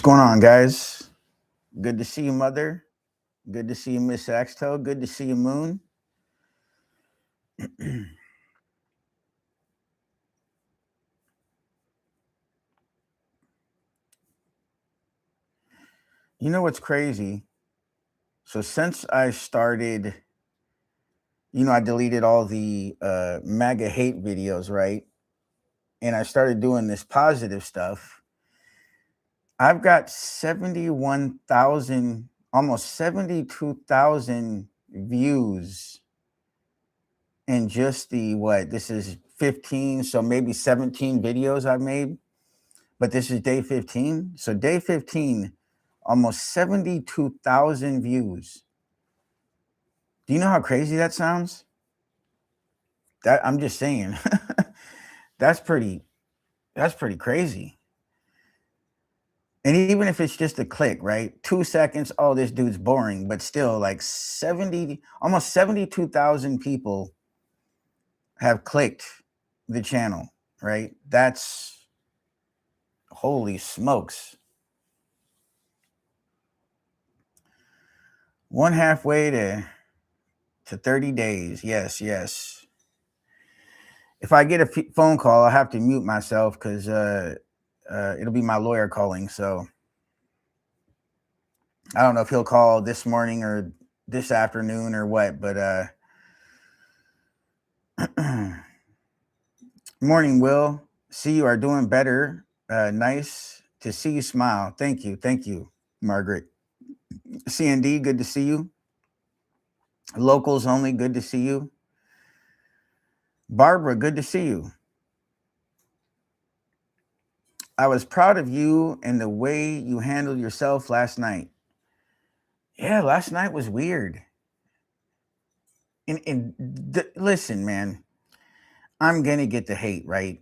going on, guys? Good to see you, Mother. Good to see you, Miss Axto. Good to see you, Moon. You know what's crazy? So since I started, I deleted all the MAGA hate videos, right? And I started doing this positive stuff. I've got 71,000, almost 72,000 views in just this is 15, so maybe 17 videos I've made. But this is day 15. So day 15, almost 72,000 views. Do you know how crazy that sounds? That I'm just saying. that's pretty crazy. And even if it's just a click, right? 2 seconds, oh, this dude's boring, but still like almost 72,000 people have clicked the channel, right? That's holy smokes. One halfway to 30 days. Yes. If I get a phone call, I'll have to mute myself because it'll be my lawyer calling. So I don't know if he'll call this morning or this afternoon or what, but morning, Will. See, you are doing better. Nice to see you smile. Thank you, Margaret. CND, good to see you. Locals only, good to see you. Barbara, good to see you. I was proud of you and the way you handled yourself last night. Yeah, last night was weird. Listen, man, I'm gonna get the hate, right?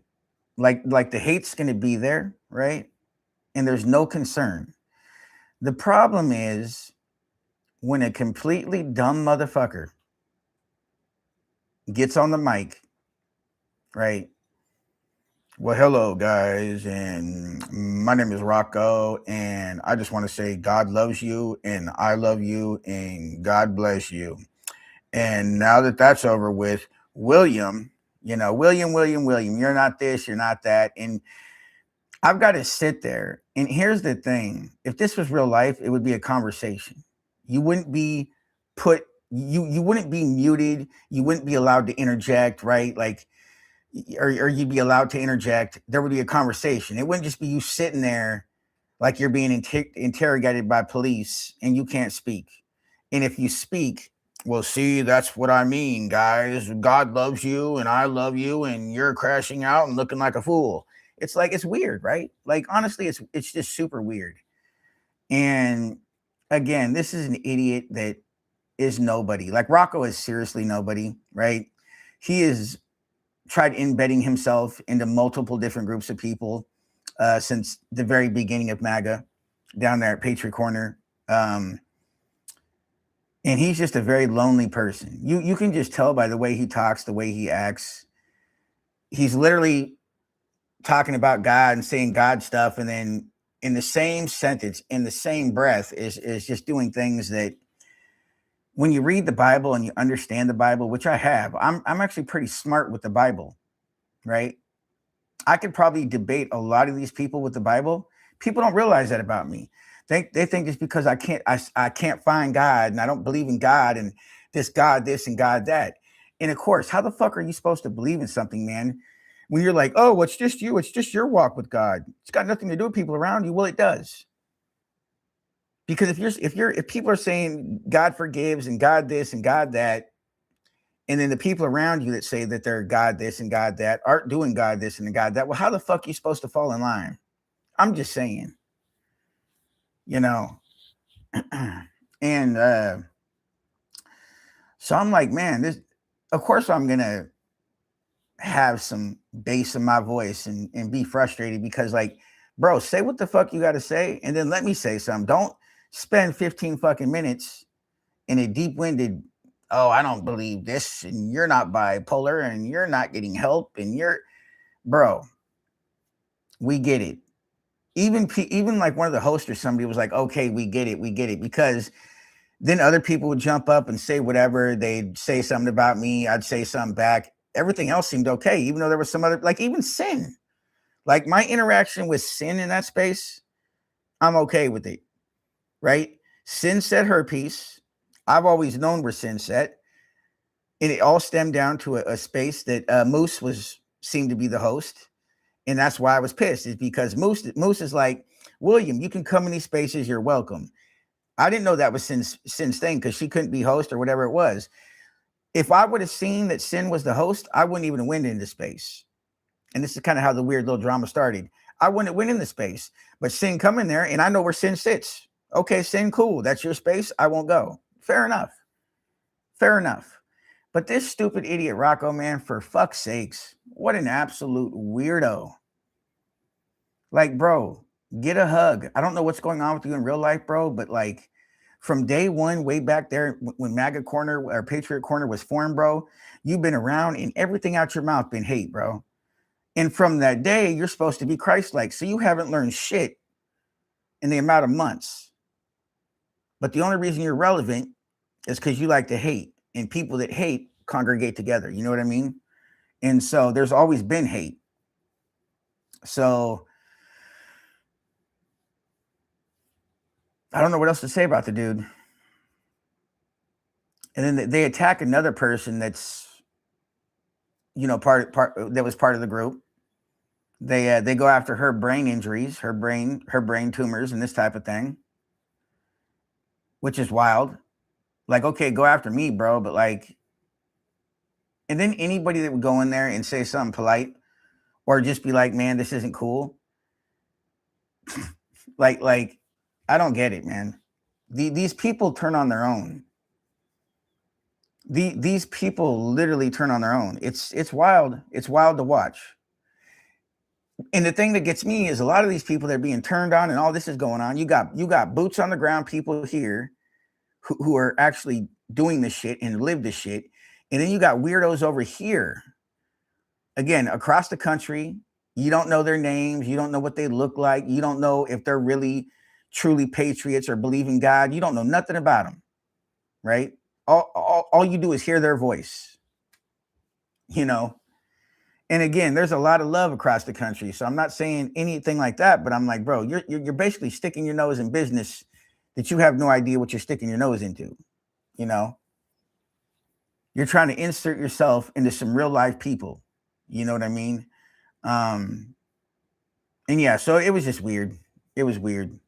Like the hate's gonna be there, right? And there's no concern. The problem is when a completely dumb motherfucker gets on the mic, right? Well, hello, guys, and my name is Rocco, and I just want to say God loves you, and I love you, and God bless you. And now that that's over with, William, William, you're not this, you're not that. And I've got to sit there. And here's the thing. If this was real life, it would be a conversation. You wouldn't be you wouldn't be muted. You wouldn't be allowed to interject, right? Like, or you'd be allowed to interject. There would be a conversation. It wouldn't just be you sitting there like you're being interrogated by police and you can't speak. And if you speak, well, see, that's what I mean, guys. God loves you and I love you, and you're crashing out and looking like a fool. It's like, it's weird, right? Like, honestly, it's just super weird. And again, this is an idiot that is nobody. Like, Rocco is seriously nobody, right? He has tried embedding himself into multiple different groups of people since the very beginning of MAGA down there at Patriot Corner. And he's just a very lonely person. You can just tell by the way he talks, the way he acts. He's literally talking about God and saying God stuff, and then in the same sentence, in the same breath, is just doing things that, when you read the Bible and you understand the Bible, which I have, I'm actually pretty smart with the Bible, right? I could probably debate a lot of these people with the Bible. People don't realize that about me. They think it's because I can't find God and I don't believe in God and this and God that. And of course, how the fuck are you supposed to believe in something, man, when you're like, oh, it's just you, it's just your walk with God. It's got nothing to do with people around you. Well, it does. Because if people are saying God forgives and God this and God that, and then the people around you that say that they're God this and God that aren't doing God this and God that, well, how the fuck are you supposed to fall in line? I'm just saying, and so I'm like, man, of course I'm gonna have some bass in my voice and be frustrated because, like, bro, say what the fuck you got to say, and then let me say something. Don't spend 15 fucking minutes in a deep-winded, oh, I don't believe this, and you're not bipolar, and you're not getting help, and bro, we get it. even like one of the hosts or somebody was like, okay, we get it, because then other people would jump up and say whatever. They'd say something about me, I'd say something back. Everything else seemed okay, even though there was some other, like even Sin, like my interaction with Sin in that space, I'm okay with it, right? Sin said her piece. I've always known where Sin said, and it all stemmed down to a space that Moose was seemed to be the host, and that's why I was pissed. Is because Moose is like, William, you can come in these spaces, you're welcome. I didn't know that was Sin's thing because she couldn't be host or whatever it was. If I would have seen that Sin was the host, I wouldn't even have went into space. And this is kind of how the weird little drama started. I wouldn't have went in the space, but Sin come in there and I know where Sin sits. Okay, Sin, cool. That's your space. I won't go. Fair enough. Fair enough. But this stupid idiot Rocco, man, for fuck's sakes, what an absolute weirdo. Like, bro, get a hug. I don't know what's going on with you in real life, bro, but like from day one, way back there when MAGA Corner or Patriot Corner was formed, bro, you've been around and everything out your mouth been hate, bro. And from that day, you're supposed to be Christ-like. So you haven't learned shit in the amount of months. But the only reason you're relevant is because you like to hate. And people that hate congregate together. You know what I mean? And so there's always been hate. So I don't know what else to say about the dude. And then they attack another person that's, you know, part that was part of the group. They go after her brain injuries, her brain tumors, and this type of thing, which is wild. Like, okay, go after me, bro, but like, and then anybody that would go in there and say something polite, or just be like, man, this isn't cool. like, I don't get it, man. These people turn on their own. These people literally turn on their own. It's wild. It's wild to watch. And the thing that gets me is a lot of these people that are being turned on and all this is going on. You got boots on the ground people here who are actually doing this shit and live this shit. And then you got weirdos over here. Again, across the country, you don't know their names. You don't know what they look like. You don't know if they're really, truly patriots or believe in God. You don't know nothing about them, right? All you do is hear their voice, you know? And again, there's a lot of love across the country. So I'm not saying anything like that, but I'm like, bro, you're basically sticking your nose in business that you have no idea what you're sticking your nose into, you know? You're trying to insert yourself into some real life people. You know what I mean? And yeah, so it was just weird. It was weird.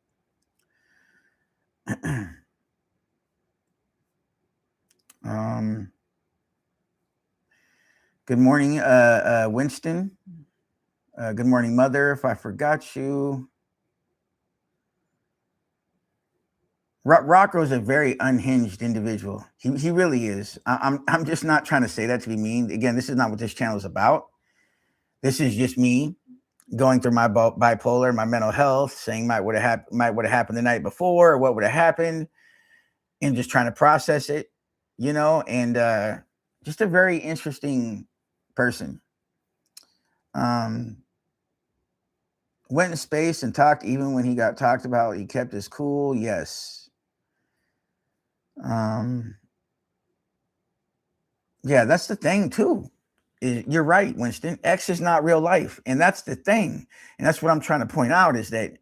Good morning, Winston. Good morning, Mother. If I forgot you. Rocco's a very unhinged individual. He really is. I'm just not trying to say that to be mean. Again, this is not what this channel is about. This is just me going through my bipolar, my mental health, saying might would have happened the night before, or what would have happened, and just trying to process it, you know. And just a very interesting person. Went in space and talked even when he got talked about. He kept his cool. Yes. Yeah, that's the thing too. You're right, Winston. X is not real life, and that's the thing. And that's what I'm trying to point out is that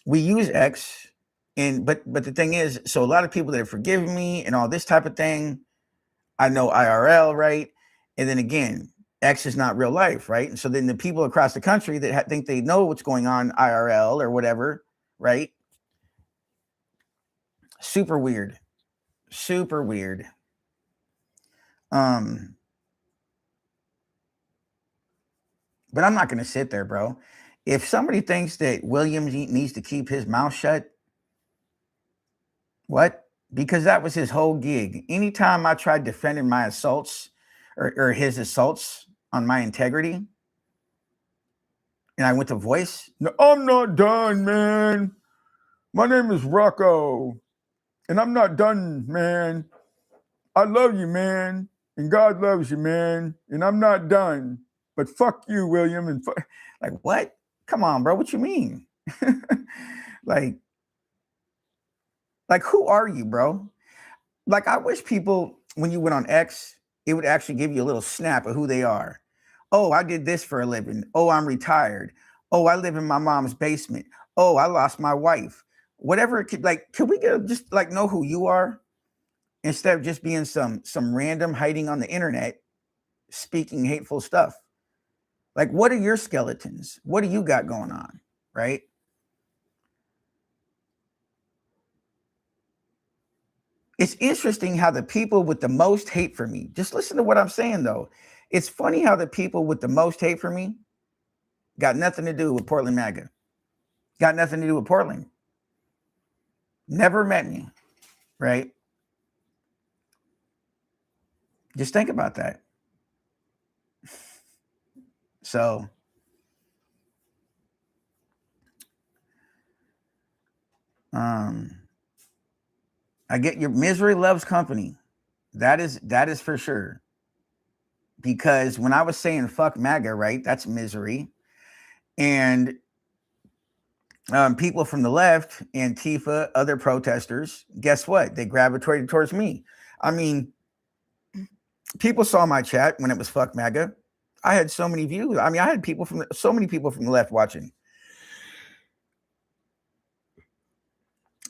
we use X, and but the thing is, so a lot of people that have forgiven me and all this type of thing, I know IRL, right? And then again, X is not real life, right? And so then the people across the country that think they know what's going on IRL or whatever, right? Super weird. Super weird. But I'm not going to sit there, bro. If somebody thinks that Williams needs to keep his mouth shut, what? Because that was his whole gig. Anytime I tried defending my assaults or his assaults on my integrity, and I went to voice, no, I'm not done, man. My name is Rocco, and I'm not done, man. I love you, man, and God loves you, man, and I'm not done. But fuck you, William, and like what? Come on, bro. What you mean? like, like, who are you, bro? Like, I wish people, when you went on X, it would actually give you a little snap of who they are. Oh, I did this for a living. Oh, I'm retired. Oh, I live in my mom's basement. Oh, I lost my wife. Whatever it could, like, could we get just like know who you are instead of just being some random hiding on the internet speaking hateful stuff? Like, what are your skeletons? What do you got going on? Right? It's interesting how the people with the most hate for me, just listen to what I'm saying though. It's funny how the people with the most hate for me got nothing to do with Portland MAGA. Got nothing to do with Portland. Never met me, right? Just think about that. So, I get your misery loves company. That is for sure. Because when I was saying fuck MAGA, right? That's misery. And people from the left, Antifa, other protesters, guess what? They gravitated towards me. I mean, people saw my chat when it was fuck MAGA. I had so many views. I mean, I had people from so many people from the left watching.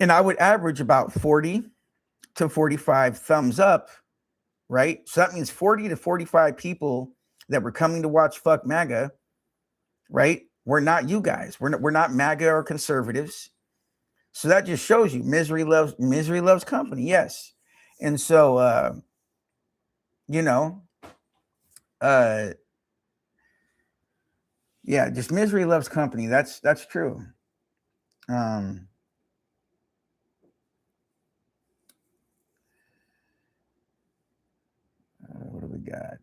And I would average about 40 to 45 thumbs up, right? So that means 40 to 45 people that were coming to watch fuck MAGA, right? We're not you guys. We're not MAGA or conservatives. So that just shows you misery loves company. Yes. And so you know, yeah, just misery loves company. That's true. What do we got?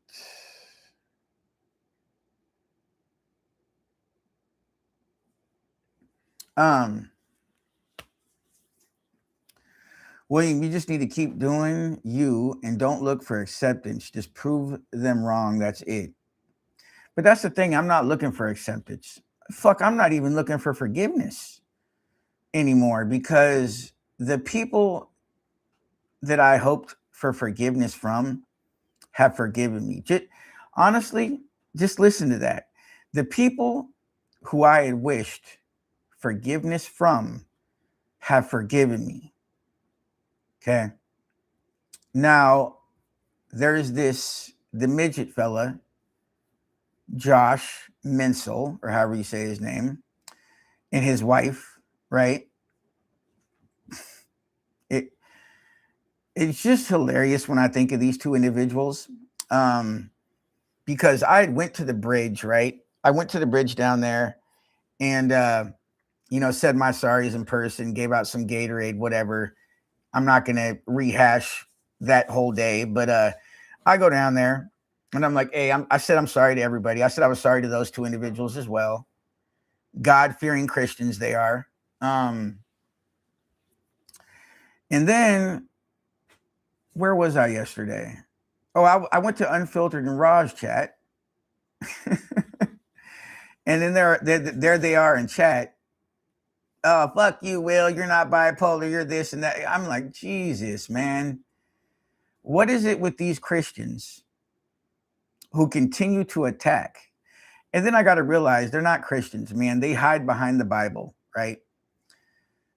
William, you just need to keep doing you and don't look for acceptance. Just prove them wrong. That's it. But that's the thing. I'm not looking for acceptance. Fuck, I'm not even looking for forgiveness anymore because the people that I hoped for forgiveness from have forgiven me. Honestly, just listen to that. The people who I had wished forgiveness from have forgiven me. Okay. Now, there's the midget fella, Josh Mensel, or however you say his name, and his wife, right? It's just hilarious when I think of these two individuals. Because I went to the bridge, right? I went to the bridge down there and said my sorries in person, gave out some Gatorade, whatever. I'm not gonna rehash that whole day, but I go down there and I'm like, hey, I said I'm sorry to everybody. I said I was sorry to those two individuals as well. God-fearing Christians they are. And then where was I yesterday? Oh, I went to Unfiltered and Raj chat. And then there they are in chat. Oh, fuck you, Will. You're not bipolar. You're this and that. I'm like, Jesus, man. What is it with these Christians who continue to attack? And then I got to realize they're not Christians, man. They hide behind the Bible, right?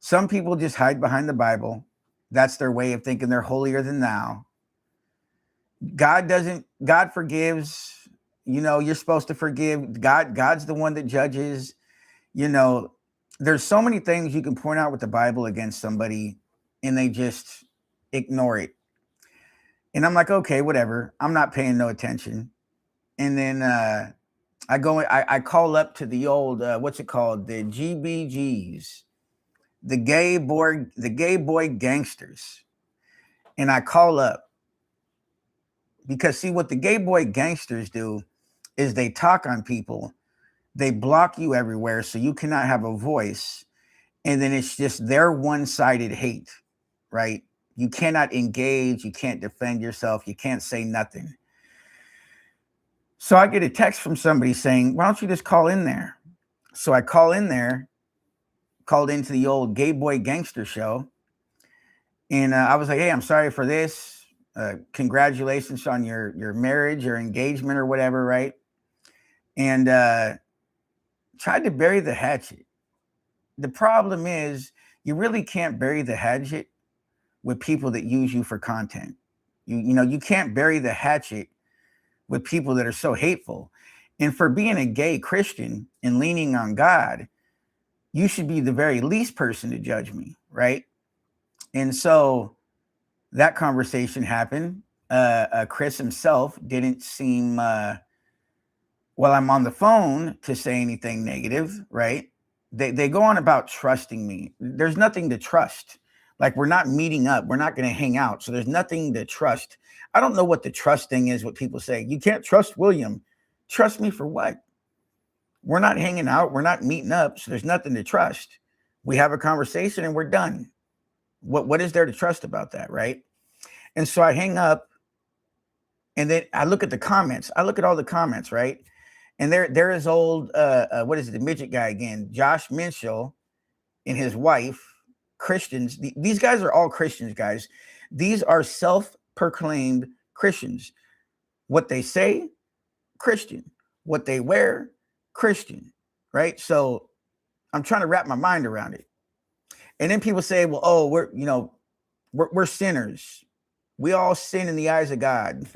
Some people just hide behind the Bible. That's their way of thinking they're holier than thou. God forgives. You're supposed to forgive. God's the one that judges. There's so many things you can point out with the Bible against somebody and they just ignore it. And I'm like, okay, whatever. I'm not paying no attention. And then I call up to the old, what's it called? The GBGs, the gay boy gangsters. And I call up because see what the gay boy gangsters do is they talk on people. They block you everywhere so you cannot have a voice. And then it's just their one-sided hate, right? You cannot engage. You can't defend yourself. You can't say nothing. So I get a text from somebody saying, why don't you just call in there? So I called into the old Gay Boy Gangster show, and I was like, "Hey, I'm sorry for this. Congratulations on your marriage or engagement or whatever, right?" And tried to bury the hatchet. The problem is, you really can't bury the hatchet with people that use you for content. You can't bury the hatchet with people that are so hateful. And for being a gay Christian and leaning on God, you should be the very least person to judge me, right? And so that conversation happened. Chris himself didn't seem, while I'm on the phone, to say anything negative, right? They go on about trusting me. There's nothing to trust. Like, we're not meeting up. We're not going to hang out. So there's nothing to trust. I don't know what the trust thing is, what people say. You can't trust William. Trust me for what? We're not hanging out. We're not meeting up. So there's nothing to trust. We have a conversation and we're done. What is there to trust about that, right? And so I hang up, and then I look at the comments. I look at all the comments, right? And there is old what is it, the midget guy again, Josh Minshall, and his wife, Christians. These guys are all Christians, guys. These are self-proclaimed Christians. What they say, Christian. What they wear, Christian. Right? So I'm trying to wrap my mind around it. And then people say, well, oh, we're sinners. We all sin in the eyes of God.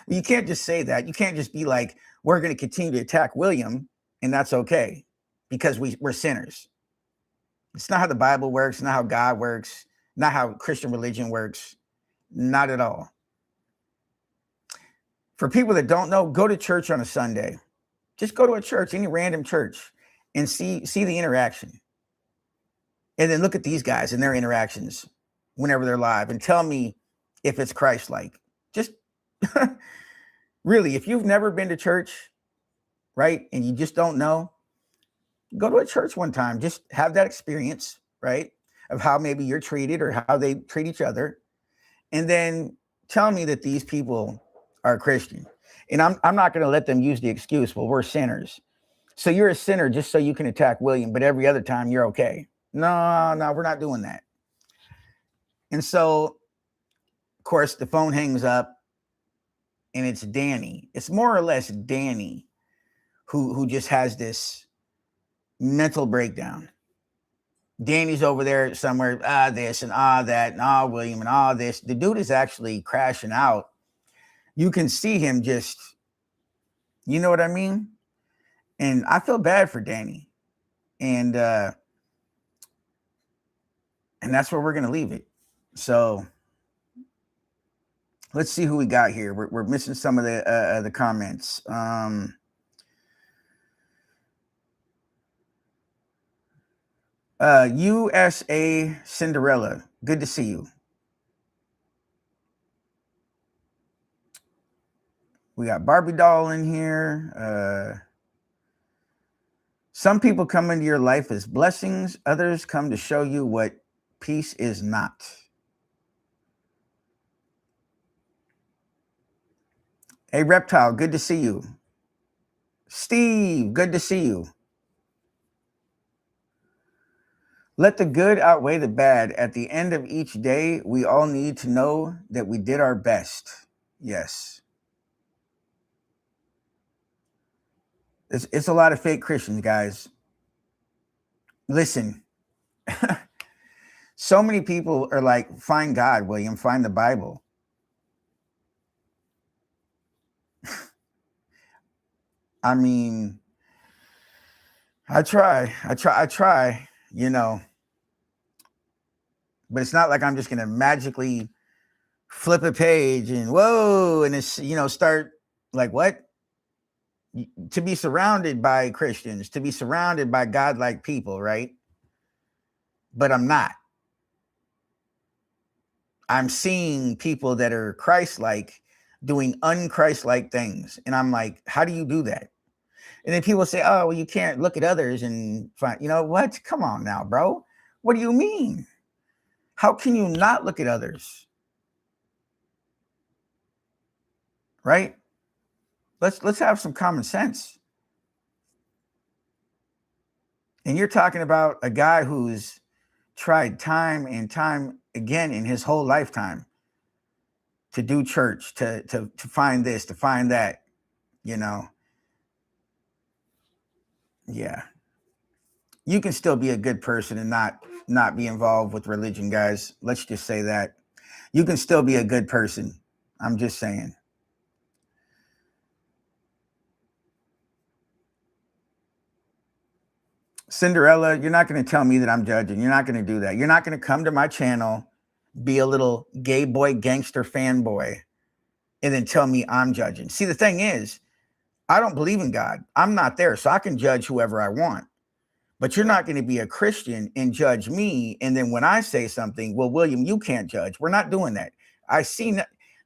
You can't just say that. You can't just be like, we're going to continue to attack William, and that's okay because we're sinners. It's not how the Bible works, not how God works, not how Christian religion works. Not at all. For people that don't know, go to church on a Sunday. Just go to a church, any random church, and see the interaction. And then look at these guys and their interactions whenever they're live, and tell me if it's Christ-like. Just really, if you've never been to church, right, and you just don't know, go to a church one time. Just have that experience, right, of how maybe you're treated or how they treat each other, and then tell me that these people are Christian. And I'm not going to let them use the excuse, well, we're sinners. So you're a sinner just so you can attack William, but every other time you're okay. No, we're not doing that. And so, of course, the phone hangs up, and it's Danny. It's more or less Danny who just has this mental breakdown. Danny's over there somewhere, this and that, and William and this. The dude is actually crashing out. You can see him just, you know what I mean? And I feel bad for Danny. And that's where we're gonna leave it. So let's see who we got here. We're missing some of the comments. USA Cinderella, good to see you. We got Barbie doll in here. Some people come into your life as blessings. Others come to show you what peace is not. Hey, Reptile, good to see you. Steve, good to see you. Let the good outweigh the bad. At the end of each day, we all need to know that we did our best. Yes. It's a lot of fake Christians, guys. Listen, so many people are like, find God, William, find the Bible. I mean, I try, you know, but it's not like I'm just going to magically flip a page and whoa, and it's, start like what? To be surrounded by Christians, to be surrounded by God-like people, right? But I'm not. I'm seeing people that are Christ-like doing unchrist-like things. And I'm like, how do you do that? And then people say, oh, well, you can't look at others and find, you know what? Come on now, bro. What do you mean? How can you not look at others? Right? Let's have some common sense. And you're talking about a guy who's tried time and time again in his whole lifetime to do church, to find this, to find that, you know. Yeah. You can still be a good person and not be involved with religion, guys. Let's just say that. You can still be a good person. I'm just saying. Cinderella, you're not going to tell me that I'm judging. You're not going to do that. You're not going to come to my channel, be a little gay boy gangster fanboy, and then tell me I'm judging. See, the thing is, I don't believe in God. I'm not there, so I can judge whoever I want. But you're not going to be a Christian and judge me. And then when I say something, well, William, you can't judge. We're not doing that. I see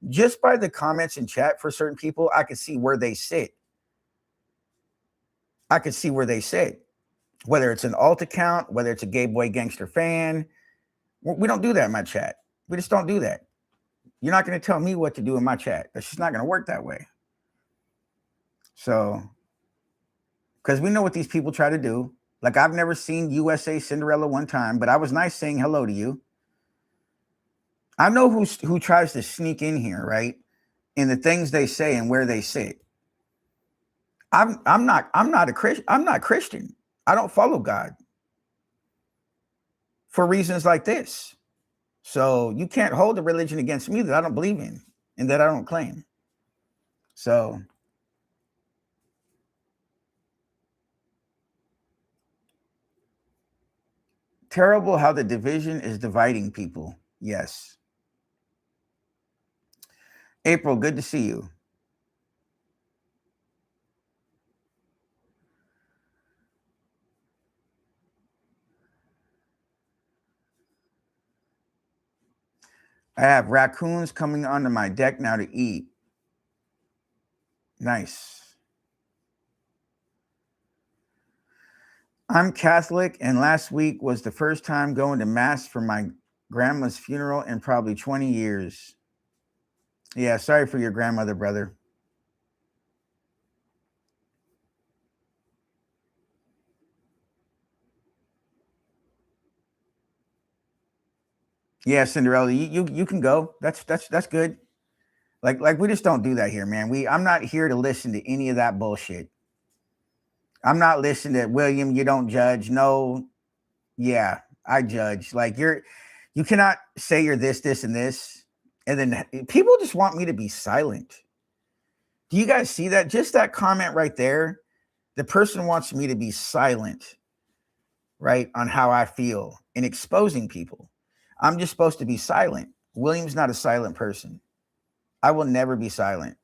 just by the comments in chat for certain people, I can see where they sit. I can see where they sit. Whether it's an alt account, whether it's a gay boy gangster fan, we don't do that in my chat. We just don't do that. You're not going to tell me what to do in my chat. That's just not going to work that way. So, because we know what these people try to do. Like, I've never seen USA Cinderella one time, but I was nice saying hello to you. I know who tries to sneak in here, right? In the things they say and where they sit. I'm not a Christian. I'm not Christian. I don't follow God for reasons like this. So you can't hold a religion against me that I don't believe in and that I don't claim. So terrible how the division is dividing people. Yes. April, good to see you. I have raccoons coming onto my deck now to eat. Nice. I'm Catholic, and last week was the first time going to mass for my grandma's funeral in probably 20 years. Yeah, sorry for your grandmother, brother. Yeah, Cinderella, you can go. That's good. Like we just don't do that here, man. I'm not here to listen to any of that bullshit. I'm not listening to William, you don't judge. No, yeah, I judge. Like you cannot say you're this, and this, and then people just want me to be silent. Do you guys see that? Just that comment right there. The person wants me to be silent, right, on how I feel and exposing people. I'm just supposed to be silent. William's not a silent person. I will never be silent,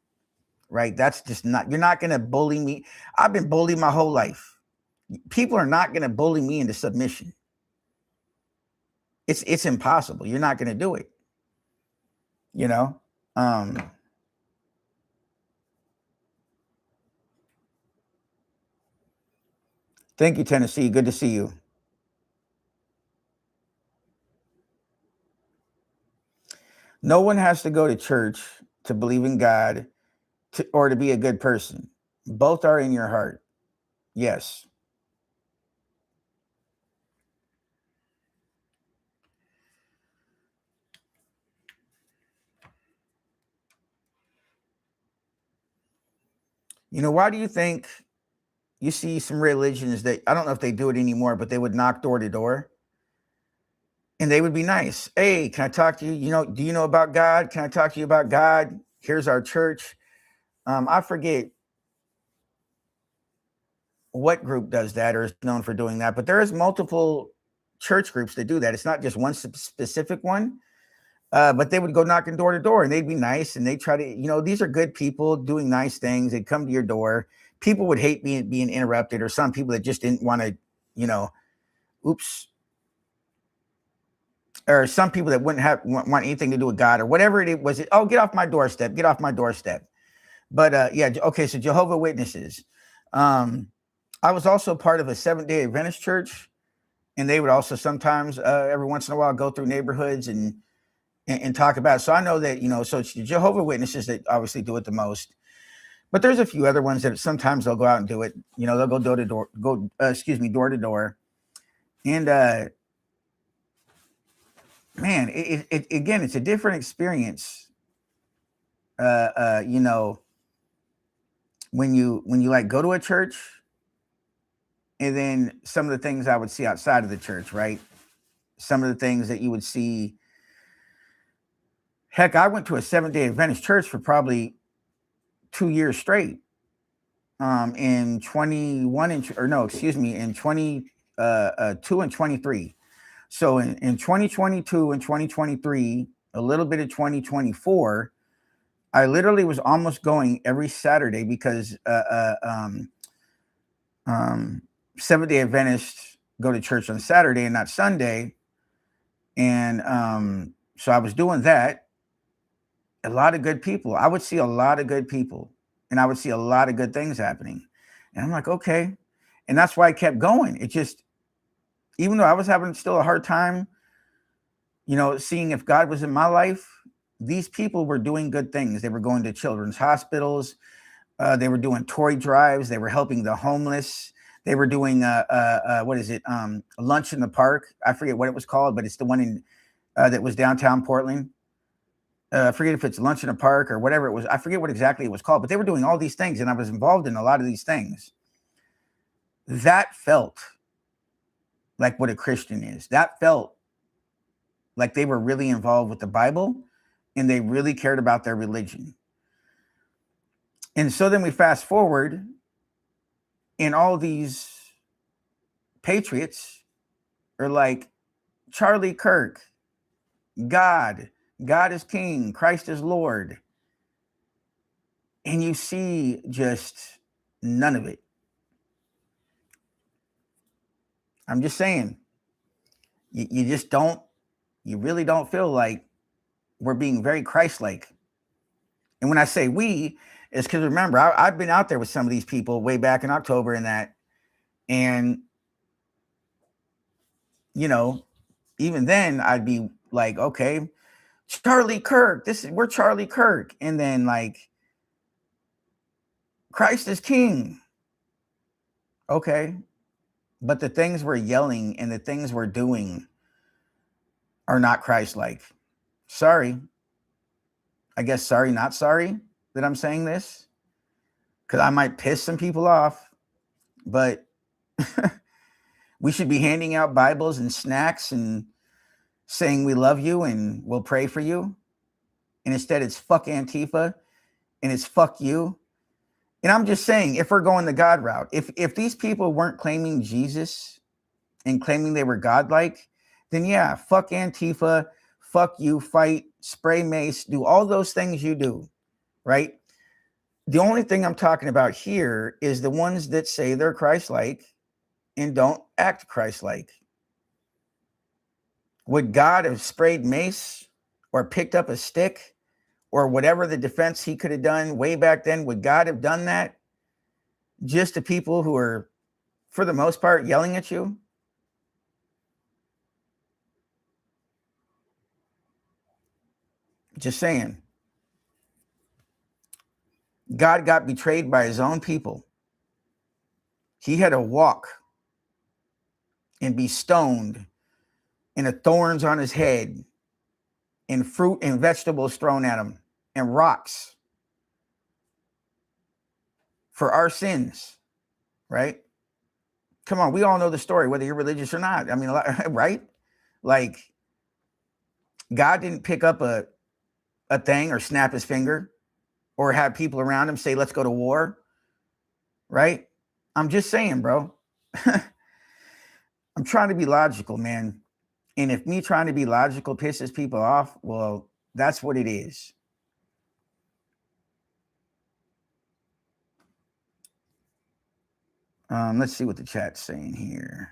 right? That's just not, you're not going to bully me. I've been bullied my whole life. People are not going to bully me into submission. It's impossible. You're not going to do it. You know? Thank you, Tennessee. Good to see you. No one has to go to church to believe in God or to be a good person. Both are in your heart. Yes. You know, why do you think you see some religions that, I don't know if they do it anymore, but they would knock door to door and they would be nice. Hey, can I talk to you? You know, do you know about God? Can I talk to you about God? Here's our church. I forget what group does that or is known for doing that, but there is multiple church groups that do that. It's not just one specific one, but they would go knocking door to door and they'd be nice and they try to, you know, these are good people doing nice things. They'd come to your door. People would hate being interrupted, or some people that just didn't want to, you know, oops. Or some people that wouldn't want anything to do with God or whatever it was. Oh, get off my doorstep. Get off my doorstep. But yeah, okay. So Jehovah's Witnesses. I was also part of a Seventh-day Adventist church, and they would also sometimes, every once in a while, go through neighborhoods and talk about it. So I know that, you know, so it's the Jehovah's Witnesses that obviously do it the most. But there's a few other ones that sometimes they'll go out and do it. You know, they'll go door to door, door to door. And man, again, it's a different experience. You know, when you like go to a church, and then some of the things I would see outside of the church, right? Some of the things that you would see. Heck, I went to a Seventh-day Adventist church for probably 2 years straight. In 21 or no, excuse me, in 22 and 23. So in 2022 and 2023, a little bit of 2024, I literally was almost going every Saturday because Seventh-day Adventists go to church on Saturday and not Sunday. And so I was doing that. A lot of good people. I would see a lot of good people, and I would see a lot of good things happening. And I'm like, okay. And that's why I kept going. It just, even though I was having still a hard time, you know, seeing if God was in my life, these people were doing good things. They were going to children's hospitals. They were doing toy drives. They were helping the homeless. They were doing what is it? Lunch in the park. I forget what it was called, but it's the one in that was downtown Portland. I forget if it's lunch in a park or whatever it was. I forget what exactly it was called, but they were doing all these things, and I was involved in a lot of these things. That felt like what a Christian is. That felt like they were really involved with the Bible, and they really cared about their religion. And so then we fast forward, and all these patriots are like, Charlie Kirk, God is King, Christ is Lord. And you see just none of it. I'm just saying, you just don't, you really don't feel like we're being very Christ-like. And when I say we, it's because remember, I've been out there with some of these people way back in October and that. And, you know, even then I'd be like, okay, Charlie Kirk, we're Charlie Kirk. And then like, Christ is King. Okay. But the things we're yelling and the things we're doing are not Christ-like. Sorry. I guess sorry, not sorry that I'm saying this, because I might piss some people off, but we should be handing out Bibles and snacks and saying we love you and we'll pray for you. And instead it's fuck Antifa and it's fuck you. And I'm just saying, if we're going the God route, if these people weren't claiming Jesus and claiming they were godlike, then yeah, fuck Antifa, fuck you, fight, spray mace, do all those things you do, right? The only thing I'm talking about here is the ones that say they're Christ-like and don't act Christ-like. Would God have sprayed mace or picked up a stick or whatever the defense he could have done way back then? Would God have done that just to people who are, for the most part, yelling at you? Just saying. God got betrayed by his own people. He had to walk and be stoned and the thorns on his head and fruit and vegetables thrown at him and rocks for our sins, right? Come on, we all know the story, whether you're religious or not. I mean, right? Like, God didn't pick up a thing or snap his finger or have people around him say, let's go to war, right? I'm just saying, bro. I'm trying to be logical, man. And if me trying to be logical pisses people off, well, that's what it is. Let's see what the chat's saying here.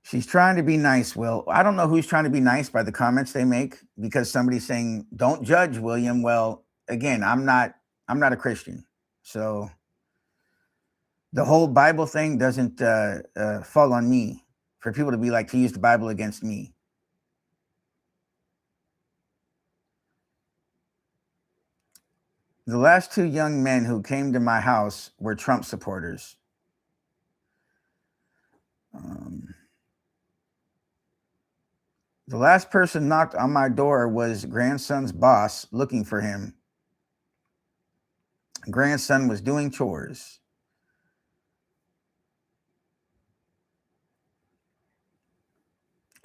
She's trying to be nice, Will. I don't know who's trying to be nice by the comments they make, because somebody's saying, don't judge, William. Well, again, I'm not a Christian. So the whole Bible thing doesn't fall on me for people to be like, to use the Bible against me. The last two young men who came to my house were Trump supporters. The last person knocked on my door was grandson's boss looking for him. Grandson was doing chores.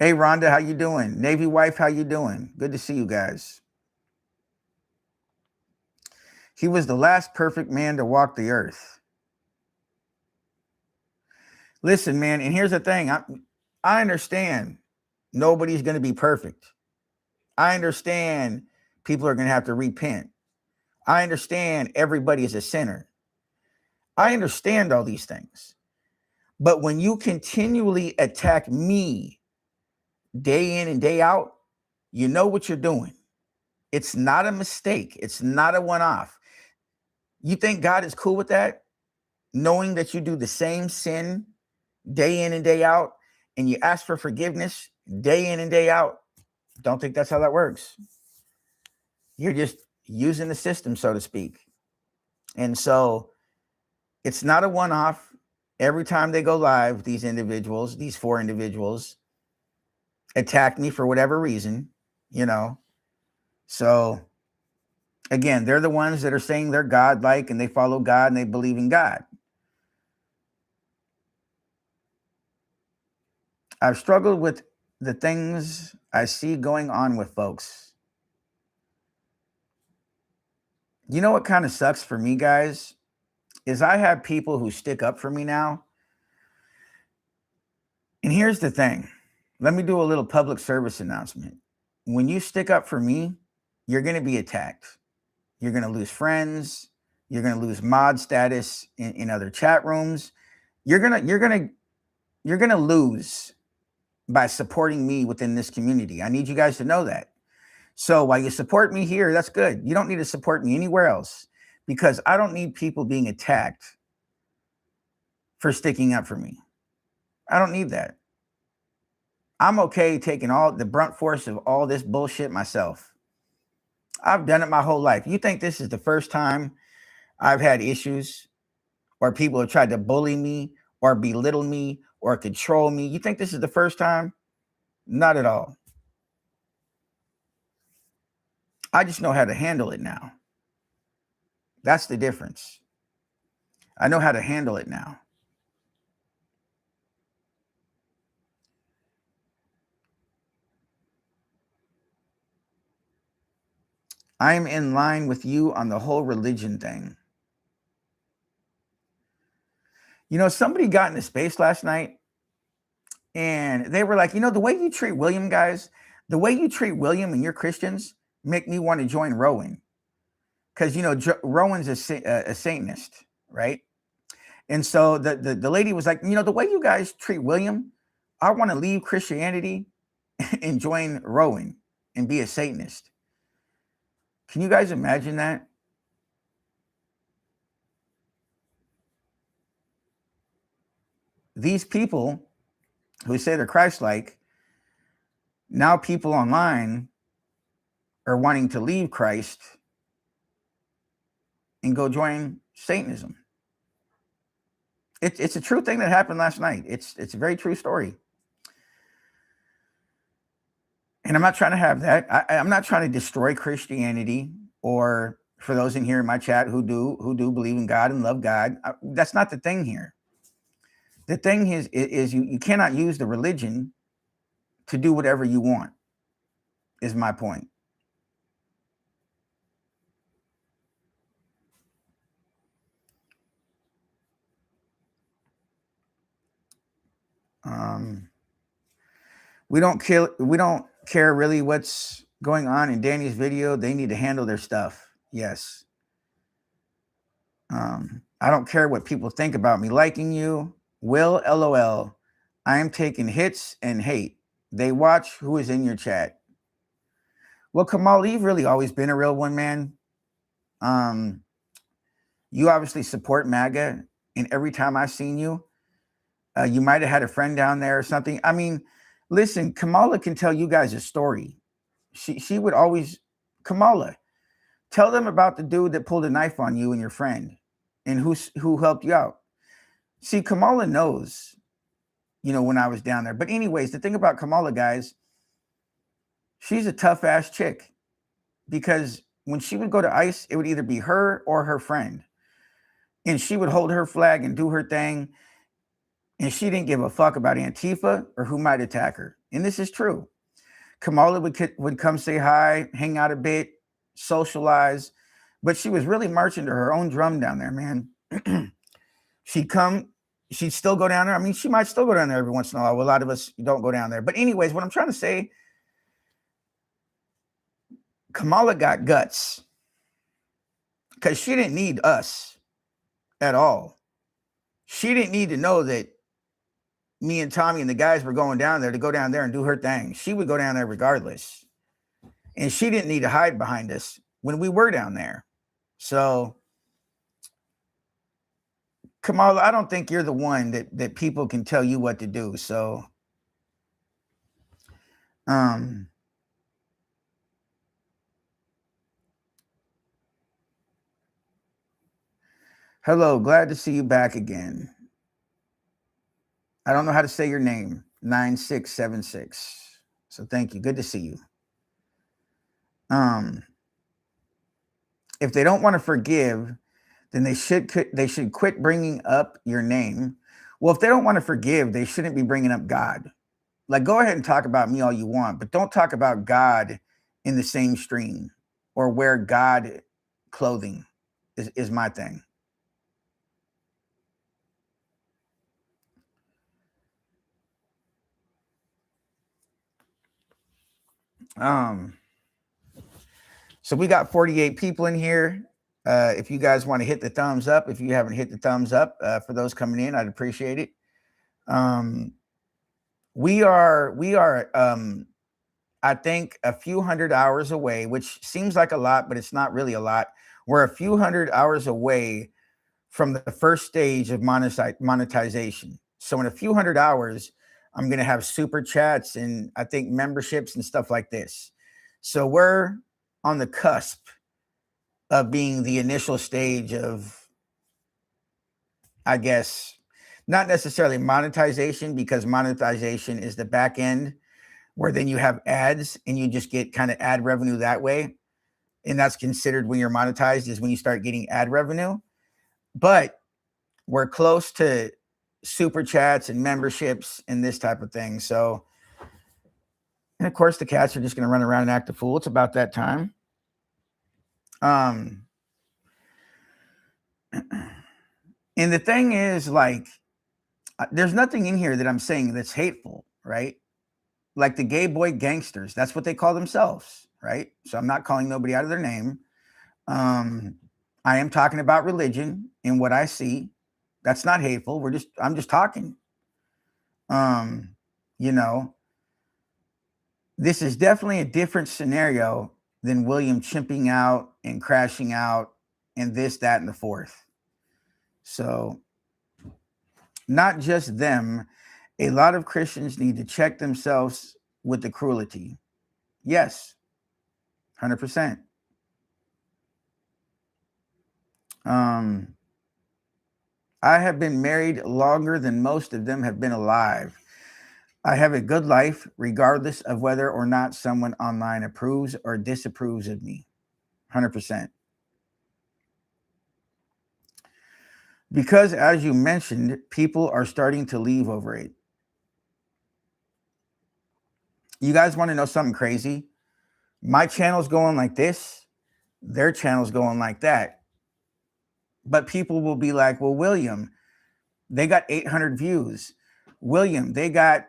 Hey, Rhonda, how you doing? Navy wife, how you doing? Good to see you guys. He was the last perfect man to walk the earth. Listen, man, and here's the thing. I understand nobody's going to be perfect. I understand people are going to have to repent. I understand everybody is a sinner. I understand all these things. But when you continually attack me day in and day out, you know what you're doing. It's not a mistake. It's not a one-off. You think God is cool with that? Knowing that you do the same sin day in and day out, and you ask for forgiveness day in and day out? Don't think that's how that works. You're just using the system, so to speak. And so it's not a one-off. Every time they go live, these individuals, these four individuals, attack me for whatever reason, you know. So again, they're the ones that are saying they're God-like and they follow God and they believe in God. I've struggled with the things I see going on with folks. You know what kind of sucks for me, guys, is I have people who stick up for me now. And here's the thing. Let me do a little public service announcement. When you stick up for me, you're going to be attacked. You're going to lose friends. You're going to lose mod status in other chat rooms. You're going to lose by supporting me within this community. I need you guys to know that. So while you support me here, that's good. You don't need to support me anywhere else, because I don't need people being attacked for sticking up for me. I don't need that. I'm okay taking all the brunt force of all this bullshit myself. I've done it my whole life. You think this is the first time I've had issues or people have tried to bully me or belittle me or control me? You think this is the first time? Not at all. I just know how to handle it now. That's the difference. I know how to handle it now. I am in line with you on the whole religion thing. You know, somebody got into space last night and they were like, you know, the way you treat William, guys, the way you treat William and your Christians make me want to join Rowan. Because, you know, Rowan's a Satanist, right? And so the lady was like, you know, the way you guys treat William, I want to leave Christianity and join Rowan and be a Satanist. Can you guys imagine that? These people who say they're Christ-like, now people online are wanting to leave Christ and go join Satanism. It's a true thing that happened last night. It's a very true story. And I'm not trying to have that. I'm not trying to destroy Christianity, or for those in here in my chat who do believe in God and love God. That's not the thing here. The thing is you cannot use the religion to do whatever you want, is my point. We don't care really what's going on in Danny's video. They need to handle their stuff. Yes. I don't care what people think about me liking you. Will, LOL. I am taking hits and hate. They watch who is in your chat. Well, Kamal, you've really always been a real one, man. You obviously support MAGA, and every time I've seen you, you might have had a friend down there or something. I mean, listen, Kamala can tell you guys a story. She would always, Kamala, Tell them about the dude that pulled a knife on you and your friend and who helped you out. See, Kamala knows, when I was down there. But anyways, the thing about Kamala, guys, she's a tough ass chick, because when she would go to ICE, it would either be her or her friend. And she would hold her flag and do her thing. And she didn't give a fuck about Antifa or who might attack her. And this is true. Kamala would come say hi, hang out a bit, socialize, but she was really marching to her own drum down there, man. She'd still go down there. I mean, she might still go down there every once in a while. A lot of us don't go down there. But anyways, what I'm trying to say, Kamala got guts, because she didn't need us at all. She didn't need to know that me and Tommy and the guys were going down there to go down there and do her thing. She would go down there regardless. And she didn't need to hide behind us when we were down there. So, Kamala, I don't think you're the one that people can tell you what to do. So, hello, glad to see you back again. I don't know how to say your name, 9676. So thank you. Good to see you. If they don't want to forgive, then they should quit bringing up your name. Well, if they don't want to forgive, they shouldn't be bringing up God. Like, go ahead and talk about me all you want, but don't talk about God in the same stream or wear God clothing is my thing. So we got 48 people in here. If you guys want to hit the thumbs up, if you haven't hit the thumbs up, for those coming in, I'd appreciate it. We are I think a few hundred hours away, which seems like a lot, but it's not really a lot. We're a few hundred hours away from the first stage of monetization. So in a few hundred hours, I'm going to have super chats and I think memberships and stuff like this. So we're on the cusp of being the initial stage of, I guess, not necessarily monetization, because monetization is the back end where then you have ads and you just get kind of ad revenue that way. And that's considered when you're monetized, is when you start getting ad revenue. But we're close to super chats and memberships and this type of thing. So, and of course the cats are just going to run around and act a fool. It's about that time. And the thing is, like, there's nothing in here that I'm saying that's hateful, right? Like the gay boy gangsters, that's what they call themselves, right? So I'm not calling nobody out of their name. I am talking about religion and what I see. That's not hateful. I'm just talking. This is definitely a different scenario than William chimping out and crashing out and this, that, and the fourth. So not just them. A lot of Christians need to check themselves with the cruelty. Yes, 100%. I have been married longer than most of them have been alive. I have a good life, regardless of whether or not someone online approves or disapproves of me. 100%. Because, as you mentioned, people are starting to leave over it. You guys want to know something crazy? My channel's going like this. Their channel's going like that. But people will be like, well, William, they got 800 views. William, they got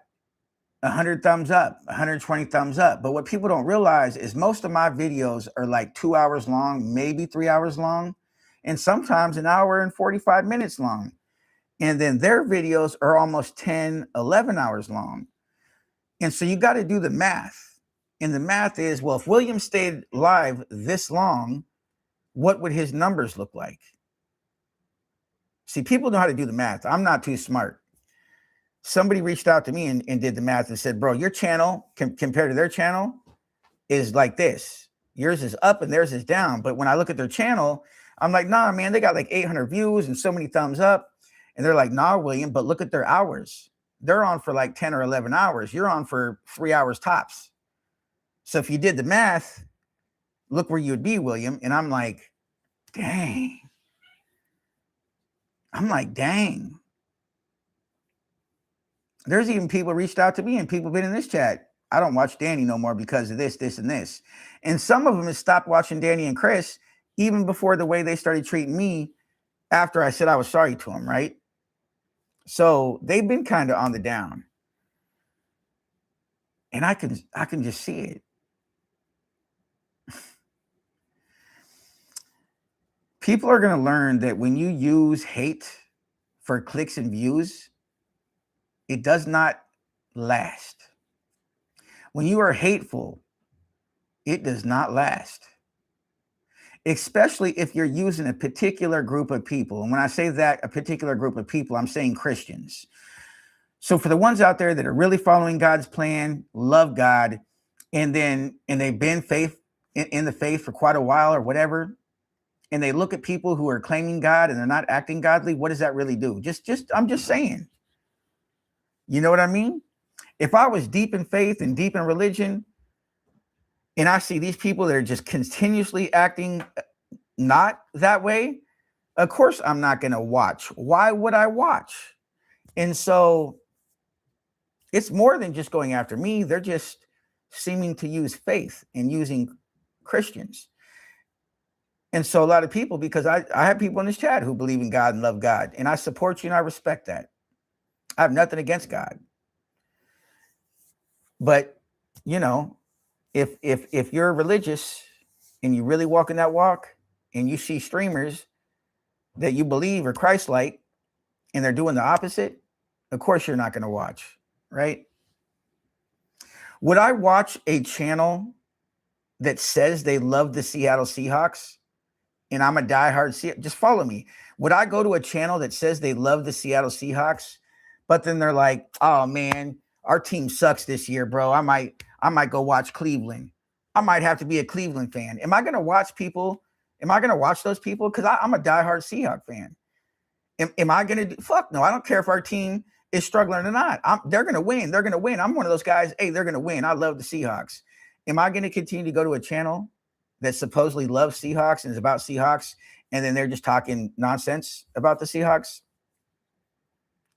100 thumbs up, 120 thumbs up. But what people don't realize is most of my videos are like 2 hours long, maybe 3 hours long, and sometimes an hour and 45 minutes long. And then their videos are almost 10, 11 hours long. And so you got to do the math. And the math is, well, if William stayed live this long, what would his numbers look like? See, people know how to do the math. I'm not too smart. Somebody reached out to me and did the math and said, bro, your channel compared to their channel is like this. Yours is up and theirs is down. But when I look at their channel, I'm like, nah, man, they got like 800 views and so many thumbs up. And they're like, nah, William, but look at their hours. They're on for like 10 or 11 hours. You're on for 3 hours tops. So if you did the math, look where you would be, William. And I'm like, dang. There's even people reached out to me and people been in this chat. I don't watch Danny no more because of this, this, and this. And some of them have stopped watching Danny and Chris even before the way they started treating me after I said I was sorry to them, right? So they've been kind of on the down. And I can just see it. People are going to learn that when you use hate for clicks and views, it does not last. When you are hateful, it does not last. Especially if you're using a particular group of people. And when I say that, a particular group of people, I'm saying Christians. So for the ones out there that are really following God's plan, love God, and they've been in the faith for quite a while or whatever, and they look at people who are claiming God and they're not acting godly, what does that really do? I'm just saying. You know what I mean? If I was deep in faith and deep in religion, and I see these people that are just continuously acting not that way, of course I'm not going to watch. Why would I watch? And so it's more than just going after me. They're just seeming to use faith and using Christians. And so a lot of people, because I have people in this chat who believe in God and love God, and I support you and I respect that. I have nothing against God. But, you know, if you're religious and you really walk in that walk and you see streamers that you believe are Christ-like and they're doing the opposite, of course you're not going to watch, right? Would I watch a channel that says they love the Seattle Seahawks and I'm a diehard Seahawks? Just follow me. Would I go to a channel that says they love the Seattle Seahawks, but then they're like, oh man, our team sucks this year, bro. I might go watch Cleveland. I might have to be a Cleveland fan. Am I going to watch people? Am I going to watch those people? Because I'm a diehard Seahawks fan. Am I going to do? Fuck no. I don't care if our team is struggling or not. They're going to win. They're going to win. I'm one of those guys. Hey, they're going to win. I love the Seahawks. Am I going to continue to go to a channel that supposedly loves Seahawks and is about Seahawks, and then they're just talking nonsense about the Seahawks?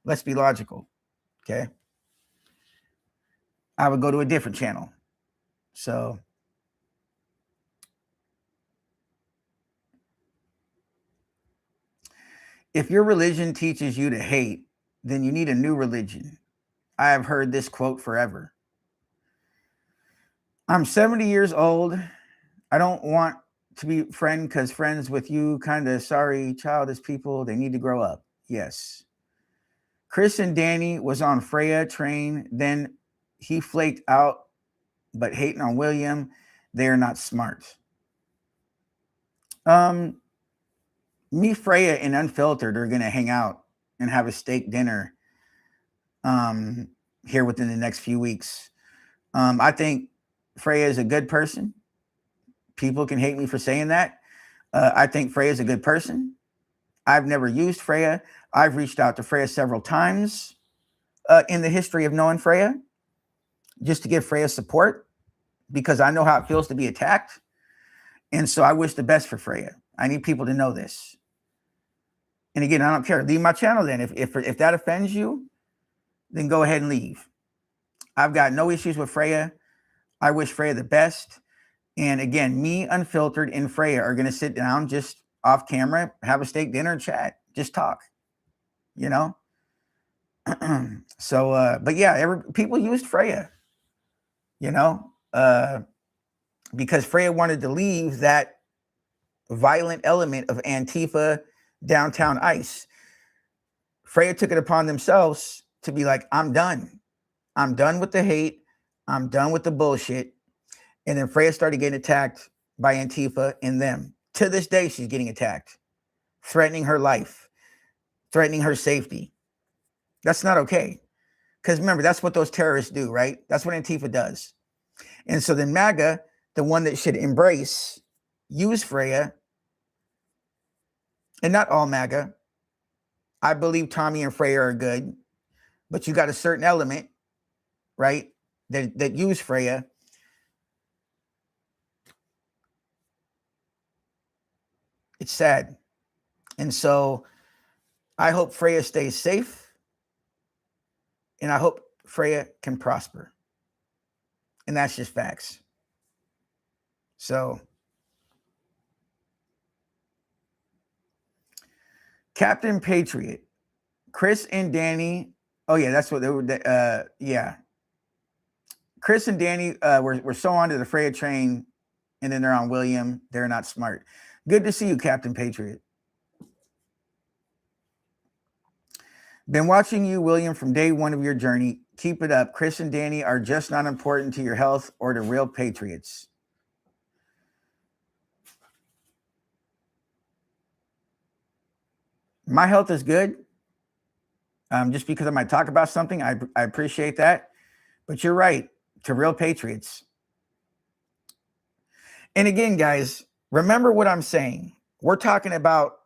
Let's be logical. Okay. I would go to a different channel. So if your religion teaches you to hate, then you need a new religion. I have heard this quote forever. I'm 70 years old. I don't want to be friends with you kind of sorry, childish people. They need to grow up. Yes. Chris and Danny was on Freya train. Then he flaked out, but hating on William, they are not smart. Me, Freya, and Unfiltered are going to hang out and have a steak dinner here within the next few weeks. I think Freya is a good person. People can hate me for saying that. I think Freya is a good person. I've never used Freya. I've reached out to Freya several times in the history of knowing Freya, just to give Freya support, because I know how it feels to be attacked. And so I wish the best for Freya. I need people to know this. And again, I don't care. Leave my channel then. If that offends you, then go ahead and leave. I've got no issues with Freya. I wish Freya the best. And again, me, Unfiltered, and Freya are going to sit down just off camera, have a steak dinner and chat, just talk, you know? So, but yeah, people used Freya, you know, because Freya wanted to leave that violent element of Antifa downtown ICE. Freya took it upon themselves to be like, I'm done. I'm done with the hate. I'm done with the bullshit. And then Freya started getting attacked by Antifa and them. To this day, she's getting attacked, threatening her life, threatening her safety. That's not okay. Because remember, that's what those terrorists do, right? That's what Antifa does. And so then MAGA the one that should embrace, use Freya, and not all MAGA. I believe Tommy and Freya are good, but you got a certain element, right, that use Freya. It's sad. And so I hope Freya stays safe, and I hope Freya can prosper. And that's just facts. So Captain Patriot, Chris and Danny. Oh yeah, that's what they were. Yeah, Chris and Danny were so onto the Freya train, and then they're on William. They're not smart. Good to see you, Captain Patriot. Been watching you, William, from day one of your journey. Keep it up. Chris and Danny are just not important to your health or to real patriots. My health is good. Just because I might talk about something, I appreciate that. But you're right, to real patriots. And again, guys, remember what I'm saying. We're talking about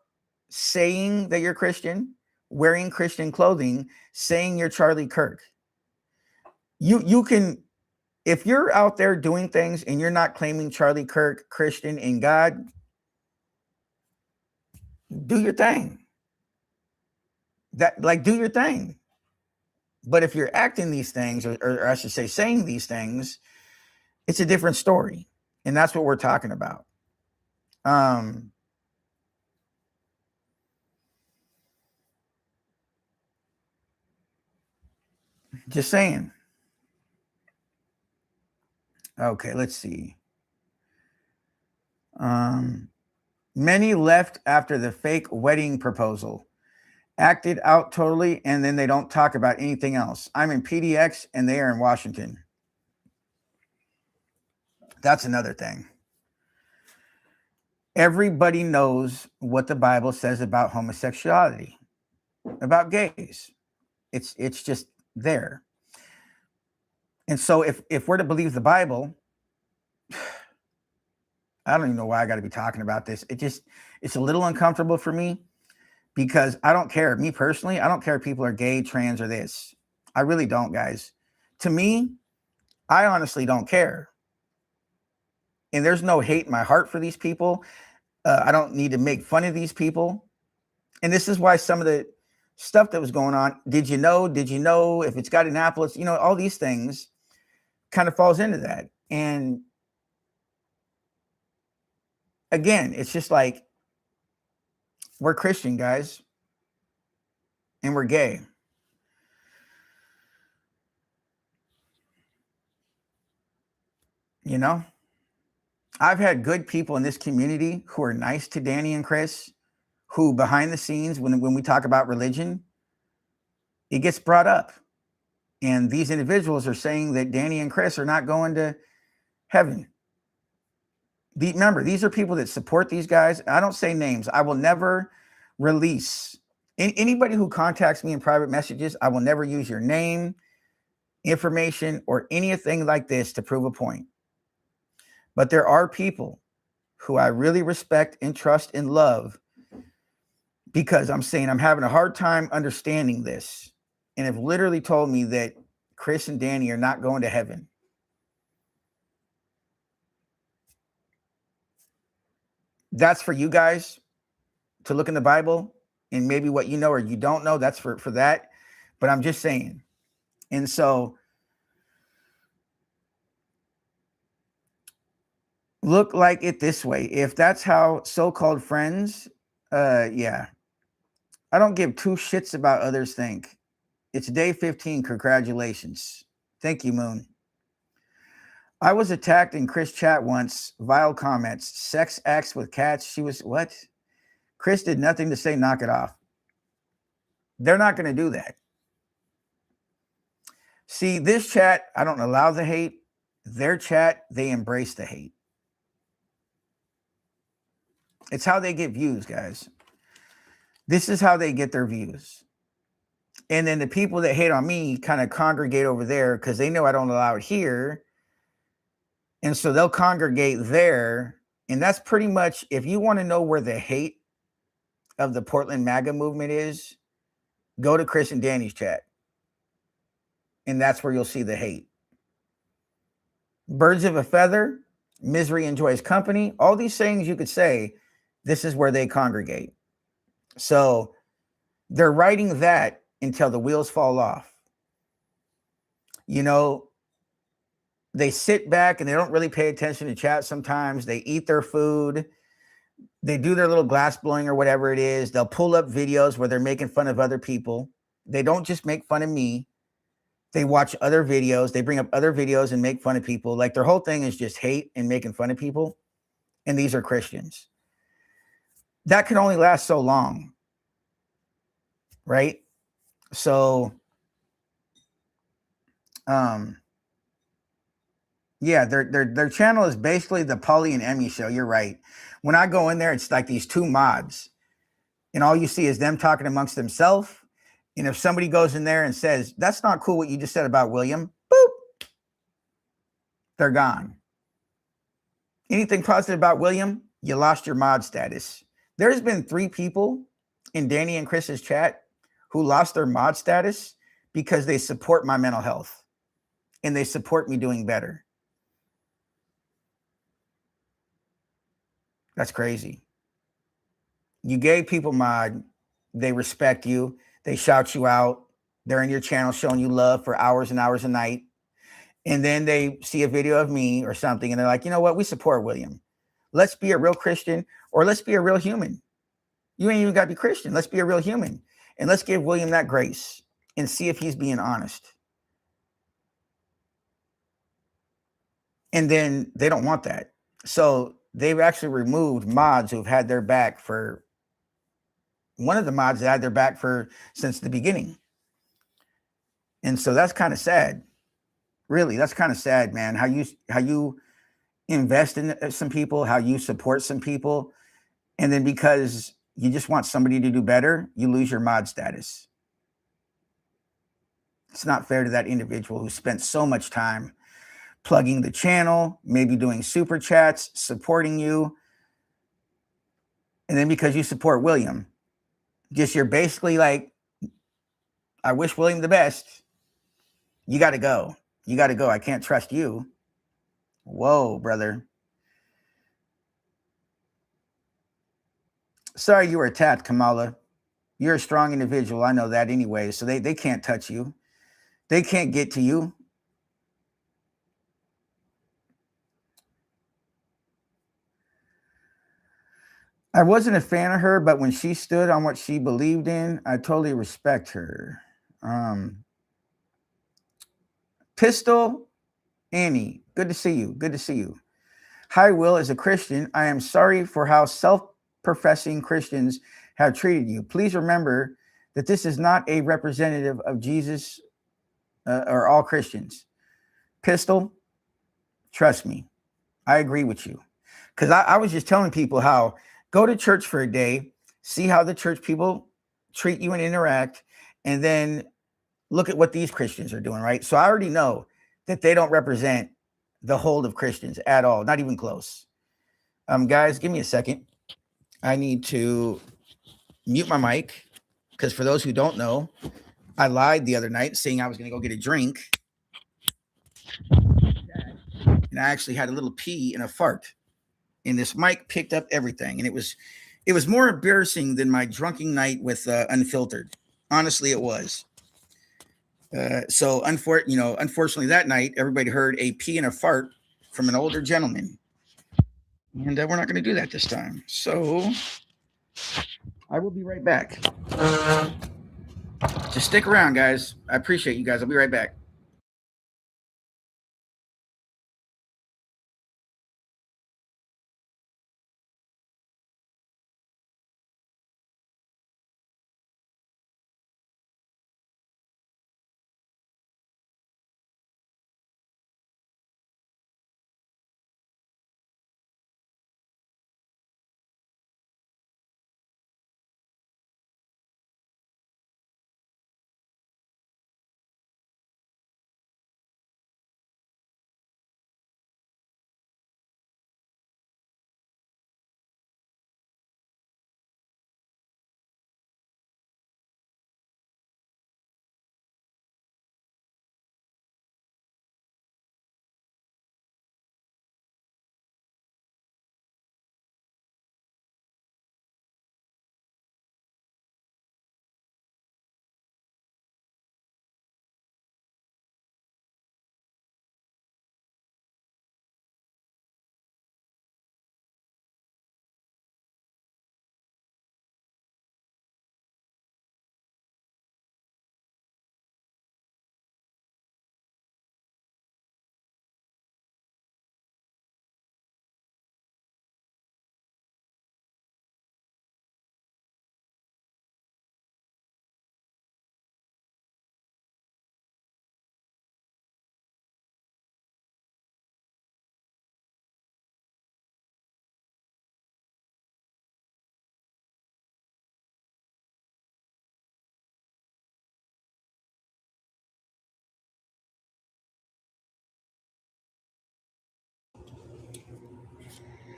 saying that you're Christian, wearing Christian clothing, saying you're Charlie Kirk. You can, if you're out there doing things and you're not claiming Charlie Kirk, Christian, and God, do your thing. Do your thing. But if you're acting these things, or I should say saying these things, it's a different story. And that's what we're talking about. Just saying. Okay, let's see. Many left after the fake wedding proposal. Acted out totally, and then they don't talk about anything else. I'm in PDX, and they are in Washington. That's another thing. Everybody knows what the Bible says about homosexuality, about gays. It's just there. And so if we're to believe the Bible, I don't even know why I got to be talking about this. It's a little uncomfortable for me, because I don't care. Me personally, I don't care if people are gay, trans, or this. I really don't, guys. To me, I honestly don't care. And there's no hate in my heart for these people. I don't need to make fun of these people. And this is why some of the stuff that was going on, did you know, if it's got Annapolis, all these things kind of falls into that. And again, it's just like, we're Christian, guys, and we're gay. I've had good people in this community who are nice to Danny and Chris, who behind the scenes, when we talk about religion, it gets brought up. And these individuals are saying that Danny and Chris are not going to heaven. Remember, these are people that support these guys. I don't say names. I will never release anybody who contacts me in private messages. I will never use your name, information, or anything like this to prove a point. But there are people who I really respect and trust and love, because I'm saying I'm having a hard time understanding this, and have literally told me that Chris and Danny are not going to heaven. That's for you guys to look in the Bible, and maybe what you know or you don't know, that's for that. But I'm just saying. And so look like it this way. If that's how so-called friends, yeah. I don't give two shits about others think. It's day 15. Congratulations. Thank you, Moon. I was attacked in Chris chat once. Vile comments. Sex acts with cats. She was, what? Chris did nothing to say knock it off. They're not going to do that. See, this chat, I don't allow the hate. Their chat, they embrace the hate. It's how they get views, guys. This is how they get their views. And then the people that hate on me kind of congregate over there because they know I don't allow it here. And so they'll congregate there. And that's pretty much, if you want to know where the hate of the Portland MAGA movement is, go to Chris and Danny's chat. And that's where you'll see the hate. Birds of a feather, misery enjoys company, all these sayings you could say, this is where they congregate. So they're writing that until the wheels fall off. You know, they sit back and they don't really pay attention to chat sometimes. They eat their food. They do their little glass blowing or whatever it is. They'll pull up videos where they're making fun of other people. They don't just make fun of me. They watch other videos. They bring up other videos and make fun of people. Like their whole thing is just hate and making fun of people. And these are Christians. That can only last so long, right? So, yeah, their channel is basically the Polly and Emmy show. You're right. When I go in there, it's like these two mods, and all you see is them talking amongst themselves. And if somebody goes in there and says, that's not cool what you just said about William, boop, they're gone. Anything positive about William, you lost your mod status. There's been 3 people in Danny and Chris's chat who lost their mod status because they support my mental health and they support me doing better. That's crazy. You gave people mod, they respect you, they shout you out, they're in your channel showing you love for hours and hours a night. And then they see a video of me or something and they're like, you know what, we support William. Let's be a real Christian, or let's be a real human. You ain't even got to be Christian. Let's be a real human. And let's give William that grace and see if he's being honest. And then they don't want that. So they've actually removed mods who've had their back for, one of the mods that had their back for since the beginning. And so that's kind of sad. Really, that's kind of sad, man. How you invest in some people, how you support some people, and then because you just want somebody to do better, you lose your mod status. It's not fair to that individual who spent so much time plugging the channel, maybe doing super chats, supporting you. And then because you support William, just you're basically like, I wish William the best. You got to go. You got to go. I can't trust you. Whoa, brother. Sorry you were attacked, Kamala. You're a strong individual. I know that anyway. So they can't touch you. They can't get to you. I wasn't a fan of her, but when she stood on what she believed in, I totally respect her. Pistol Annie, good to see you. Good to see you. Hi, Will. As a Christian, I am sorry for how self-professing Christians have treated you. Please remember that this is not a representative of Jesus or all Christians. Pistol, trust me, I agree with you. Because I was just telling people how go to church for a day, see how the church people treat you and interact, and then look at what these Christians are doing, right? So I already know that they don't represent the whole of Christians at all, not even close. Guys, give me a second. I need to mute my mic because for those who don't know, I lied the other night saying I was going to go get a drink. And I actually had a little pee and a fart. And this mic picked up everything. And it was more embarrassing than my drunken night with Unfiltered. Honestly, it was. So unfortunately, that night, everybody heard a pee and a fart from an older gentleman. And we're not going to do that this time. So I will be right back. Just stick around, guys. I appreciate you guys. I'll be right back.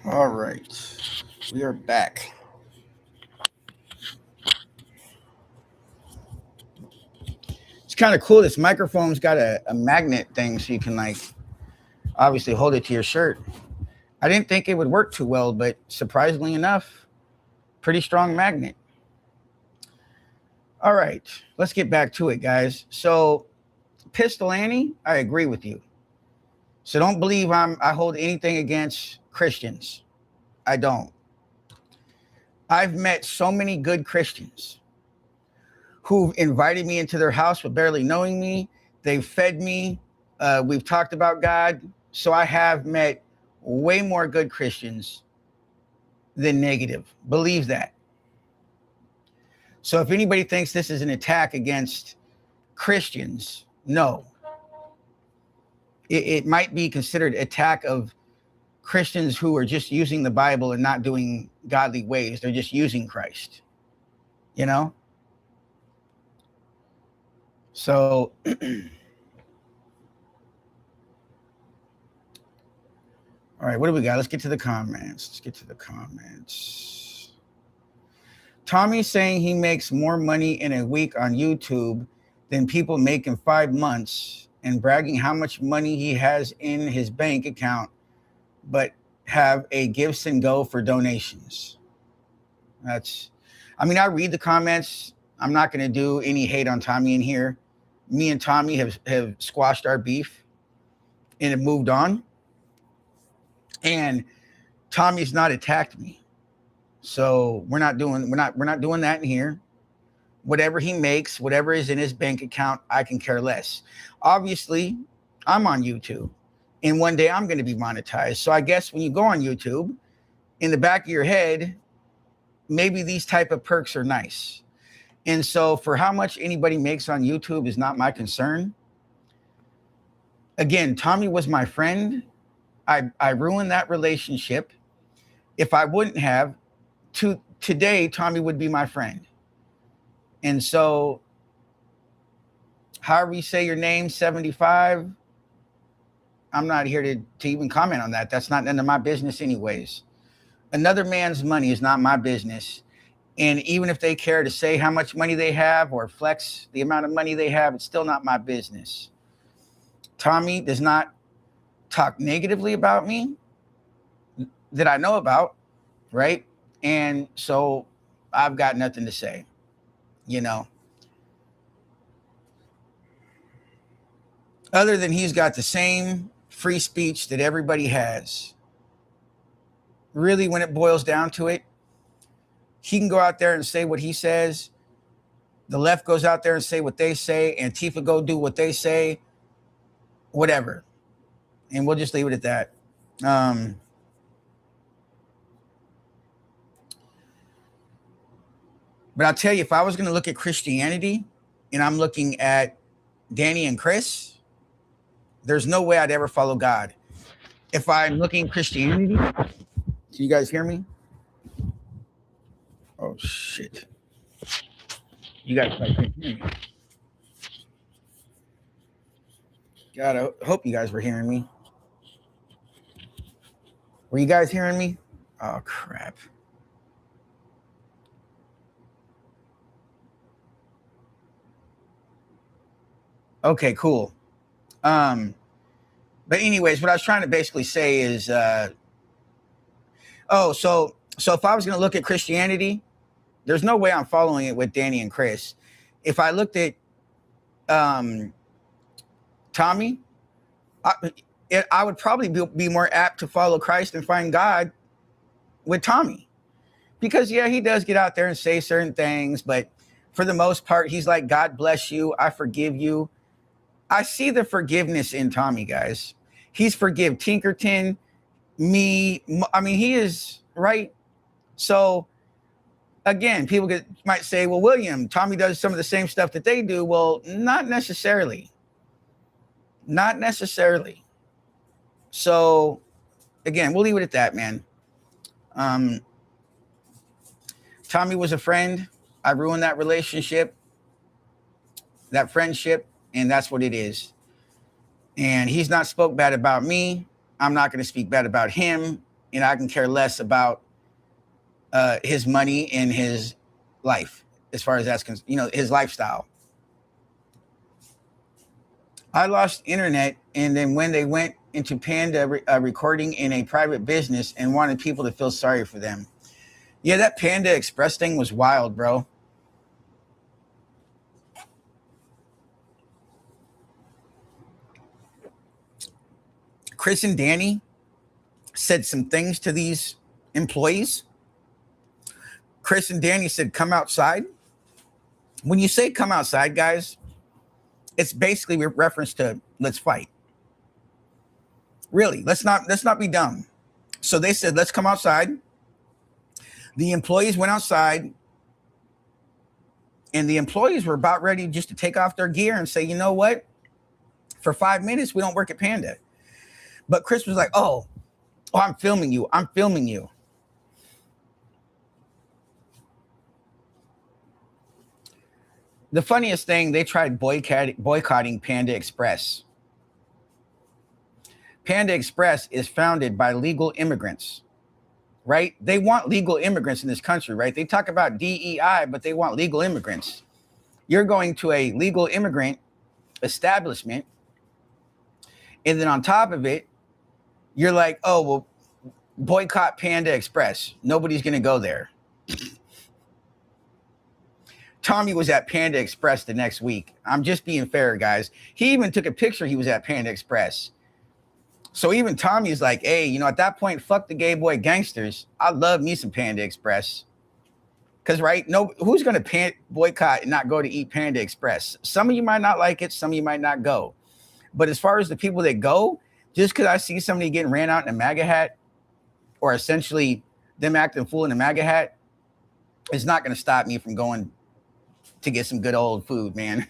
All right, we are back. It's kind of cool. This microphone's got a magnet thing, so you can like obviously hold it to your shirt. I didn't think it would work too well, but surprisingly enough, pretty strong magnet. All right, let's get back to it, guys. So, Pistol Annie, I agree with you. So don't believe I hold anything against Christians. I don't. I've met so many good Christians who've invited me into their house with barely knowing me. They've fed me. We've talked about God. So I have met way more good Christians than negative. Believe that. So if anybody thinks this is an attack against Christians, no. It might be considered attack of Christians who are just using the Bible and not doing godly ways. They're just using Christ, you know? So all right, what do we got? Let's get to the comments. Tommy's saying he makes more money in a week on YouTube than people make in 5 months and bragging how much money he has in his bank account, but have a gifts and go for donations. I read the comments. I'm not going to do any hate on Tommy in here. Me and Tommy have squashed our beef and have moved on. And Tommy's not attacked me. So we're not doing that in here. Whatever he makes, whatever is in his bank account, I can care less. Obviously, I'm on YouTube, and one day I'm going to be monetized. So I guess when you go on YouTube, in the back of your head, maybe these type of perks are nice. And so for how much anybody makes on YouTube is not my concern. Again, Tommy was my friend. I ruined that relationship. If I wouldn't have, today, Tommy would be my friend. And so, however you say your name, 75, I'm not here to even comment on that. That's not none of my business anyways. Another man's money is not my business. And even if they care to say how much money they have or flex the amount of money they have, it's still not my business. Tommy does not talk negatively about me that I know about, right? And so I've got nothing to say, you know. Other than he's got the same free speech that everybody has. Really, when it boils down to it, he can go out there and say what he says. The left goes out there and say what they say. Antifa go do what they say. Whatever. And we'll just leave it at that. But I'll tell you, if I was going to look at Christianity and I'm looking at Danny and Chris, there's no way I'd ever follow God. If I'm looking at Christianity, can you guys hear me? Oh, shit. You guys can't hear me. God, I hope you guys were hearing me. Were you guys hearing me? Oh, crap. Okay, cool. But anyways, what I was trying to basically say is, so if I was going to look at Christianity, there's no way I'm following it with Danny and Chris. If I looked at Tommy, I would probably be more apt to follow Christ and find God with Tommy. Because, yeah, he does get out there and say certain things, but for the most part, he's like, God bless you, I forgive you. I see the forgiveness in Tommy, guys. He's forgive Tinkerton, me. I mean, he is, right? So, again, people might say, well, William, Tommy does some of the same stuff that they do. Well, not necessarily. Not necessarily. So, again, we'll leave it at that, man. Tommy was a friend. I ruined that relationship, that friendship, and that's what it is. And he's not spoke bad about me. I'm not going to speak bad about him. and I can care less about his money and his life, as far as that's concerned, his lifestyle. I lost internet, and then when they went into Panda recording in a private business and wanted people to feel sorry for them. Yeah, that Panda Express thing was wild, bro. Chris and Danny said some things to these employees. Chris and Danny said, come outside. When you say come outside, guys, it's basically a reference to let's fight. Really, let's not be dumb. So they said, let's come outside. The employees went outside, and the employees were about ready just to take off their gear and say, you know what? For 5 minutes, we don't work at Panda. But Chris was like, oh, I'm filming you. I'm filming you. The funniest thing, they tried boycotting Panda Express. Panda Express is founded by legal immigrants, right? They want legal immigrants in this country, right? They talk about DEI, but they want legal immigrants. You're going to a legal immigrant establishment, and then on top of it, you're like, oh, well, boycott Panda Express. Nobody's going to go there. Tommy was at Panda Express the next week. I'm just being fair, guys. He even took a picture. He was at Panda Express. So even Tommy's like, hey, at that point, fuck the gay boy gangsters. I love me some Panda Express. Because, right, who's going to boycott and not go to eat Panda Express? Some of you might not like it. Some of you might not go. But as far as the people that go, just because I see somebody getting ran out in a MAGA hat, or essentially them acting fool in a MAGA hat, it's not going to stop me from going to get some good old food, man.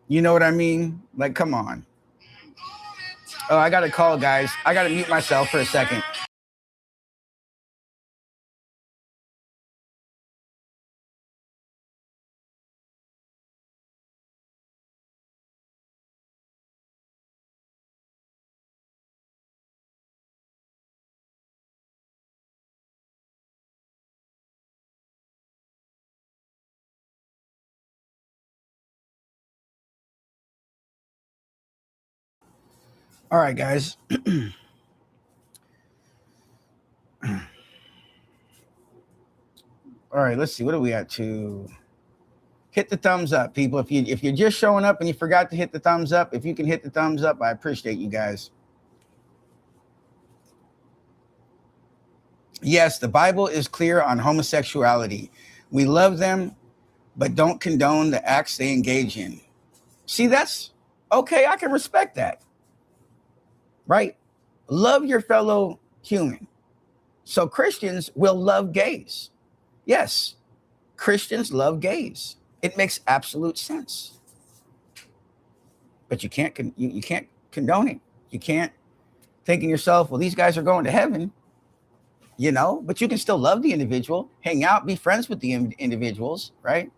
You know what I mean? Like, come on. Oh, I got to call, guys. I got to mute myself for a second. All right, guys. All right, let's see. What are we at to? Hit the thumbs up, people. If you're just showing up and you forgot to hit the thumbs up, if you can hit the thumbs up, I appreciate you guys. Yes, the Bible is clear on homosexuality. We love them, but don't condone the acts they engage in. See, that's okay. I can respect that. Right? Love your fellow human. So Christians will love gays. Yes, Christians love gays. It makes absolute sense. But you can't condone it. You can't think in yourself, well, these guys are going to heaven, but you can still love the individual, hang out, be friends with the individuals, right?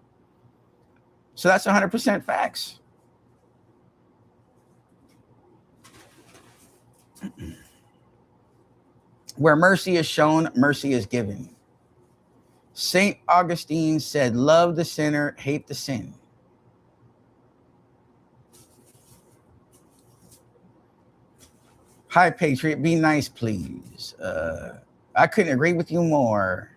So that's 100% facts. Where mercy is shown, mercy is given. St. Augustine said, love the sinner, hate the sin. Hi, Patriot. Be nice, please. I couldn't agree with you more.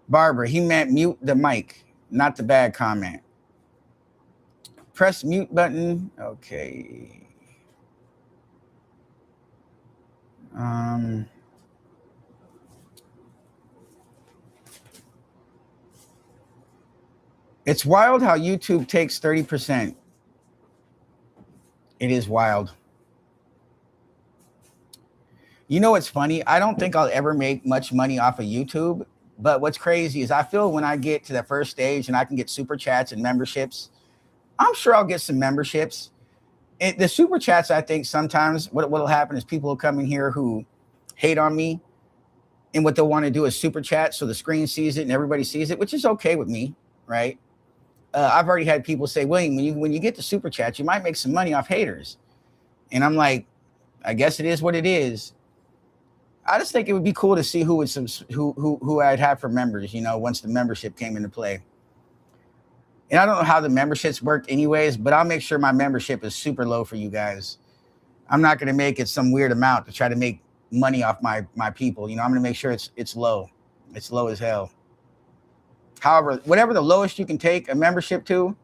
Barbara, he meant mute the mic, not the bad comment. Press mute button. Okay. It's wild how YouTube takes 30%. It is wild. You know what's funny? I don't think I'll ever make much money off of YouTube. But what's crazy is I feel when I get to the first stage and I can get super chats and memberships, I'm sure I'll get some memberships. The super chats, I think sometimes what will happen is people will come in here who hate on me. And what they'll want to do is super chat so the screen sees it and everybody sees it, which is okay with me, right? I've already had people say, William, when you get the super chats, you might make some money off haters. And I'm like, I guess it is what it is. I just think it would be cool to see who I'd have for members, once the membership came into play. And I don't know how the memberships work anyways, but I'll make sure my membership is super low for you guys. I'm not going to make it some weird amount to try to make money off my people. I'm going to make sure it's low. It's low as hell. However, whatever the lowest you can take a membership to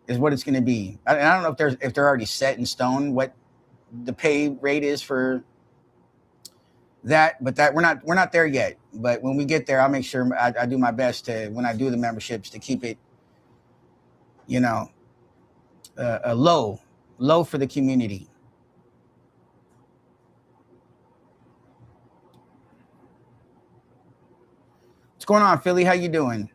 is what it's going to be. I don't know if they're already set in stone what the pay rate is for that, but that we're not there yet. But when we get there, I'll make sure I do my best to, when I do the memberships, to keep it, low for the community. What's going on, Philly? How you doing?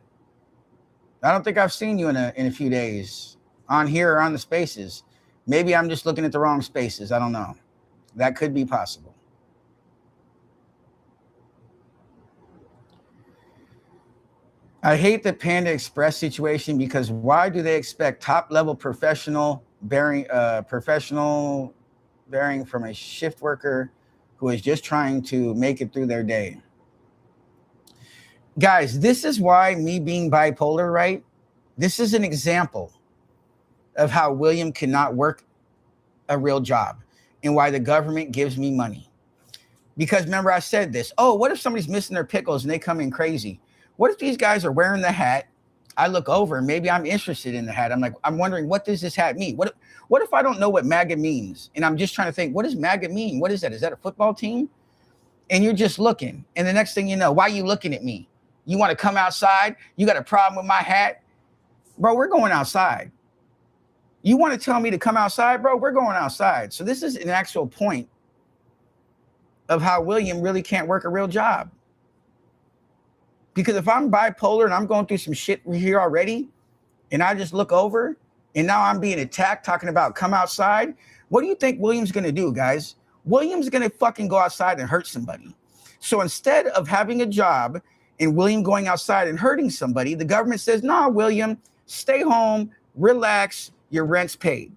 I don't think I've seen you in a few days on here or on the spaces. Maybe I'm just looking at the wrong spaces. I don't know. That could be possible. I hate the Panda Express situation because why do they expect top-level professional bearing from a shift worker who is just trying to make it through their day? Guys, this is why me being bipolar, right? This is an example of how William cannot work a real job and why the government gives me money. Because remember, I said this. Oh, what if somebody's missing their pickles and they come in crazy? What if these guys are wearing the hat? I look over and maybe I'm interested in the hat. I'm wondering, what does this hat mean? What if I don't know what MAGA means? And I'm just trying to think, what does MAGA mean? What is that? Is that a football team? And you're just looking. And the next thing you know, why are you looking at me? You want to come outside? You got a problem with my hat? Bro, we're going outside. You want to tell me to come outside, bro? We're going outside. So this is an actual point of how William really can't work a real job. Because if I'm bipolar and I'm going through some shit here already, and I just look over, and now I'm being attacked talking about come outside, what do you think William's going to do, guys? William's going to fucking go outside and hurt somebody. So instead of having a job and William going outside and hurting somebody, the government says, nah, William, stay home, relax, your rent's paid.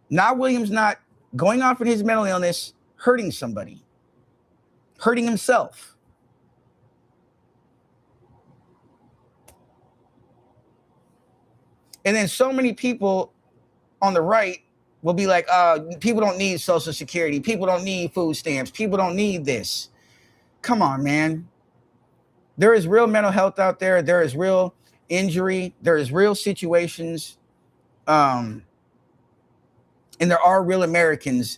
Now William's not going off in his mental illness, hurting somebody, hurting himself. And then so many people on the right will be like, people don't need Social Security. People don't need food stamps. People don't need this. Come on, man. There is real mental health out there. There is real injury. There is real situations. And there are real Americans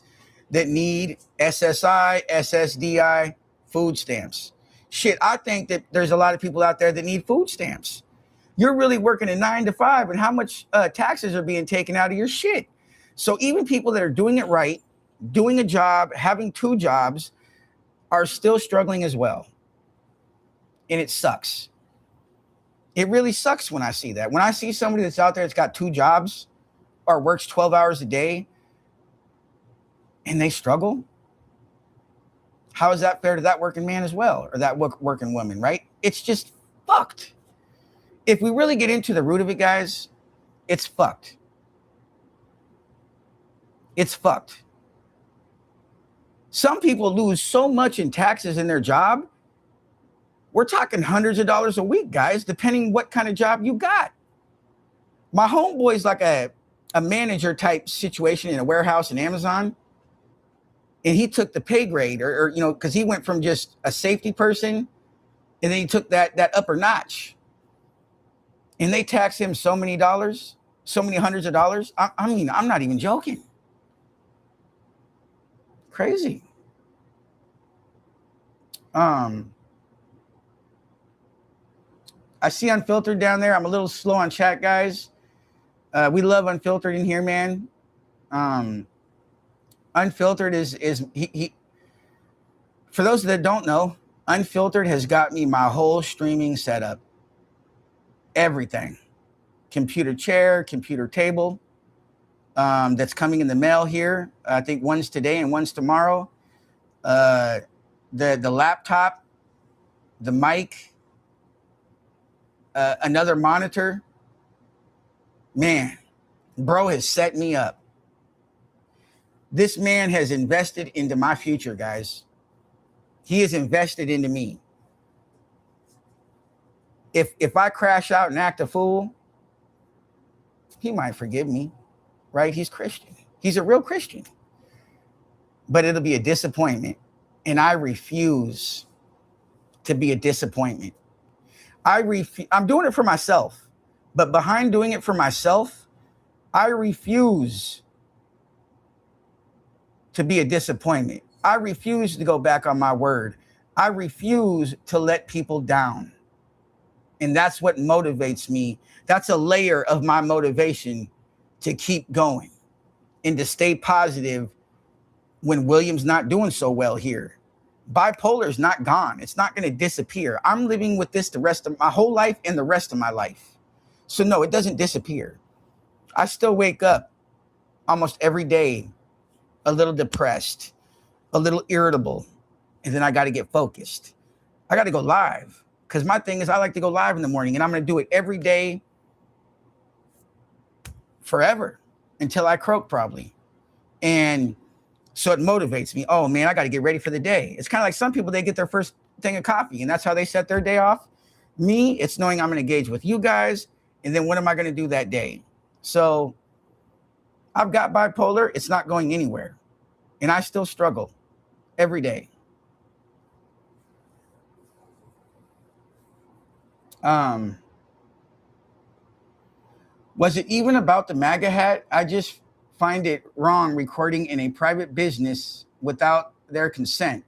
that need SSI, SSDI, food stamps. Shit, I think that there's a lot of people out there that need food stamps. You're really working a 9 to 5, and how much taxes are being taken out of your shit? So even people that are doing it right, doing a job, having 2 jobs, are still struggling as well. And it sucks. It really sucks when I see that. When I see somebody that's out there that's got 2 jobs or works 12 hours a day and they struggle, how is that fair to that working man as well, or that working woman, right? It's just fucked. If we really get into the root of it, guys, it's fucked. It's fucked. Some people lose so much in taxes in their job. We're talking hundreds of dollars a week, guys, depending what kind of job you got. My homeboy's like a manager type situation in a warehouse in Amazon. And he took the pay grade or because he went from just a safety person and then he took that upper notch. And they tax him so many dollars, so many hundreds of dollars. I mean, I'm not even joking. Crazy. I see Unfiltered down there. I'm a little slow on chat, guys. We love Unfiltered in here, man. Unfiltered is he. For those that don't know, Unfiltered has got me my whole streaming setup. Everything. Computer chair, computer table. That's coming in the mail here. I think one's today and one's tomorrow. The laptop, the mic, another monitor. Man, bro has set me up. This man has invested into my future, guys. He has invested into me. If I crash out and act a fool, he might forgive me, right? He's Christian. He's a real Christian. But it'll be a disappointment. And I refuse to be a disappointment. I'm doing it for myself. But behind doing it for myself, I refuse to be a disappointment. I refuse to go back on my word. I refuse to let people down. And that's what motivates me. That's a layer of my motivation to keep going and to stay positive when William's not doing so well here. Bipolar is not gone. It's not going to disappear. I'm living with this the rest of my whole life and the rest of my life. So no, it doesn't disappear. I still wake up almost every day a little depressed, a little irritable, and then I got to get focused. I got to go live because my thing is I like to go live in the morning, and I'm going to do it every day forever until I croak probably. And so it motivates me. Oh man, I got to get ready for the day. It's kind of like some people, they get their first thing of coffee and that's how they set their day off. Me, it's knowing I'm going to engage with you guys. And then what am I going to do that day? So I've got bipolar. It's not going anywhere. And I still struggle every day. Was it even about the MAGA hat? I just find it wrong recording in a private business without their consent.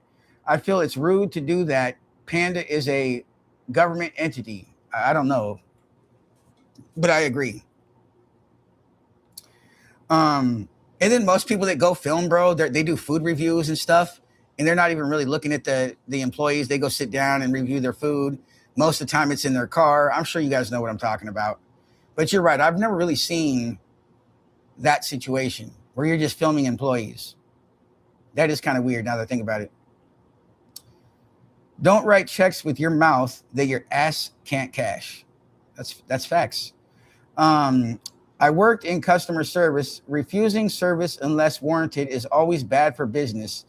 I feel it's rude to do that. Panda is a government entity. I don't know, but I agree. And then most people that go film, bro, they do food reviews and stuff, and they're not even really looking at the employees. They go sit down and review their food. Most of the time it's in their car. I'm sure you guys know what I'm talking about. But you're right. I've never really seen that situation where you're just filming employees. That is kind of weird now that I think about it. Don't write checks with your mouth that your ass can't cash. That's facts. I worked in customer service. Refusing service unless warranted is always bad for business.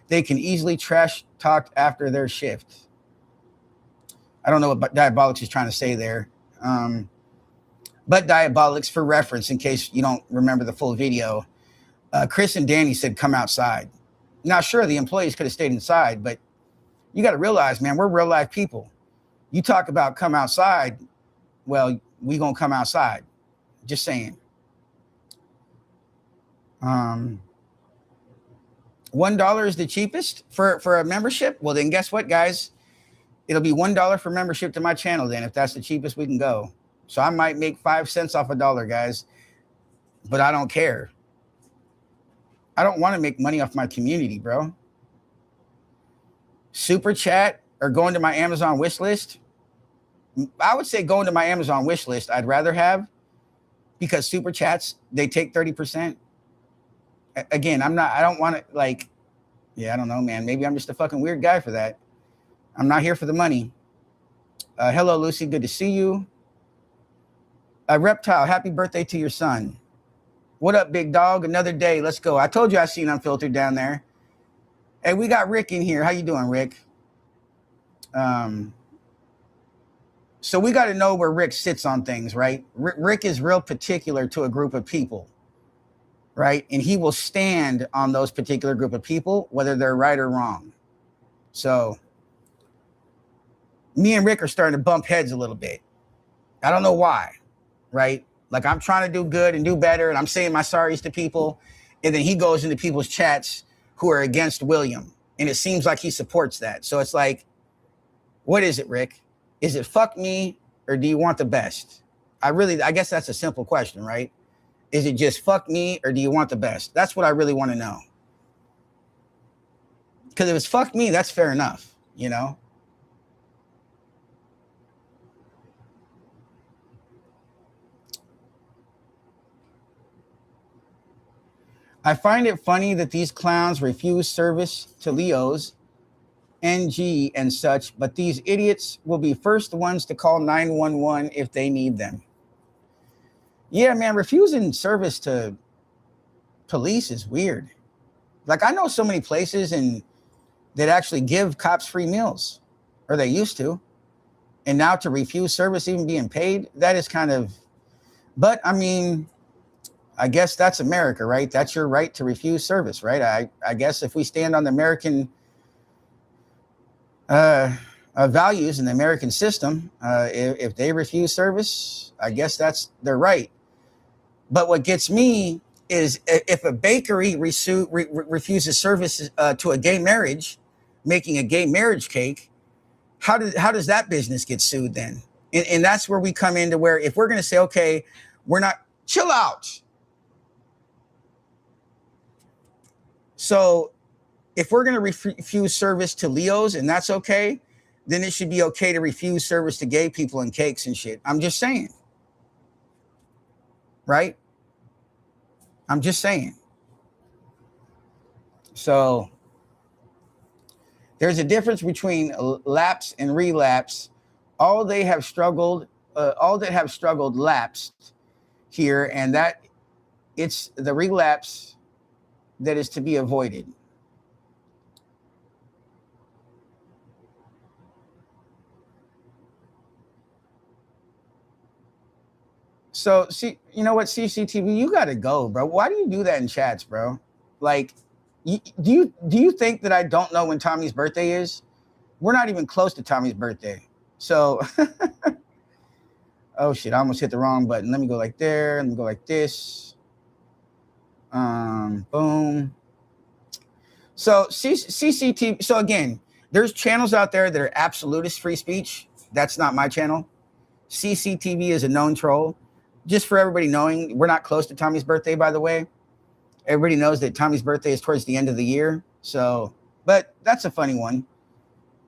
They can easily trash talk after their shift. I don't know what Diabolics is trying to say there. But Diabolics, for reference, in case you don't remember the full video, Chris and Danny said, come outside. Now, sure, the employees could have stayed inside, but you got to realize, man, we're real life people. You talk about come outside, well, we going to come outside. Just saying. $1 is the cheapest for a membership. Well, then guess what, guys? It'll be $1 for membership to my channel then, if that's the cheapest we can go. So I might make 5 cents off $1, guys, but I don't care. I don't want to make money off my community, bro. Super chat or going to my Amazon wish list. I would say going to my Amazon wish list I'd rather have, because super chats, they take 30%. Again, I don't want to I don't know, man. Maybe I'm just a fucking weird guy for that. I'm not here for the money. Hello, Lucy. Good to see you. Reptile, happy birthday to your son. What up, big dog? Another day. Let's go. I told you I seen Unfiltered down there. Hey, we got Rick in here. How you doing, Rick? So we got to know where Rick sits on things, right? Rick is real particular to a group of people, right? And he will stand on those particular group of people, whether they're right or wrong. So me and Rick are starting to bump heads a little bit. I don't know why, right? Like I'm trying to do good and do better, and I'm saying my sorries to people, and then he goes into people's chats who are against William, and it seems like he supports that. So it's like, what is it, Rick? Is it fuck me, or do you want the best? I guess that's a simple question, right? Is it just fuck me, or do you want the best? That's what I really want to know. Because if it's fuck me, that's fair enough, you know? I find it funny that these clowns refuse service to Leos, NG, and such, but these idiots will be first ones to call 911 if they need them. Yeah, man, refusing service to police is weird. Like, I know so many places and that actually give cops free meals, or they used to. And now to refuse service, even being paid, that is kind of, but I mean, I guess that's America, right? That's your right to refuse service, right? I guess if we stand on the American values and the American system, if they refuse service, I guess that's their right. But what gets me is if a bakery refuses service to a gay marriage, making a gay marriage cake, how does that business get sued then? And that's where we come into where if we're going to say, okay, we're not, chill out. So if we're going to refuse service to Leos and that's okay, then it should be okay to refuse service to gay people and cakes and shit. I'm just saying, right? I'm just saying. So there's a difference between lapse and relapse. All that have struggled lapsed here, and that it's the relapse that is to be avoided. So, see, you know what, CCTV, you got to go, bro. Why do you do that in chats, bro? Like, do you think that I don't know when Tommy's birthday is? We're not even close to Tommy's birthday. So, oh shit, I almost hit the wrong button. Let me go like there. Let me go like this. Boom. So CCTV. So again, there's channels out there that are absolutist free speech. That's not my channel. CCTV is a known troll. Just for everybody knowing, we're not close to Tommy's birthday, by the way. Everybody knows that Tommy's birthday is towards the end of the year. So, but that's a funny one.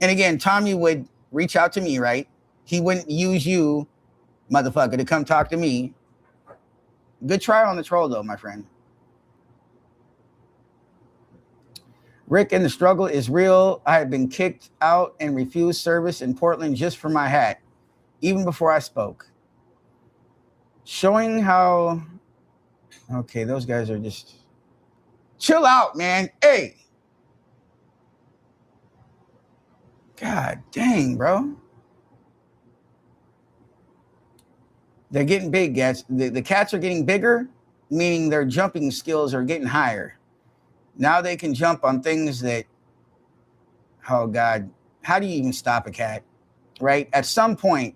And again, Tommy would reach out to me, right? He wouldn't use you, motherfucker, to come talk to me. Good try on the troll, though, my friend. Rick, and the struggle is real. I have been kicked out and refused service in Portland just for my hat, even before I spoke. Showing how, okay, those guys are just, chill out, man. Hey. God dang, bro. They're getting big, guys. The cats are getting bigger, meaning their jumping skills are getting higher. Now they can jump on things that, oh God, how do you even stop a cat, right? At some point,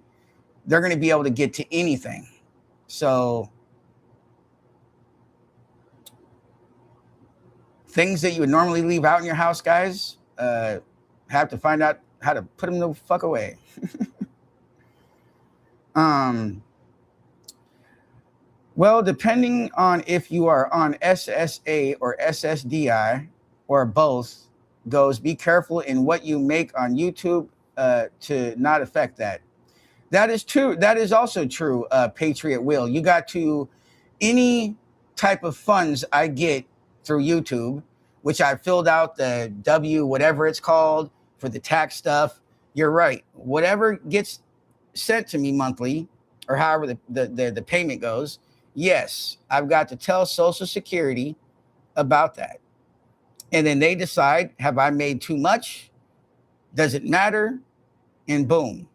they're going to be able to get to anything. So things that you would normally leave out in your house, guys, have to find out how to put them the fuck away. Well, depending on if you are on SSA or SSDI or both, goes be careful in what you make on YouTube to not affect that. That is true. That is also true, Patriot Will. You got to, any type of funds I get through YouTube, which I filled out the W, whatever it's called, for the tax stuff. You're right. Whatever gets sent to me monthly, or however the payment goes, yes, I've got to tell Social Security about that. And then they decide, have I made too much? Does it matter? And boom.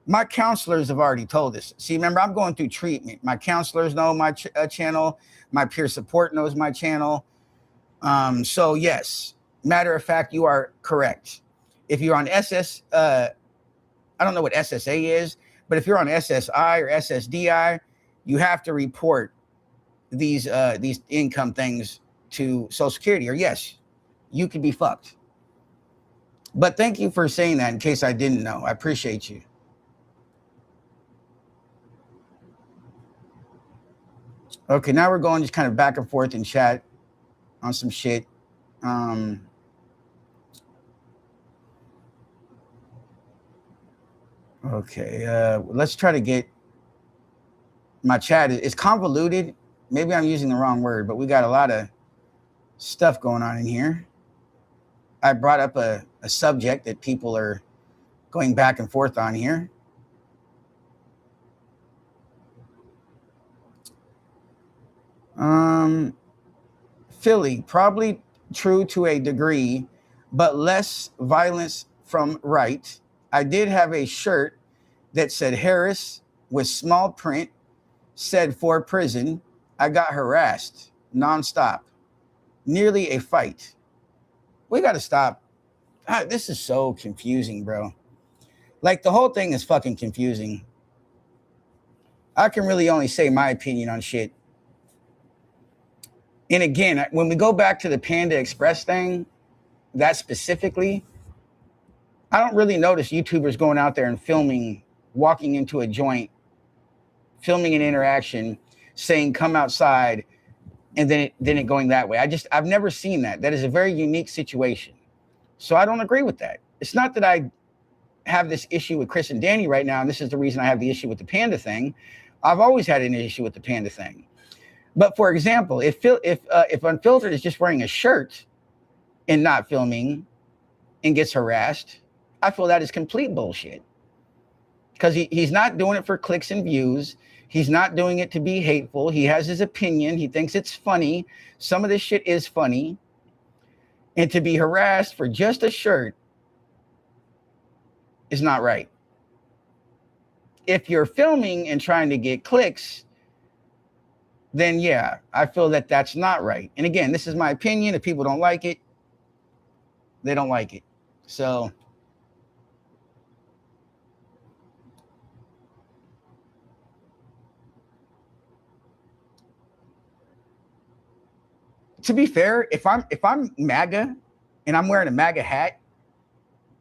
My counselors have already told us. See, remember, I'm going through treatment. My counselors know my channel. My peer support knows my channel. So yes, matter of fact, you are correct. If you're on I don't know what SSA is, but if you're on SSI or SSDI, you have to report these income things to Social Security, or yes, you could be fucked. But thank you for saying that in case I didn't know. I appreciate you. Okay, now we're going just kind of back and forth in chat on some shit. Okay, let's try to get my chat. It's convoluted. Maybe I'm using the wrong word, but we got a lot of stuff going on in here. I brought up a subject that people are going back and forth on here. Philly, probably true to a degree, but less violence from right. I did have a shirt that said Harris with small print, said for prison. I got harassed nonstop, nearly a fight. We got to stop. God, this is so confusing, bro. Like, the whole thing is fucking confusing. I can really only say my opinion on shit. And again, when we go back to the Panda Express thing, that specifically, I don't really notice YouTubers going out there and filming, walking into a joint, filming an interaction, saying come outside, and then it going that way. I've never seen that. That is a very unique situation. So I don't agree with that. It's not that I have this issue with Chris and Danny right now, and this is the reason I have the issue with the Panda thing. I've always had an issue with the Panda thing. But for example, if Unfiltered is just wearing a shirt and not filming and gets harassed, I feel that is complete bullshit. Because he's not doing it for clicks and views. He's not doing it to be hateful. He has his opinion. He thinks it's funny. Some of this shit is funny. And to be harassed for just a shirt is not right. If you're filming and trying to get clicks, then yeah, I feel that that's not right. And again, this is my opinion. If people don't like it, they don't like it. So to be fair, if I'm MAGA and I'm wearing a MAGA hat,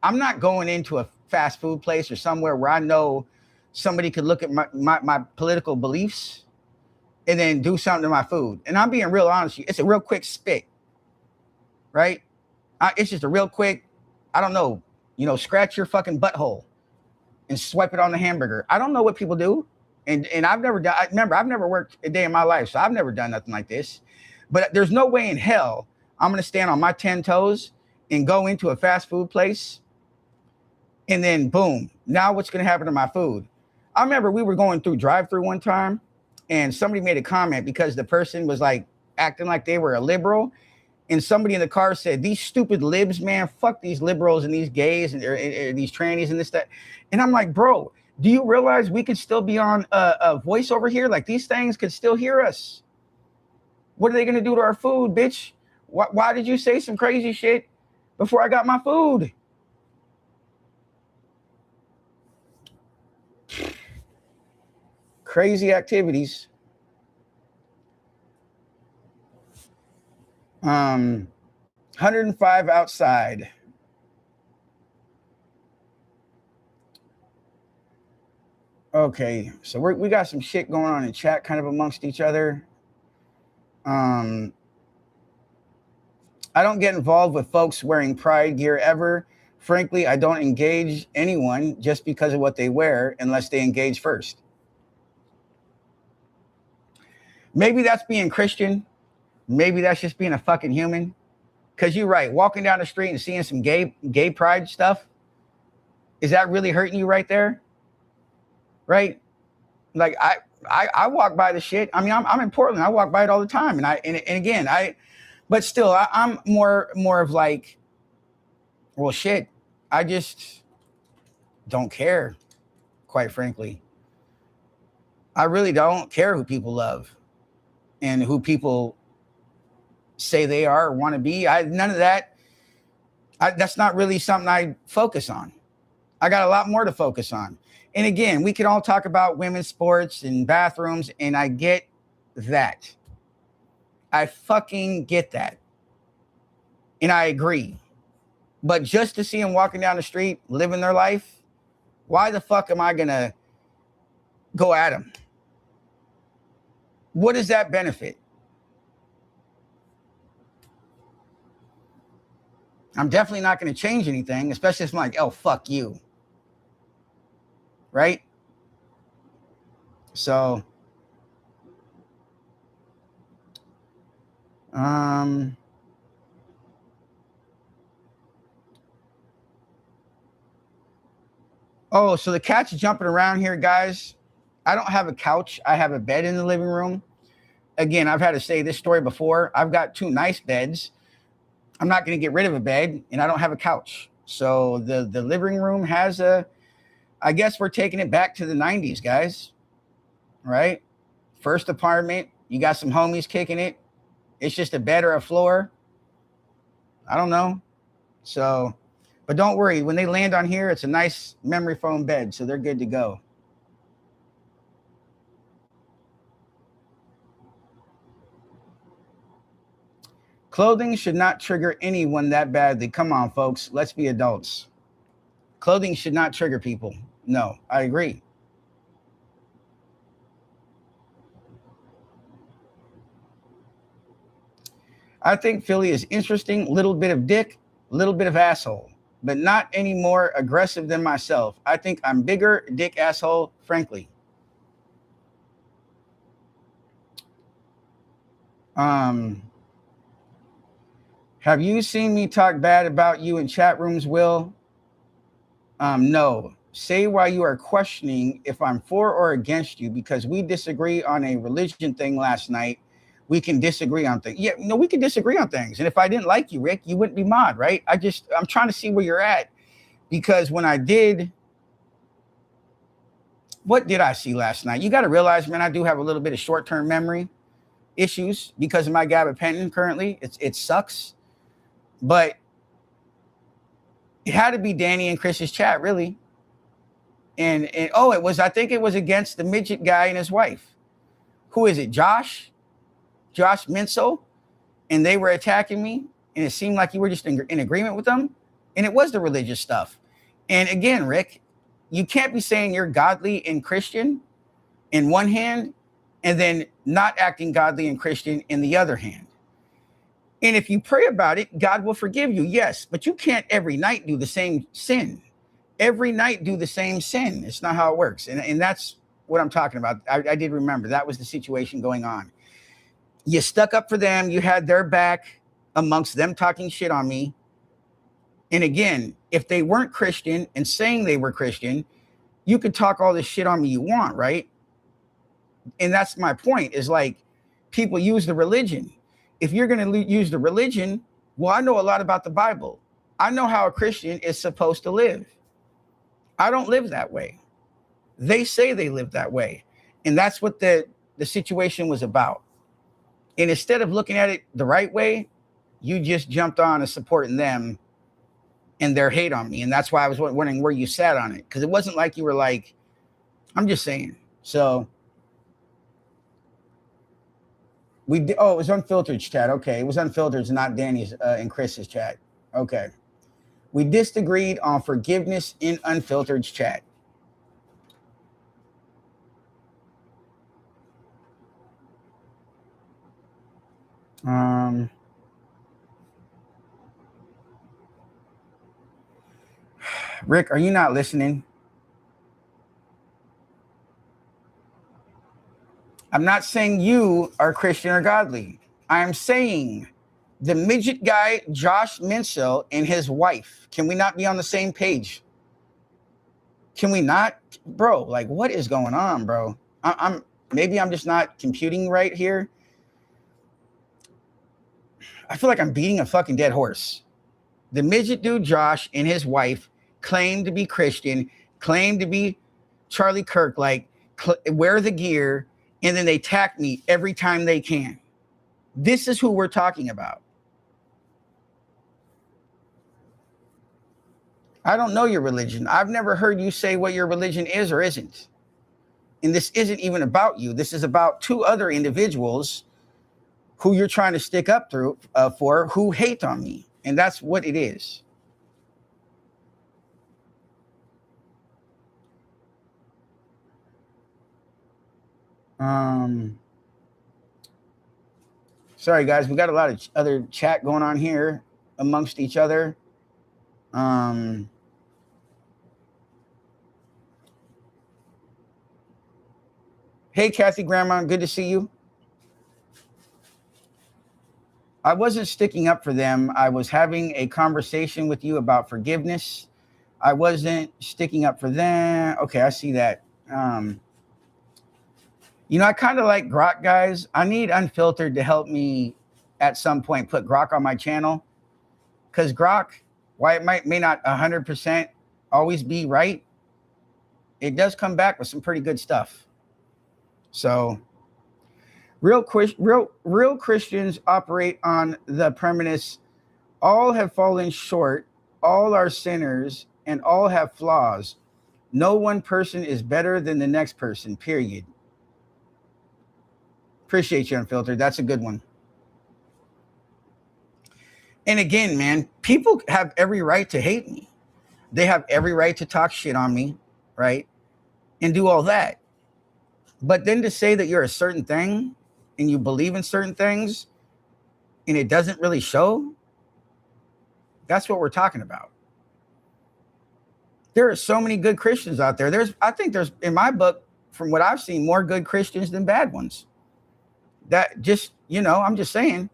I'm not going into a fast food place or somewhere where I know somebody could look at my political beliefs and then do something to my food. And I'm being real honest with you. It's a real quick spit, right? It's just a real quick, I don't know, scratch your fucking butthole and swipe it on the hamburger. I don't know what people do. And I've never done, remember, I've never worked a day in my life, so I've never done nothing like this. But there's no way in hell I'm going to stand on my 10 toes and go into a fast food place and then boom, now what's going to happen to my food? I remember we were going through drive-through one time and somebody made a comment because the person was like acting like they were a liberal. And somebody in the car said, these stupid libs, man, fuck these liberals and these gays and these trannies and this, that. And I'm like, bro, do you realize we could still be on a voice over here? Like, these things could still hear us. What are they going to do to our food, bitch? Why did you say some crazy shit before I got my food? Crazy activities. 105 outside. Okay, so we got some shit going on in chat kind of amongst each other. I don't get involved with folks wearing pride gear ever. Frankly, I don't engage anyone just because of what they wear unless they engage first. Maybe that's being Christian. Maybe that's just being a fucking human. Because you're right, walking down the street and seeing some gay pride stuff, is that really hurting you right there? Right? Like, I walk by the shit. I mean, I'm in Portland. I walk by it all the time. And again, but still, I'm more of like, well, shit, I just don't care, quite frankly. I really don't care who people love and who people say they are or want to be. None of that. That's not really something I focus on. I got a lot more to focus on. And again, we can all talk about women's sports and bathrooms, and I get that. I fucking get that. And I agree. But just to see them walking down the street, living their life, why the fuck am I going to go at them? What does that benefit? I'm definitely not going to change anything, especially if I'm like, oh, fuck you. Right? So, oh, so the cat's jumping around here, guys. I don't have a couch. I have a bed in the living room. Again, I've had to say this story before. I've got two nice beds. I'm not going to get rid of a bed, and I don't have a couch. So the living room has a, I guess we're taking it back to the 90s, guys, right? First apartment, you got some homies kicking it. It's just a bed or a floor. I don't know. So, but don't worry, when they land on here, it's a nice memory foam bed, so they're good to go. Clothing should not trigger anyone that badly. Come on, folks. Let's be adults. Clothing should not trigger people. No, I agree. I think Philly is interesting. Little bit of dick, little bit of asshole, but not any more aggressive than myself. I think I'm bigger dick asshole, frankly. Um, have you seen me talk bad about you in chat rooms, Will? No. Say why you are questioning if I'm for or against you, because we disagree on a religion thing last night. We can disagree on things. Yeah, no, we can disagree on things. And if I didn't like you, Rick, you wouldn't be mod, right? I'm trying to see where you're at, because when I did, what did I see last night? You got to realize, man, I do have a little bit of short-term memory issues because of my gabapentin currently. It sucks, but it had to be Danny and Chris's chat, really. And oh, I think it was against the midget guy and his wife. Who is it? Josh Minso. And they were attacking me, and it seemed like you were just in agreement with them. And it was the religious stuff. And again, Rick, you can't be saying you're godly and Christian in one hand and then not acting godly and Christian in the other hand. And if you pray about it, God will forgive you, yes, but you can't every night do the same sin. Every night do the same sin. It's not how it works. And that's what I'm talking about. I did remember that was the situation going on. You stuck up for them. You had their back amongst them talking shit on me. And again, if they weren't Christian and saying they were Christian, you could talk all this shit on me you want, right? And that's my point, is like, people use the religion. If you're going to use the religion, well, I know a lot about the Bible. I know how a Christian is supposed to live. I don't live that way. They say they live that way. And that's what the situation was about. And instead of looking at it the right way, you just jumped on and supporting them and their hate on me. And that's why I was wondering where you sat on it. Because it wasn't like you were like, I'm just saying. So it was unfiltered chat. Okay. It was unfiltered, not Danny's and Chris's chat. Okay. We disagreed on forgiveness in unfiltered chat. Rick, are you not listening? I'm not saying you are Christian or godly. I'm saying the midget guy, Josh Minso, and his wife. Can we not be on the same page? Can we not? Bro, like, what is going on, bro? Maybe I'm just not computing right here. I feel like I'm beating a fucking dead horse. The midget dude, Josh, and his wife claim to be Christian, claim to be Charlie Kirk, like wear the gear, and then they attack me every time they can. This is who we're talking about. I don't know your religion. I've never heard you say what your religion is or isn't. And this isn't even about you. This is about two other individuals who you're trying to stick up for, who hate on me. And that's what it is. Sorry, guys. We got a lot of other chat going on here amongst each other. Hey, Kathy Grandma, good to see you. I wasn't sticking up for them. I was having a conversation with you about forgiveness. I wasn't sticking up for them. Okay, I see that. I kind of like Grok, guys. I need Unfiltered to help me at some point put Grok on my channel. because Grok, why it may not 100% always be right, it does come back with some pretty good stuff. So real Christians operate on the premise: all have fallen short, all are sinners, and all have flaws. No one person is better than the next person, period. Appreciate you, Unfiltered. That's a good one. And again, man, people have every right to hate me. They have every right to talk shit on me, right? And do all that. But then to say that you're a certain thing and you believe in certain things and it doesn't really show, that's what we're talking about. There are so many good Christians out there. I think there's, in my book, from what I've seen, more good Christians than bad ones. That just, I'm just saying.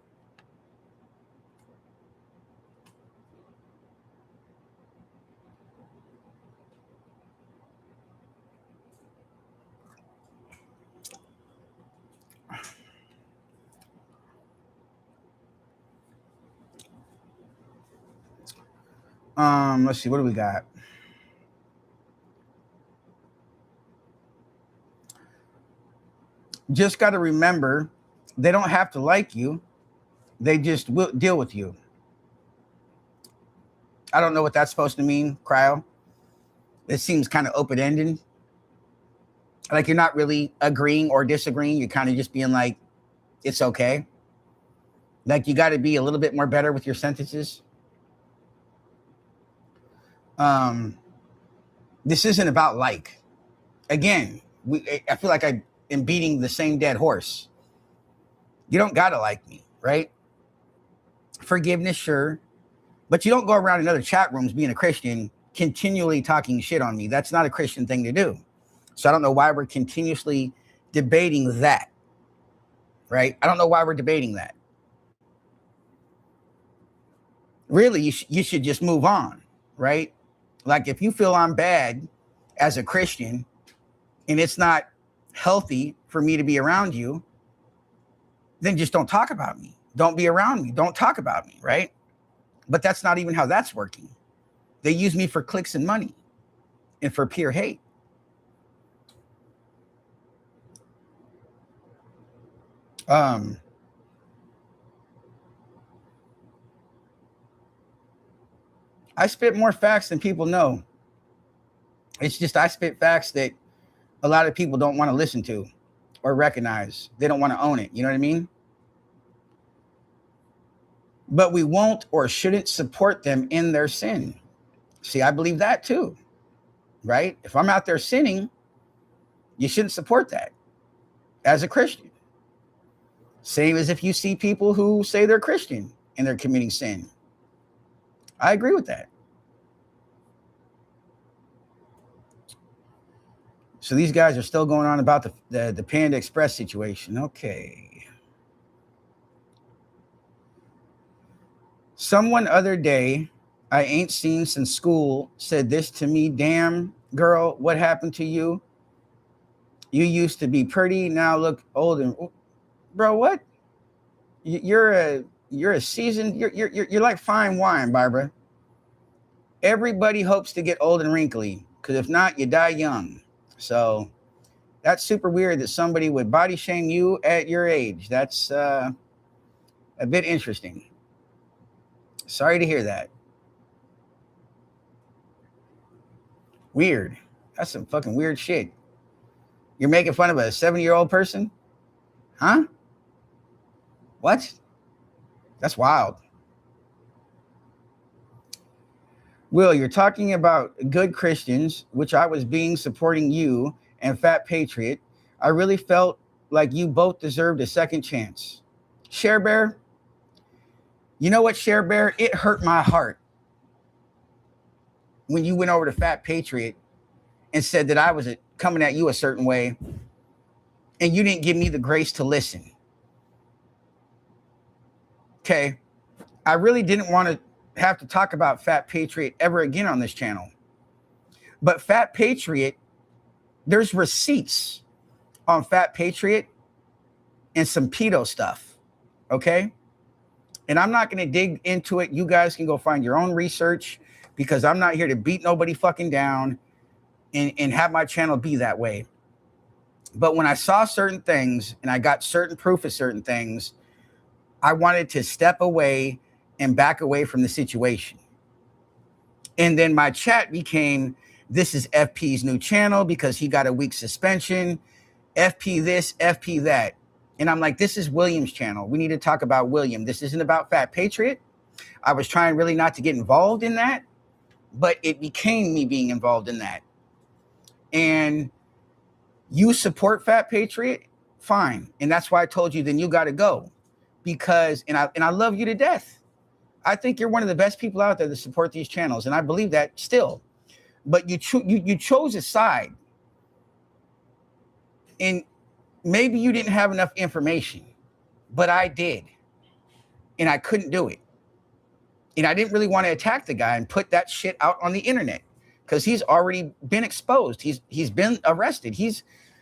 Let's see, what do we got? Just got to remember, they don't have to like you. They just will deal with you. I don't know what that's supposed to mean, Cryo. It seems kind of open-ended. Like you're not really agreeing or disagreeing. You're kind of just being like, it's okay. Like you got to be a little bit more better with your sentences. This isn't about like. Again, I feel like I am beating the same dead horse. You don't got to like me, right? Forgiveness, sure. But you don't go around in other chat rooms being a Christian continually talking shit on me. That's not a Christian thing to do. So I don't know why we're continuously debating that, right? I don't know why we're debating that. Really, you should just move on, right? Like if you feel I'm bad as a Christian and it's not healthy for me to be around you, then just don't talk about me. Don't be around me. Don't talk about me, right? But that's not even how that's working. They use me for clicks and money and for pure hate. I spit more facts than people know. It's just I spit facts that a lot of people don't want to listen to or recognize. They don't want to own it. You know what I mean? But we won't or shouldn't support them in their sin. See, I believe that too, right? If I'm out there sinning, you shouldn't support that as a Christian. Same as if you see people who say they're Christian and they're committing sin. I agree with that. So these guys are still going on about the Panda Express situation. Okay. Someone other day I ain't seen since school said this to me. Damn, girl, what happened to you? You used to be pretty, now look old and bro, what? You're a seasoned, you're like fine wine, Barbara. Everybody hopes to get old and wrinkly, because if not, you die young. So that's super weird that somebody would body shame you at your age. That's a bit interesting. Sorry to hear that. Weird. That's some fucking weird shit. You're making fun of a 7-year-old person? Huh? What? That's wild. Will, you're talking about good Christians, which I was being supporting you and Fat Patriot. I really felt like you both deserved a second chance. Share Bear, you know what, Share Bear? It hurt my heart when you went over to Fat Patriot and said that I was coming at you a certain way and you didn't give me the grace to listen. Okay. I really didn't want to have to talk about Fat Patriot ever again on this channel. But Fat Patriot, there's receipts on Fat Patriot and some pedo stuff. Okay. And I'm not going to dig into it. You guys can go find your own research, because I'm not here to beat nobody fucking down and have my channel be that way. But when I saw certain things and I got certain proof of certain things, I wanted to step away and back away from the situation. And then my chat became, this is FP's new channel because he got a week suspension. FP this, FP that. And I'm like, this is William's channel. We need to talk about William. This isn't about Fat Patriot. I was trying really not to get involved in that, but it became me being involved in that. And you support Fat Patriot, fine. And that's why I told you, then you got to go. Because, and I love you to death. I think you're one of the best people out there to support these channels. And I believe that still. But you chose a side. And maybe you didn't have enough information, but I did. And I couldn't do it. And I didn't really want to attack the guy and put that shit out on the internet, because he's already been exposed. He's been arrested.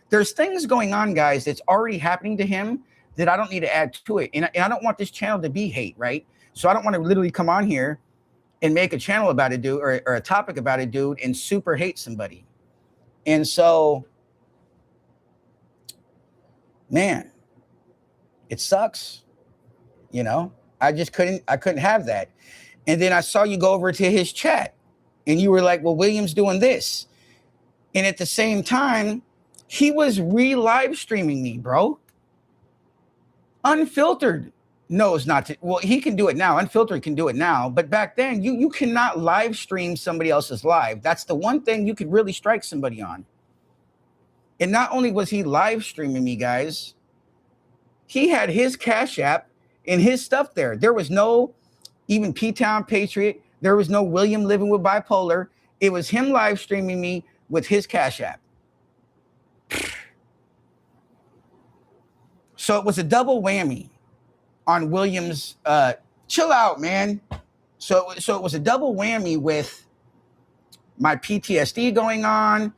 There's things going on, guys, that's already happening to him that I don't need to add to it. And I don't want this channel to be hate, right? So I don't want to literally come on here and make a channel about a dude or a topic about a dude and super hate somebody. And so, man, it sucks. You know, I couldn't have that. And then I saw you go over to his chat and you were like, well, William's doing this. And at the same time, he was live streaming me, bro. Unfiltered knows not to. Well, he can do it now. Unfiltered can do it now. But back then, you cannot live stream somebody else's live. That's the one thing you could really strike somebody on. And not only was he live streaming me, guys, he had his Cash App and his stuff there. There was no even P-Town Patriot. There was no William living with bipolar. It was him live streaming me with his Cash App. So it was a double whammy on William's, chill out, man. So it was a double whammy with my PTSD going on,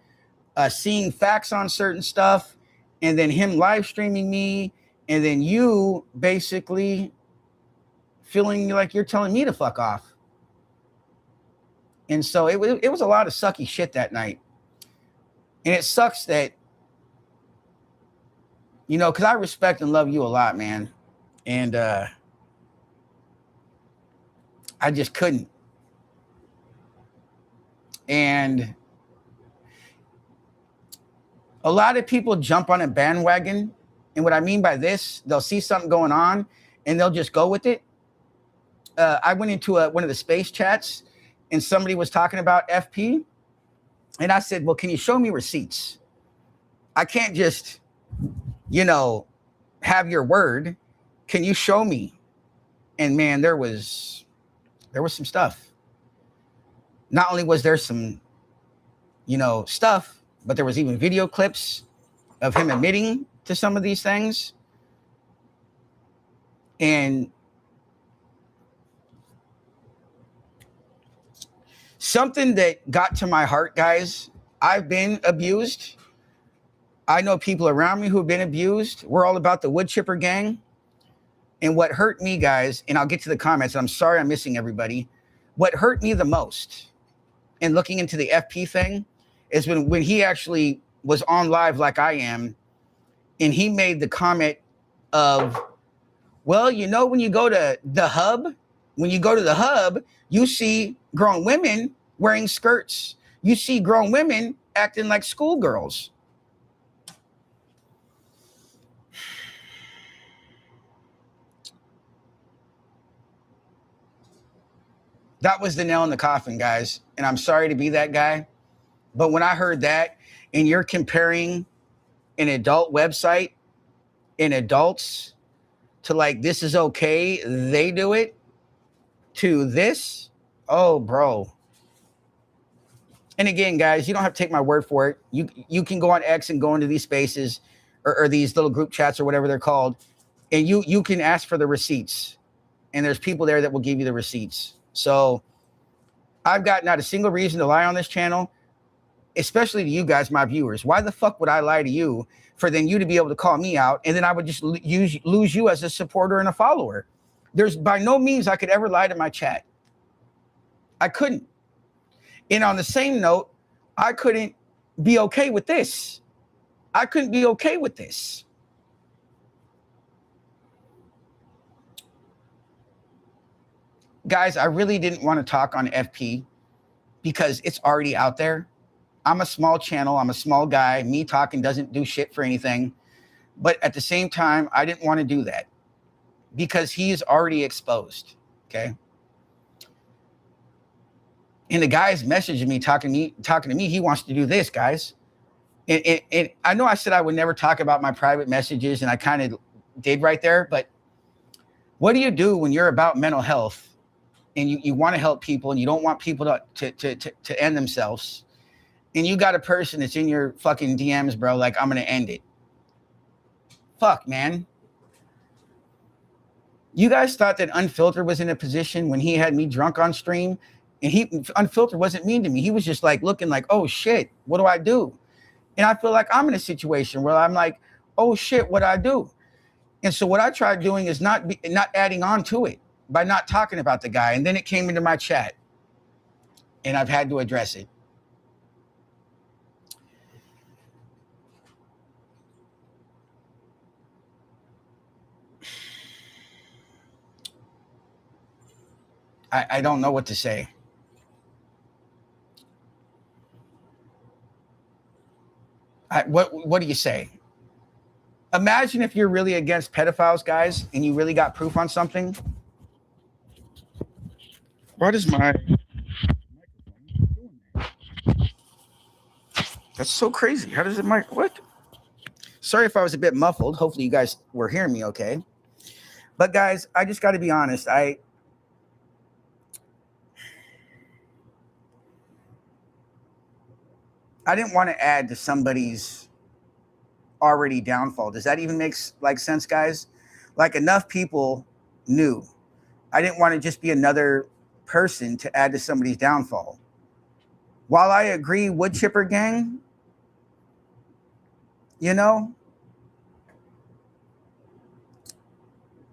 seeing facts on certain stuff, and then him live streaming me, and then you basically feeling like you're telling me to fuck off. And so it was a lot of sucky shit that night. And it sucks that, you know, because I respect and love you a lot, man. And I just couldn't. And a lot of people jump on a bandwagon. And what I mean by this, they'll see something going on and they'll just go with it. I went into one of the space chats and somebody was talking about FP. And I said, well, can you show me receipts? I can't just, you know, have your word. Can you show me? And man, there was some stuff. Not only was there some, you know, stuff, but there was even video clips of him admitting to some of these things. And something that got to my heart, guys, I've been abused. I know people around me who have been abused. We're all about the wood chipper gang. And what hurt me, guys, and I'll get to the comments, I'm sorry I'm missing everybody. What hurt me the most in looking into the FP thing is when he actually was on live like I am, and he made the comment of, well, you know, when you go to the hub, you see grown women wearing skirts. You see grown women acting like schoolgirls. That was the nail in the coffin, guys. And I'm sorry to be that guy. But when I heard that, and you're comparing an adult website and adults to like, this is okay, they do it, to this, oh, bro. And again, guys, you don't have to take my word for it. You can go on X and go into these spaces or these little group chats or whatever they're called, and you can ask for the receipts. And there's people there that will give you the receipts. So I've got not a single reason to lie on this channel, especially to you guys, my viewers. Why the fuck would I lie to you for then you to be able to call me out, and then I would just lose you as a supporter and a follower? There's by no means I could ever lie to my chat. I couldn't. And on the same note, I couldn't be okay with this. I couldn't be okay with this. Guys, I really didn't want to talk on FP because it's already out there. I'm a small channel. I'm a small guy. Me talking doesn't do shit for anything. But at the same time, I didn't want to do that because he is already exposed. Okay. And the guy's messaging me, talking to me. He wants to do this, guys. And I know I said I would never talk about my private messages, and I kind of did right there. But what do you do when you're about mental health and you want to help people and you don't want people to end themselves? And you got a person that's in your fucking DMs, bro, like, I'm going to end it. Fuck, man. You guys thought that Unfiltered was in a position when he had me drunk on stream, and Unfiltered wasn't mean to me. He was just like looking like, oh shit, what do I do? And I feel like I'm in a situation where I'm like, oh shit, what do I do? And so what I tried doing is not adding on to it by not talking about the guy. And then it came into my chat and I've had to address it. I don't know what to say. What do you say? Imagine if you're really against pedophiles, guys, and you really got proof on something. What is my microphone doing that? That's so crazy. How does it what? Sorry if I was a bit muffled. Hopefully you guys were hearing me okay. But guys, I just got to be honest. I didn't want to add to somebody's already downfall. Does that even make sense, guys? Like, enough people knew. I didn't want to just be another person to add to somebody's downfall. While I agree, wood chipper gang, you know,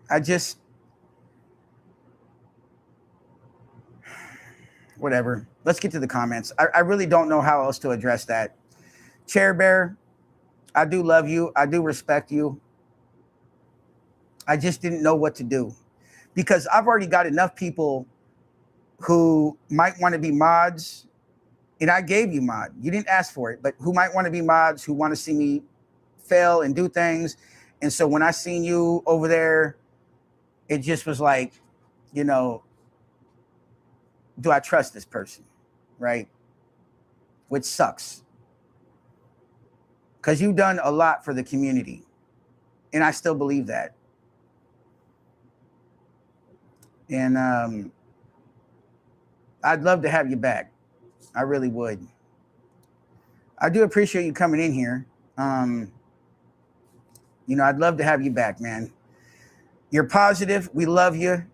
I just, whatever. Let's get to the comments. I really don't know how else to address that. Chair Bear, I do love you. I do respect you. I just didn't know what to do because I've already got enough people who might want to be mods, and I gave you mod. You didn't ask for it, but who might want to be mods, who want to see me fail and do things. And so when I seen you over there, it just was like, you know, do I trust this person? Right? Which sucks. Because you've done a lot for the community. And I still believe that. And I'd love to have you back. I really would. I do appreciate you coming in here. You know, I'd love to have you back, man. You're positive. We love you.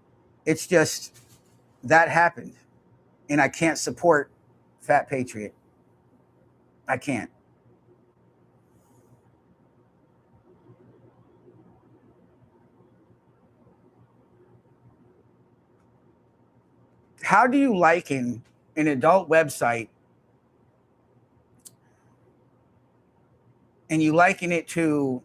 It's just that happened. And I can't support Fat Patriot. I can't. How do you liken an adult website and you liken it to,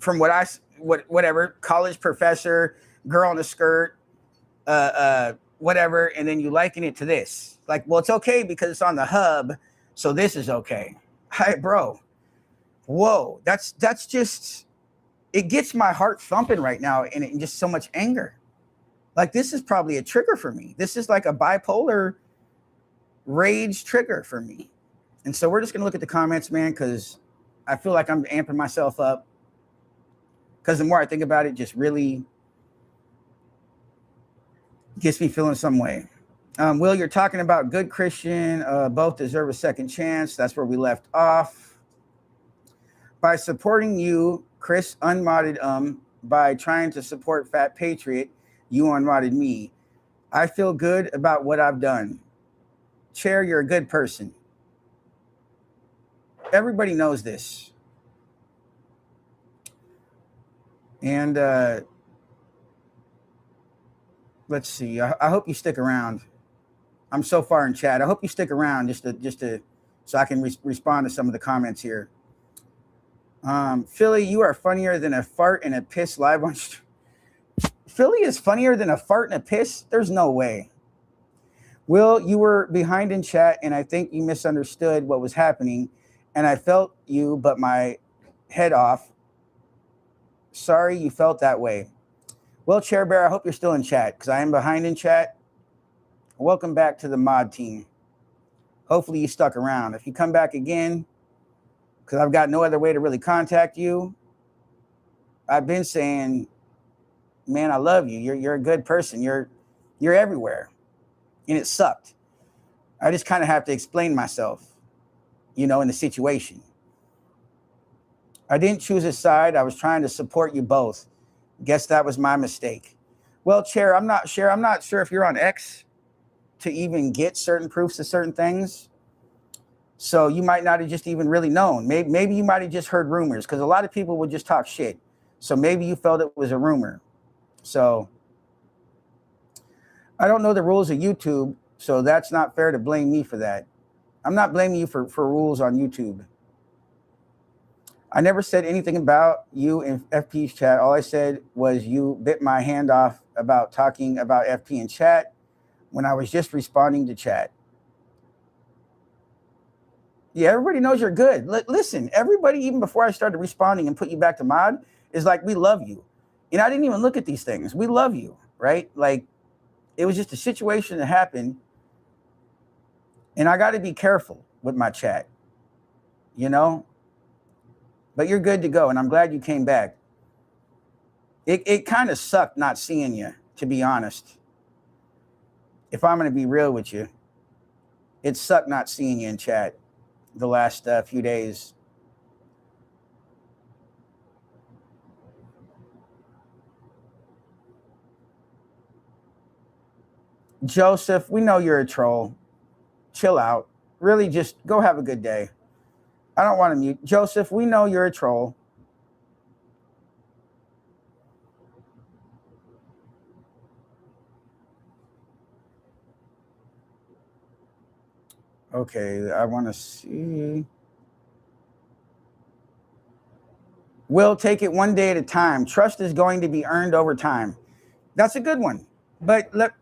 from whatever, college professor, girl in a skirt, whatever, and then you liken it to this? Like, well, it's okay because it's on the hub, so this is okay. Hi, bro. Whoa, that's just, it gets my heart thumping right now, and just so much anger. Like, this is probably a trigger for me. This is like a bipolar rage trigger for me. And so we're just gonna look at the comments, man, because I feel like I'm amping myself up. Because the more I think about it, just really gets me feeling some way. Will, you're talking about good Christian, both deserve a second chance. That's where we left off. By supporting you, Chris unmodded by trying to support Fat Patriot, you unmodded me. I feel good about what I've done. Chair, you're a good person. Everybody knows this. And let's see. I hope you stick around. I'm so far in chat. I hope you stick around just to so I can respond to some of the comments here. Philly, you are funnier than a fart and a piss live on. Philly is funnier than a fart and a piss? There's no way. Will, you were behind in chat, and I think you misunderstood what was happening, and I felt you, but my head off. Sorry you felt that way. Well, Chair Bear, I hope you're still in chat, because I am behind in chat. Welcome back to the mod team. Hopefully you stuck around. If you come back again, because I've got no other way to really contact you, I've been saying, man, I love you. You're a good person. You're everywhere. And it sucked. I just kind of have to explain myself, in the situation. I didn't choose a side. I was trying to support you both. Guess that was my mistake. Well, Chair, I'm not sure if you're on X to even get certain proofs of certain things. So you might not have just even really known. Maybe you might have just heard rumors, because a lot of people would just talk shit. So maybe you felt it was a rumor. So I don't know the rules of YouTube, so that's not fair to blame me for that. I'm not blaming you for rules on YouTube. I never said anything about you in FP's chat. All I said was you bit my hand off about talking about FP in chat when I was just responding to chat. Yeah, everybody knows you're good. Listen, everybody, even before I started responding and put you back to mod, is like, we love you. And I didn't even look at these things. We love you, right? Like, it was just a situation that happened. And I got to be careful with my chat, But you're good to go, and I'm glad you came back. It kind of sucked not seeing you, to be honest. If I'm going to be real with you, it sucked not seeing you in chat the last few days. Joseph, we know you're a troll. Chill out. Really, just go have a good day. I don't want to mute. Joseph, we know you're a troll. Okay, I want to see. We'll take it one day at a time. Trust is going to be earned over time. That's a good one. But look,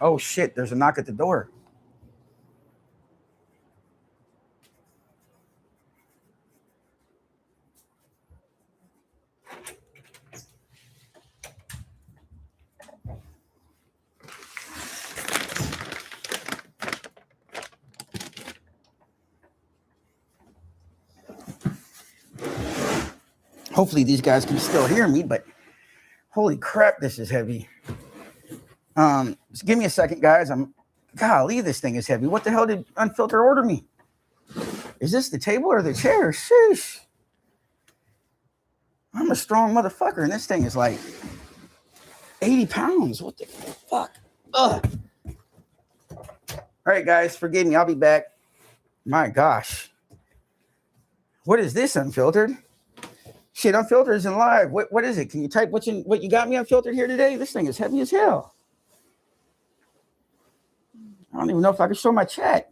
oh shit, there's a knock at the door. Hopefully these guys can still hear me, but holy crap, this is heavy. Just give me a second, guys. Golly, this thing is heavy. What the hell did Unfiltered order me? Is this the table or the chair? Sheesh. I'm a strong motherfucker, and this thing is like 80 pounds. What the fuck? Ugh. All right, guys, forgive me. I'll be back. My gosh. What is this, Unfiltered? Shit, Unfiltered isn't live. What is it? Can you type what you got me Unfiltered here today? This thing is heavy as hell. I don't even know if I can show my chat.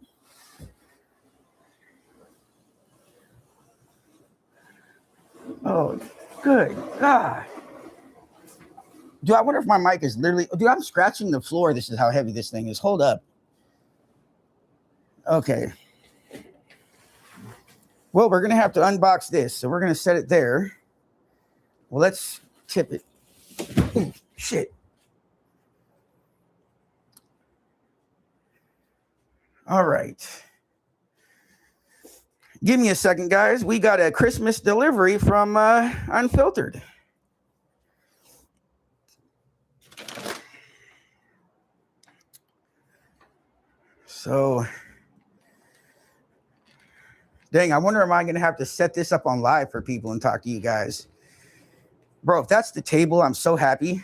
Oh, good God. I wonder if my mic is literally... Dude, I'm scratching the floor. This is how heavy this thing is. Hold up. Okay. Well, we're going to have to unbox this. So we're going to set it there. Well, let's tip it. Ooh, shit. All right. Give me a second, guys. We got a Christmas delivery from Unfiltered. So, dang, I wonder, am I going to have to set this up on live for people and talk to you guys? Bro, if that's the table, I'm so happy.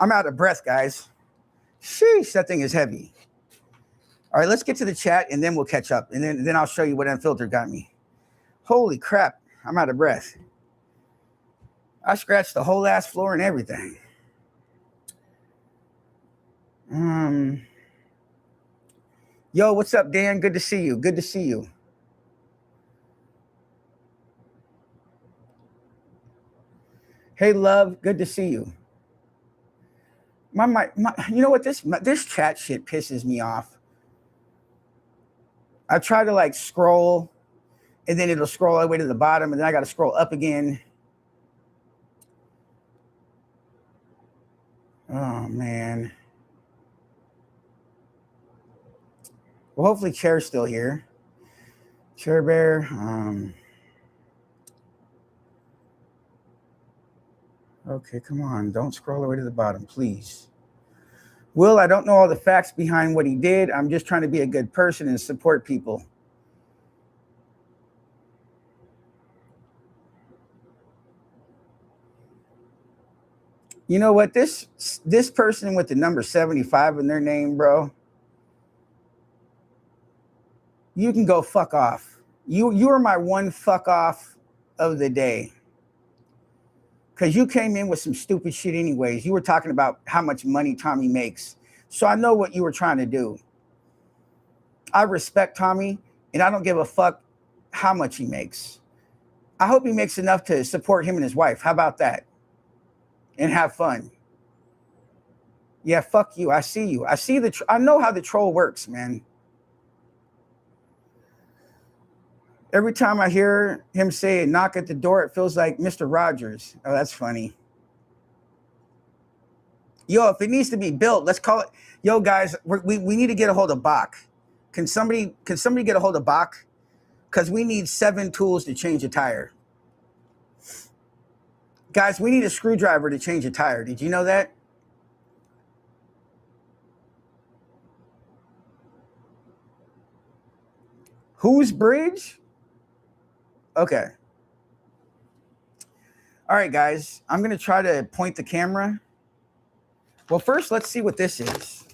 I'm out of breath, guys. Sheesh, that thing is heavy. All right, let's get to the chat, and then we'll catch up. And then I'll show you what Unfiltered got me. Holy crap, I'm out of breath. I scratched the whole ass floor and everything. Yo, what's up, Dan? Good to see you. Good to see you. Hey, love. Good to see you. My you know what? This chat shit pisses me off. I try to like scroll, and then it'll scroll all the way to the bottom, and then I got to scroll up again. Oh man. Well, hopefully Chair's still here. Chair Bear. Okay, come on. Don't scroll all the way to the bottom, please. Will, I don't know all the facts behind what he did. I'm just trying to be a good person and support people. You know what? This person with the number 75 in their name, bro, you can go fuck off. You are my one fuck off of the day. Because you came in with some stupid shit anyways. You were talking about how much money Tommy makes. So I know what you were trying to do. I respect Tommy, and I don't give a fuck how much he makes. I hope he makes enough to support him and his wife. How about that? And have fun. Yeah, fuck you. I see you. I know how the troll works, man. Every time I hear him say knock at the door, it feels like Mr. Rogers. Oh, that's funny. Yo, if it needs to be built, let's call it. Yo, guys, we need to get a hold of Bach. Can somebody get a hold of Bach? Because we need 7 tools to change a tire. Guys, we need a screwdriver to change a tire. Did you know that? Whose bridge? Okay. All right, guys. I'm going to try to point the camera. Well, first, let's see what this is.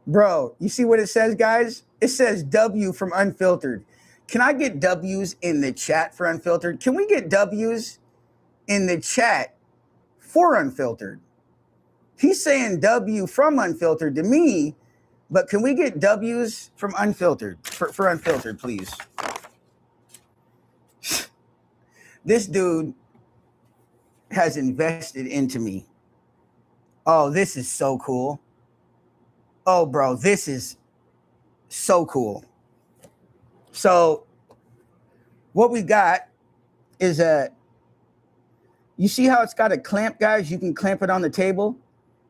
Bro, you see what it says, guys? It says W from Unfiltered. Can I get W's in the chat for Unfiltered? Can we get W's in the chat for Unfiltered? He's saying W from Unfiltered to me, but can we get W's from Unfiltered for Unfiltered, please? This dude has invested into me. Oh, this is so cool. Oh, bro, this is so cool. So what we got is you see how it's got a clamp, guys? You can clamp it on the table.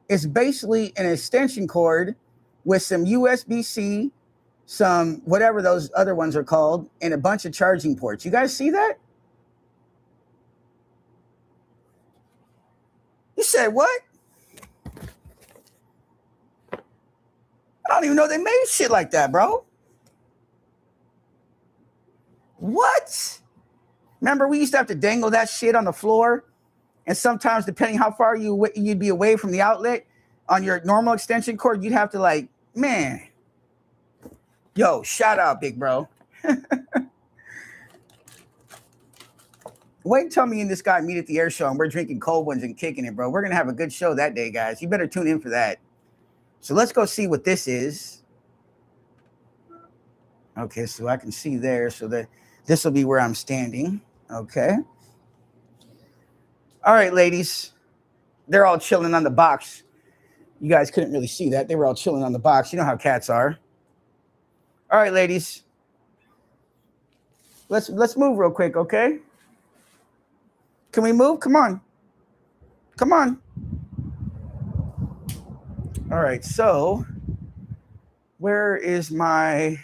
It's basically an extension cord with some USB-C, some whatever those other ones are called, and a bunch of charging ports. You guys see that? You said what? I don't even know they made shit like that, bro. What? Remember, we used to have to dangle that shit on the floor, and sometimes, depending how far you'd be away from the outlet on your normal extension cord, you'd have to like, man. Yo, shout out, big bro. Wait until me and this guy meet at the air show, and we're drinking cold ones and kicking it, bro. We're gonna have a good show that day, guys. You better tune in for that. So let's go see what this is. Okay, so I can see there, so that this will be where I'm standing. Okay. All right, ladies. They're all chilling on the box. You guys couldn't really see that. They were all chilling on the box. You know how cats are. All right, ladies. Let's move real quick, okay? Can we move? Come on. Come on. All right, so where is my...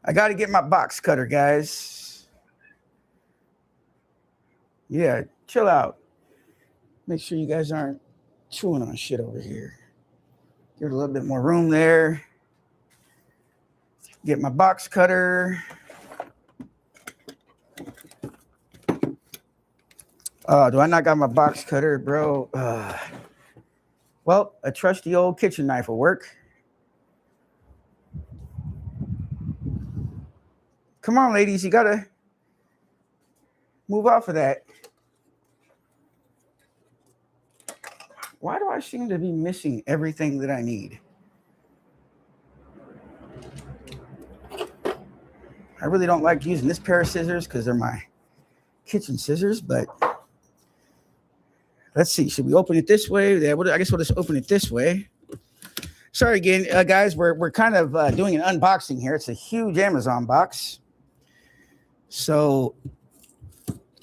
I got to get my box cutter, guys. Yeah, chill out. Make sure you guys aren't chewing on shit over here. Give it a little bit more room there. Get my box cutter. Do I not got my box cutter, bro? Well, a trusty old kitchen knife will work. Come on, ladies, you gotta move off of that. Why do I seem to be missing everything that I need? I really don't like using this pair of scissors because they're my kitchen scissors, but let's see. Should we open it this way? Yeah, I guess we'll just open it this way. Sorry again, guys. We're kind of doing an unboxing here. It's a huge Amazon box. So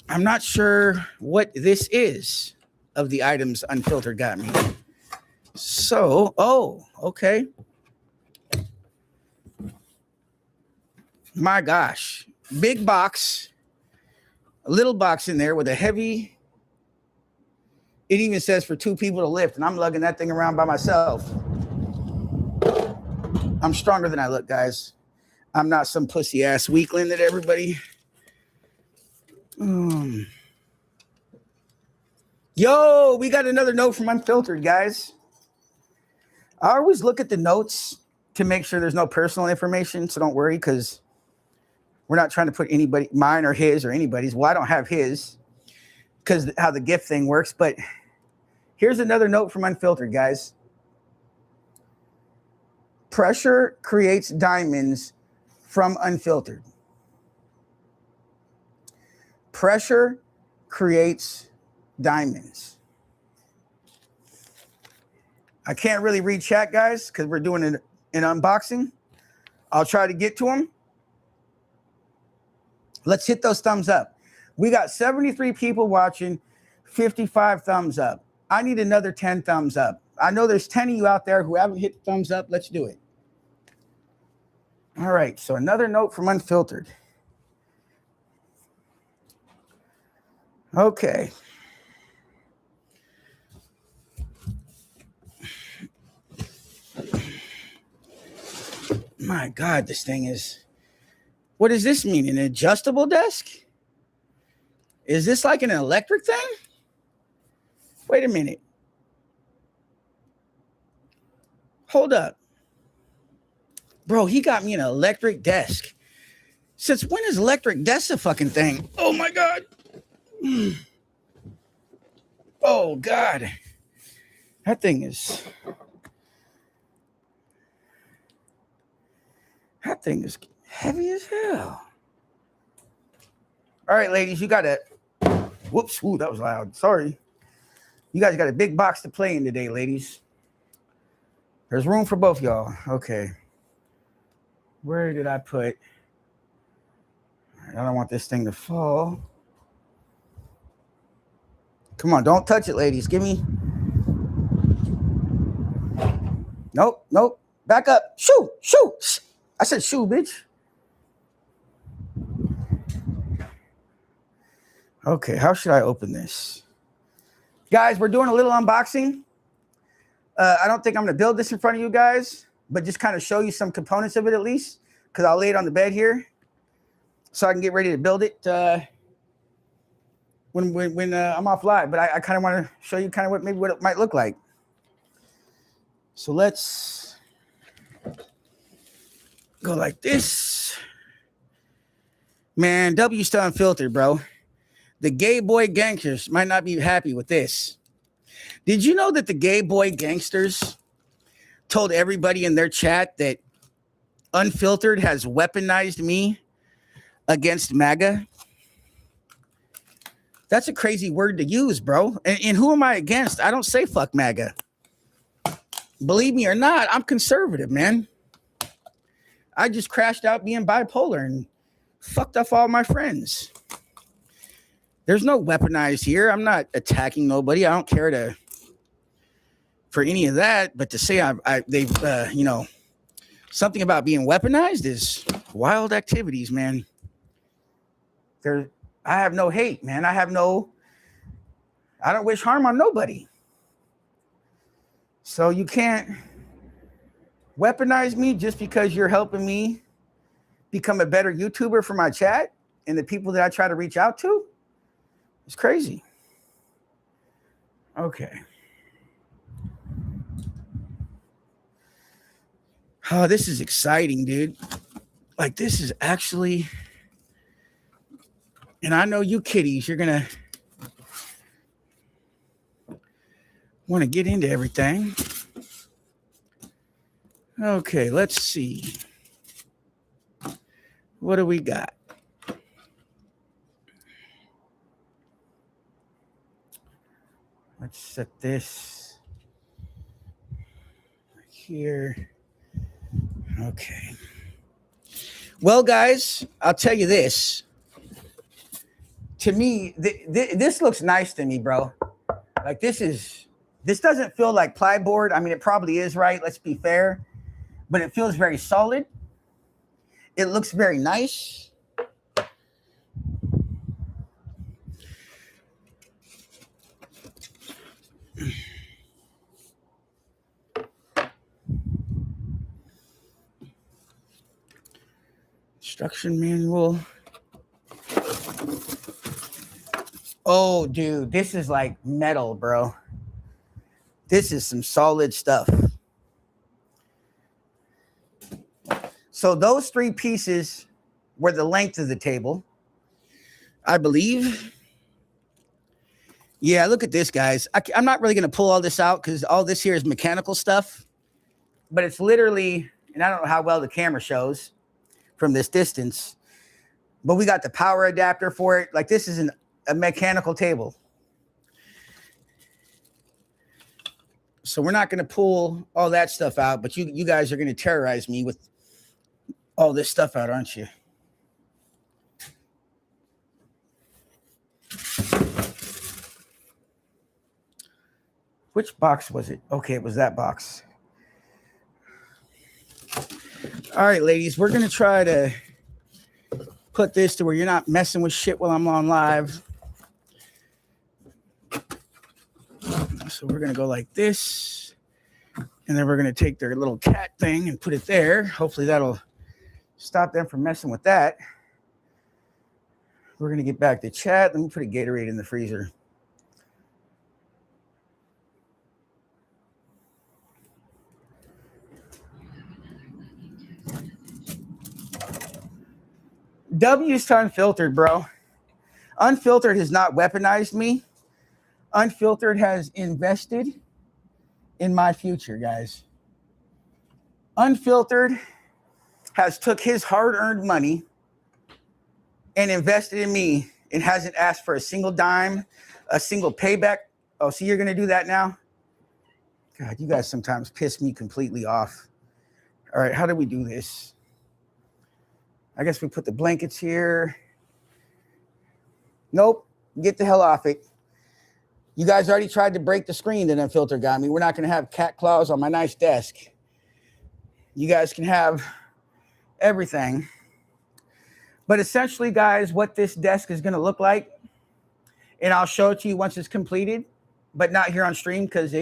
I'm not sure what this is of the items Unfiltered got me. So, okay. My gosh. Big box. A little box in there with a heavy. It even says for 2 people to lift, and I'm lugging that thing around by myself. I'm stronger than I look, guys. I'm not some pussy ass weakling that everybody. Yo, we got another note from Unfiltered, guys. I always look at the notes to make sure there's no personal information, so don't worry, because we're not trying to put anybody, mine or his or anybody's. Well, I don't have his because how the gift thing works, but here's another note from Unfiltered, guys. Pressure creates diamonds from Unfiltered. Pressure creates diamonds. I can't really read chat, guys, because we're doing an unboxing. I'll try to get to them. Let's hit those thumbs up. We got 73 people watching, 55 thumbs up. I need another 10 thumbs up. I know there's 10 of you out there who haven't hit the thumbs up. Let's do it. All right, so another note from Unfiltered. Okay. My God, this thing is... What does this mean? An adjustable desk? Is this like an electric thing? Wait a minute. Hold up. Bro, he got me an electric desk. Since when is electric desk a fucking thing? Oh my God. Oh God. That thing is heavy as hell. All right, ladies, you got a whoops, ooh, that was loud. Sorry. You guys got a big box to play in today, ladies. There's room for both y'all. Okay. Where did I put? I don't want this thing to fall. Come on, don't touch it, ladies. Give me. Nope. Back up. Shoo. I said shoo, bitch. Okay, how should I open this? Guys, we're doing a little unboxing. I don't think I'm going to build this in front of you guys, but just kind of show you some components of it at least, because I'll lay it on the bed here so I can get ready to build it when I'm off live. But I kind of want to show you kind of what it might look like. So let's go like this. Man, W still Unfiltered, bro. The gay boy gangsters might not be happy with this. Did you know that the gay boy gangsters told everybody in their chat that Unfiltered has weaponized me against MAGA? That's a crazy word to use, bro. And who am I against? I don't say fuck MAGA. Believe me or not, I'm conservative, man. I just crashed out being bipolar and fucked off all my friends. There's no weaponized here. I'm not attacking nobody. I don't care for any of that. But to say they've something about being weaponized is wild activities, man. I have no hate, man. I don't wish harm on nobody. So you can't weaponize me just because you're helping me become a better YouTuber for my chat and the people that I try to reach out to. It's crazy. Okay. Oh, this is exciting, dude. Like, this is actually, and I know you kiddies, you're going to want to get into everything. Okay, let's see. What do we got? Let's set this right here. Okay. Well, guys, I'll tell you this. To me, this looks nice to me, bro. Like, this doesn't feel like plyboard. I mean, it probably is, right? Let's be fair. But it feels very solid. It looks very nice. Instruction manual. Oh, dude, this is like metal, bro. This is some solid stuff. So those 3 pieces were the length of the table, I believe. Yeah, look at this, guys. I'm not really going to pull all this out because all this here is mechanical stuff. But it's literally, and I don't know how well the camera shows from this distance, but we got the power adapter for it. Like, this is a mechanical table. So we're not going to pull all that stuff out, but you guys are going to terrorize me with all this stuff out, aren't you? Which box was it? Okay, it was that box. All right, ladies, we're going to try to put this to where you're not messing with shit while I'm on live. So we're going to go like this. And then we're going to take their little cat thing and put it there. Hopefully that'll stop them from messing with that. We're going to get back to chat. Let me put a Gatorade in the freezer. W's to Unfiltered, bro. Unfiltered has not weaponized me. Unfiltered has invested in my future, guys. Unfiltered has took his hard-earned money and invested in me and hasn't asked for a single dime, a single payback. Oh, so you're going to do that now? God, you guys sometimes piss me completely off. All right, how do we do this? I guess we put the blankets here. Nope, get the hell off it. You guys already tried to break the screen that Unfiltered got me. We're not going to have cat claws on my nice desk. You guys can have everything. But essentially, guys, what this desk is going to look like, and I'll show it to you once it's completed, but not here on stream because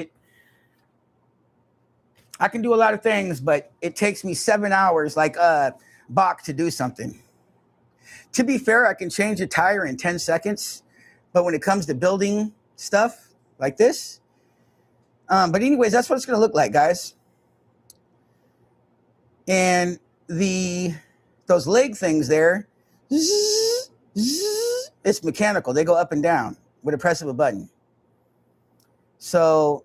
I can do a lot of things, but it takes me 7 hours like Bach to do something. To be fair, I can change a tire in 10 seconds, but when it comes to building stuff like this, but anyways, that's what it's going to look like, guys. And those leg things there, it's mechanical. They go up and down with a press of a button. So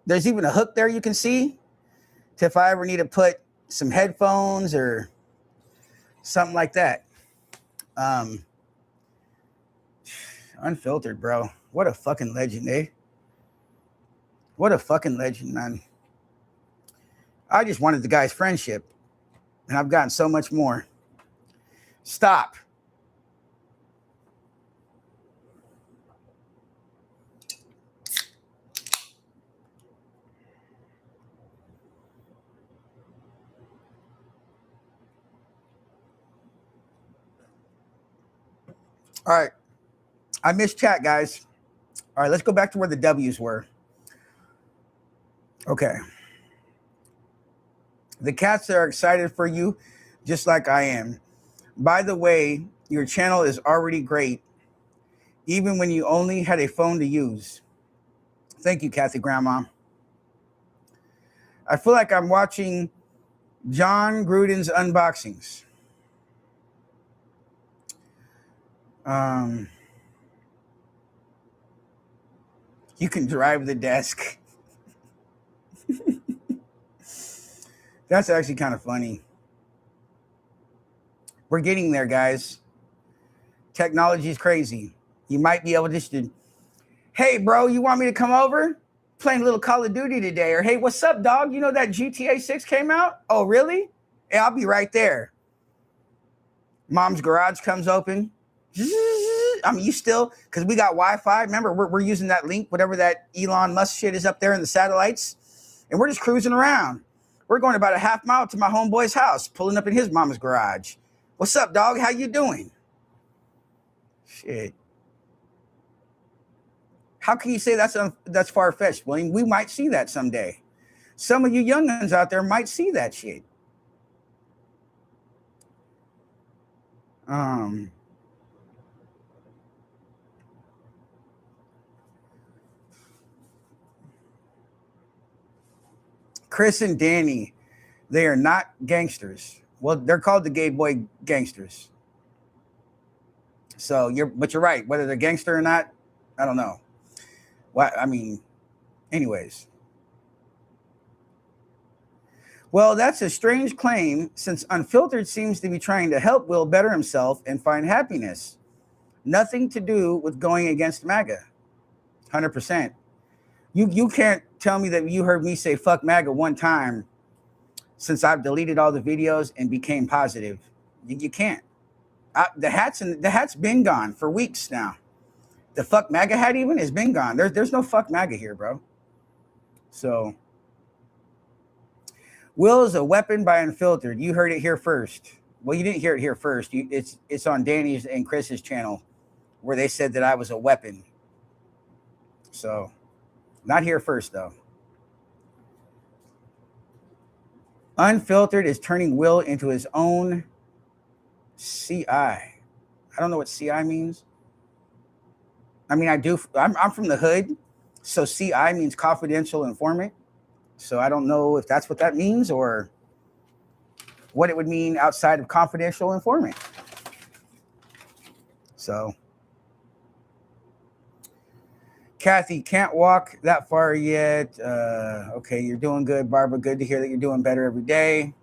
there's even a hook there you can see to if I ever need to put some headphones or something like that. Unfiltered, bro. What a fucking legend, eh? What a fucking legend, man. I just wanted the guy's friendship, and I've gotten so much more. Stop. All right. I missed chat, guys. All right, let's go back to where the W's were. Okay. The cats that are excited for you. just like I am. By the way, your channel is already great, even when you only had a phone to use. Thank you, Kathy Grandma. I feel like I'm watching John Gruden's unboxings. You can drive the desk. That's actually kind of funny. We're getting there, guys. Technology is crazy. You might be able to, hey, bro, you want me to come over? Playing a little Call of Duty today. Or, hey, what's up, dog? You know that GTA 6 came out? Oh, really? Yeah, I'll be right there. Mom's garage comes open. I mean, you still, because we got Wi-Fi. Remember, we're using that link, whatever that Elon Musk shit is up there in the satellites. And we're just cruising around. We're going about a half mile to my homeboy's house, pulling up in his mama's garage. What's up, dog? How you doing? Shit. How can you say that's far-fetched, William? We might see that someday. Some of you young'uns out there might see that shit. Chris and Danny, they are not gangsters. Well, they're called the gay boy gangsters. So but you're right. Whether they're gangster or not, I don't know. What I mean, anyways. Well, that's a strange claim since Unfiltered seems to be trying to help Will better himself and find happiness. Nothing to do with going against MAGA. 100%. You can't tell me that you heard me say fuck MAGA one time since I've deleted all the videos and became positive. You can't. The hat's been gone for weeks now. The fuck MAGA hat even has been gone. There's no fuck MAGA here, bro. So Will is a weapon by Unfiltered. You heard it here first. Well, you didn't hear it here first. It's on Danny's and Chris's channel where they said that I was a weapon. So not here first though. Unfiltered is turning Will into his own CI. I don't know what CI means. I mean, I do. I'm from the hood, so CI means confidential informant. So I don't know if that's what that means or what it would mean outside of confidential informant. So, Kathy, can't walk that far yet. Okay, you're doing good, Barbara. Good to hear that you're doing better every day.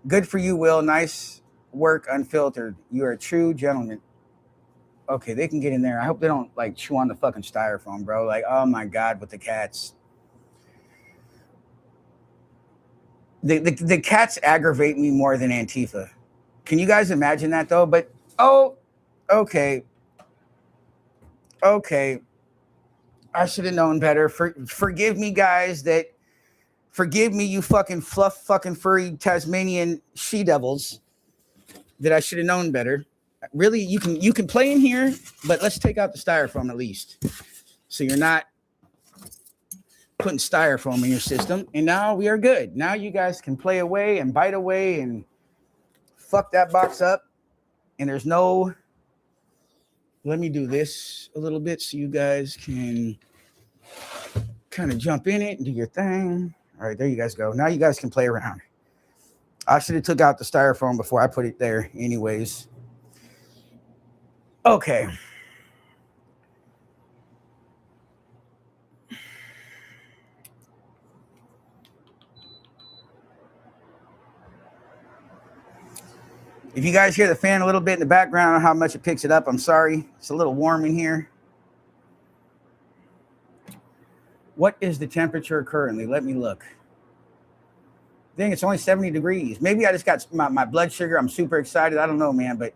Good for you, Will. Nice work, Unfiltered. You are a true gentleman. Okay, they can get in there. I hope they don't like chew on the fucking styrofoam, bro. Like, oh my God, with the cats. The cats aggravate me more than Antifa. Can you guys imagine that though? But okay. I should have known better. Forgive me, guys. Forgive me, you fucking fucking furry Tasmanian she devils. That I should have known better. Really, you can play in here, but let's take out the styrofoam at least, so you're not putting styrofoam in your system. And now we are good. Now you guys can play away and bite away and fuck that box up. And there's no. Let me do this a little bit so you guys can kind of jump in it and do your thing. All right, there you guys go. Now you guys can play around. I should have took out the styrofoam before I put it there anyways. Okay. If you guys hear the fan a little bit in the background, I don't know how much it picks it up. I'm sorry. It's a little warm in here. What is the temperature currently? Let me look. I think it's only 70 degrees. Maybe I just got my blood sugar. I'm super excited. I don't know, man. But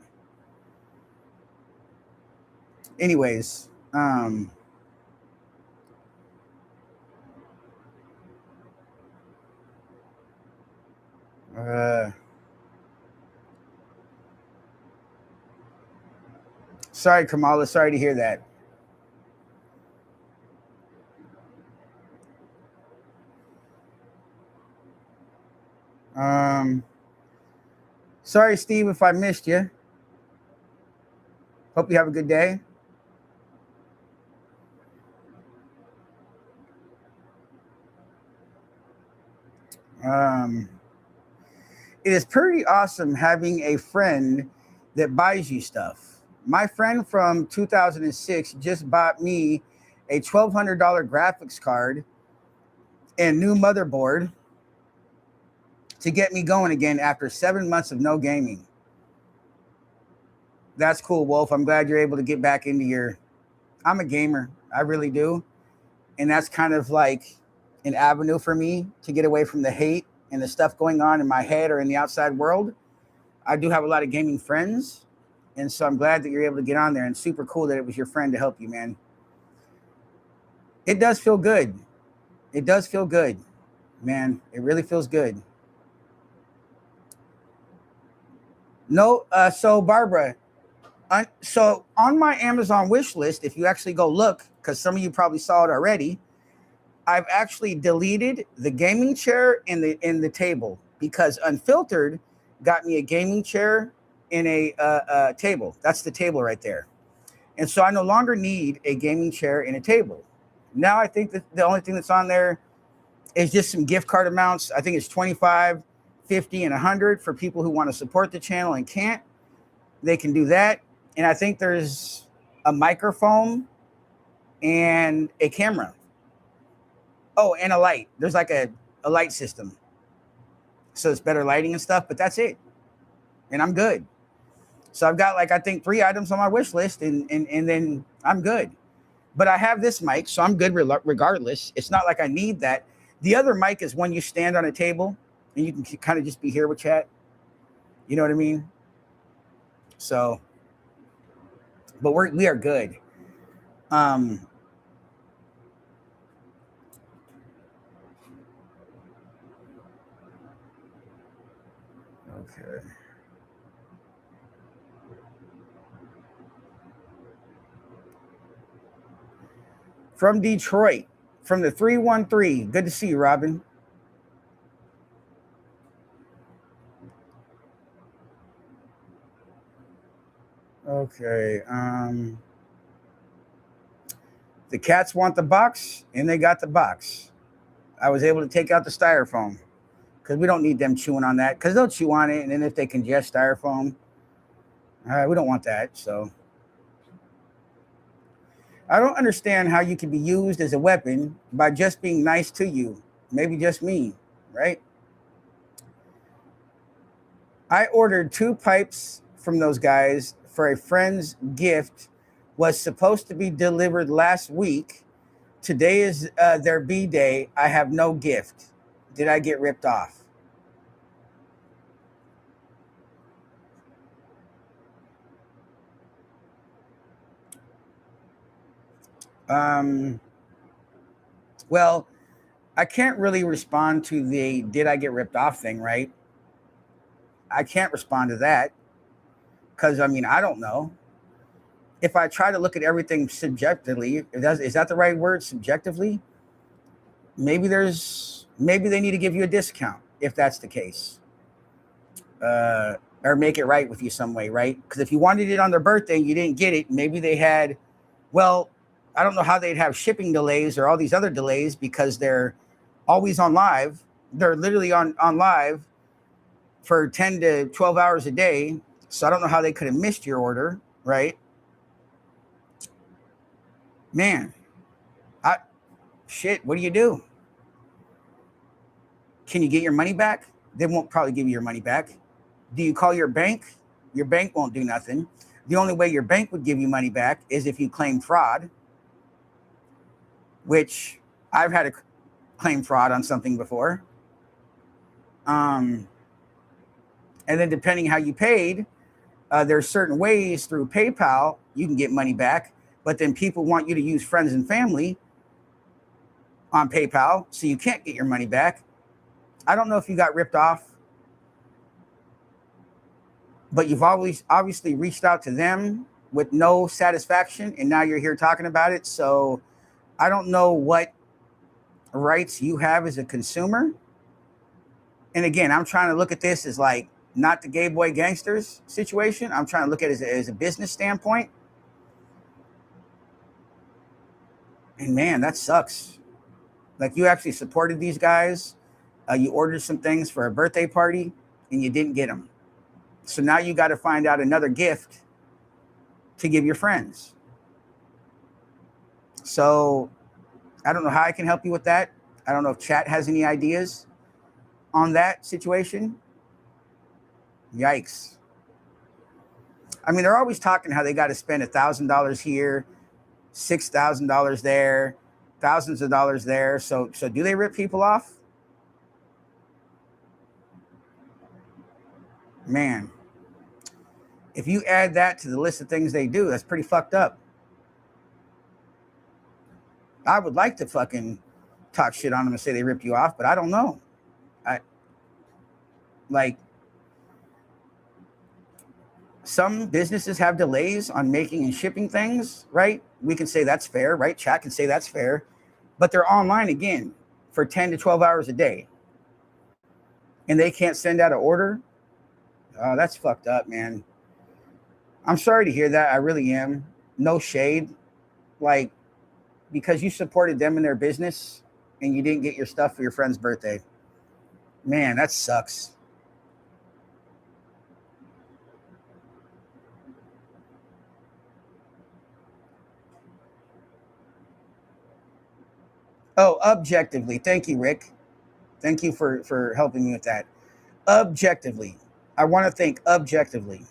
anyways, sorry, Kamala. Sorry to hear that. Sorry, Steve, if I missed you. Hope you have a good day. Um, it is pretty awesome having a friend that buys you stuff. My friend from 2006 just bought me a $1,200 graphics card and new motherboard to get me going again after 7 months of no gaming. That's cool, Wolf. I'm glad you're able to get back into your. I'm a gamer. I really do. And that's kind of like an avenue for me to get away from the hate and the stuff going on in my head or in the outside world. I do have a lot of gaming friends. And so I'm glad that you're able to get on there, and super cool that it was your friend to help you, man. It does feel good. It does feel good, man. It really feels good. No, so Barbara, so on my Amazon wish list, if you actually go look, because some of you probably saw it already, I've actually deleted the gaming chair in the table, because Unfiltered got me a gaming chair in a table. That's the table right there. And so I no longer need a gaming chair in a table. Now I think that the only thing that's on there is just some gift card amounts. I think it's 25, 50, and 100 for people who want to support the channel and can't. They can do that. And I think there's a microphone and a camera. Oh, and a light. There's like a light system. So it's better lighting and stuff, but that's it. And I'm good. So I've got, like, I think 3 items on my wish list, and then I'm good. But I have this mic, so I'm good regardless. It's not like I need that. The other mic is when you stand on a table and you can kind of just be here with chat. You know what I mean? So, but we are good. Okay. From Detroit, from the 313. Good to see you, Robin. Okay. The cats want the box, and they got the box. I was able to take out the styrofoam, because we don't need them chewing on that, because they'll chew on it, and then if they congest styrofoam, we don't want that. So I don't understand how you can be used as a weapon by just being nice to you. Maybe just me, right? I ordered 2 pipes from those guys for a friend's gift. Was supposed to be delivered last week. Today is their B-day. I have no gift. Did I get ripped off? Well, I can't really respond to the did I get ripped off thing, right? I can't respond to that, because I mean, I don't know. If I try to look at everything subjectively, is that the right word? Subjectively? Maybe they need to give you a discount if that's the case. Or make it right with you some way, right? Because if you wanted it on their birthday and you didn't get it, maybe they had, well, I don't know how they'd have shipping delays or all these other delays, because they're always on live. They're literally on live for 10 to 12 hours a day. So I don't know how they could have missed your order, right? Man, shit, what do? Can you get your money back? They won't probably give you your money back. Do you call your bank? Your bank won't do nothing. The only way your bank would give you money back is if you claim fraud, which I've had to claim fraud on something before. And then depending how you paid, there's certain ways through PayPal you can get money back, but then people want you to use friends and family on PayPal, so you can't get your money back. I don't know if you got ripped off, but you've always obviously reached out to them with no satisfaction, and now you're here talking about it. So I don't know what rights you have as a consumer. And again, I'm trying to look at this as like, not the gay boy gangsters situation. I'm trying to look at it as a business standpoint. And man, that sucks. Like, you actually supported these guys. You ordered some things for a birthday party and you didn't get them. So now you got to find out another gift to give your friends. So I don't know how I can help you with that. I don't know if chat has any ideas on that situation. Yikes. I mean, they're always talking how they got to spend $1,000 here, $6,000 there, thousands of dollars there. So do they rip people off? Man, if you add that to the list of things they do, that's pretty fucked up. I would like to fucking talk shit on them and say they ripped you off, but I don't know. Some businesses have delays on making and shipping things, right? We can say that's fair, right? Chat can say that's fair, but they're online again for 10 to 12 hours a day and they can't send out an order. Oh, that's fucked up, man. I'm sorry to hear that. I really am. No shade. Like, because you supported them in their business and you didn't get your stuff for your friend's birthday. Man, that sucks. Oh, objectively. Thank you, Rick. Thank you for helping me with that. Objectively. I want to think objectively.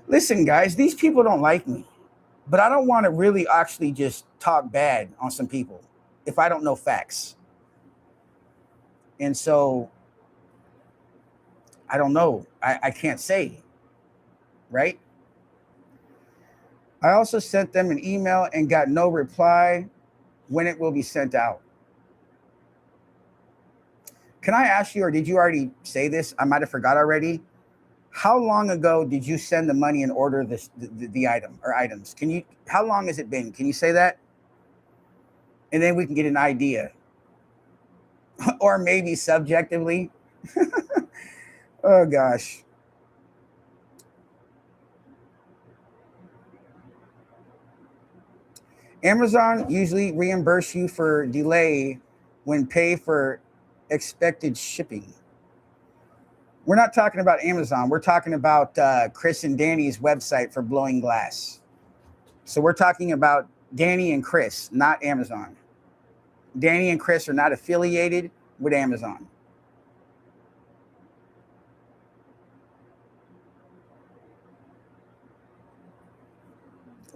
Listen, guys, these people don't like me, but I don't want to really actually just talk bad on some people if I don't know facts. And so I don't know. I can't say, right? I also sent them an email and got no reply when it will be sent out. Can I ask you, or did you already say this? I might have forgot already. How long ago did you send the money and order the item or items? How long has it been? Can you say that? And then we can get an idea. Or maybe subjectively. Oh, gosh. Amazon usually reimburse you for delay when pay for expected shipping. We're not talking about Amazon. We're talking about Chris and Danny's website for blowing glass. So we're talking about Danny and Chris, not Amazon. Danny and Chris are not affiliated with Amazon.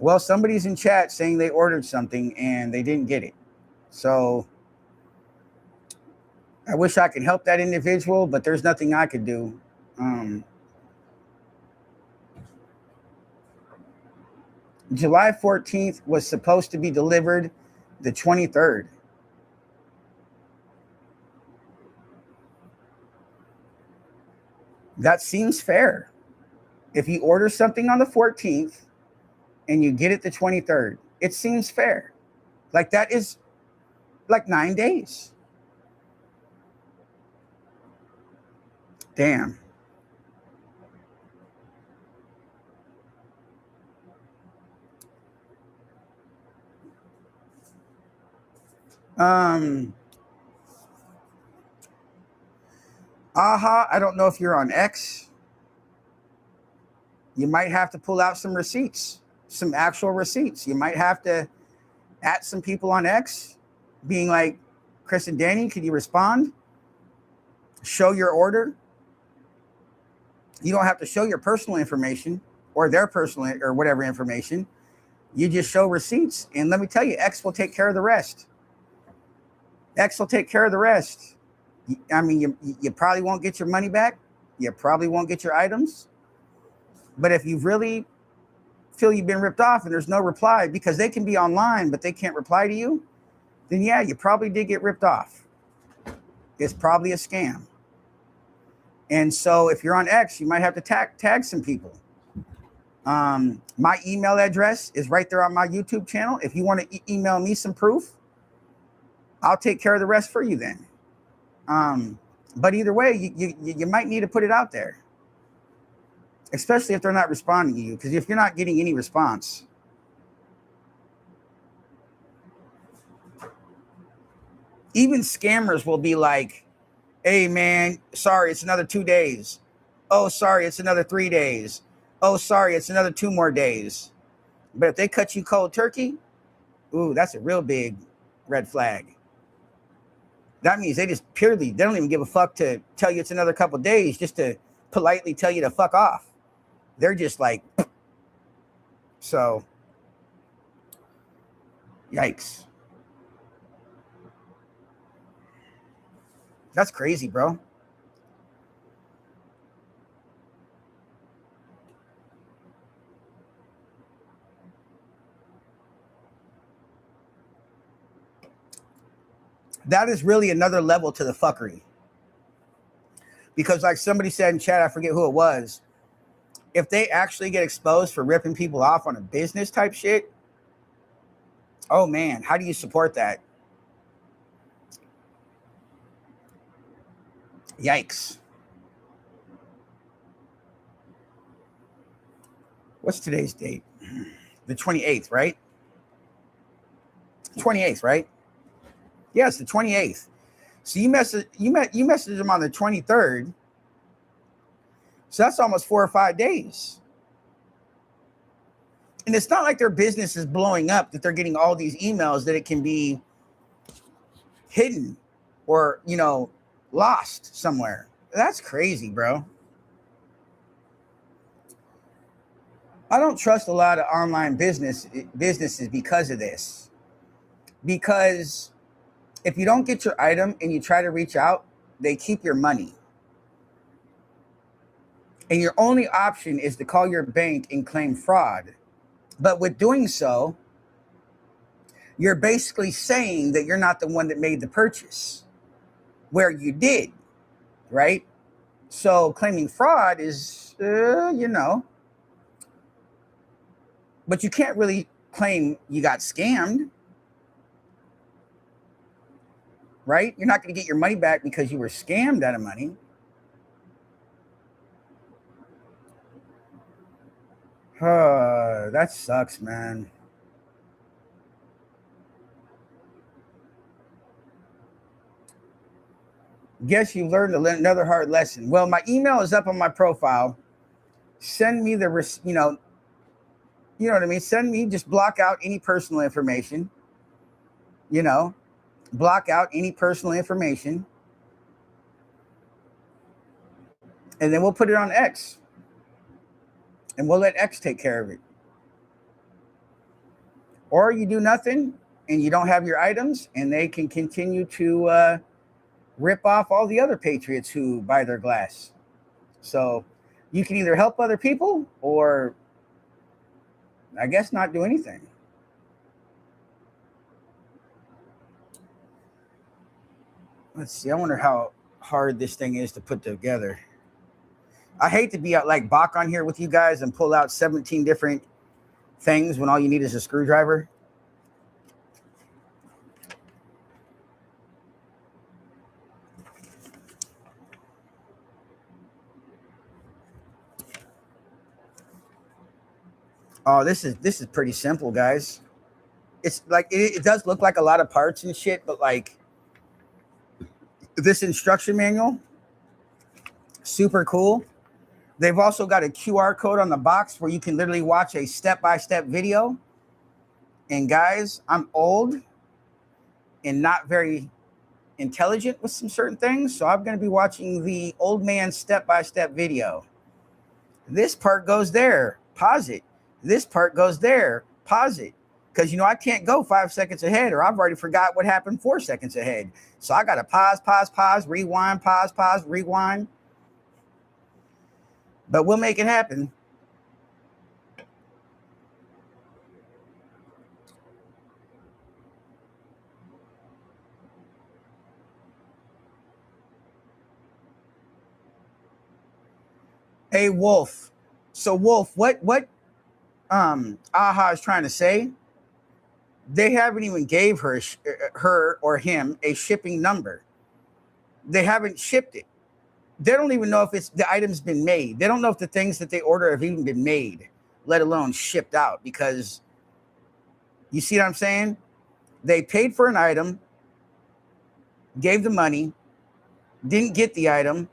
Well, somebody's in chat saying they ordered something and they didn't get it. So I wish I could help that individual, but there's nothing I could do. July 14th was supposed to be delivered the 23rd. That seems fair. If you order something on the 14th and you get it the 23rd, it seems fair. Like, that is like 9 days. Damn. I don't know if you're on X. You might have to pull out some receipts, some actual receipts. You might have to at some people on X being like, Chris and Danny, can you respond? Show your order. You don't have to show your personal information or their personal or whatever information. You just show receipts. And let me tell you, X will take care of the rest. X will take care of the rest. I mean, you probably won't get your money back. You probably won't get your items. But if you really feel you've been ripped off and there's no reply, because they can be online, but they can't reply to you, then yeah, you probably did get ripped off. It's probably a scam. And so if you're on X, you might have to tag some people. My email address is right there on my YouTube channel. If you want to email me some proof, I'll take care of the rest for you then. But either way, you might need to put it out there, especially if they're not responding to you. Because if you're not getting any response, even scammers will be like, hey, man, sorry, it's another 2 days. Oh, sorry, it's another 3 days. Oh, sorry, it's another 2 more days. But if they cut you cold turkey, ooh, that's a real big red flag. That means they don't even give a fuck to tell you it's another couple days just to politely tell you to fuck off. They're just like, so, yikes. That's crazy, bro. That is really another level to the fuckery. Because like somebody said in chat, I forget who it was, if they actually get exposed for ripping people off on a business type shit, oh man, how do you support that? Yikes. What's today's date? The 28th, right? 28th, right? Yes, the 28th. So you messaged them on the 23rd. So that's almost 4 or 5 days. And it's not like their business is blowing up, that they're getting all these emails, that it can be hidden or, lost somewhere. That's crazy, bro. I don't trust a lot of online businesses because of this. Because if you don't get your item and you try to reach out, they keep your money. And your only option is to call your bank and claim fraud. But with doing so, you're basically saying that you're not the one that made the purchase, where you did, right? So claiming fraud is, but you can't really claim you got scammed, right? You're not going to get your money back because you were scammed out of money. That sucks, man. Guess you learned another hard lesson. Well, my email is up on my profile. Send me the, you know what I mean? Send me, just block out any personal information, block out any personal information. And then we'll put it on X. And we'll let X take care of it. Or you do nothing and you don't have your items, and they can continue to rip off all the other patriots who buy their glass. So you can either help other people or, I guess, not do anything. Let's see. I wonder how hard this thing is to put together. I hate to be out like Bach on here with you guys and pull out 17 different things when all you need is a screwdriver. Oh, this is pretty simple, guys. It's like it does look like a lot of parts and shit, but like this instruction manual, super cool. They've also got a QR code on the box where you can literally watch a step-by-step video. And guys, I'm old and not very intelligent with some certain things, so I'm going to be watching the old man step-by-step video. This part goes there, pause it. This part goes there, pause it. Because, I can't go 5 seconds ahead, or I've already forgot what happened 4 seconds ahead. So I got to pause, rewind, pause, rewind. But we'll make it happen. Hey, Wolf. So, Wolf, what AHA is trying to say, they haven't even gave her or him a shipping number. they haven't shipped it. They don't even know if the item's been made. They don't know if the things that they order have even been made, let alone shipped out. Because you see what I'm saying? They paid for an item, gave the money, didn't get the item,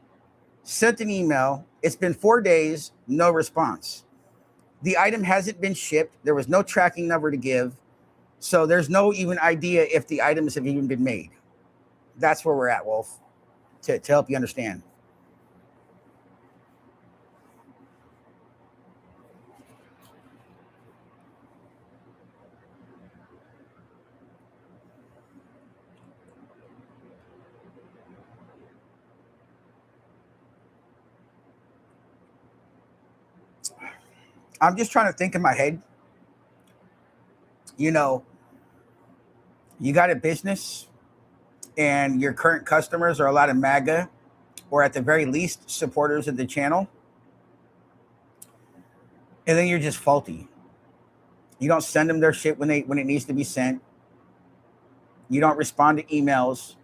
sent an email. It's been 4 days, no response. The item hasn't been shipped. There was no tracking number to give. So there's no even idea if the items have even been made. That's where we're at, Wolf, to help you understand. I'm just trying to think in my head, you know, you got a business and your current customers are a lot of MAGA, or at the very least supporters of the channel, and then you're just faulty. You don't send them their shit when it needs to be sent. You don't respond to emails,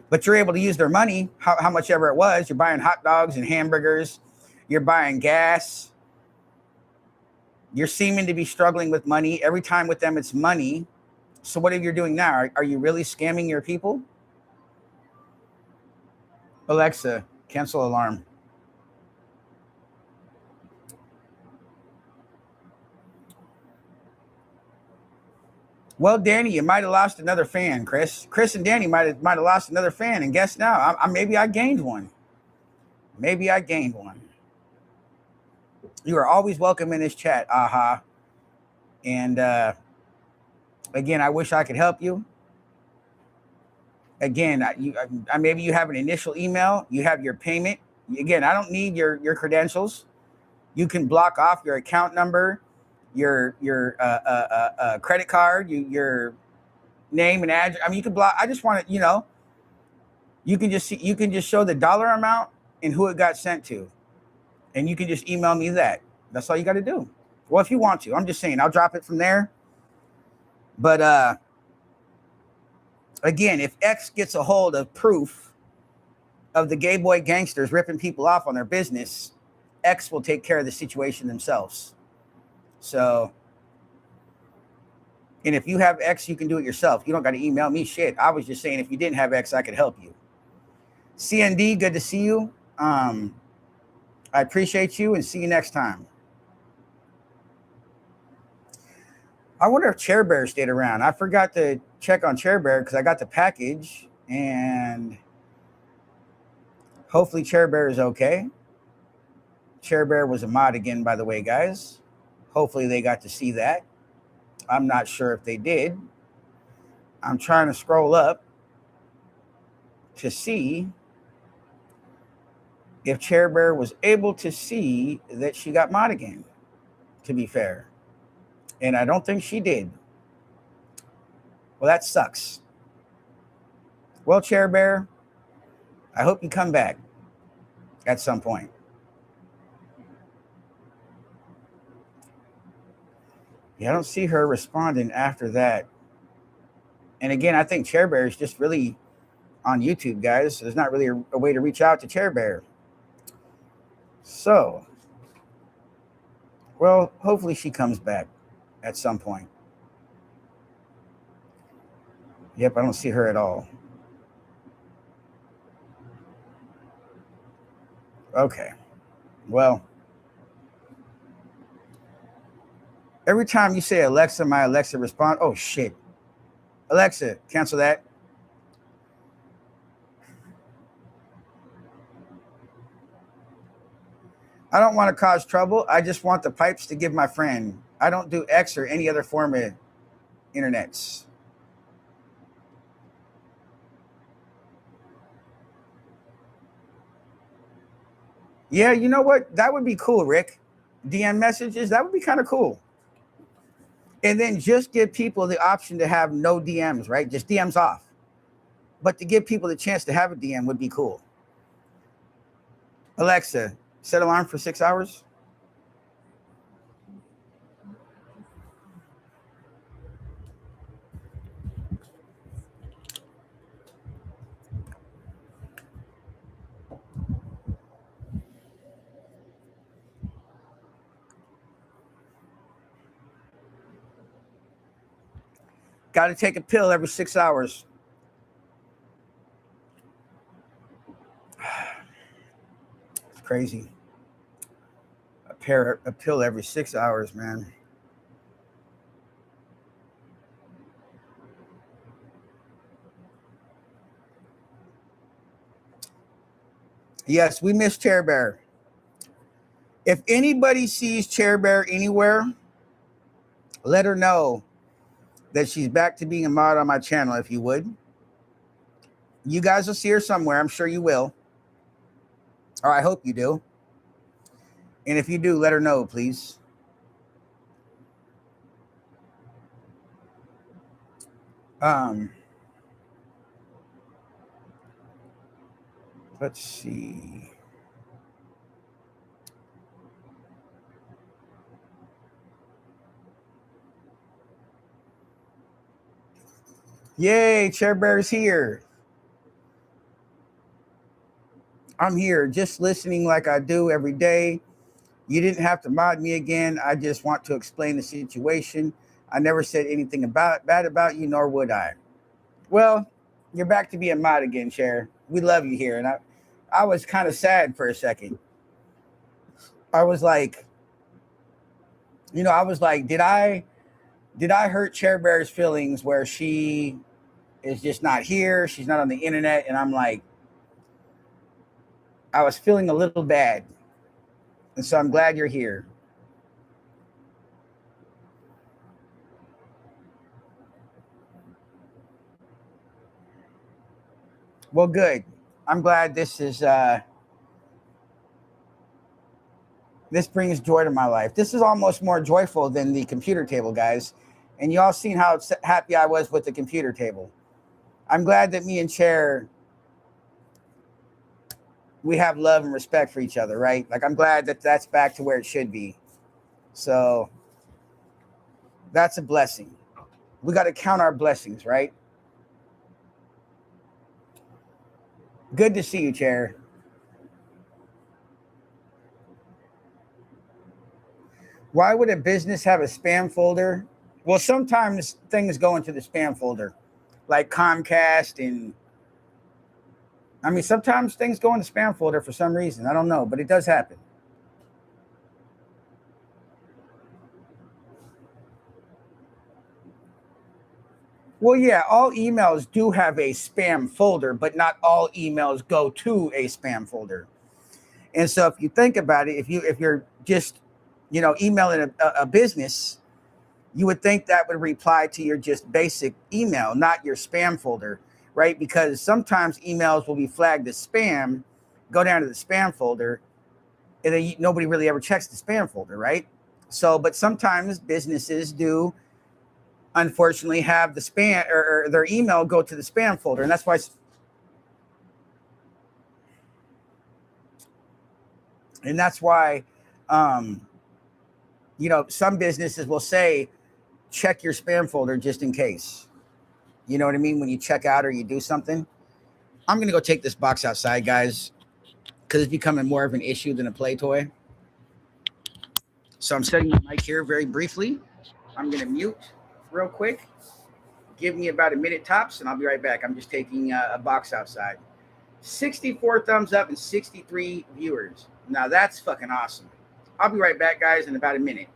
but you're able to use their money, how much ever it was. You're buying hot dogs and hamburgers. You're buying gas. You're seeming to be struggling with money. Every time with them, it's money. So what are you doing now? Are you really scamming your people? Alexa, cancel alarm. Well, Danny, you might have lost another fan, Chris. Chris and Danny might have lost another fan, and guess now, maybe I gained one. Maybe I gained one. You are always welcome in this chat, aha. And again, I wish I could help you. Again, maybe you have an initial email, you have your payment. Again, I don't need your credentials. You can block off your account number, your credit card, your name and address. I mean, you can block. I just want to, you can just show the dollar amount and who it got sent to, and you can just email me that. That's all you got to do. Well, if you want to, I'm just saying, I'll drop it from there. But again, if X gets a hold of proof of the gay boy gangsters ripping people off on their business, X will take care of the situation themselves. So, and if you have X, you can do it yourself. You don't got to email me shit. I was just saying, if you didn't have X, I could help you. CND, good to see you. I appreciate you, and see you next time. I wonder if Chair Bear stayed around. I forgot to check on Chair Bear because I got the package, and hopefully Chair Bear is okay. Chair Bear was a mod again, by the way, guys. Hopefully they got to see that. I'm not sure if they did. I'm trying to scroll up to see if Chair Bear was able to see that she got mod again, to be fair. And I don't think she did. Well, that sucks. Well, Chair Bear, I hope you come back at some point. Yeah, I don't see her responding after that. And again, I think Chair Bear is just really on YouTube, guys. There's not really a way to reach out to Chair Bear. So, well, hopefully she comes back at some point. Yep, I don't see her at all. Okay. Well, every time you say Alexa, my Alexa responds. Oh, shit. Alexa, cancel that. I don't want to cause trouble. I just want the pipes to give my friend. I don't do X or any other form of internets. Yeah, you know what? That would be cool, Rick. DM messages, that would be kind of cool. And then just give people the option to have no DMs, right? Just DMs off. But to give people the chance to have a DM would be cool. Alexa, set alarm for 6 hours. Got to take a pill every 6 hours. It's crazy. A pill every 6 hours, man. Yes, we miss Chair Bear. If anybody sees Chair Bear anywhere, let her know that she's back to being a mod on my channel, if you would. You guys will see her somewhere. I'm sure you will. Or I hope you do. And if you do, let her know, please. Let's see. Yay, Chair Bear's here. I'm here just listening like I do every day. You didn't have to mod me again. I just want to explain the situation. I never said anything bad about you, nor would I. Well, you're back to being a mod again, Chair. We love you here. And I was kind of sad for a second. I was like, did I hurt Chair Bear's feelings where she is just not here? She's not on the internet. And I'm like, I was feeling a little bad. And so I'm glad you're here. Well, good. I'm glad this brings joy to my life. This is almost more joyful than the computer table, guys. And y'all seen how happy I was with the computer table. I'm glad that me and Chair, we have love and respect for each other, right? Like, I'm glad that that's back to where it should be. So that's a blessing. We got to count our blessings, right? Good to see you, Chair. Why would a business have a spam folder? Well, sometimes things go into the spam folder, like Comcast. And I mean, sometimes things go in the spam folder for some reason. I don't know, but it does happen. Well, yeah, all emails do have a spam folder, but not all emails go to a spam folder. And so if you think about it, if you're just, emailing a business, you would think that would reply to your just basic email, not your spam folder, right? Because sometimes emails will be flagged as spam, go down to the spam folder, and then nobody really ever checks the spam folder, right? So, but sometimes businesses do unfortunately have the spam or their email go to the spam folder. And that's why um, some businesses will say, check your spam folder just in case. You know what I mean? When you check out or you do something. I'm going to go take this box outside, guys, because it's becoming more of an issue than a play toy. So I'm setting the mic here very briefly. I'm going to mute real quick. Give me about a minute tops, and I'll be right back. I'm just taking a box outside. 64 thumbs up and 63 viewers. Now that's fucking awesome. I'll be right back, guys, in about a minute.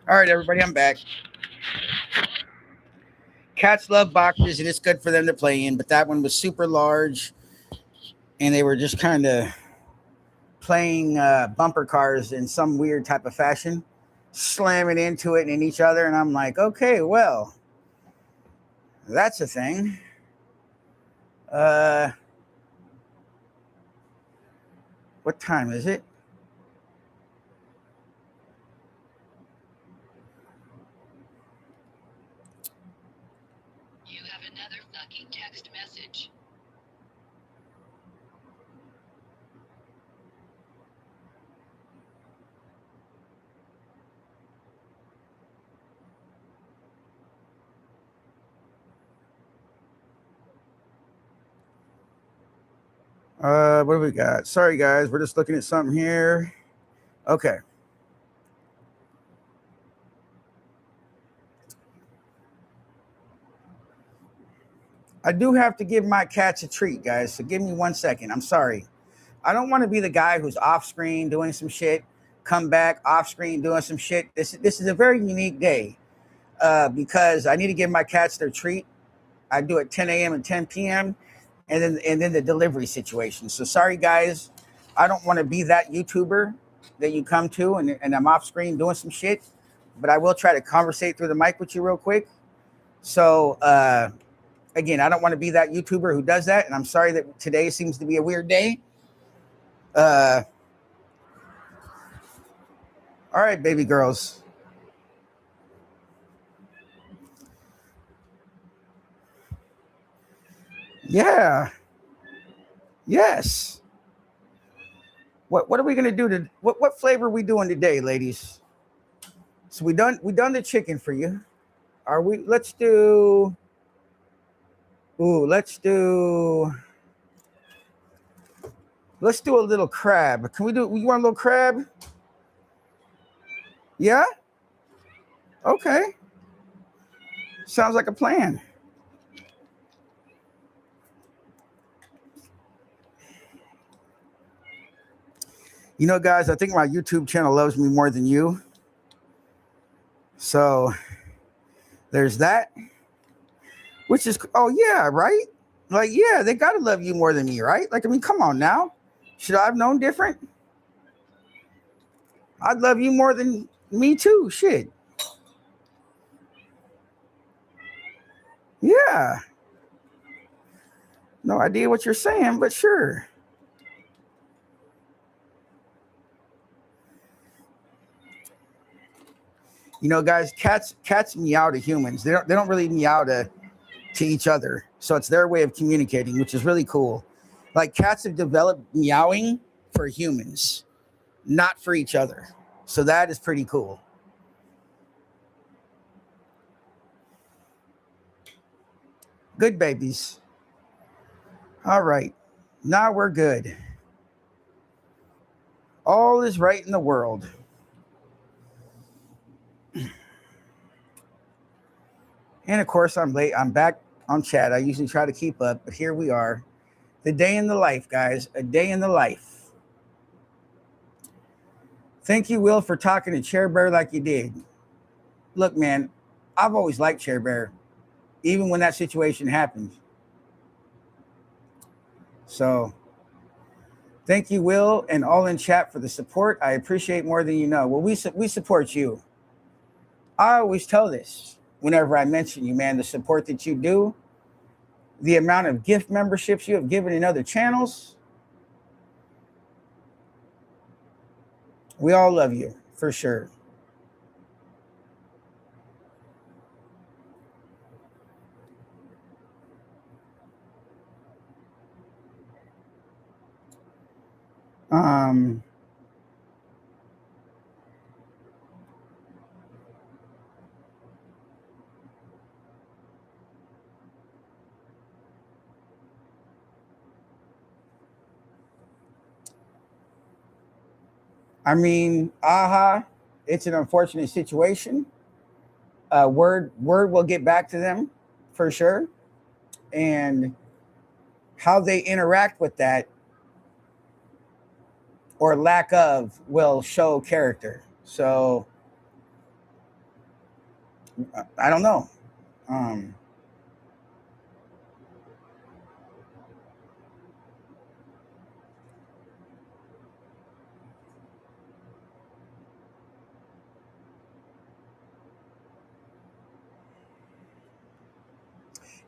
All right, everybody, I'm back. Cats love boxes, and it's good for them to play in, but that one was super large, and they were just kind of playing bumper cars in some weird type of fashion, slamming into it and each other. And I'm like, okay, well, that's a thing. Uh, what time is it? You have another fucking text message. What do we got? Sorry, guys, we're just looking at something here. Okay. I do have to give my cats a treat, guys. So give me 1 second. I'm sorry. I don't want to be the guy who's off screen doing some shit, come back off screen doing some shit. This is a very unique day because I need to give my cats their treat. I do it 10 a.m. and 10 p.m. and then the delivery situation. So sorry, guys. I don't want to be that YouTuber that you come to and I'm off screen doing some shit, but I will try to conversate through the mic with you real quick. So again, I don't want to be that YouTuber who does that, and I'm sorry that today seems to be a weird day. Uh, all right, baby girls. Yeah. Yes. What are we gonna do to what flavor are we doing today, ladies? So we done the chicken for you. Are we? Ooh, let's do a little crab. Can we do? You want a little crab? Yeah. Okay. Sounds like a plan. You know, guys, I think my YouTube channel loves me more than you. So there's that. Which is, oh yeah, right? Like, yeah, they gotta love you more than me, right? Like, I mean, come on now. Should I have known different? I'd love you more than me too. Shit. Yeah. No idea what you're saying, but sure. You know, guys, cats meow to humans. They don't really meow to each other. So it's their way of communicating, which is really cool. Like cats have developed meowing for humans, not for each other. So that is pretty cool. Good babies. All right. Now we're good. All is right in the world. And of course, I'm late. I'm back on chat. I usually try to keep up, but here we are. The day in the life, guys. A day in the life. Thank you, Will, for talking to Chair Bear like you did. Look, man, I've always liked Chair Bear, even when that situation happened. So thank you, Will, and all in chat for the support. I appreciate more than you know. Well, we support you. I always tell this whenever I mention you, man, the support that you do, the amount of gift memberships you have given in other channels. We all love you for sure. Um, I mean, aha, it's an unfortunate situation. Word will get back to them for sure, and how they interact with that or lack of will show character. So I don't know.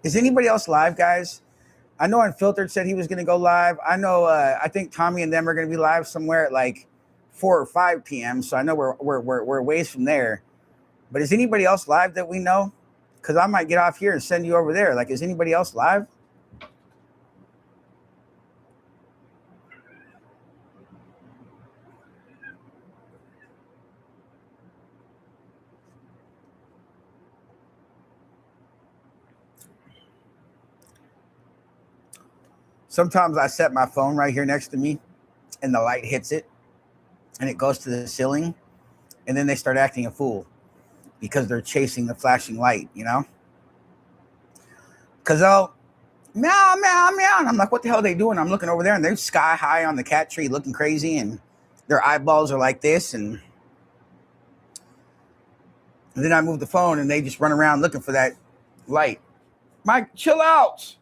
Is anybody else live, guys? I know Unfiltered said he was going to go live. I know. I think Tommy and them are going to be live somewhere at like 4 or 5 p.m. So I know we're a ways from there. But is anybody else live that we know? Because I might get off here and send you over there. Like, is anybody else live? Sometimes I set my phone right here next to me and the light hits it and it goes to the ceiling. And then they start acting a fool because they're chasing the flashing light, you know? Because they'll meow, meow, meow. And I'm like, what the hell are they doing? I'm looking over there and they're sky high on the cat tree looking crazy. And their eyeballs are like this. And then I move the phone and they just run around looking for that light. Mike, chill out.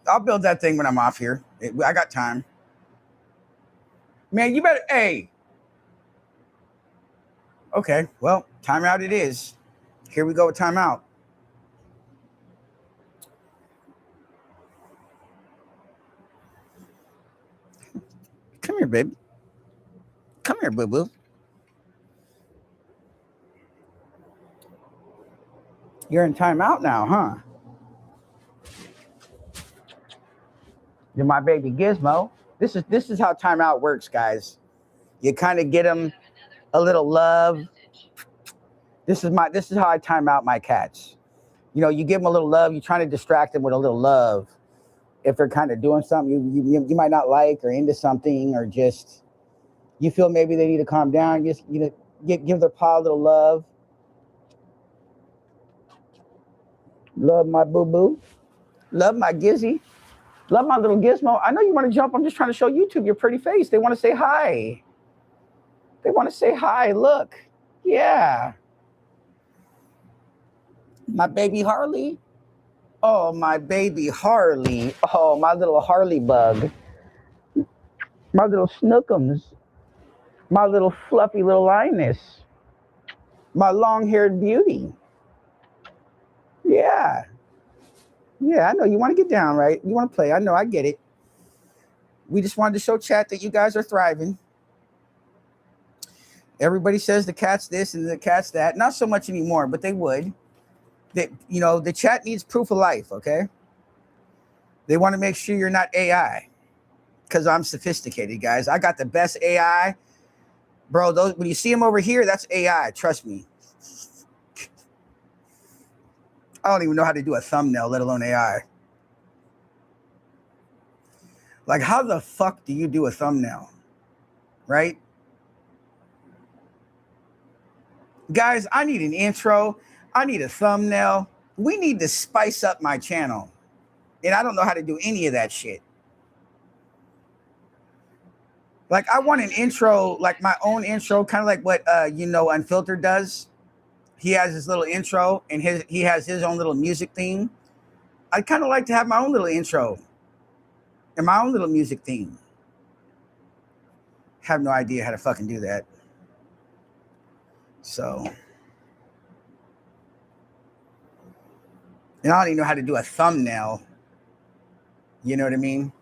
I'll build that thing when I'm off here. I got time. Man, you better, hey. Okay, well, timeout it is. Here we go with timeout. Come here, baby. Come here, boo-boo. You're in timeout now, huh? You're my baby Gizmo. This is how timeout works, guys. You kind of get them a little love. This is how I time out my cats. You know, you give them a little love. You're trying to distract them with a little love. If they're kind of doing something you might not like or into something, or just you feel maybe they need to calm down, just give their paw a little love. Love my boo-boo. Love my Gizzy. Love my little Gizmo. I know you want to jump. I'm just trying to show YouTube your pretty face. They want to say hi. They want to say hi. Look. Yeah. My baby Harley. Oh, my baby Harley. Oh, my little Harley bug. My little Snookums. My little fluffy little lioness. My long-haired beauty. Yeah. Yeah, I know you want to get down, right? You want to play. I know, I get it. We just wanted to show chat that you guys are thriving. Everybody says the cat's this and the cat's that. Not so much anymore, but they would. The chat needs proof of life, okay? They want to make sure you're not AI. Because I'm sophisticated, guys. I got the best AI. Bro, when you see them over here, that's AI. Trust me. I don't even know how to do a thumbnail, let alone AI. Like, how the fuck do you do a thumbnail? Right? Guys, I need an intro. I need a thumbnail. We need to spice up my channel. And I don't know how to do any of that shit. Like, I want an intro, like my own intro, kind of like what, Unfiltered does. He has his little intro and he has his own little music theme. I'd kind of like to have my own little intro and my own little music theme. Have no idea how to fucking do that. So, and I don't even know how to do a thumbnail. You know what I mean?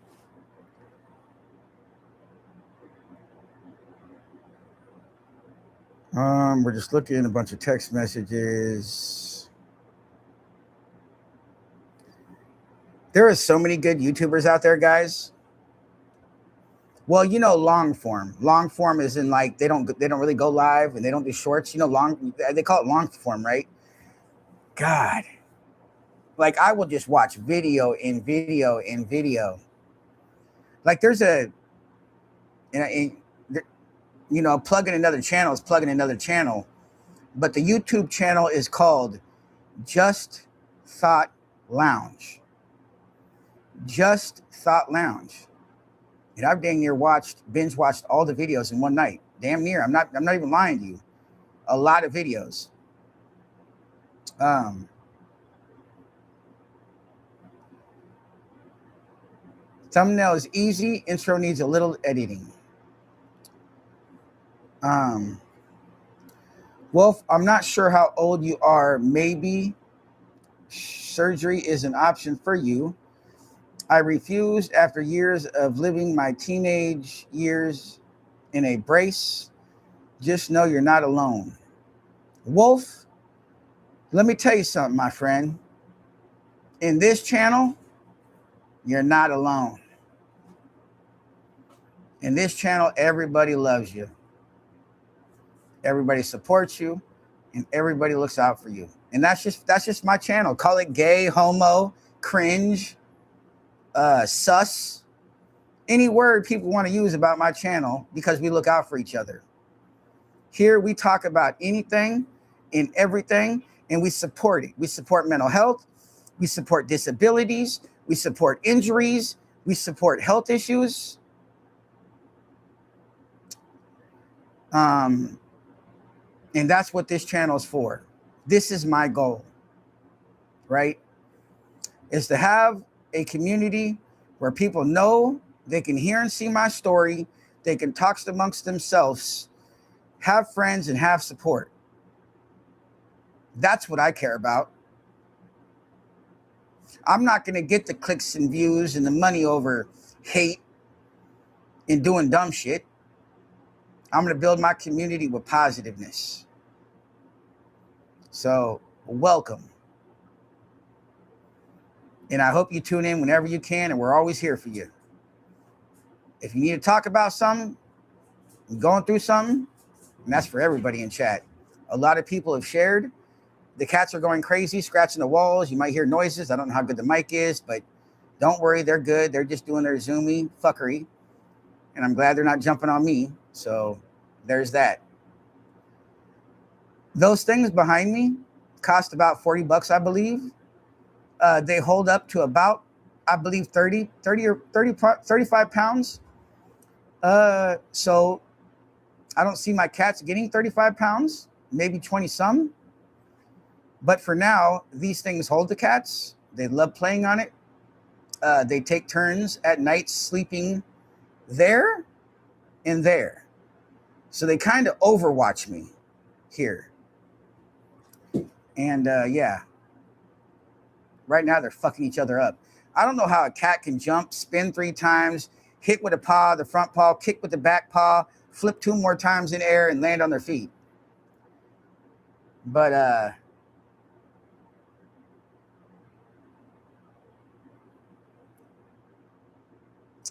We're just looking at a bunch of text messages. There are so many good YouTubers out there, guys. Well, long form. Long form is in like they don't really go live and they don't do shorts. They call it long form, right? God, like I will just watch video in video in video. Like there's plugging another channel is plugging another channel. but the YouTube channel is called Just Thought Lounge. Just Thought Lounge. And I've dang near binge watched all the videos in one night. Damn near. I'm not even lying to you. A lot of videos. Thumbnail is easy. Intro needs a little editing. Wolf, I'm not sure how old you are. Maybe surgery is an option for you. I refused after years of living my teenage years in a brace. Just know you're not alone. Wolf, let me tell you something, my friend. In this channel, you're not alone. In this channel, everybody loves you. Everybody supports you, and everybody looks out for you. And that's just my channel. Call it gay, homo, cringe, sus, any word people want to use about my channel, because we look out for each other. Here we talk about anything and everything, and we support it. We support mental health. We support disabilities. We support injuries. We support health issues. And that's what this channel is for. This is my goal, right? Is to have a community where people know they can hear and see my story. They can talk amongst themselves, have friends, and have support. That's what I care about. I'm not going to get the clicks and views and the money over hate and doing dumb shit. I'm going to build my community with positiveness. So, welcome. And I hope you tune in whenever you can, and we're always here for you. If you need to talk about something, you're going through something, and that's for everybody in chat. A lot of people have shared. The cats are going crazy, scratching the walls. You might hear noises. I don't know how good the mic is, but don't worry, they're good. They're just doing their Zoomy fuckery. And I'm glad they're not jumping on me. So there's that. Those things behind me cost about $40, I believe. They hold up to about, I believe, 30 or 35 pounds. So I don't see my cats getting 35 pounds, maybe 20 some. But for now, these things hold the cats. They love playing on it. They take turns at night sleeping there and there. So they kind of overwatch me here. And yeah, right now they're fucking each other up. I don't know how a cat can jump, spin 3 times, hit with a paw, the front paw, kick with the back paw, flip 2 more times in air, and land on their feet. But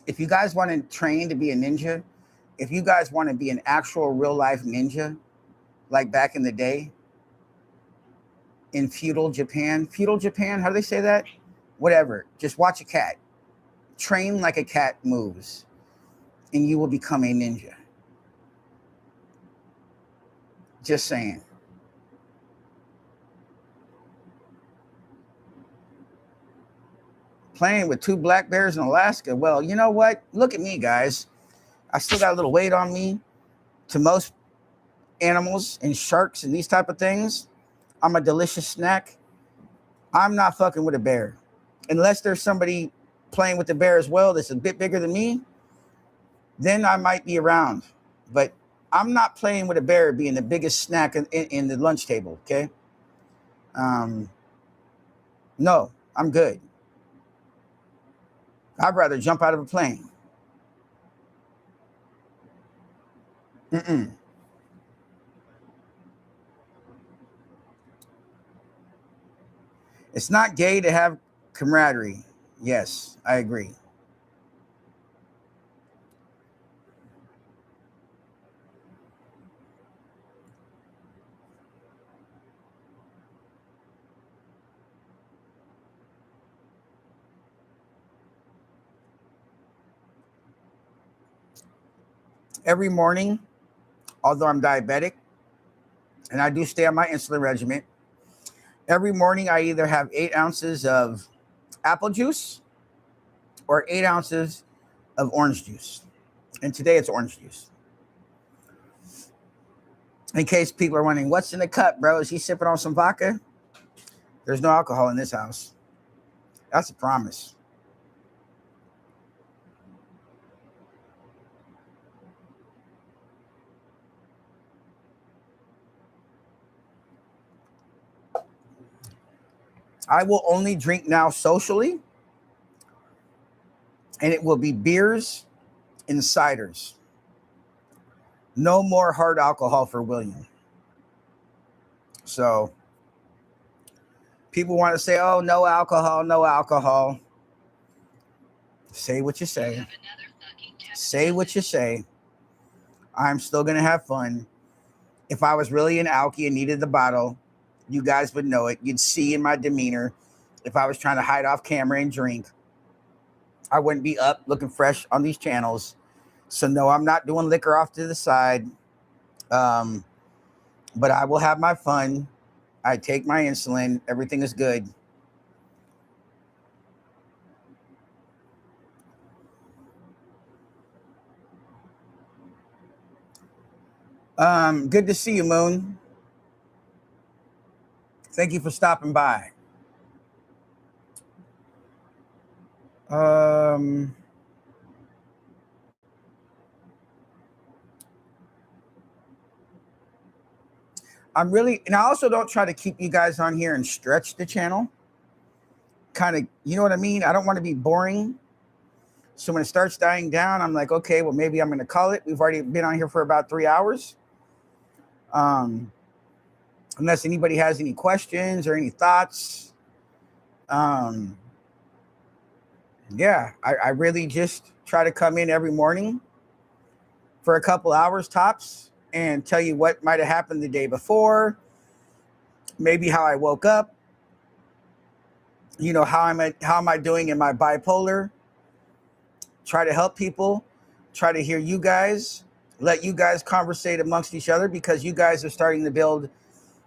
if you guys want to train to be a ninja, if you guys want to be an actual real life ninja, like back in the day in feudal Japan, how do they say that? Whatever, just watch a cat. Train like a cat moves, and you will become a ninja. Just saying. Playing with 2 black bears in Alaska. Well, you know what? Look at me, guys. I still got a little weight on me. To most animals and sharks and these type of things, I'm a delicious snack. I'm not fucking with a bear. Unless there's somebody playing with the bear as well that's a bit bigger than me, then I might be around. But I'm not playing with a bear being the biggest snack in the lunch table, okay? No, I'm good. I'd rather jump out of a plane. It's not gay to have camaraderie. Yes, I agree. Every morning, although I'm diabetic, and I do stay on my insulin regimen. Every morning, I either have 8 ounces of apple juice or 8 ounces of orange juice. And today it's orange juice. In case people are wondering, what's in the cup, bro? Is he sipping on some vodka? There's no alcohol in this house. That's a promise. I will only drink now socially, and it will be beers and ciders. No more hard alcohol for William. So people want to say, oh, no alcohol, no alcohol. Say what you say. Say what you say. I'm still going to have fun. If I was really an alky and needed the bottle, you guys would know it. You'd see in my demeanor. If I was trying to hide off camera and drink, I wouldn't be up looking fresh on these channels. So no, I'm not doing liquor off to the side. But I will have my fun. I take my insulin. Everything is good. Good to see you, Moon. Thank you for stopping by. I'm really, and I also don't try to keep you guys on here and stretch the channel. Kind of, you know what I mean? I don't want to be boring. So when it starts dying down, I'm like, okay, well, maybe I'm going to call it. We've already been on here for about 3 hours. Unless anybody has any questions or any thoughts. Yeah, I really just try to come in every morning for a couple hours tops and tell you what might have happened the day before, maybe how I woke up, you know, how am I doing in my bipolar, try to help people, try to hear you guys, let you guys conversate amongst each other, because you guys are starting to build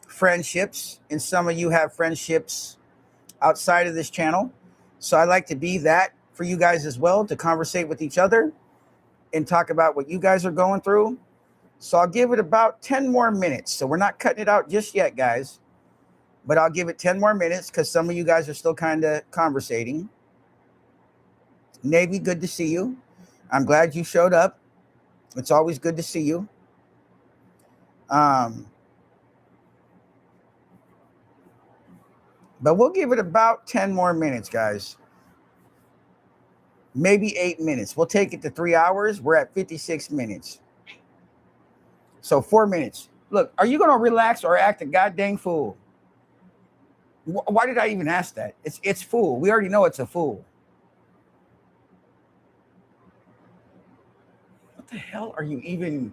friendships, and some of you have friendships outside of this channel. So I like to be that for you guys as well, to conversate with each other and talk about what you guys are going through. So I'll give it about 10 more minutes. So we're not cutting it out just yet, guys, but I'll give it 10 more minutes because some of you guys are still kind of conversating. Navy, good to see you. I'm glad you showed up. It's always good to see you. But we'll give it about 10 more minutes, guys. Maybe 8 minutes. We'll take it to 3 hours. We're at 56 minutes. So 4 minutes. Look, are you going to relax or act a goddamn fool? Why did I even ask that? It's fool. We already know it's a fool. What the hell are you even...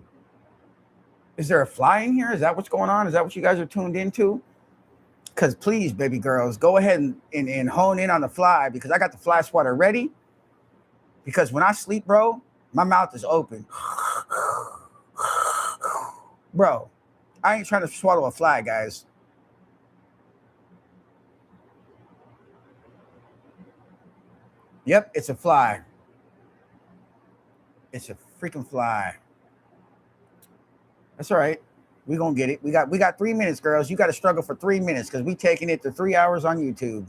Is there a fly in here? Is that what's going on? Is that what you guys are tuned into? Because please, baby girls, go ahead and hone in on the fly, because I got the fly swatter ready. Because when I sleep, bro, my mouth is open. Bro, I ain't trying to swallow a fly, guys. Yep, it's a fly. It's a freaking fly. That's all right. We're going to get it. We got 3 minutes, girls. You got to struggle for 3 minutes because we taking it to 3 hours on YouTube.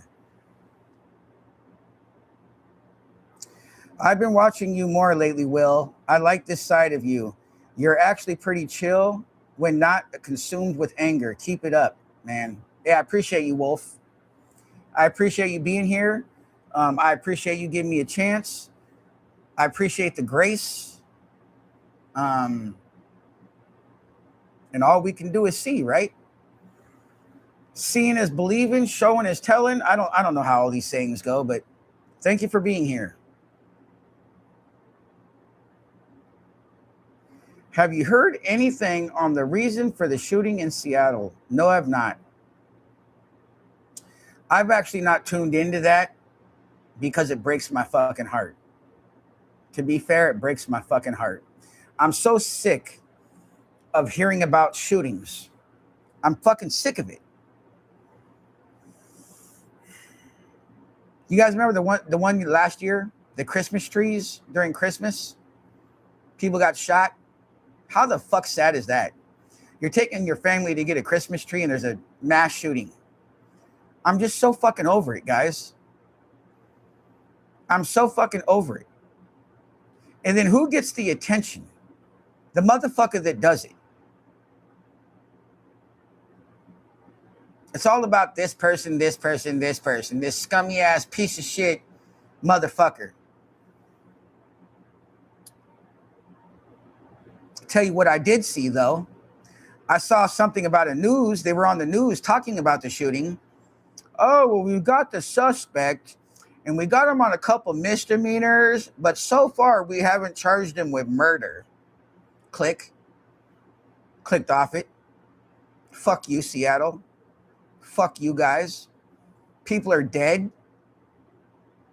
I've been watching you more lately, Will. I like this side of you. You're actually pretty chill when not consumed with anger. Keep it up, man. Yeah, I appreciate you, Wolf. I appreciate you being here. I appreciate you giving me a chance. I appreciate the grace. And all we can do is see, right? Seeing is believing, showing is telling. I don't know how all these sayings go, but thank you for being here. Have you heard anything on the reason for the shooting in Seattle? No, I've not. I've actually not tuned into that because it breaks my fucking heart. To be fair, it breaks my fucking heart. I'm so sick of hearing about shootings. I'm fucking sick of it. You guys remember the one last year, the Christmas trees during Christmas? People got shot. How the fuck sad is that? You're taking your family to get a Christmas tree and there's a mass shooting. I'm just so fucking over it, guys. I'm so fucking over it. And then who gets the attention? The motherfucker that does it. It's all about this person, this person, this person, this scummy ass piece of shit motherfucker. Tell you what I did see though. I saw something about a news. They were on the news talking about the shooting. Oh, well, we got the suspect and we got him on a couple misdemeanors, but so far we haven't charged him with murder. Clicked off it. Fuck you, Seattle. Fuck you guys. People are dead.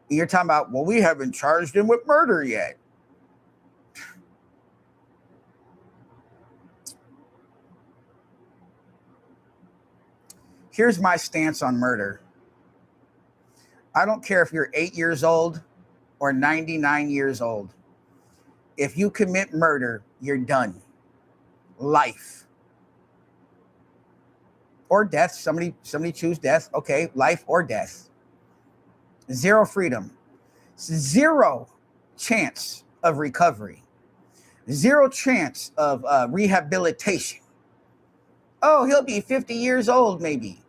You're talking about, well, we haven't charged him with murder yet. Here's my stance on murder. I don't care if you're 8 years old or 99 years old. If you commit murder, you're done. Life. Or death. Somebody choose death. Okay, life or death. Zero freedom. Zero chance of recovery. Zero chance of rehabilitation. Oh, he'll be 50 years old maybe.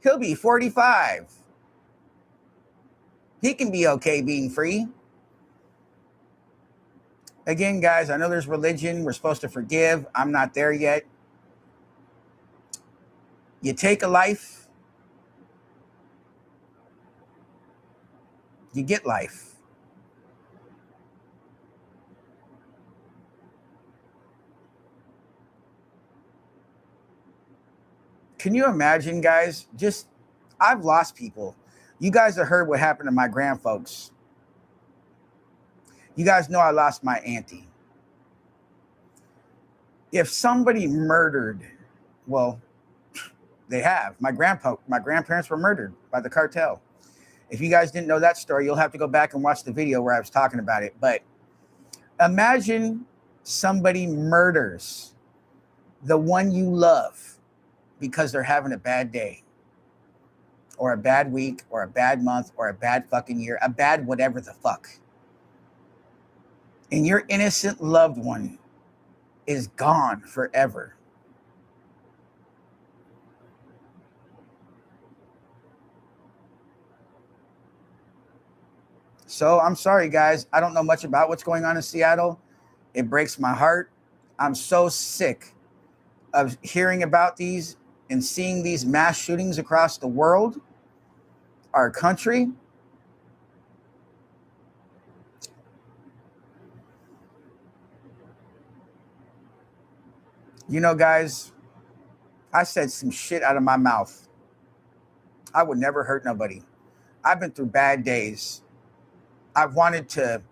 He'll be 45. He can be okay being free. Again, guys, I know there's religion. We're supposed to forgive. I'm not there yet. You take a life, you get life. Can you imagine, guys? I've lost people. You guys have heard what happened to my grandfolks. You guys know I lost my auntie. If somebody murdered, well, they have. My grandparents were murdered by the cartel. If you guys didn't know that story, you'll have to go back and watch the video where I was talking about it. But imagine somebody murders the one you love because they're having a bad day or a bad week or a bad month or a bad fucking year, a bad whatever the fuck. And your innocent loved one is gone forever. So I'm sorry, guys. I don't know much about what's going on in Seattle. It breaks my heart. I'm so sick of hearing about these and seeing these mass shootings across the world, our country. You know, guys, I said some shit out of my mouth. I would never hurt nobody. I've been through bad days. I wanted to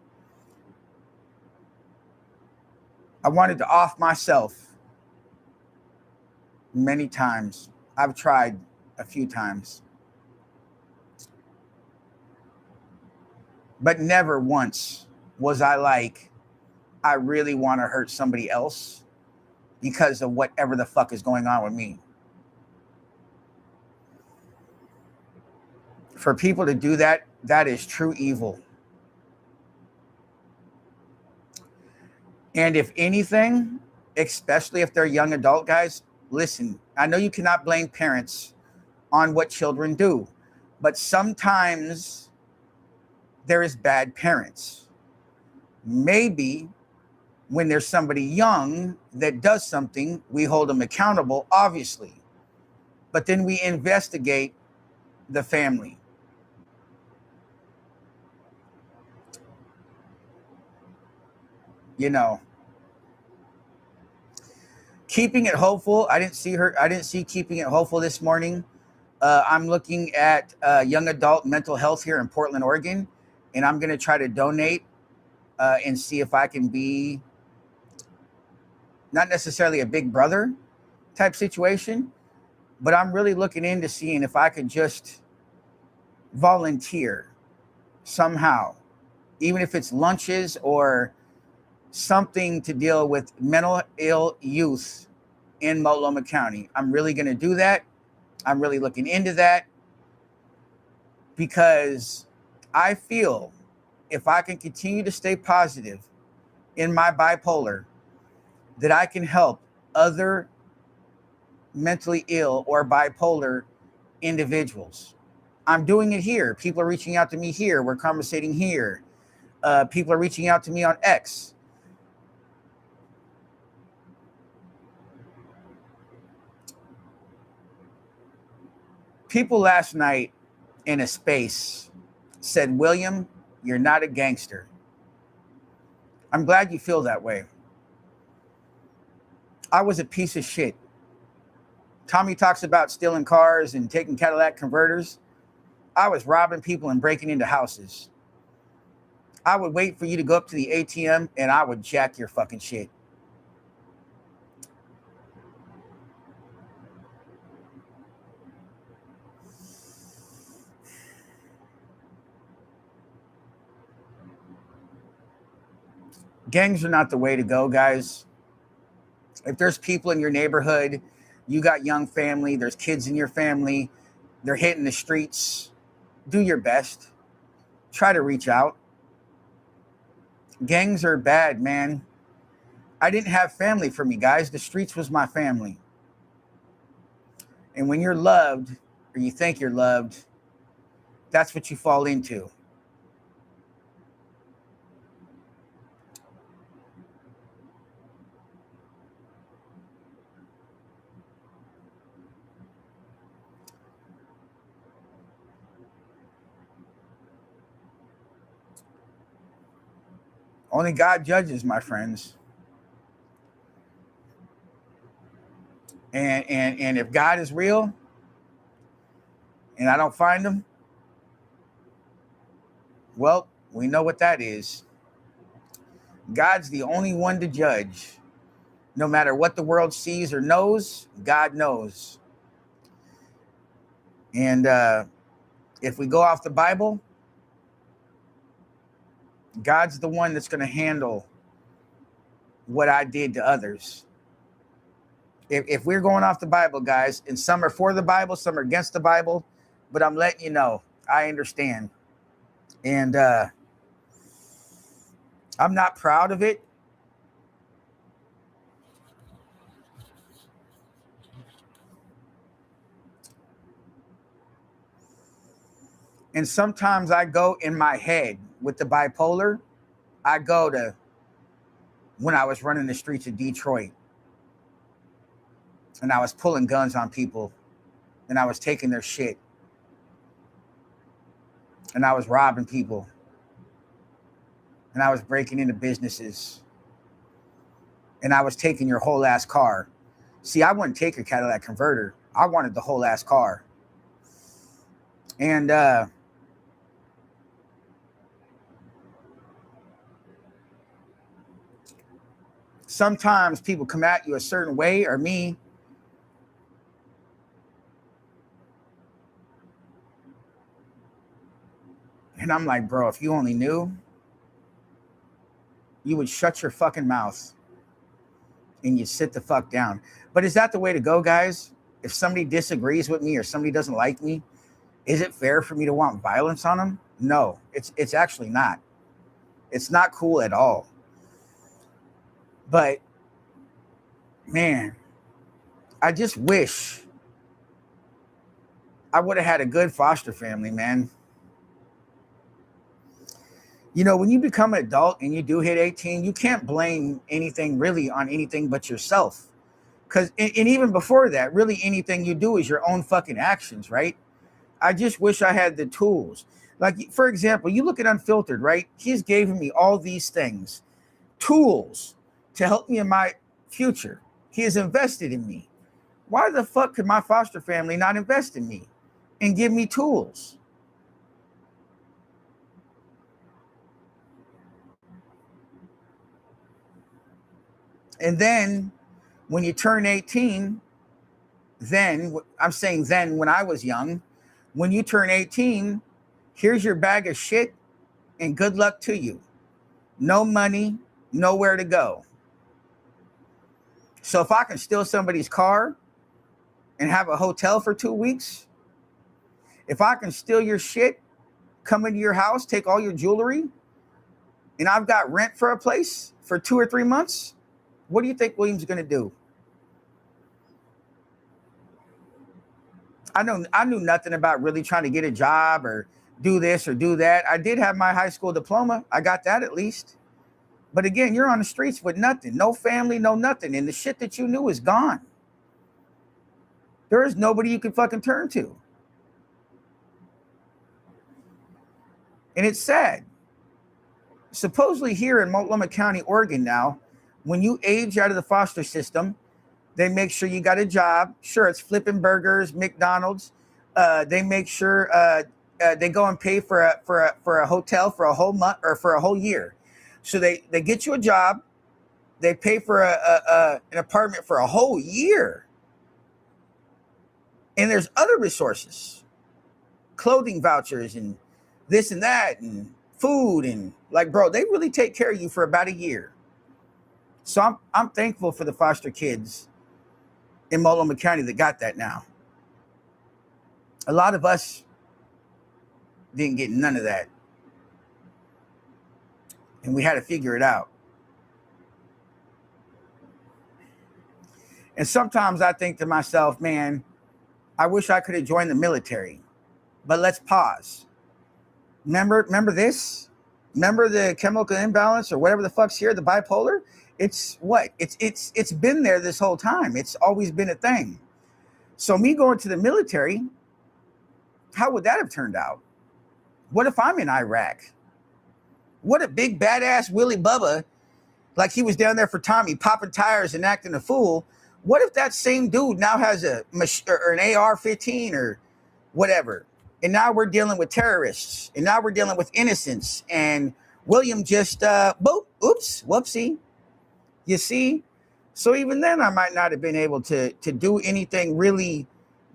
off myself many times. I've tried a few times. But never once was I like, I really want to hurt somebody else because of whatever the fuck is going on with me. For people to do that, that is true evil. And if anything, especially if they're young adult guys, listen, I know you cannot blame parents on what children do, but sometimes there is bad parents. Maybe when there's somebody young that does something, we hold them accountable, obviously, but then we investigate the family. You know, keeping it hopeful. I didn't see keeping it hopeful this morning. I'm looking at young adult mental health here in Portland, Oregon, and I'm going to try to donate and see if I can be not necessarily a big brother type situation, but I'm really looking into seeing if I could just volunteer somehow, even if it's lunches or something to deal with mental ill youth in Multnomah County. I'm really going to do that. I'm really looking into that because I feel if I can continue to stay positive in my bipolar, that I can help other mentally ill or bipolar individuals. I'm doing it here. People are reaching out to me here. We're conversating here. People are reaching out to me on X. People last night in a space said, William, you're not a gangster. I'm glad you feel that way. I was a piece of shit. Tommy talks about stealing cars and taking Cadillac converters. I was robbing people and breaking into houses. I would wait for you to go up to the ATM and I would jack your fucking shit. Gangs are not the way to go, guys. If there's people in your neighborhood, you got young family, there's kids in your family, they're hitting the streets, do your best. Try to reach out. Gangs are bad, man. I didn't have family for me, guys. The streets was my family. And when you're loved, or you think you're loved, that's what you fall into. Only God judges, my friends. And if God is real and I don't find him, well, we know what that is. God's the only one to judge. No matter what the world sees or knows, God knows. And if we go off the Bible, God's the one that's going to handle what I did to others. If we're going off the Bible, guys, and some are for the Bible, some are against the Bible, but I'm letting you know, I understand. And I'm not proud of it. And sometimes I go in my head with the bipolar. I go to when I was running the streets of Detroit and I was pulling guns on people and I was taking their shit and I was robbing people and I was breaking into businesses and I was taking your whole ass car. See, I wouldn't take a Cadillac converter. I wanted the whole ass car. And sometimes people come at you a certain way, or me, and I'm like, bro, if you only knew, you would shut your fucking mouth and you sit the fuck down. But is that the way to go, guys? If somebody disagrees with me or somebody doesn't like me, is it fair for me to want violence on them? No, it's actually not. It's not cool at all. But man, I just wish I would have had a good foster family, man. You know, when you become an adult and you do hit 18, you can't blame anything really on anything but yourself. Because, and even before that, really anything you do is your own fucking actions, right? I just wish I had the tools. Like, for example, you look at Unfiltered, right? He's given me all these things, tools to help me in my future. He has invested in me. Why the fuck could my foster family not invest in me and give me tools? And then when you turn 18, then, I'm saying then when I was young, when you turn 18, here's your bag of shit and good luck to you. No money, nowhere to go. So if I can steal somebody's car and have a hotel for 2 weeks, if I can steal your shit, come into your house, take all your jewelry, and I've got rent for a place for 2 or 3 months, what do you think William's going to do? I knew nothing about really trying to get a job or do this or do that. I did have my high school diploma. I got that at least. But again, you're on the streets with nothing, no family, no nothing. And the shit that you knew is gone. There is nobody you can fucking turn to. And it's sad. Supposedly here in Multnomah County, Oregon now, when you age out of the foster system, they make sure you got a job. Sure, it's flipping burgers, McDonald's. They make sure they go and pay for a hotel for a whole month or for a whole year. So they get you a job. They pay for an apartment for a whole year. And there's other resources, clothing vouchers and this and that and food and like, bro, they really take care of you for about a year. So I'm thankful for the foster kids in Multnomah County that got that now. A lot of us didn't get none of that. And we had to figure it out. And sometimes I think to myself, man, I wish I could have joined the military. But let's pause. Remember this? Remember the chemical imbalance or whatever the fuck's here, the bipolar? It's what? It's been there this whole time. It's always been a thing. So me going to the military, how would that have turned out? What if I'm in Iraq? What if big badass Willie Bubba, like he was down there for Tommy, popping tires and acting a fool? What if that same dude now has an AR-15 or whatever? And now we're dealing with terrorists. And now we're dealing with innocents. And William just, boop, oops, whoopsie. You see? So even then, I might not have been able to do anything really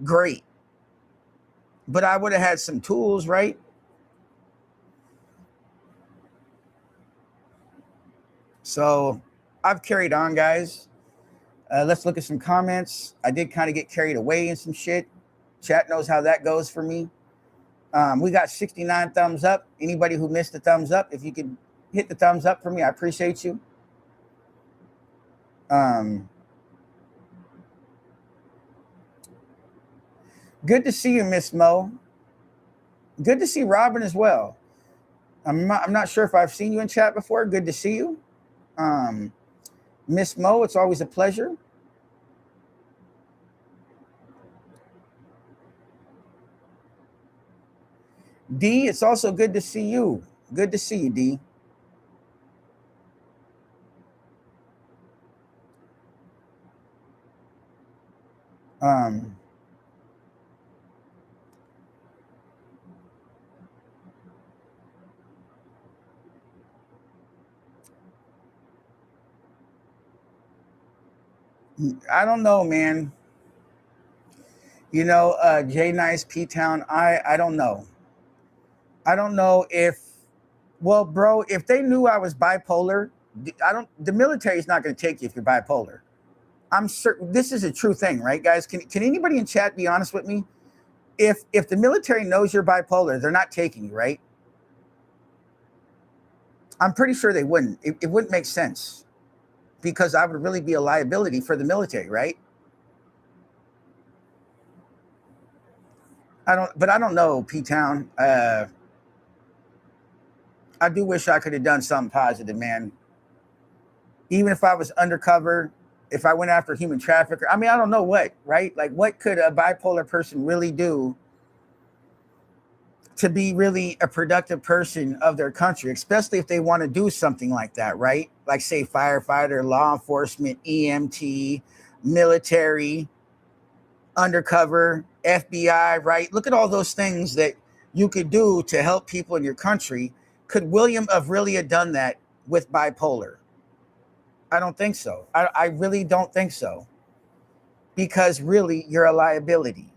great. But I would have had some tools, right? So I've carried on, guys. Let's look at some comments. I did kind of get carried away in some shit. Chat knows how that goes for me. We got 69 thumbs up. Anybody who missed the thumbs up, if you could hit the thumbs up for me, I appreciate you. Good to see you, Miss Mo. Good to see Robin as well. I'm not sure if I've seen you in chat before. Good to see you. Miss Mo, it's always a pleasure. D, it's also good to see you. Good to see you, D. I don't know, man. You know, J Nice, P Town, I don't know. I don't know if, well, bro, if they knew I was bipolar, the military is not going to take you if you're bipolar. I'm certain this is a true thing, right, guys? Can anybody in chat be honest with me? If the military knows you're bipolar, they're not taking you, right? I'm pretty sure they wouldn't. It wouldn't make sense because I would really be a liability for the military, right? I don't know, P-Town. I do wish I could have done something positive, man. Even if I was undercover, if I went after human trafficker, I mean, I don't know what, right? Like, what could a bipolar person really do to be really a productive person of their country, especially if they want to do something like that, right? Like, say, firefighter, law enforcement, EMT, military, undercover, FBI, right? Look at all those things that you could do to help people in your country. Could William have really done that with bipolar? I don't think so. I really don't think so. because really you're a liability.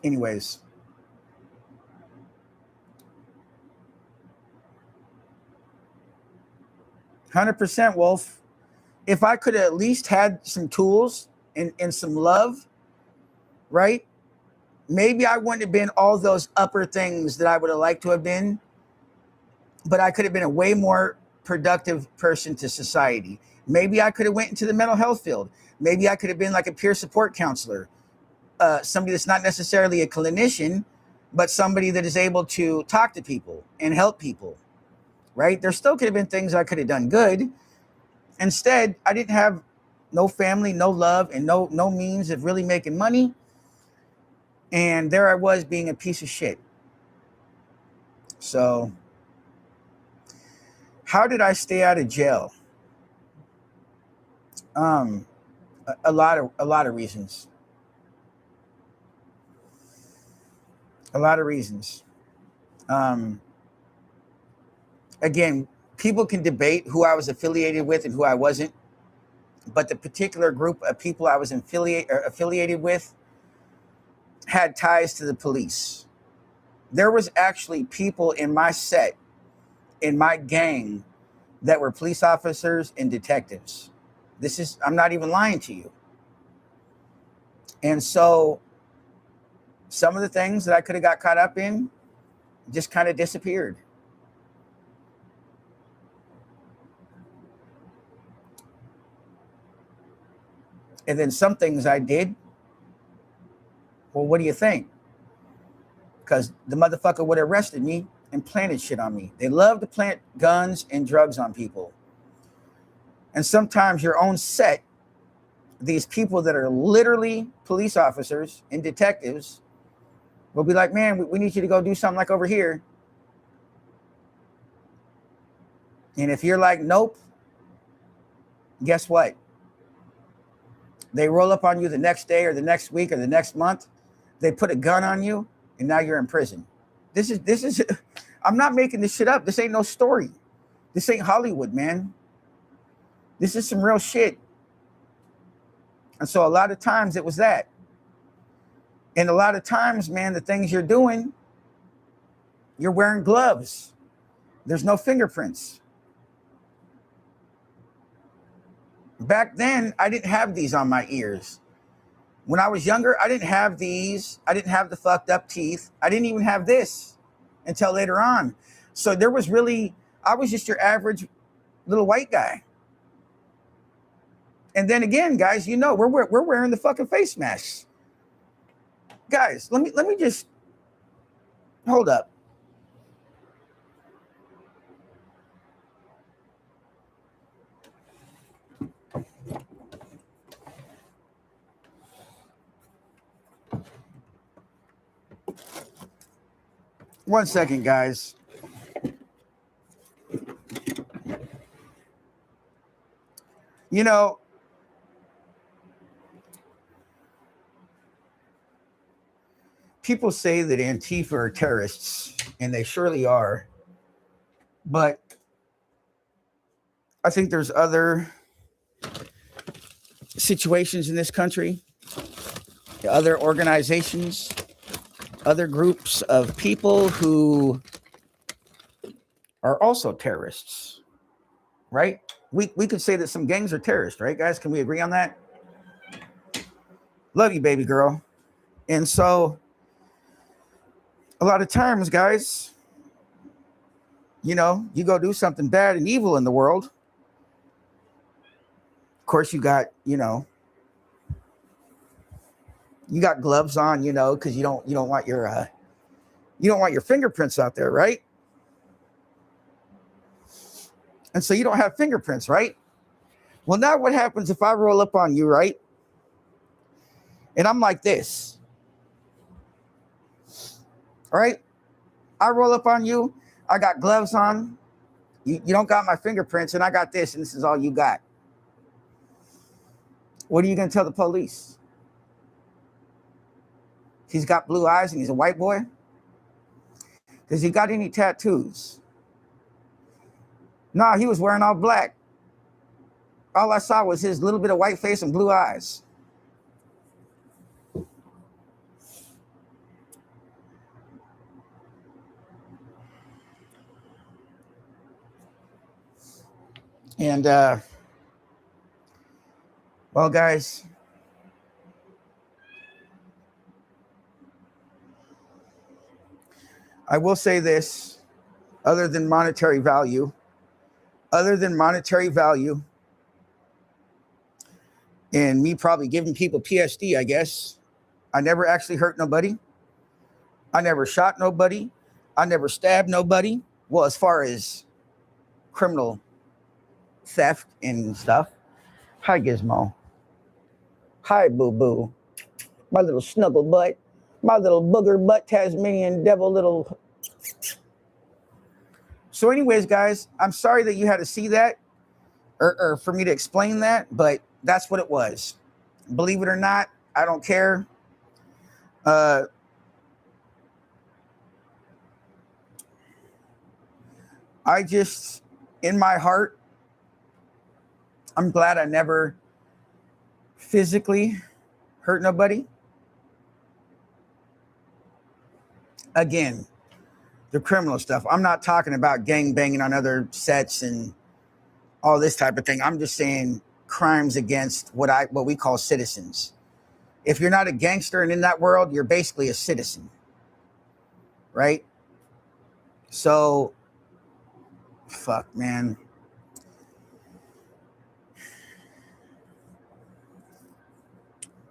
Anyways, %, Wolf. If I could have at least had some tools and some love, right? Maybe I wouldn't have been all those upper things that I would have liked to have been, but I could have been a way more productive person to society. Maybe I could have went into the mental health field. Maybe I could have been like a peer support counselor, somebody that's not necessarily a clinician, but somebody that is able to talk to people and help people, right? There still could have been things I could have done good. Instead, I didn't have no family, no love, and no means of really making money. And there I was being a piece of shit. So how did I stay out of jail? A lot of reasons. A lot of reasons. Again, people can debate who I was affiliated with and who I wasn't, but the particular group of people I was affiliated with had ties to the police. There was actually people in my set, in my gang, that were police officers and detectives. I'm not even lying to you. And so some of the things that I could have got caught up in just kind of disappeared. And then some things I did, well, what do you think? Because the motherfucker would have arrested me and planted shit on me. They love to plant guns and drugs on people. And sometimes your own set, these people that are literally police officers and detectives, will be like, man, we need you to go do something like over here. And if you're like, nope, guess what? They roll up on you the next day or the next week or the next month. They put a gun on you and now you're in prison. This is, I'm not making this shit up. This ain't no story. This ain't Hollywood, man. This is some real shit. And so a lot of times it was that. And a lot of times, man, the things you're doing, you're wearing gloves. There's no fingerprints. Back then, I didn't have these on my ears. When I was younger, I didn't have these. I didn't have the fucked up teeth. I didn't even have this until later on. So there was really, I was just your average little white guy. And then again, guys, you know, we're wearing the fucking face masks. Guys, let me just hold up. One second, guys. You know, people say that Antifa are terrorists, and they surely are. But I think there's other situations in this country, other organizations, other groups of people who are also terrorists, right? We could say that some gangs are terrorists, right, guys? Can we agree on that? Love you, baby girl. And so a lot of times, guys, you know, you go do something bad and evil in the world. Of course, you got, you know, you got gloves on, you know, because you don't want your fingerprints out there, right? And so you don't have fingerprints, right? Well, now what happens if I roll up on you, right? And I'm like this. All right? I roll up on you. I got gloves on. You don't got my fingerprints, and I got this, and this is all you got. What are you going to tell the police? He's got blue eyes and he's a white boy? Does he got any tattoos? Nah, he was wearing all black. All I saw was his little bit of white face and blue eyes. And, well, guys, I will say this, other than monetary value, and me probably giving people PSD, I guess, I never actually hurt nobody. I never shot nobody. I never stabbed nobody. Well, as far as criminal theft and stuff. Hi, Gizmo. Hi, Boo Boo. My little snuggle butt. My little booger butt, Tasmanian devil little. So anyways, guys, I'm sorry that you had to see that or for me to explain that, but that's what it was. Believe it or not, I don't care. I just, in my heart, I'm glad I never physically hurt nobody. Again, the criminal stuff. I'm not talking about gang banging on other sets and all this type of thing. I'm just saying crimes against what we call citizens. If you're not a gangster and in that world, you're basically a citizen, right? So, fuck, man.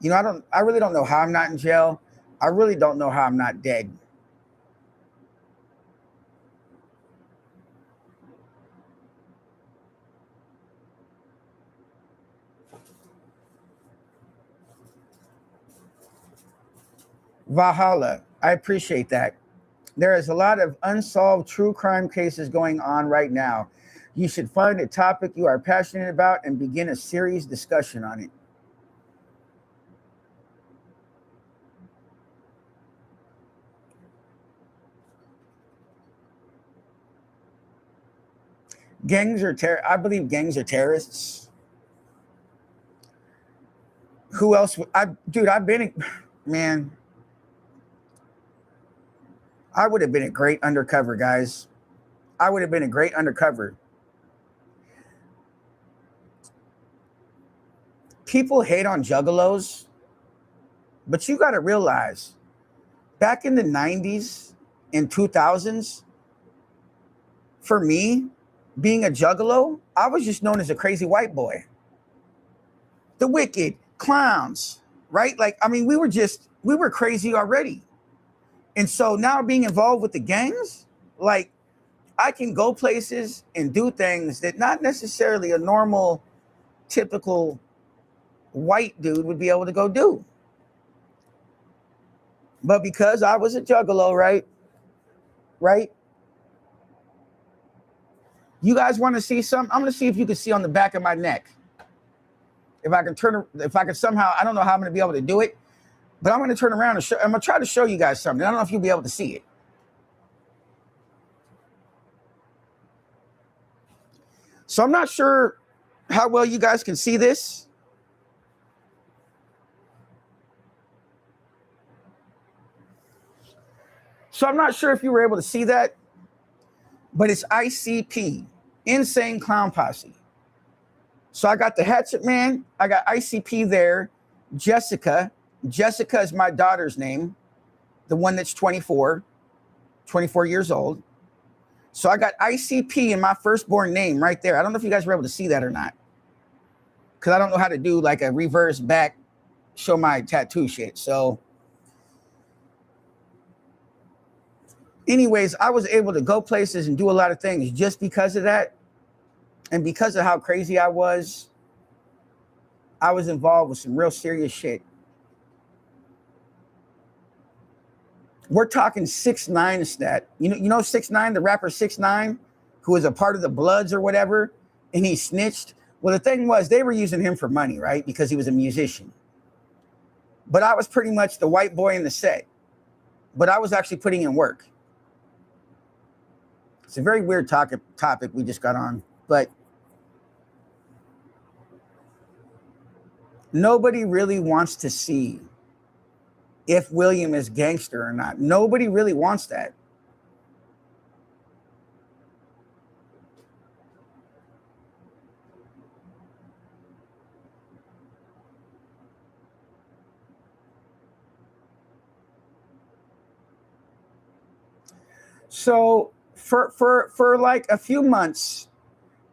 You know, I really don't know how I'm not in jail. I really don't know how I'm not dead. Valhalla, I appreciate that. There is a lot of unsolved true crime cases going on right now. You should find a topic you are passionate about and begin a serious discussion on it. I believe gangs are terrorists. Who else? I've been, man, I would have been a great undercover, guys. I would have been a great undercover. People hate on juggalos, but you got to realize back in the 90s and 2000s, for me, being a juggalo, I was just known as a crazy white boy. The wicked clowns, right? Like, I mean, we were crazy already. And so now being involved with the gangs, like, I can go places and do things that not necessarily a normal, typical white dude would be able to go do. But because I was a juggalo, right? You guys want to see something? I'm going to see if you can see on the back of my neck. If I can somehow, I don't know how I'm going to be able to do it, but I'm going to turn around and I'm going to try to show you guys something. I don't know if you'll be able to see it. So I'm not sure how well you guys can see this. So I'm not sure if you were able to see that, but it's ICP, Insane Clown Posse. So I got the Hatchet Man. I got ICP there. Jessica is my daughter's name, the one that's 24 years old. So I got ICP in my firstborn name right there. I don't know if you guys were able to see that or not, because I don't know how to do like a reverse back, show my tattoo shit. So anyways, I was able to go places and do a lot of things just because of that. And because of how crazy I was involved with some real serious shit. We're talking 6ix9ine stat. You know 6ix9ine, the rapper 6ix9ine, who was a part of the Bloods or whatever, and he snitched. Well, the thing was, they were using him for money, right? Because he was a musician. But I was pretty much the white boy in the set. But I was actually putting in work. It's a very weird topic we just got on. But nobody really wants to see if William is gangster or not. Nobody really wants that. So for like a few months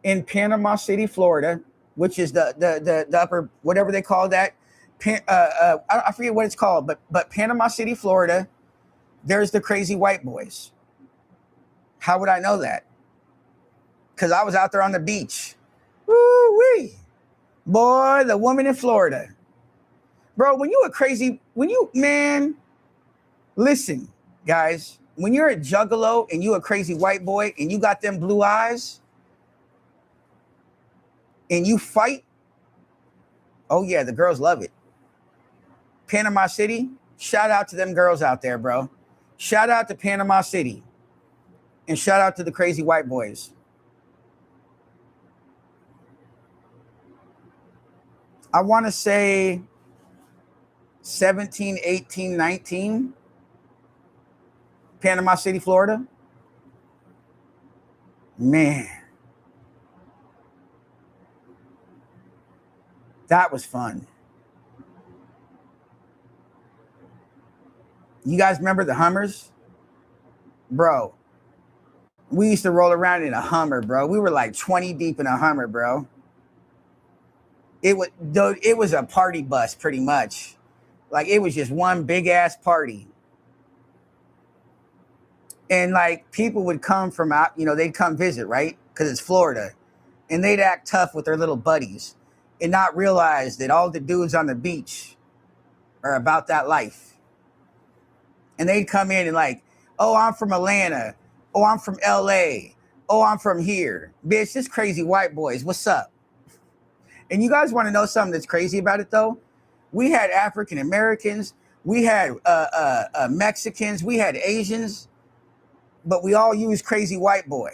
in Panama City, Florida, which is the upper whatever they call that, I forget what it's called, but Panama City, Florida, there's the crazy white boys. How would I know that? Because I was out there on the beach. Woo wee, boy, the woman in Florida, bro. Man, listen, guys. When you're a juggalo and you a crazy white boy and you got them blue eyes and you fight, oh yeah, the girls love it. Panama City, shout out to them girls out there, bro. Shout out to Panama City and shout out to the crazy white boys. I want to say 17, 18, 19, Panama City, Florida. Man, that was fun. You guys remember the Hummers? Bro, we used to roll around in a Hummer, bro. We were like 20 deep in a Hummer, bro. It was a party bus pretty much. Like it was just one big ass party. And like people would come from out, they'd come visit, right? Because it's Florida. And they'd act tough with their little buddies and not realize that all the dudes on the beach are about that life. And they'd come in and like, oh, I'm from Atlanta. Oh, I'm from LA. Oh, I'm from here. Bitch, this crazy white boys. What's up? And you guys want to know something that's crazy about it, though? We had African Americans. We had Mexicans. We had Asians. But we all used crazy white boy.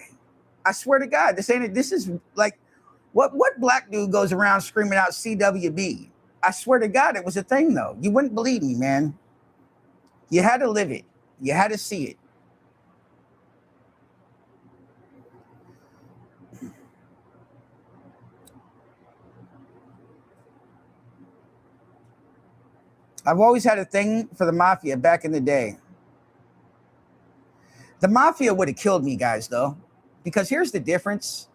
I swear to God, this is like, what black dude goes around screaming out CWB? I swear to God, it was a thing, though. You wouldn't believe me, man. You had to live it. You had to see it. I've always had a thing for the mafia back in the day. The mafia would have killed me, guys, though. Because here's the difference.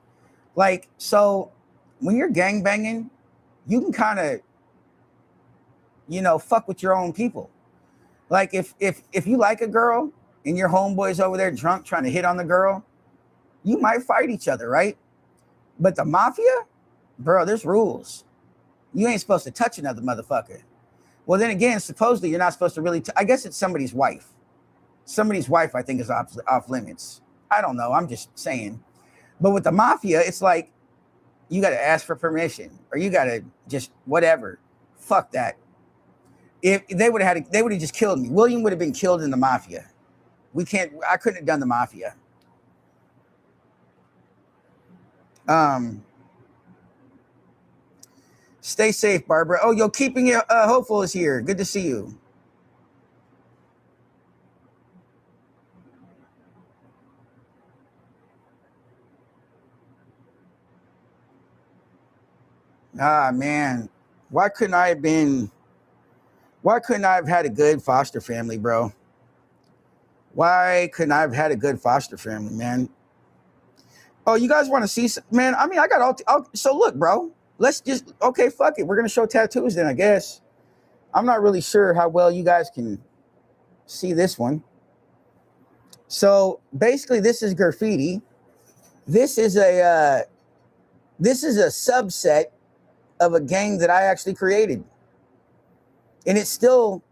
Like, so when you're gangbanging, you can kind of, fuck with your own people. Like if you like a girl and your homeboy's over there drunk trying to hit on the girl, you might fight each other, right? But the mafia, bro, there's rules. You ain't supposed to touch another motherfucker. Well, then again, supposedly you're not supposed to really, I guess it's somebody's wife. Somebody's wife, I think, is off limits. I don't know. I'm just saying. But with the mafia, it's like you got to ask for permission or you got to just whatever. Fuck that. If they would have just killed me. William would have been killed in the mafia. I couldn't have done the mafia. Stay safe, Barbara. Oh, yo, keeping it hopeful is here. Good to see you. Ah, man. Why couldn't I have had a good foster family, bro? Why couldn't I have had a good foster family, man? Oh, you guys want to see, man? I mean, I got all so look, bro. Let's just, okay, fuck it. We're going to show tattoos then, I guess. I'm not really sure how well you guys can see this one. So basically this is graffiti. This is a subset of a gang that I actually created. And it's still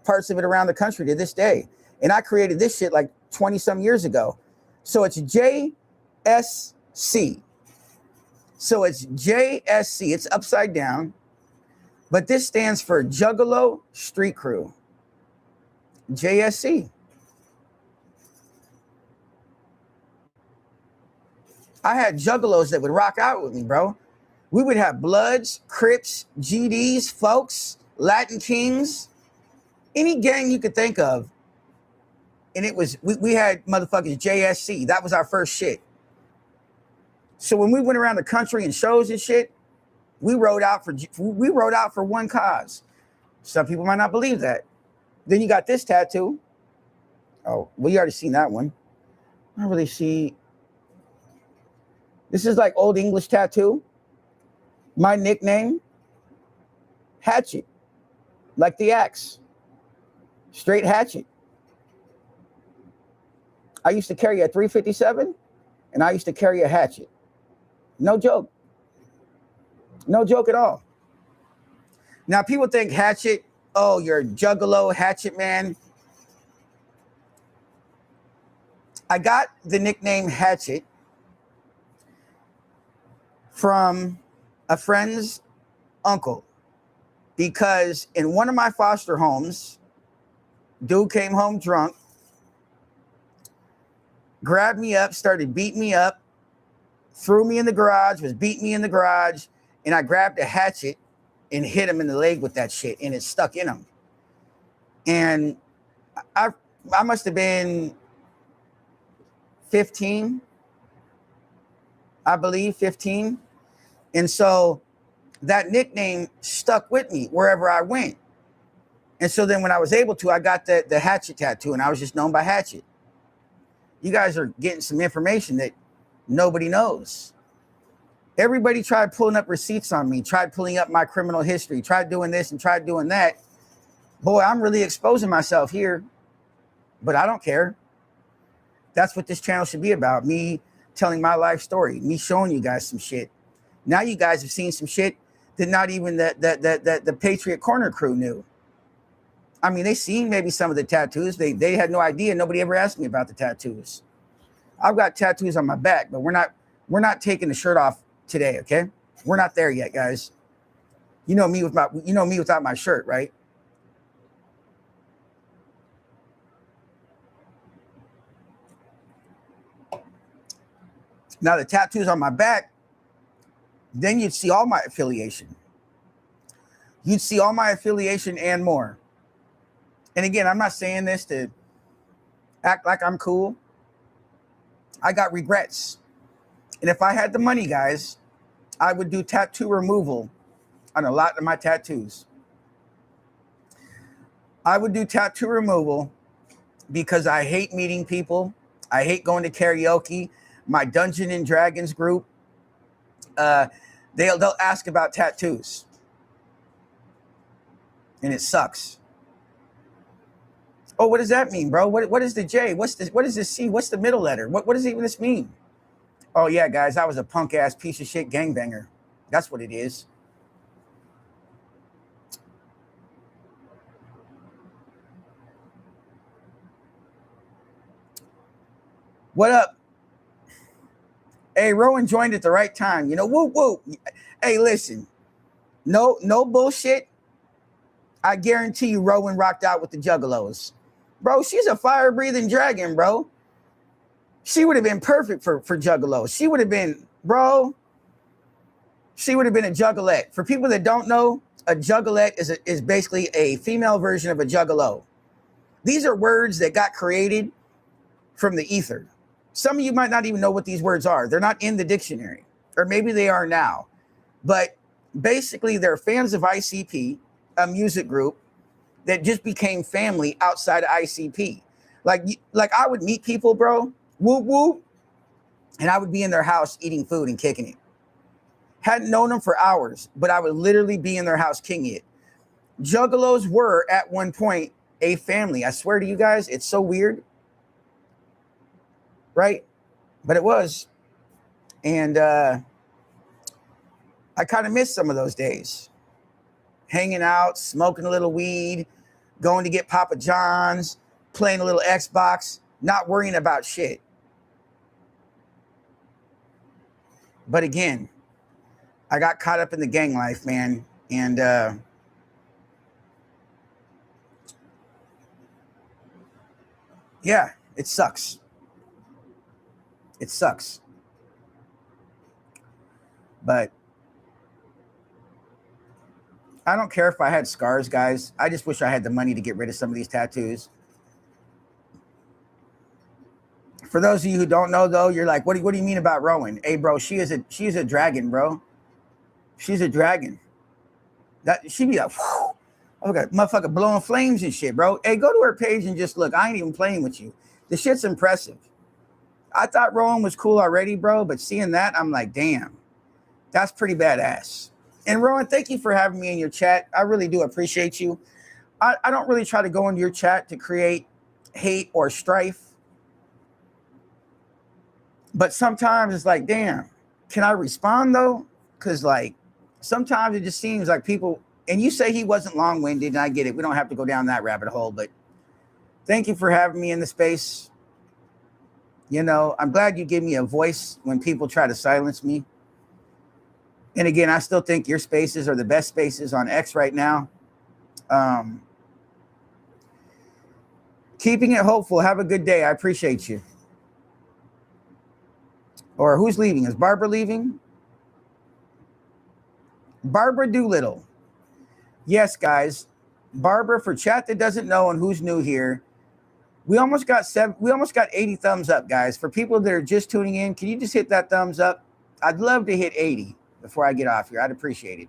parts of it around the country to this day. And I created this shit like 20 some years ago. So it's JSC. So it's JSC. It's upside down. But this stands for Juggalo Street Crew. JSC. I had juggalos that would rock out with me, bro. We would have Bloods, Crips, GDs, folks, Latin Kings, any gang you could think of. And it was, we had motherfuckers JSC. That was our first shit. So when we went around the country and shows and shit, we rode out for one cause. Some people might not believe that. Then you got this tattoo. Oh, we already seen that one. I don't really see. This is like old English tattoo. My nickname, Hatchet, like the axe. Straight hatchet. I used to carry a 357 and I used to carry a hatchet. No joke. No joke at all. Now people think hatchet, oh, you're a juggalo, hatchet man. I got the nickname Hatchet from a friend's uncle because in one of my foster homes, dude came home drunk, grabbed me up, started beating me up, threw me in the garage, was beating me in the garage, and I grabbed a hatchet and hit him in the leg with that shit, and it stuck in him. And I must have been 15, I believe 15. And so that nickname stuck with me wherever I went. And so then when I was able to, I got the Hatchet tattoo, and I was just known by Hatchet. You guys are getting some information that nobody knows. Everybody tried pulling up receipts on me, tried pulling up my criminal history, tried doing this and tried doing that. Boy, I'm really exposing myself here, but I don't care. That's what this channel should be about, me telling my life story, me showing you guys some shit. Now you guys have seen some shit that not even the Patriot Corner crew knew. I mean, they seen maybe some of the tattoos. They had no idea. Nobody ever asked me about the tattoos. I've got tattoos on my back, but we're not taking the shirt off today, okay? We're not there yet, guys. You know me without my shirt, right? Now the tattoos on my back, then you'd see all my affiliation. You'd see all my affiliation and more. And again, I'm not saying this to act like I'm cool. I got regrets. And if I had the money, guys, I would do tattoo removal on a lot of my tattoos. I would do tattoo removal because I hate meeting people. I hate going to karaoke. My Dungeons and Dragons group, they'll ask about tattoos. And it sucks. Oh, what does that mean, bro? What is the J? What is the C? What's the middle letter? What does even this mean? Oh, yeah, guys, I was a punk-ass piece of shit gangbanger. That's what it is. What up? Hey, Rowan joined at the right time. You know, whoop, whoop. Hey, listen. No bullshit. I guarantee you Rowan rocked out with the Juggalos. Bro, she's a fire-breathing dragon, bro. She would have been perfect for Juggalo. She would have been, bro, she would have been a Juggalette. For people that don't know, a Juggalette is basically a female version of a Juggalo. These are words that got created from the ether. Some of you might not even know what these words are. They're not in the dictionary, or maybe they are now. But basically, they're fans of ICP, a music group that just became family outside of ICP. Like I would meet people, bro, whoop whoop, and I would be in their house eating food and kicking it. Hadn't known them for hours, but I would literally be in their house kicking it. Juggalos were at one point a family. I swear to you guys, it's so weird, right? But it was. And I kind of miss some of those days. Hanging out, smoking a little weed, going to get Papa John's, playing a little Xbox, not worrying about shit. But again, I got caught up in the gang life, man. And yeah, it sucks. It sucks. But I don't care if I had scars, guys. I just wish I had the money to get rid of some of these tattoos. For those of you who don't know, though, you're like, what do you mean about Rowan? Hey, bro, she is a dragon, bro. She's a dragon. That she be like, whew, okay, motherfucker blowing flames and shit, bro. Hey, go to her page and just look. I ain't even playing with you. The shit's impressive. I thought Rowan was cool already, bro, but seeing that, I'm like, damn, that's pretty badass. And Rowan, thank you for having me in your chat. I really do appreciate you. I don't really try to go into your chat to create hate or strife. But sometimes it's like, damn, can I respond though? Because like sometimes it just seems like people, and you say he wasn't long-winded, and I get it. We don't have to go down that rabbit hole, but thank you for having me in the space. You know, I'm glad you give me a voice when people try to silence me. And again, I still think your spaces are the best spaces on X right now. Keeping it hopeful. Have a good day. I appreciate you. Or who's leaving? Is Barbara leaving? Barbara Doolittle. Yes, guys. Barbara, for chat that doesn't know and who's new here, we almost got 80 thumbs up, guys. For people that are just tuning in, can you just hit that thumbs up? I'd love to hit 80 before I get off here. I'd appreciate it.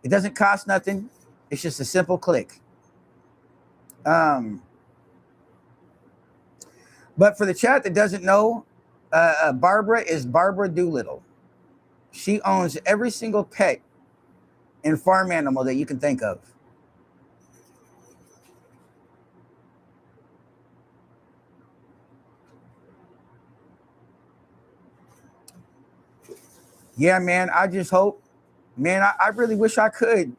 It doesn't cost nothing. It's just a simple click. But for the chat that doesn't know, Barbara is Barbara Doolittle. She owns every single pet and farm animal that you can think of. Yeah, man, I just hope, man, I really wish I could.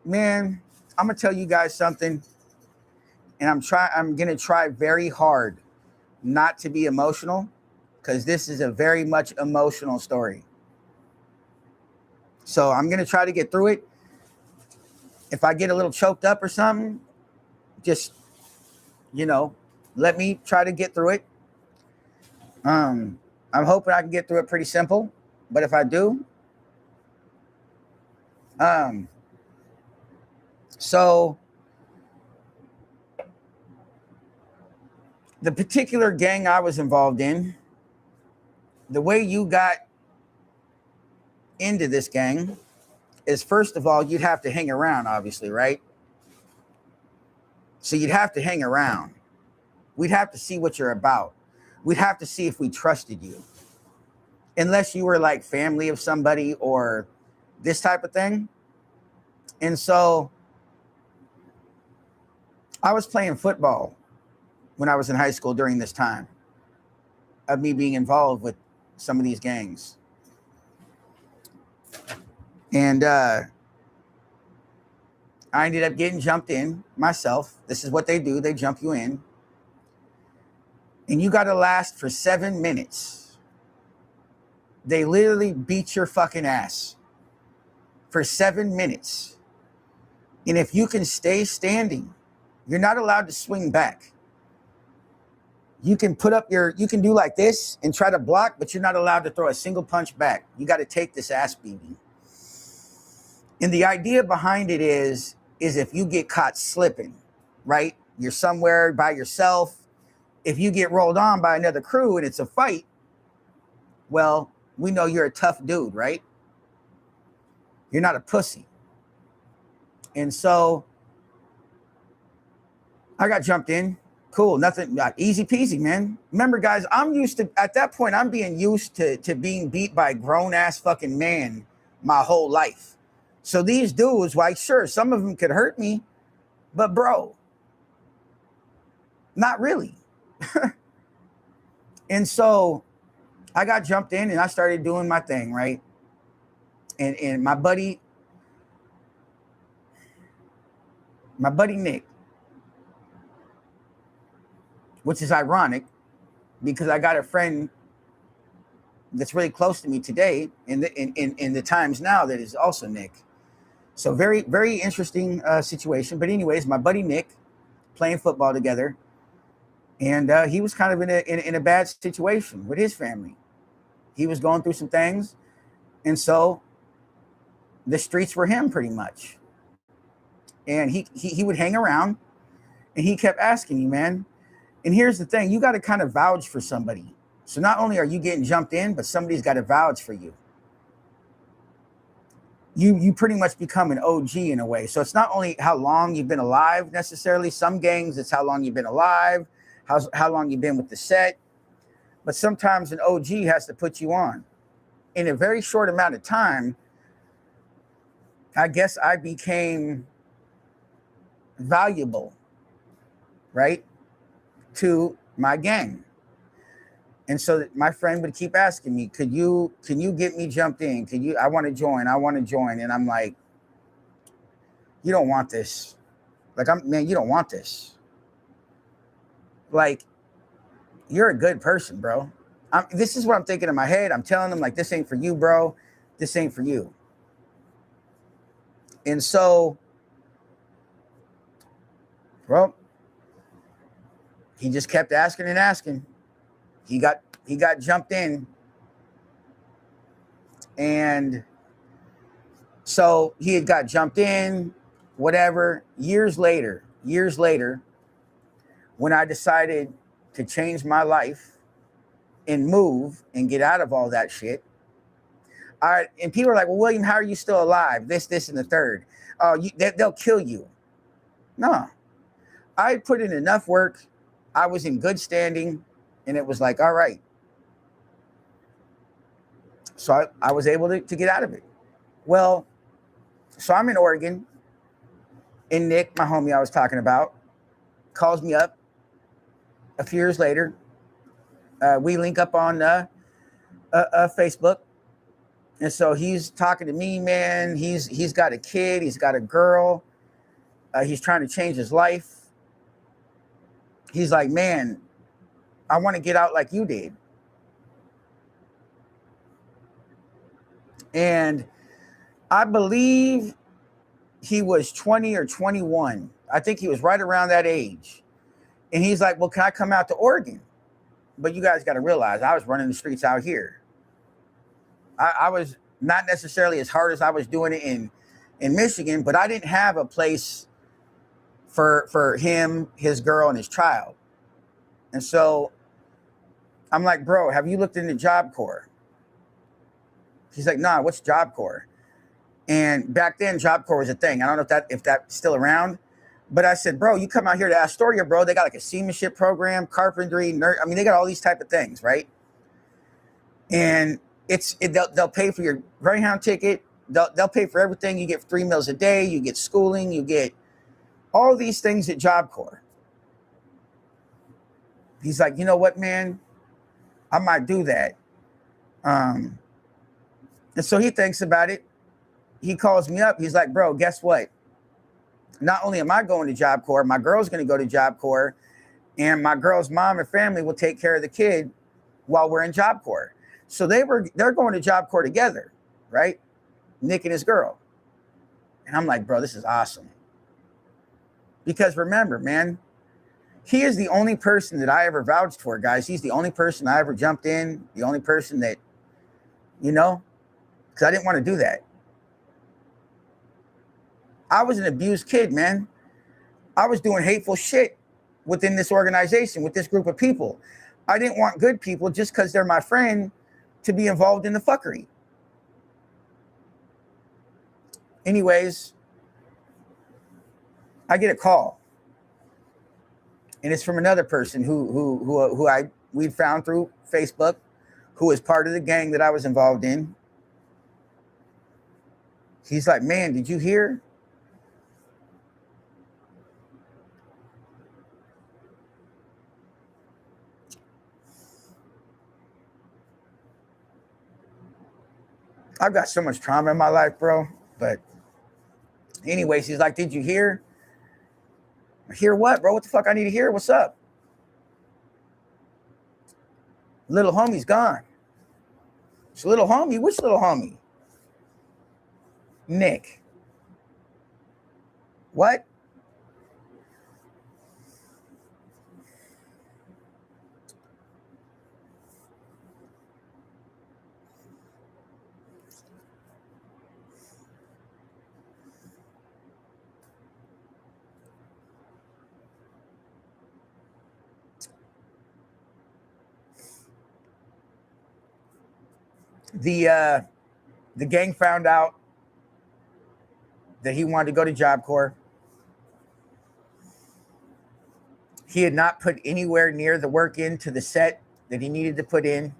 Man, I'm going to tell you guys something, and I'm going to try very hard not to be emotional, because this is a very much emotional story. So I'm going to try to get through it. If I get a little choked up or something, just, you know, let me try to get through it. I'm hoping I can get through it pretty simple, but if I do, so the particular gang I was involved in, the way you got into this gang is, first of all, you'd have to hang around, obviously, right? So you'd have to hang around. We'd have to see what you're about. We'd have to see if we trusted you. Unless you were like family of somebody or this type of thing. And so I was playing football when I was in high school during this time of me being involved with some of these gangs. And I ended up getting jumped in myself. This is what they do. They jump you in. And you got to last for 7 minutes. They literally beat your fucking ass for 7 minutes. And if you can stay standing, you're not allowed to swing back. You can you can do like this and try to block, but you're not allowed to throw a single punch back. You got to take this ass beating. And the idea behind it is if you get caught slipping, right? You're somewhere by yourself. If you get rolled on by another crew and it's a fight, well, we know you're a tough dude, right? You're not a pussy. And so I got jumped in. Cool, nothing, easy peasy, man. Remember, guys, at that point, I'm being used to being beat by a grown-ass fucking man my whole life. So these dudes, like, sure, some of them could hurt me, but bro, not really. And so I got jumped in and I started doing my thing, right? And my buddy Nick, which is ironic because I got a friend that's really close to me today in the times now that is also Nick. So very, very interesting situation. But anyways, my buddy Nick, playing football together, and he was kind of in a bad situation with his family. He was going through some things. And so the streets were him pretty much. And he would hang around and he kept asking me, man. And here's the thing, you got to kind of vouch for somebody. So not only are you getting jumped in, but somebody's got to vouch for you. You pretty much become an OG in a way. So it's not only how long you've been alive necessarily. Some gangs, it's how long you've been alive, how long you've been with the set. But sometimes an OG has to put you on. In a very short amount of time, I guess I became valuable, right, to my gang. And so my friend would keep asking me, can you get me jumped in? I want to join. And I'm like, you don't want this. Like, man, you don't want this. Like, you're a good person, bro. This is what I'm thinking in my head. I'm telling them, like, this ain't for you, bro. This ain't for you. And so, well, he just kept asking and asking. He got jumped in. And so he had got jumped in, whatever. Years later, when I decided to change my life and move and get out of all that shit, and people are like, well, William, how are you still alive? This, and the third. They'll kill you. No. I put in enough work. I was in good standing. And it was like, all right. So I was able to get out of it. Well, so I'm in Oregon. And Nick, my homie I was talking about, calls me up a few years later. We link up on Facebook. And so he's talking to me, man. He's got a kid. He's got a girl. He's trying to change his life. He's like, man, I want to get out like you did. And I believe he was 20 or 21. I think he was right around that age. And he's like, well, can I come out to Oregon? But you guys got to realize I was running the streets out here. I was not necessarily as hard as I was doing it in Michigan, but I didn't have a place for him, his girl, and his child. And so I'm like, bro, have you looked into Job Corps? He's like, nah, what's Job Corps? And back then, Job Corps was a thing. I don't know if that's still around. But I said, bro, you come out here to Astoria, bro. They got like a seamanship program, carpentry, they got all these type of things, right? And they'll pay for your Greyhound ticket. They'll pay for everything. You get 3 meals a day. You get schooling. You get all these things at Job Corps. He's like, you know what, man? I might do that. And so he thinks about it. He calls me up. He's like, bro, guess what? Not only am I going to Job Corps, my girl's going to go to Job Corps, and my girl's mom and family will take care of the kid while we're in Job Corps. So they're going to Job Corps together, right? Nick and his girl. And I'm like, bro, this is awesome. Because remember, man, he is the only person that I ever vouched for, guys. He's the only person I ever jumped in, the only person that, because I didn't want to do that. I was an abused kid, man. I was doing hateful shit within this organization, with this group of people. I didn't want good people just because they're my friend to be involved in the fuckery. Anyways, I get a call. And it's from another person who we found through Facebook, who was part of the gang that I was involved in. He's like, man, did you hear? I've got so much trauma in my life, bro. But anyways, he's like, did you hear? Hear what, bro? What the fuck I need to hear? What's up? Little homie's gone. So little homie, which little homie? Nick. What? The gang found out that he wanted to go to Job Corps. He had not put anywhere near the work into the set that he needed to put in.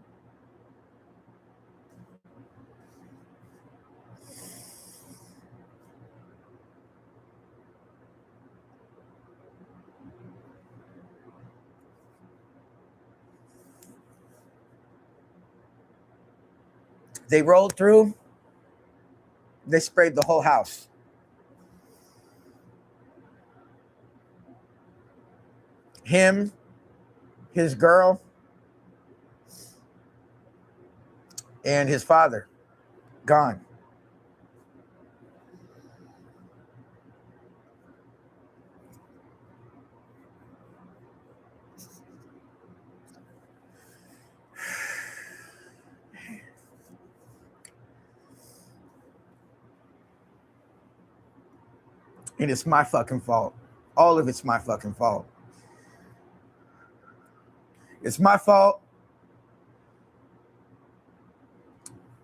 They rolled through. They sprayed the whole house. Him, his girl, and his father, gone. And it's my fucking fault. All of it's my fucking fault. It's my fault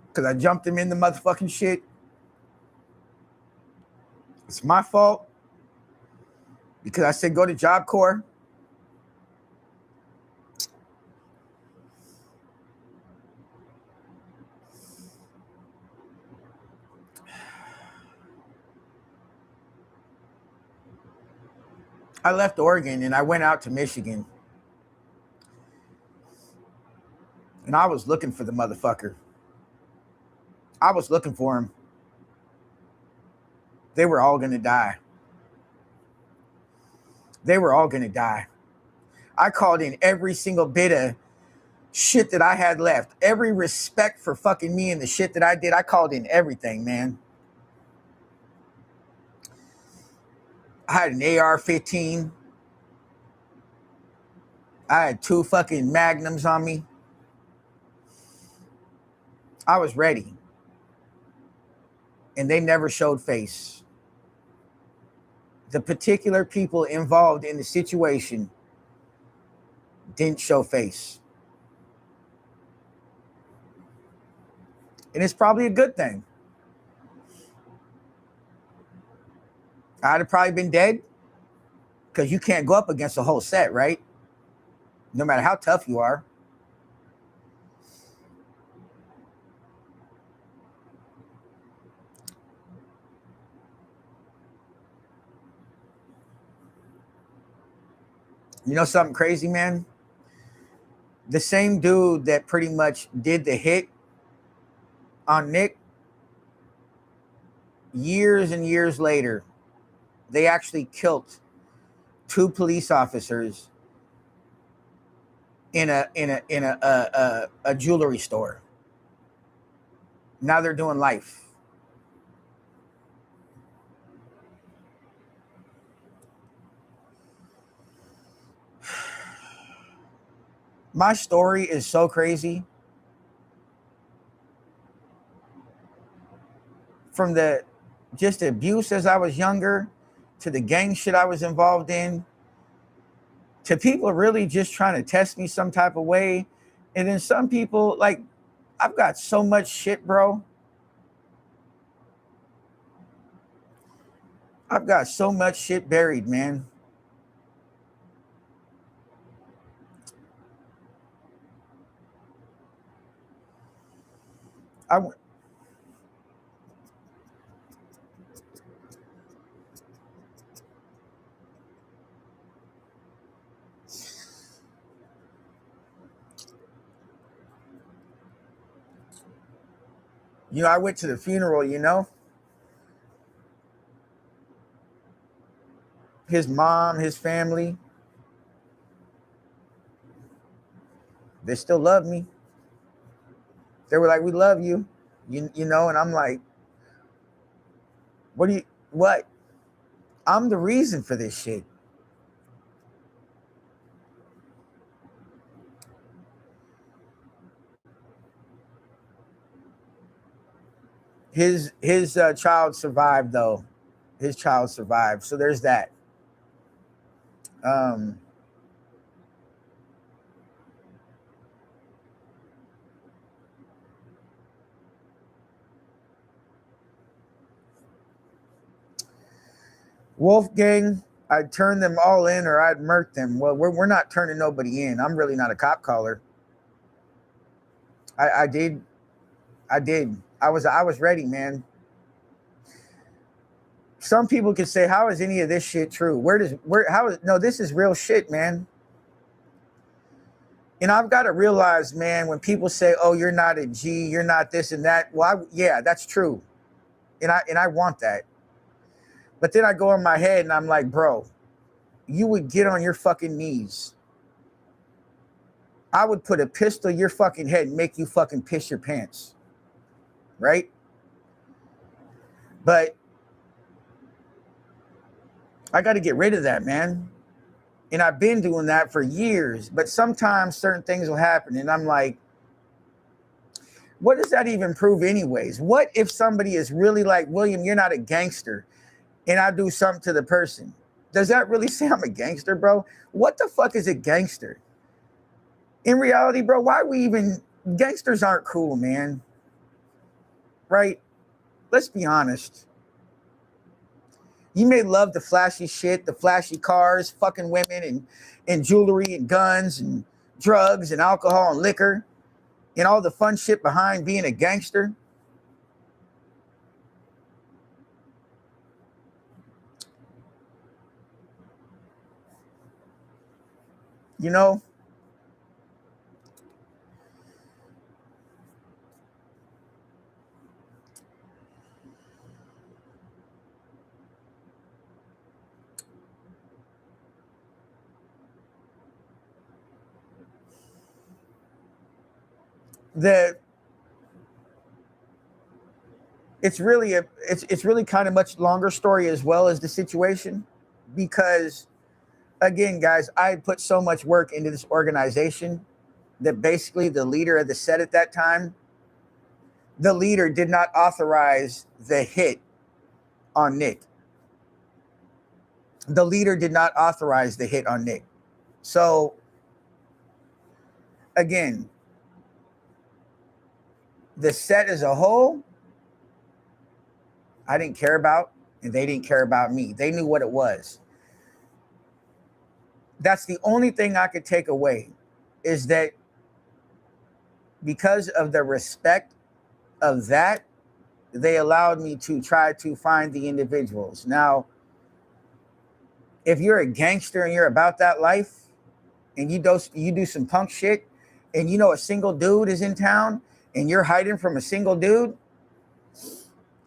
because I jumped him in the motherfucking shit. It's my fault because I said go to Job Corps. I left Oregon and I went out to Michigan. And I was looking for the motherfucker. I was looking for him. They were all going to die. They were all going to die. I called in every single bit of shit that I had left. Every respect for fucking me and the shit that I did. I called in everything, man. I had an AR-15. I had 2 fucking magnums on me. I was ready. And they never showed face. The particular people involved in the situation didn't show face. And it's probably a good thing. I'd have probably been dead because you can't go up against a whole set, right? No matter how tough you are. You know something crazy, man? The same dude that pretty much did the hit on Nick, years and years later, they actually killed 2 police officers in a jewelry store. Now they're doing life. My story is so crazy. From the just abuse as I was younger, to the gang shit I was involved in, to people really just trying to test me some type of way. And then some people, like, I've got so much shit, bro. I've got so much shit buried, man. I, I went to the funeral, his mom, his family, they still love me. They were like, we love you, and I'm like, what? I'm the reason for this shit. His child survived, though. His child survived. So there's that. Um, Wolfgang, I'd turn them all in or I'd murk them. Well, we're not turning nobody in. I'm really not a cop caller. I did. I did. I was ready, man. Some people could say, how is any of this shit true? How is, no, this is real shit, man. And I've got to realize, man, when people say, oh, you're not a G, you're not this and that. Well, yeah, that's true. And I want that. But then I go in my head and I'm like, bro, you would get on your fucking knees. I would put a pistol in your fucking head and make you fucking piss your pants. Right? But I got to get rid of that, man. And I've been doing that for years. But sometimes certain things will happen. And I'm like, what does that even prove, anyways? What if somebody is really like, William, you're not a gangster, and I do something to the person? Does that really say I'm a gangster, bro? What the fuck is a gangster? In reality, bro, why we even, gangsters aren't cool, man. Right? Let's be honest. You may love the flashy shit, the flashy cars, fucking women, and jewelry and guns and drugs and alcohol and liquor and all the fun shit behind being a gangster. You know, that it's really kind of much longer story as well as the situation, because again, guys, I put so much work into this organization that basically the leader of the set at that time, the leader did not authorize the hit on Nick. The leader did not authorize the hit on Nick. So again, the set as a whole, I didn't care about, and they didn't care about me. They knew what it was. That's the only thing I could take away, is that because of the respect of that, they allowed me to try to find the individuals. Now, if you're a gangster and you're about that life, and you do some punk shit, and you know a single dude is in town, and you're hiding from a single dude,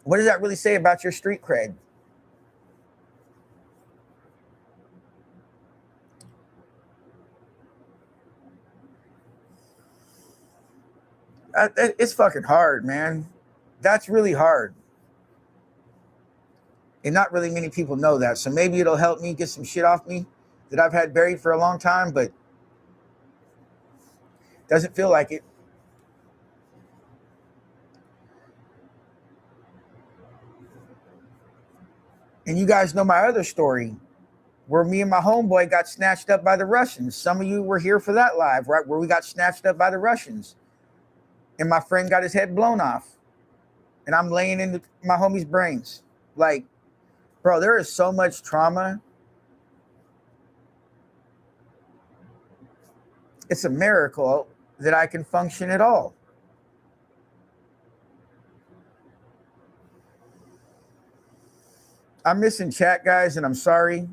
what does that really say about your street cred? It's fucking hard, man. That's really hard. And not really many people know that. So maybe it'll help me get some shit off me that I've had buried for a long time, but doesn't feel like it. And you guys know my other story, where me and my homeboy got snatched up by the Russians. Some of you were here for that live, right? Where we got snatched up by the Russians. And my friend got his head blown off. And I'm laying in my homie's brains. Like, bro, there is so much trauma. It's a miracle that I can function at all. I'm missing chat, guys, and I'm sorry.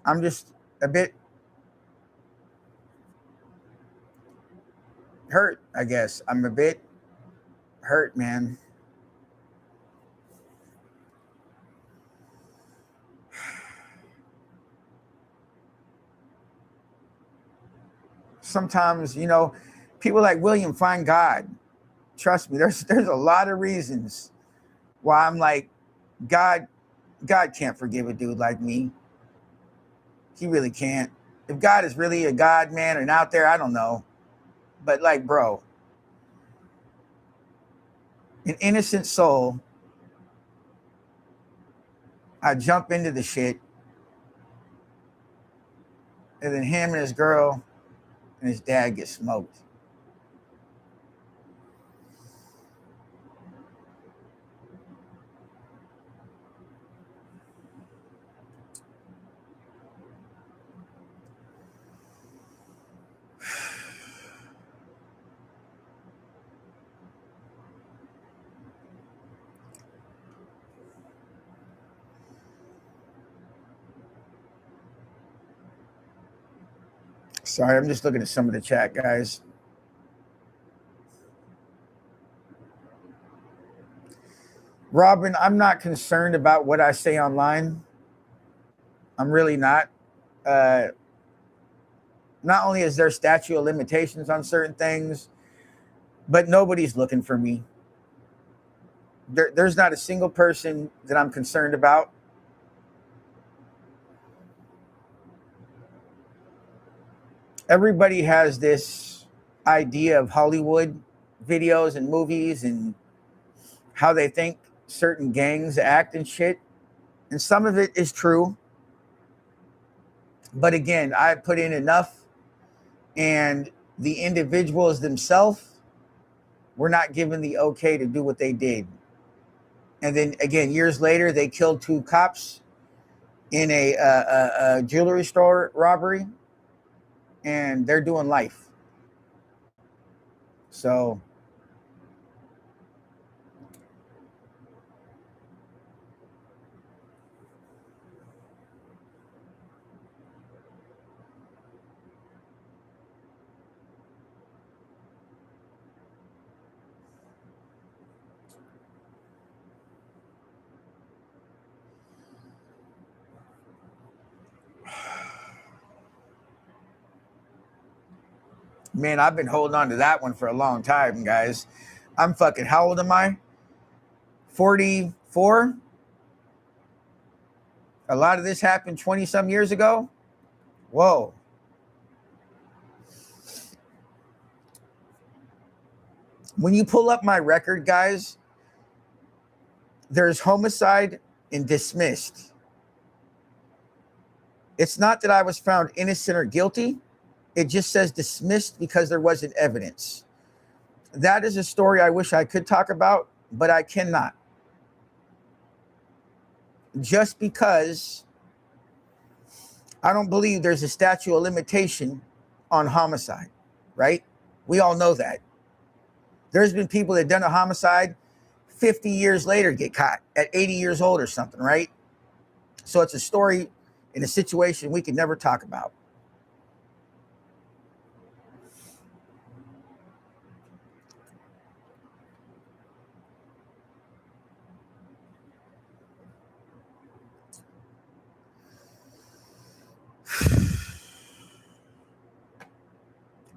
I'm just a bit hurt, I guess. I'm a bit hurt, man. Sometimes, people like William find God. Trust me, there's a lot of reasons why I'm like, God, God can't forgive a dude like me. He really can't. If God is really a God, man, and out there, I don't know. But like, bro, an innocent soul, I jump into the shit, and then him and his girl and his dad get smoked. Sorry, I'm just looking at some of the chat, guys. Robin, I'm not concerned about what I say online. I'm really not. Uh, not only is there statute of limitations on certain things, but nobody's looking for me. There's not a single person that I'm concerned about. Everybody has this idea of Hollywood videos and movies and how they think certain gangs act and shit. And some of it is true. But again, I put in enough, and the individuals themselves were not given the okay to do what they did. And then again, years later, they killed 2 cops in a jewelry store robbery, and they're doing life. So man, I've been holding on to that one for a long time, guys. I'm fucking, how old am I? 44. A lot of this happened 20 some years ago. Whoa. When you pull up my record, guys, there's homicide and dismissed. It's not that I was found innocent or guilty. It just says dismissed because there wasn't evidence. That is a story I wish I could talk about, but I cannot. Just because I don't believe there's a statute of limitation on homicide, right? We all know that. There's been people that done a homicide 50 years later get caught at 80 years old or something, right? So it's a story in a situation we could never talk about.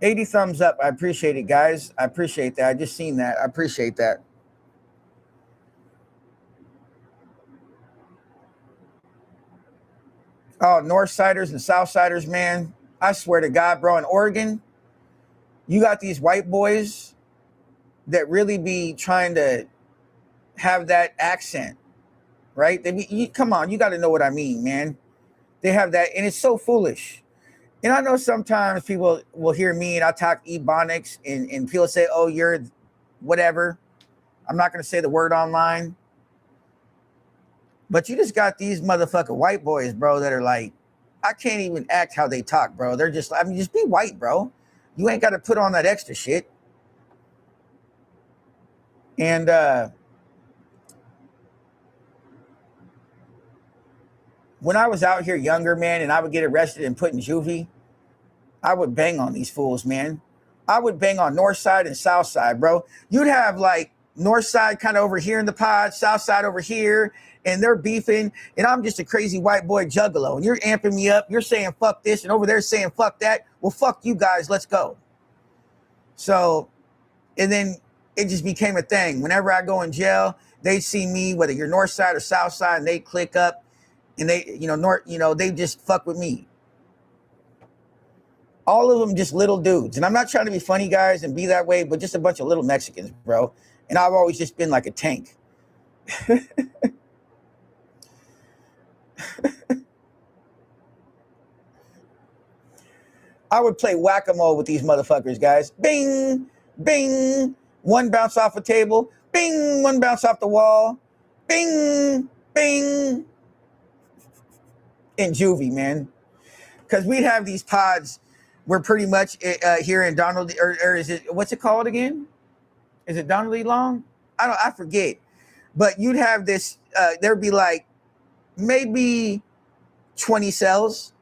$80 thumbs up. I appreciate it, guys. I appreciate that. I just seen that. I appreciate that. Oh, Northsiders and Southsiders, man. I swear to God, bro, in Oregon, you got these white boys that really be trying to have that accent, right? Come on, you got to know what I mean, man. They have that, and it's so foolish. And I know sometimes people will hear me and I talk ebonics, and people say, oh, you're whatever. I'm not going to say the word online. But you just got these motherfucking white boys, bro, that are like, I can't even act how they talk, bro. They're just, I mean, just be white, bro. You ain't got to put on that extra shit. And when I was out here younger, man, and I would get arrested and put in juvie, I would bang on these fools, man. I would bang on north side and south side, bro. You'd have like north side kind of over here in the pod, south side over here, and they're beefing, and I'm just a crazy white boy juggalo, and you're amping me up. You're saying fuck this, and over there saying fuck that. Well, fuck you guys. Let's go. So, and then it just became a thing. Whenever I go in jail, they see me, whether you're north side or south side, and they click up, and they, they just fuck with me. All of them just little dudes. And I'm not trying to be funny, guys, and be that way, but just a bunch of little Mexicans, bro. And I've always just been like a tank. I would play whack-a-mole with these motherfuckers, guys. Bing, bing. One bounce off a table. Bing, one bounce off the wall. Bing, bing. In juvie, man. Because we'd have these pods. We're pretty much here in Donald, or is it, what's it called again? Is it Donald Lee Long? I forget. But you'd have this, there'd be like maybe 20 cells.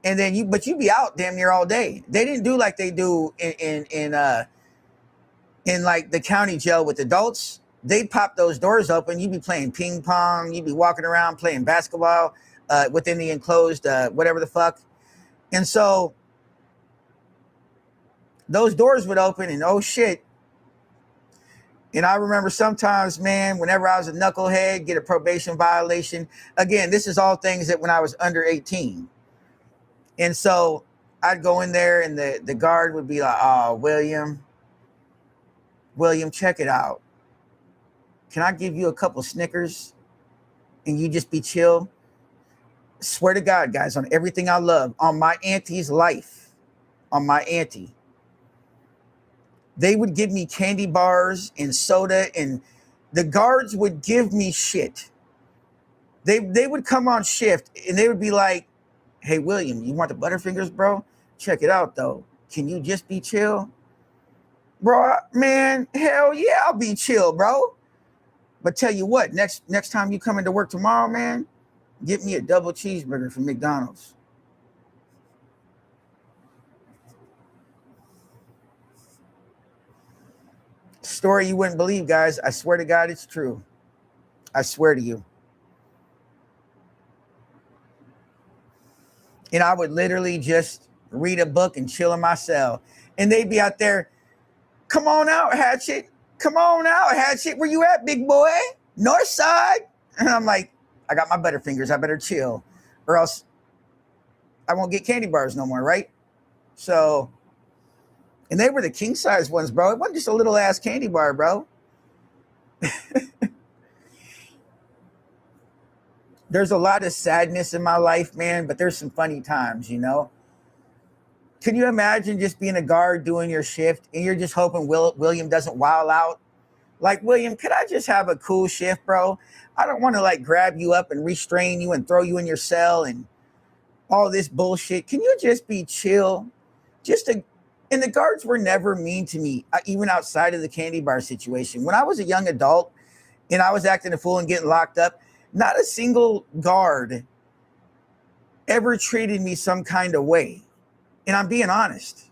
And then you be out damn near all day. They didn't do like they do in like the county jail with adults. They'd pop those doors open. You'd be playing ping pong. You'd be walking around playing basketball within the enclosed whatever the fuck. And so those doors would open and oh shit. And I remember sometimes, man, whenever I was a knucklehead, get a probation violation. Again, this is all things that when I was under 18. And so I'd go in there and the guard would be like, oh, William, check it out. Can I give you a couple Snickers and you just be chill? Swear to God, guys, on everything I love, on my auntie's life, on my auntie, they would give me candy bars and soda, and the guards would give me shit. They would come on shift and they would be like, hey, William, you want the Butterfingers, bro? Check it out, though. Can you just be chill? Bro, man, hell yeah, I'll be chill, bro. But tell you what, next time you come into work tomorrow, man, get me a double cheeseburger from McDonald's. Story you wouldn't believe, guys. I swear to God, it's true. I swear to you. And I would literally just read a book and chill in my cell. And they'd be out there, come on out, Hatchet. Come on out, Hatchet. Where you at, big boy? North side. And I'm like, I got my Butterfingers. I better chill. Or else I won't get candy bars no more, right? So, and they were the king size ones, bro. It wasn't just a little ass candy bar, bro. There's a lot of sadness in my life, man, but there's some funny times, you know? Can you imagine just being a guard doing your shift and you're just hoping William doesn't wild out? Like, William, could I just have a cool shift, bro? I don't want to like grab you up and restrain you and throw you in your cell and all this bullshit. Can you just be chill? And the guards were never mean to me, even outside of the candy bar situation. When I was a young adult and I was acting a fool and getting locked up, not a single guard ever treated me some kind of way. And I'm being honest.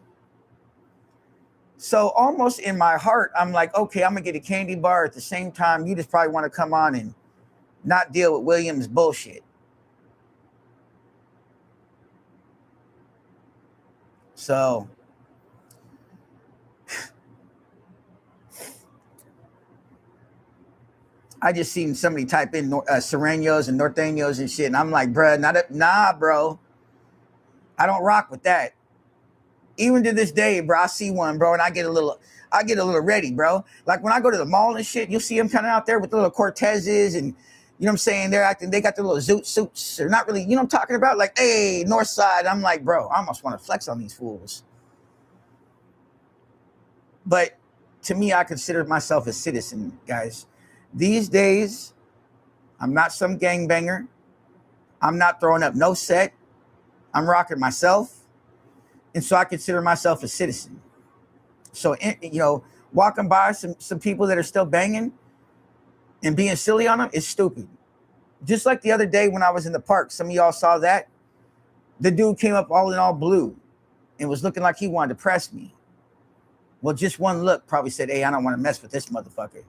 So almost in my heart, I'm like, okay, I'm going to get a candy bar. At the same time, you just probably want to come on and not deal with William's bullshit. So I just seen somebody type in Serenos and Norteños and shit. And I'm like, bruh, nah, bro. I don't rock with that. Even to this day, bro, I see one, bro, and I get a little ready, bro. Like when I go to the mall and shit, you'll see them kind of out there with the little Cortezes and, you know what I'm saying? They got their little zoot suits. They're not really, you know what I'm talking about? Like, hey, North Side. I'm like, bro, I almost want to flex on these fools. But to me, I consider myself a citizen, guys. These days, I'm not some gangbanger. I'm not throwing up no set. I'm rocking myself. And so I consider myself a citizen. So, you know, walking by some people that are still banging and being silly on them is stupid. Just like the other day when I was in the park, some of y'all saw that. The dude came up all in all blue and was looking like he wanted to press me. Well, just one look probably said, hey, I don't want to mess with this motherfucker.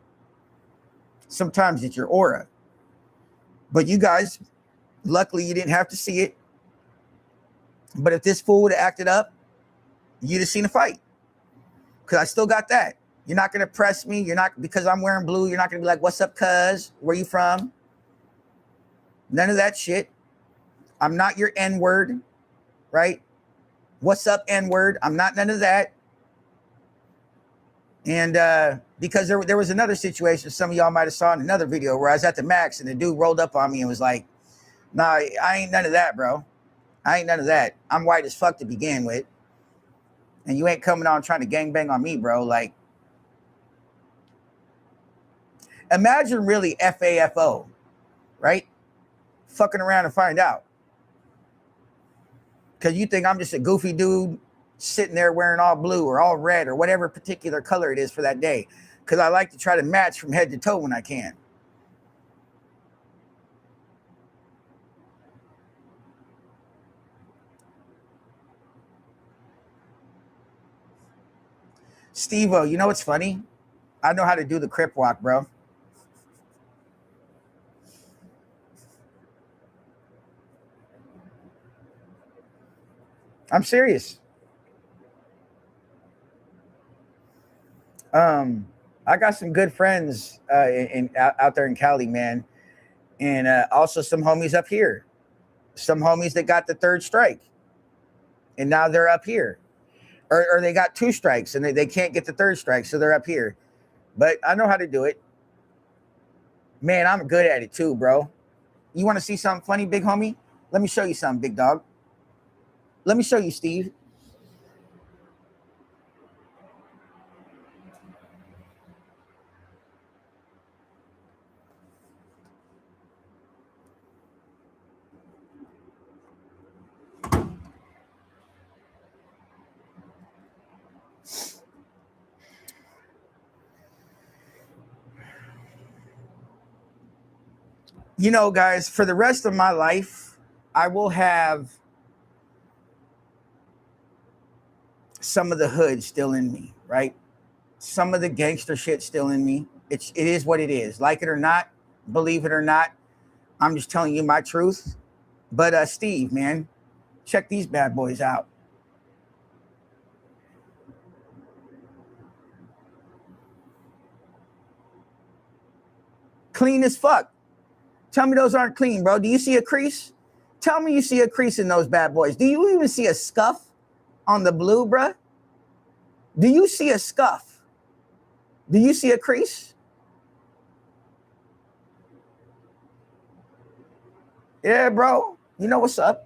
Sometimes it's your aura. But you guys, luckily you didn't have to see it. But if this fool would have acted up, you'd have seen a fight. Because I still got that. You're not going to press me. You're not, because I'm wearing blue, you're not going to be like, what's up, cuz? Where you from? None of that shit. I'm not your N-word, right? What's up, N-word? I'm not none of that. And because there was another situation some of y'all might have saw in another video where I was at the Max and the dude rolled up on me and was like, nah, I ain't none of that, bro. I ain't none of that. I'm white as fuck to begin with. And you ain't coming on trying to gangbang on me, bro. Like, imagine really FAFO, right? Fucking around and find out. Because you think I'm just a goofy dude sitting there wearing all blue or all red or whatever particular color it is for that day. Because I like to try to match from head to toe when I can. Steve-O, you know what's funny? I know how to do the crip walk, bro. I'm serious. Um, I got some good friends out there in Cali, man, and also some homies up here. Some homies that got the third strike, and now they're up here, or they got two strikes and they can't get the third strike, so they're up here. But I know how to do it, man. I'm good at it too, bro. You want to see something funny, big homie? Let me show you something, big dog. Let me show you, Steve. You know, guys, for the rest of my life, I will have some of the hood still in me, right? Some of the gangster shit still in me. It is what it is. Like it or not, believe it or not, I'm just telling you my truth. But Steve, man, check these bad boys out. Clean as fuck. Tell me those aren't clean, bro. Do you see a crease? Tell me you see a crease in those bad boys. Do you even see a scuff on the blue, bruh? Do you see a scuff? Do you see a crease? Yeah, bro. You know what's up.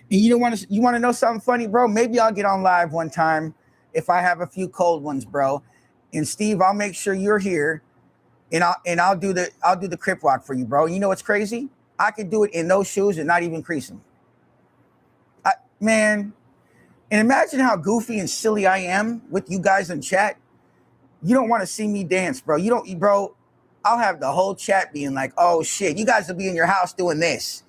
And you want to know something funny, bro? Maybe I'll get on live one time if I have a few cold ones, bro. And Steve, I'll make sure you're here, and I'll do the crip walk for you, bro. You know what's crazy? I could do it in those shoes and not even crease them. Man, and imagine how goofy and silly I am with you guys in chat. You don't want to see me dance, bro. You don't, bro. I'll have the whole chat being like, "Oh shit, you guys will be in your house doing this."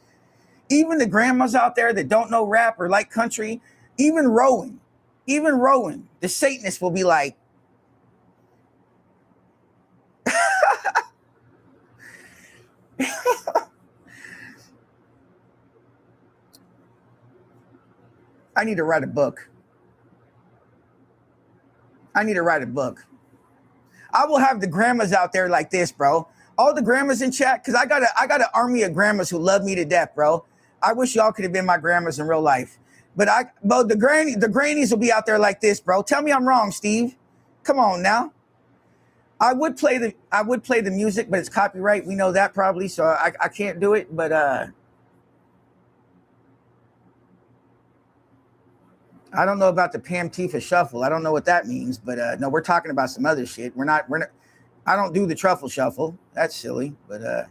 Even the grandmas out there that don't know rap or like country, even Rowan, the Satanist will be like, I need to write a book. I need to write a book. I will have the grandmas out there like this, bro. All the grandmas in chat, because I got an army of grandmas who love me to death, bro. I wish y'all could have been my grandmas in real life. Bro, the grannies will be out there like this, bro. Tell me I'm wrong, Steve. Come on now. I would play the music, but it's copyright. We know that probably, so I can't do it. But I don't know about the Pam Tifa shuffle. I don't know what that means, but no, we're talking about some other shit. We're not. I don't do the truffle shuffle. That's silly, but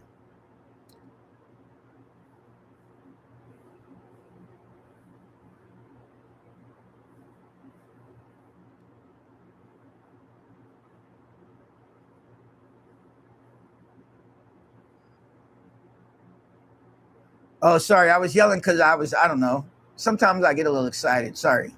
oh, sorry. I was yelling because I don't know. Sometimes I get a little excited. Sorry.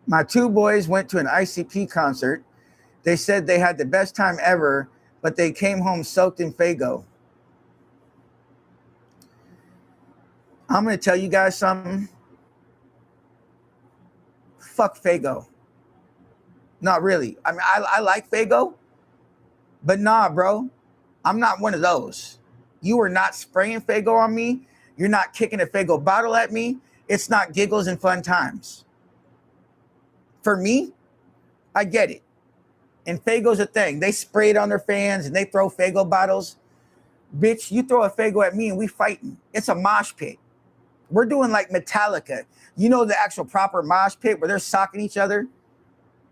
My two boys went to an ICP concert. They said they had the best time ever, but they came home soaked in Fago. I'm going to tell you guys something. Fuck Fago. Not really. I mean, I like Fago, but nah, bro. I'm not one of those. You are not spraying Fago on me. You're not kicking a Fago bottle at me. It's not giggles and fun times. For me, I get it. And Fago's a thing. They spray it on their fans and they throw Fago bottles. Bitch, you throw a Fago at me and we fighting. It's a mosh pit. We're doing like Metallica. You know the actual proper mosh pit where they're socking each other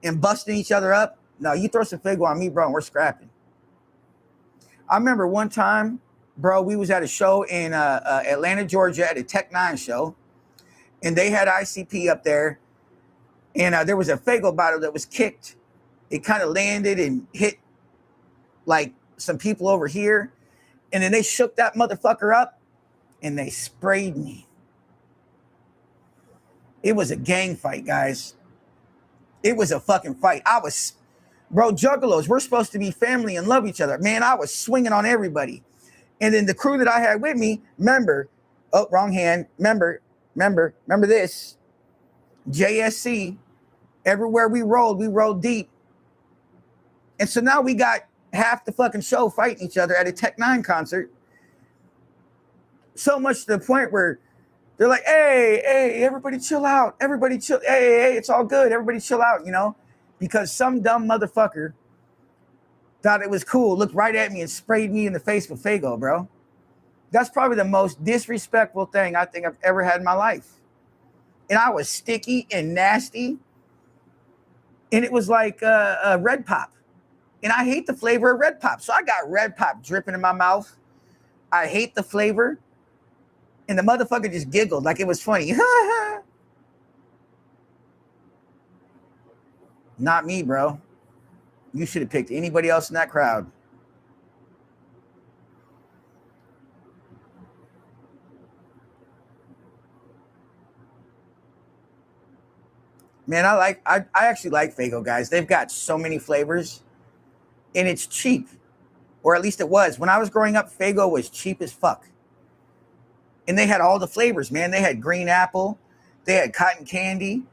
and busting each other up? No, you throw some Fago on me, bro, and we're scrapping. I remember one time bro, we was at a show in Atlanta, Georgia, at a Tech Nine show, and they had ICP up there, and there was a Fago bottle that was kicked. It kind of landed and hit like some people over here, and then they shook that motherfucker up, and they sprayed me. It was a gang fight, guys. It was a fucking fight. Bro, juggalos, we're supposed to be family and love each other. Man, I was swinging on everybody. And then the crew that I had with me, wrong hand, remember this, JSC, everywhere we rolled deep. And so now we got half the fucking show fighting each other at a Tech Nine concert. So much to the point where they're like, hey, everybody chill out. Everybody chill. Hey, it's all good. Everybody chill out, because some dumb motherfucker thought it was cool, looked right at me and sprayed me in the face with Fago, bro. That's probably the most disrespectful thing I think I've ever had in my life. And I was sticky and nasty. And it was like a Red Pop. And I hate the flavor of Red Pop. So I got Red Pop dripping in my mouth. I hate the flavor. And the motherfucker just giggled like it was funny. Not me, bro. You should have picked anybody else in that crowd. Man, I actually like Fago, guys. They've got so many flavors, and it's cheap, or at least it was. When I was growing up, Fago was cheap as fuck. And they had all the flavors, man. They had green apple, they had cotton candy,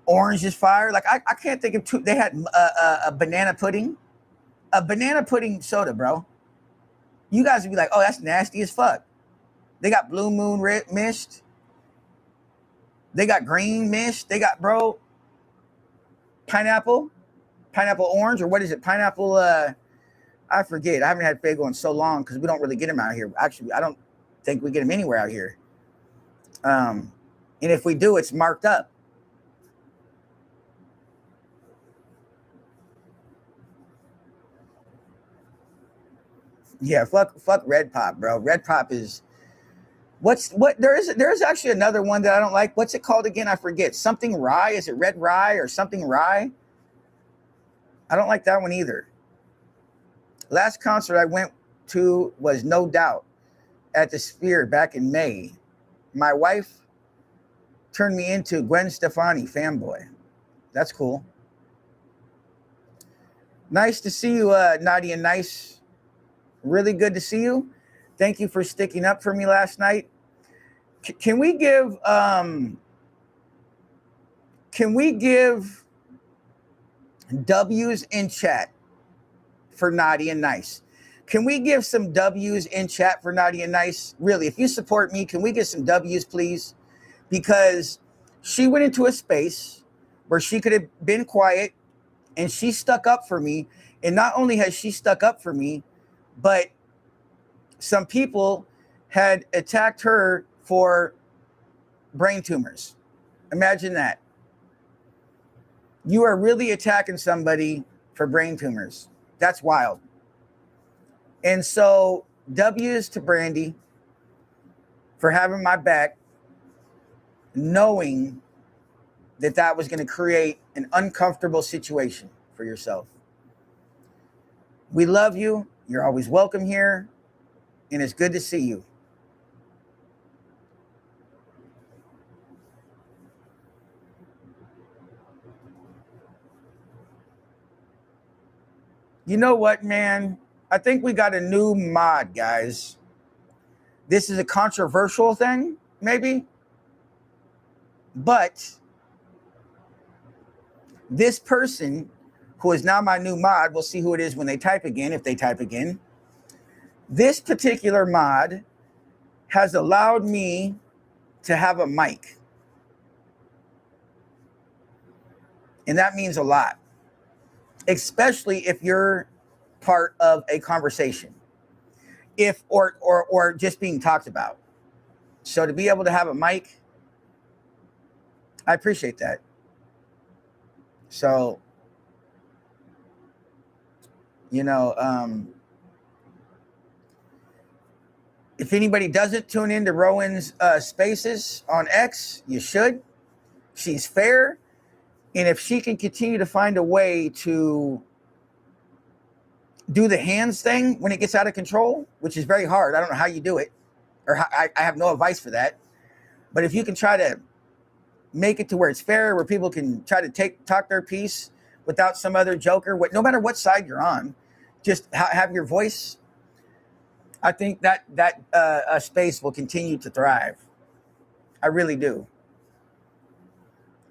orange is fire. Like I can't think of two. They had a banana pudding soda, bro. You guys would be like, oh, that's nasty as fuck. They got Blue Moon Mist. They got green mist. They got, bro, pineapple orange, or what is it? Pineapple, I forget. I haven't had Fago in so long because we don't really get them out here. Actually, I don't think we get them anywhere out here. And if we do, it's marked up. Yeah, fuck Red Pop, bro. Red Pop is there is actually another one that I don't like. What's it called again? I forget. Something rye. Is it red rye or something rye? I don't like that one either. Last concert I went to was No Doubt at the Sphere back in May. My wife turned me into Gwen Stefani fanboy. That's cool. Nice to see you, Nadia Nice. Really good to see you. Thank you for sticking up for me last night. Can we give W's in chat for Nadia Nice? Can we give some W's in chat for Nadia Nice? Really, if you support me, can we get some W's, please? Because she went into a space where she could have been quiet, and she stuck up for me. And not only has she stuck up for me, but some people had attacked her for brain tumors. Imagine that. You are really attacking somebody for brain tumors. That's wild. And so, W's to Brandy for having my back, knowing that that was going to create an uncomfortable situation for yourself. We love you. You're always welcome here. And it's good to see you. You know what, man? I think we got a new mod, guys. This is a controversial thing, maybe. But this person, who is now my new mod, we'll see who it is when they type again, if they type again. This particular mod has allowed me to have a mic. And that means a lot, especially if you're part of a conversation, or just being talked about. So to be able to have a mic, I appreciate that. So, If anybody doesn't tune in to Rowan's spaces on X, you should. She's fair. And if she can continue to find a way to do the hands thing when it gets out of control, which is very hard. I don't know how you do it, or I have no advice for that. But if you can try to make it to where it's fair, where people can try to talk their piece without some other joker, no matter what side you're on, just have your voice. I think that space will continue to thrive. I really do.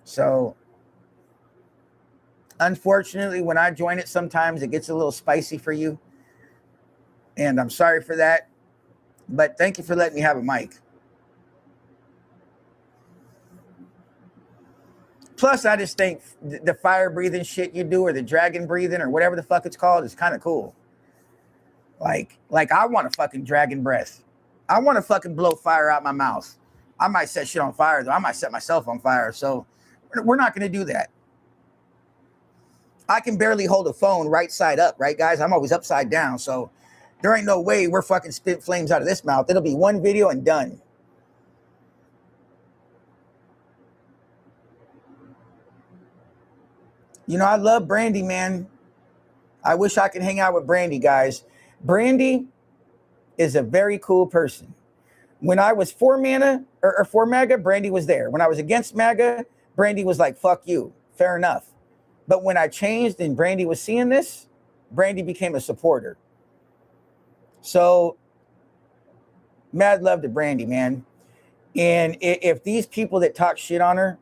So, unfortunately, when I join it, sometimes it gets a little spicy for you. And I'm sorry for that. But thank you for letting me have a mic. Plus, I just think the fire breathing shit you do, or the dragon breathing, or whatever the fuck it's called, is kind of cool. Like I want a fucking dragon breath. I want to fucking blow fire out my mouth. I might set shit on fire, though. I might set myself on fire. So we're not going to do that. I can barely hold a phone right side up, right, guys? I'm always upside down. So there ain't no way we're fucking spit flames out of this mouth. It'll be one video and done. You know, I love Brandy, man. I wish I could hang out with Brandy, guys. Brandy is a very cool person. When I was for MAGA, or for MAGA, Brandy was there. When I was against MAGA, Brandy was like, fuck you. Fair enough. But when I changed and Brandy was seeing this, Brandy became a supporter. So, mad love to Brandy, man. And if these people that talk shit on her,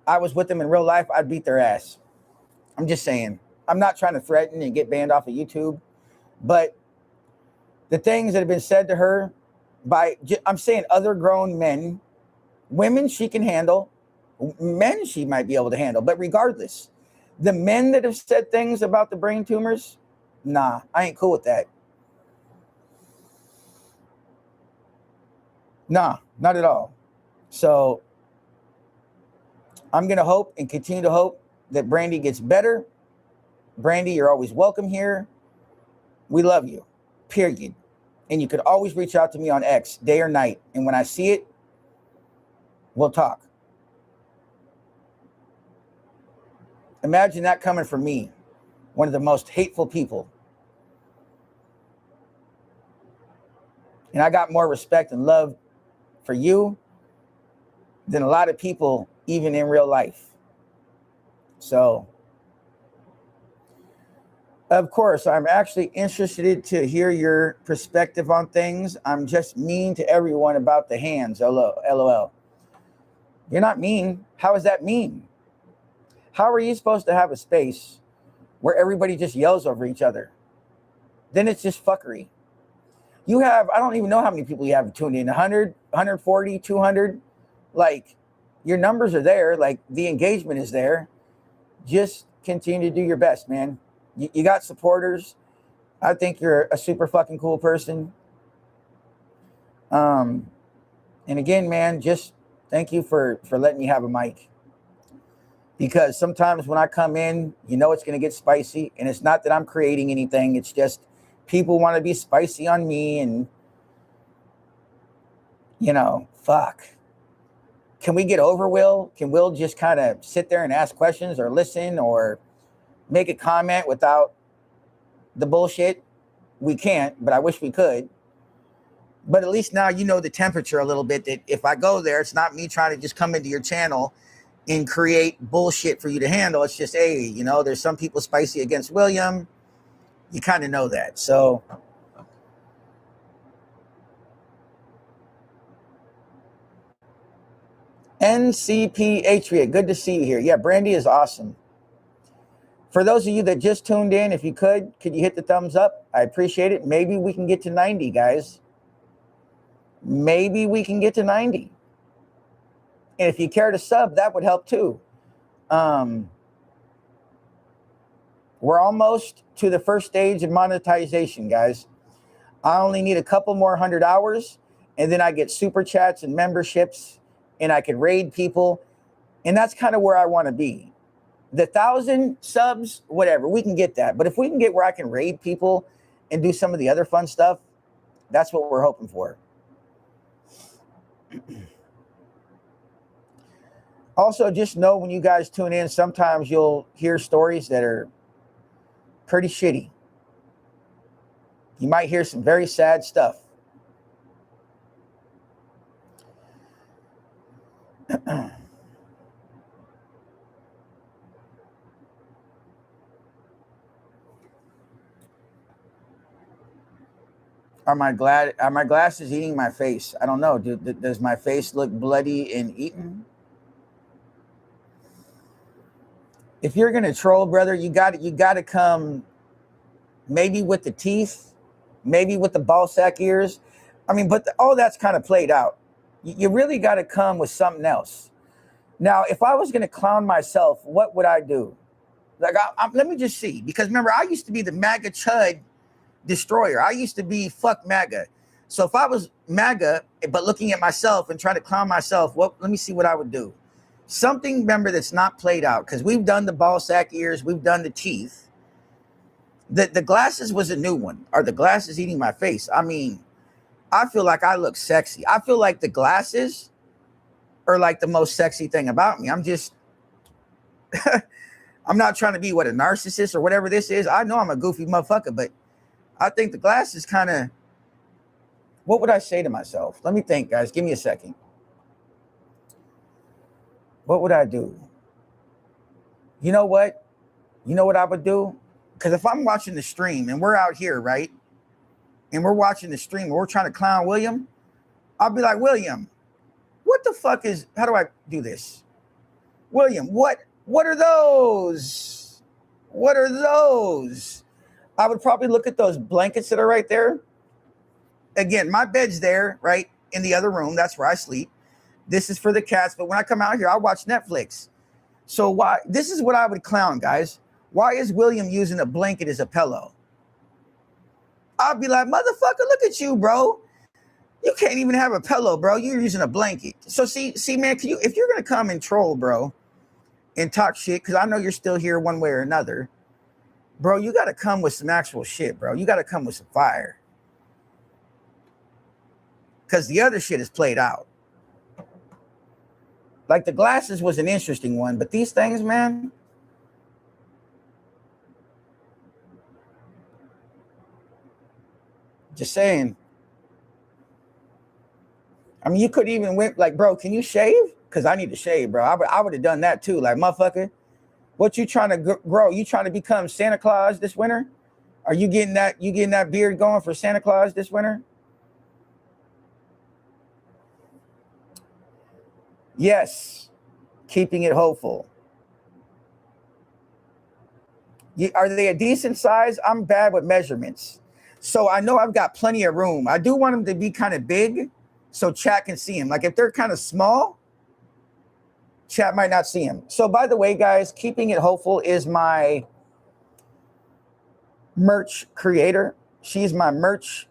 I was with them in real life, I'd beat their ass. I'm just saying. I'm not trying to threaten and get banned off of YouTube, but the things that have been said to her by, I'm saying, other grown men, women she can handle, men she might be able to handle, but regardless, the men that have said things about the brain tumors, nah, I ain't cool with that. Nah, not at all. So I'm going to hope and continue to hope that Brandy gets better. Brandy, you're always welcome here. We love you, period. And you could always reach out to me on X, day or night. And when I see it, we'll talk. Imagine that coming from me, one of the most hateful people. And I got more respect and love for you than a lot of people, even in real life. So, of course, I'm actually interested to hear your perspective on things. I'm just mean to everyone about the hands. LOL. You're not mean. How is that mean? How are you supposed to have a space where everybody just yells over each other? Then it's just fuckery. You have, I don't even know how many people you have tuned in, 100, 140, 200. Like, your numbers are there. Like, the engagement is there. Just continue to do your best, man. You got supporters. I think you're a super fucking cool person. And again, man, just thank you for letting me have a mic. Because sometimes when I come in, you know it's going to get spicy. And it's not that I'm creating anything. It's just people want to be spicy on me. And, you know, fuck. Can we get over Will? Can Will just kind of sit there and ask questions or listen or make a comment without the bullshit? We can't, but I wish we could. But at least now you know the temperature a little bit, that if I go there, it's not me trying to just come into your channel and create bullshit for you to handle. It's just, hey, you know, there's some people spicy against William. You kind of know that. So NCP Atria, good to see you here. Yeah, Brandy is awesome. For those of you that just tuned in, if you could you hit the thumbs up? I appreciate it. Maybe we can get to 90, guys. Maybe we can get to 90. And if you care to sub, that would help too. We're almost to the first stage of monetization, guys. I only need a couple more 100 hours, and then I get super chats and memberships, and I can raid people. And that's kind of where I want to be. The 1,000 subs, whatever, we can get that. But if we can get where I can raid people and do some of the other fun stuff, That's what we're hoping for. Also, just know when you guys tune in, sometimes you'll hear stories that are pretty shitty. You might hear some very sad stuff. Are my glasses eating my face? I don't know. Does my face look bloody and eaten? If you're gonna troll, brother, you got to come maybe with the teeth, maybe with the ball sack ears. I mean, but all that's kind of played out. You really got to come with something else. Now, if I was gonna clown myself, what would I do? Like, let me just see. Because remember, I used to be the MAGA chud destroyer. I used to be fuck MAGA. So if I was MAGA, but looking at myself and trying to clown myself, let me see what I would do. Something, remember, that's not played out, because we've done the ball sack ears, we've done the teeth. The glasses was a new one. Are the glasses eating my face? I mean, I feel like I look sexy. I feel like the glasses are like the most sexy thing about me. I'm just, I'm not trying to be a narcissist or whatever this is. I know I'm a goofy motherfucker, but I think the glasses kind of, what would I say to myself? Let me think, guys. Give me a second. What would I do? You know what? You know what I would do? Because if I'm watching the stream and we're out here, right? And we're watching the stream and we're trying to clown William, I'll be like, William, what the fuck is, how do I do this? William, what are those? What are those? I would probably look at those blankets that are right there. Again, my bed's there, right? In the other room. That's where I sleep. This is for the cats. But when I come out here, I watch Netflix. So why? This is what I would clown, guys. Why is William using a blanket as a pillow? I'll be like, motherfucker, look at you, bro. You can't even have a pillow, bro. You're using a blanket. So see, man, if you're going to come and troll, bro, and talk shit, because I know you're still here one way or another, bro, you got to come with some actual shit, bro. You got to come with some fire. Because the other shit is played out. Like the glasses was an interesting one, but these things, man. Just saying. I mean, you could even went like, bro, can you shave? Because I need to shave, bro. I would have done that too. Like, motherfucker, what you trying to grow? You trying to become Santa Claus this winter? Are you getting that? You getting that beard going for Santa Claus this winter? Yes, keeping it hopeful. Are they a decent size? I'm bad with measurements. So I know I've got plenty of room. I do want them to be kind of big so chat can see them. Like if they're kind of small, chat might not see them. So by the way, guys, keeping it hopeful is my merch creator. She's my merch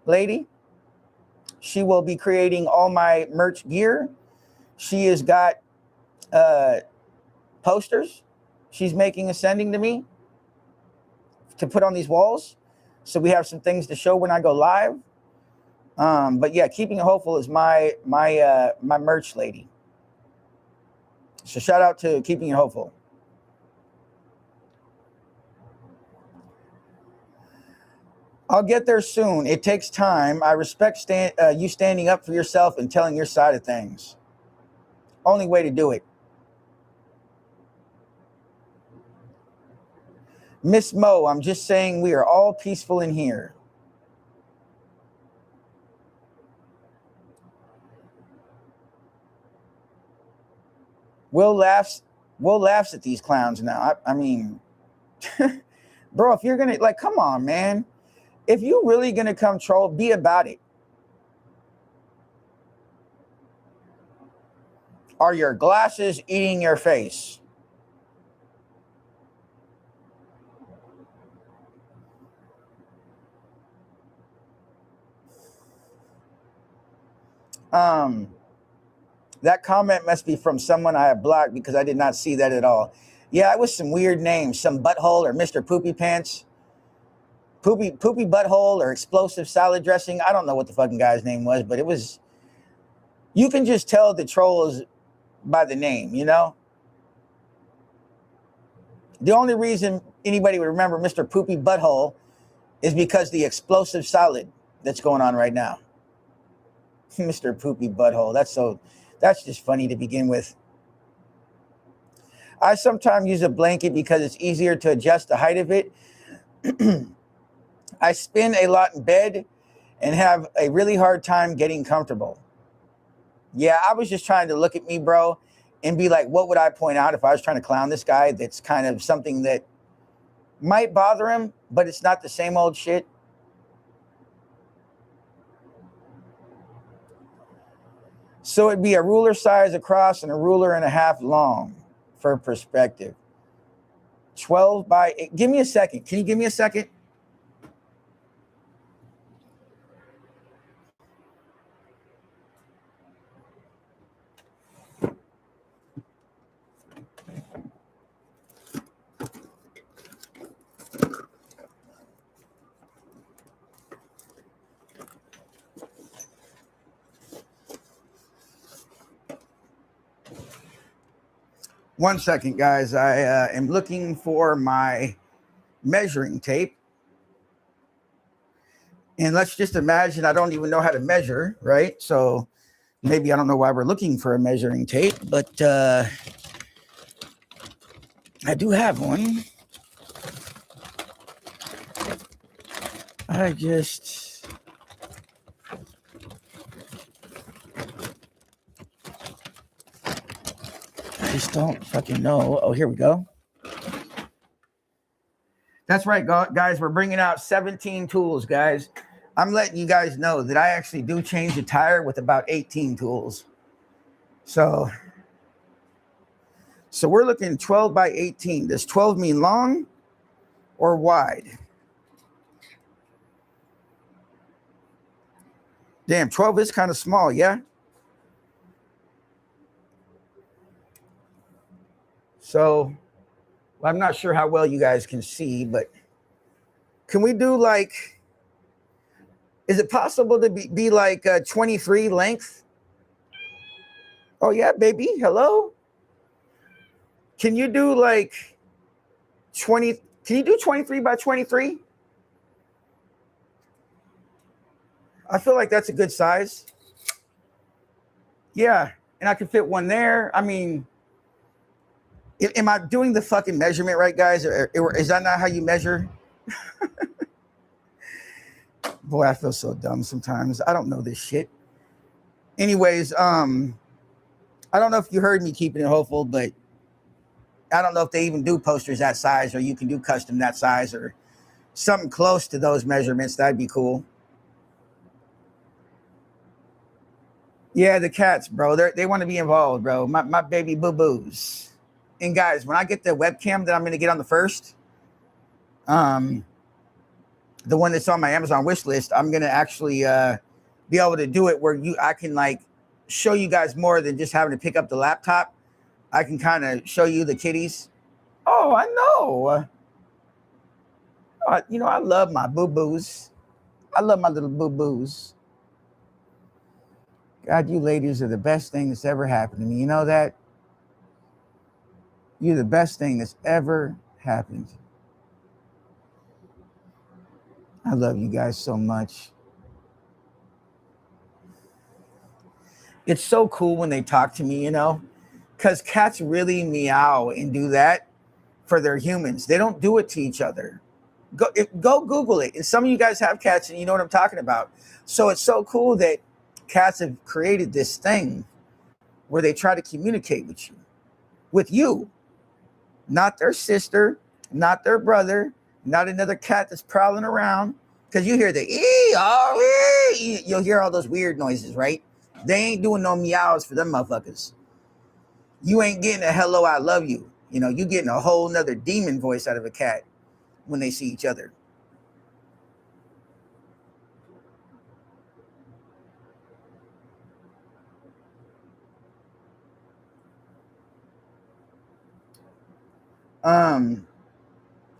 lady. She will be creating all my merch gear. She has got posters she's making and sending to me to put on these walls. So we have some things to show when I go live. But yeah, keeping it hopeful is my merch lady. So shout out to keeping it hopeful. I'll get there soon. It takes time. I respect you standing up for yourself and telling your side of things. Only way to do it. Miss Mo, I'm just saying we are all peaceful in here. Will laughs at these clowns now. I mean, bro, if you're gonna like, come on, man. If you really gonna come troll, be about it. Are your glasses eating your face? That comment must be from someone I have blocked because I did not see that at all. Yeah, it was some weird names, some butthole or Mr. Poopy Pants. poopy butthole or explosive salad dressing. I don't know what the fucking guy's name was, but it was, you can just tell the trolls by the name, you know? The only reason anybody would remember Mr. Poopy Butthole is because the explosive salad that's going on right now. Mr. Poopy Butthole. That's just funny to begin with. I sometimes use a blanket because it's easier to adjust the height of it. I spin a lot in bed and have a really hard time getting comfortable. Yeah, I was just trying to look at me, bro, and be like, what would I point out if I was trying to clown this guy? That's kind of something that might bother him, but it's not the same old shit. So it'd be a ruler size across and a ruler and a half long for perspective. 12 by 8. Give me a second. Can you give me a second? One second, guys. I am looking for my measuring tape. And let's just imagine I don't even know how to measure, right? So maybe I don't know why we're looking for a measuring tape, but I do have one. I just don't fucking know. Oh, here we go. That's right, guys. We're bringing out 17 tools, guys. I'm letting you guys know that I actually do change a tire with about 18 tools. So we're looking 12 by 18. Does 12 mean long or wide? Damn, 12 is kind of small, yeah? So I'm not sure how well you guys can see, but can we do like, is it possible to be like 23 length? Oh yeah, baby, hello? Can you do like 20, can you do 23 by 23? I feel like that's a good size. Yeah, and I can fit one there. I mean, am I doing the fucking measurement right, guys? Or is that not how you measure? Boy, I feel so dumb sometimes. I don't know this shit. Anyways, I don't know if you heard me keeping it hopeful, but I don't know if they even do posters that size, or you can do custom that size, or something close to those measurements. That'd be cool. Yeah, the cats, bro. They want to be involved, bro. My baby boo-boos. And guys, when I get the webcam that I'm going to get on the first, the one that's on my Amazon wish list, I'm going to actually be able to do it where I can like show you guys more than just having to pick up the laptop. I can kind of show you the kitties. Oh, I know. You know, I love my boo-boos. I love my little boo-boos. God, you ladies are the best thing that's ever happened to me. You know that? You're the best thing that's ever happened. I love you guys so much. It's so cool when they talk to me, you know, because cats really meow and do that for their humans. They don't do it to each other. Go Google it. And some of you guys have cats and you know what I'm talking about. So it's so cool that cats have created this thing where they try to communicate with you, not their sister, not their brother, not another cat that's prowling around. Because you hear the you'll hear all those weird noises, right? They ain't doing no meows for them motherfuckers. You ain't getting a hello, I love you. You know, you getting a whole nother demon voice out of a cat when they see each other.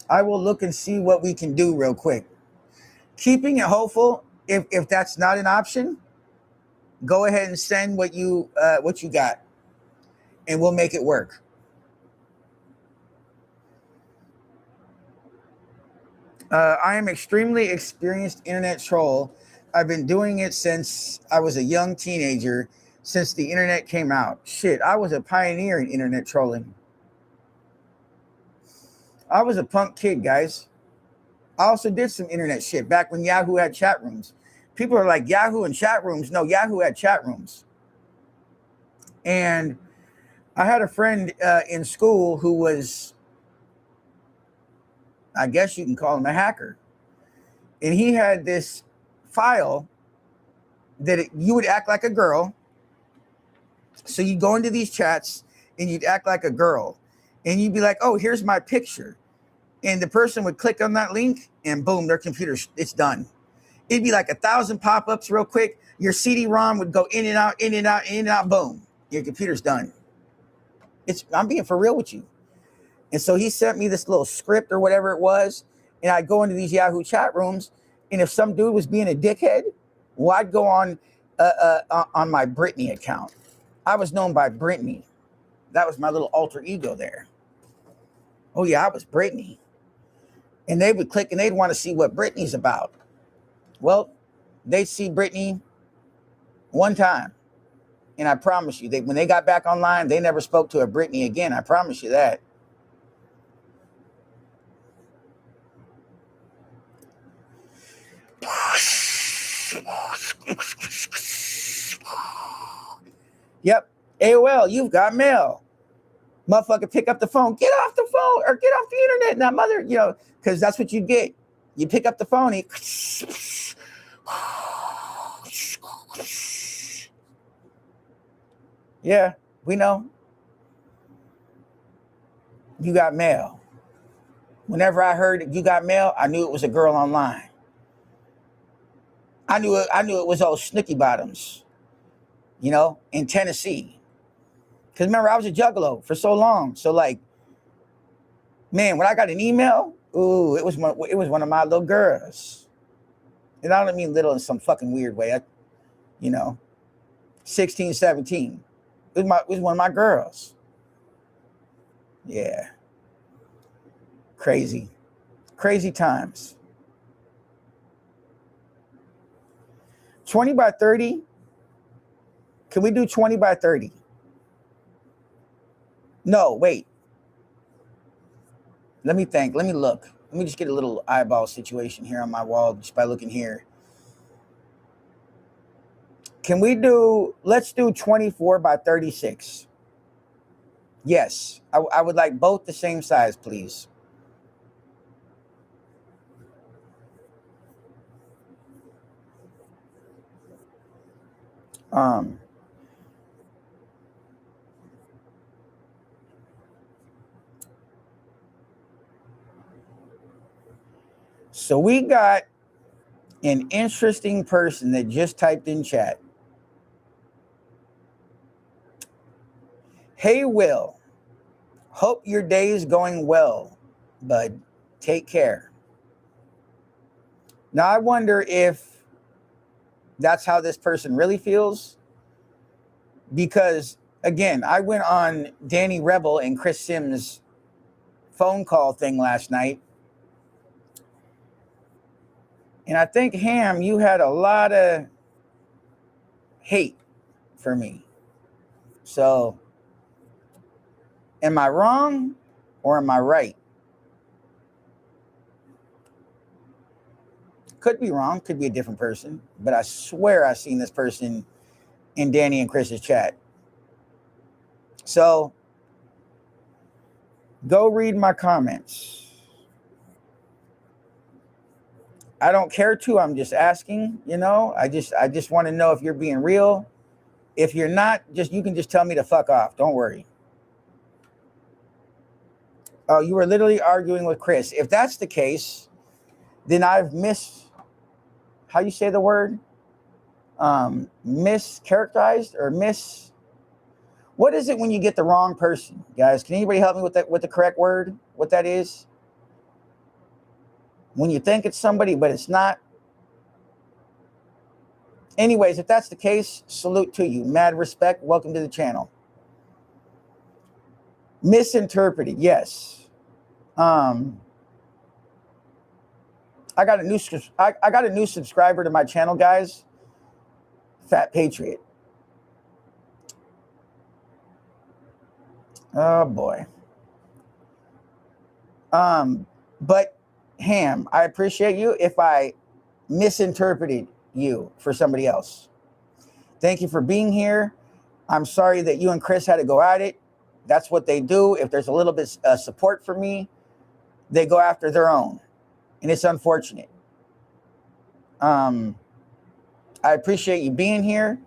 I will look and see what we can do real quick. Keeping it hopeful. If that's not an option, go ahead and send what you got, and we'll make it work. I am extremely experienced internet troll. I've been doing it since I was a young teenager, since the internet came out. Shit, I was a pioneer in internet trolling. I was a punk kid, guys. I also did some internet shit back when Yahoo had chat rooms. People are like, Yahoo and chat rooms. No, Yahoo had chat rooms. And I had a friend in school who was, I guess you can call him a hacker. And he had this file that you would act like a girl. So you go into these chats and you'd act like a girl. And you'd be like, oh, here's my picture. And the person would click on that link and boom, their computer, it's done. It'd be like 1,000 pop-ups real quick. Your CD-ROM would go in and out, in and out, in and out, boom. Your computer's done. I'm being for real with you. And so he sent me this little script or whatever it was. And I'd go into these Yahoo chat rooms. And if some dude was being a dickhead, well, I'd go on my Britney account. I was known by Britney. That was my little alter ego there. Oh, yeah, I was Britney. And they would click and they'd want to see what Britney's about. Well, they'd see Britney one time. And I promise you, when they got back online, they never spoke to a Britney again. I promise you that. Yep. AOL, you've got mail. Motherfucker, pick up the phone. Get off the phone or get off the internet. Now, mother, because that's what you get. You pick up the phone. Yeah, we know. You got mail. Whenever I heard you got mail, I knew it was a girl online. I knew it was old Snooky Bottoms, in Tennessee. Because remember, I was a juggalo for so long. So like, man, when I got an email, ooh, it was one of my little girls. And I don't mean little in some fucking weird way. 16, 17. It was one of my girls. Yeah. Crazy times. 20 by 30. Can we do 20 by 30? No, wait. Let me think. Let me look. Let me just get a little eyeball situation here on my wall just by looking here. Let's do 24 by 36. Yes, I would like both the same size, please. So we got an interesting person that just typed in chat. Hey, Will. Hope your day is going well, bud. Take care. Now, I wonder if that's how this person really feels. Because, again, I went on Danny Rebel and Chris Sims' phone call thing last night. And I think, Ham, you had a lot of hate for me. So, am I wrong or am I right? Could be wrong, could be a different person, but I swear I've seen this person in Danny and Chris's chat. So, go read my comments. I don't care to, I'm just asking, I just want to know if you're being real. If you're not, you can just tell me to fuck off. Don't worry. Oh, you were literally arguing with Chris. If that's the case, then I've how you say the word? Mischaracterized or what is it when you get the wrong person? Guys, can anybody help me with the correct word? What that is? When you think it's somebody, but it's not. Anyways, if that's the case, salute to you. Mad respect. Welcome to the channel. Misinterpreted, yes. I got a new subscriber to my channel, guys. Fat Patriot. Oh boy. But Ham, I appreciate you if I misinterpreted you for somebody else. Thank you for being here. I'm sorry that you and Chris had to go at it. That's what they do. If there's a little bit of support for me, they go after their own. And it's unfortunate. I appreciate you being here.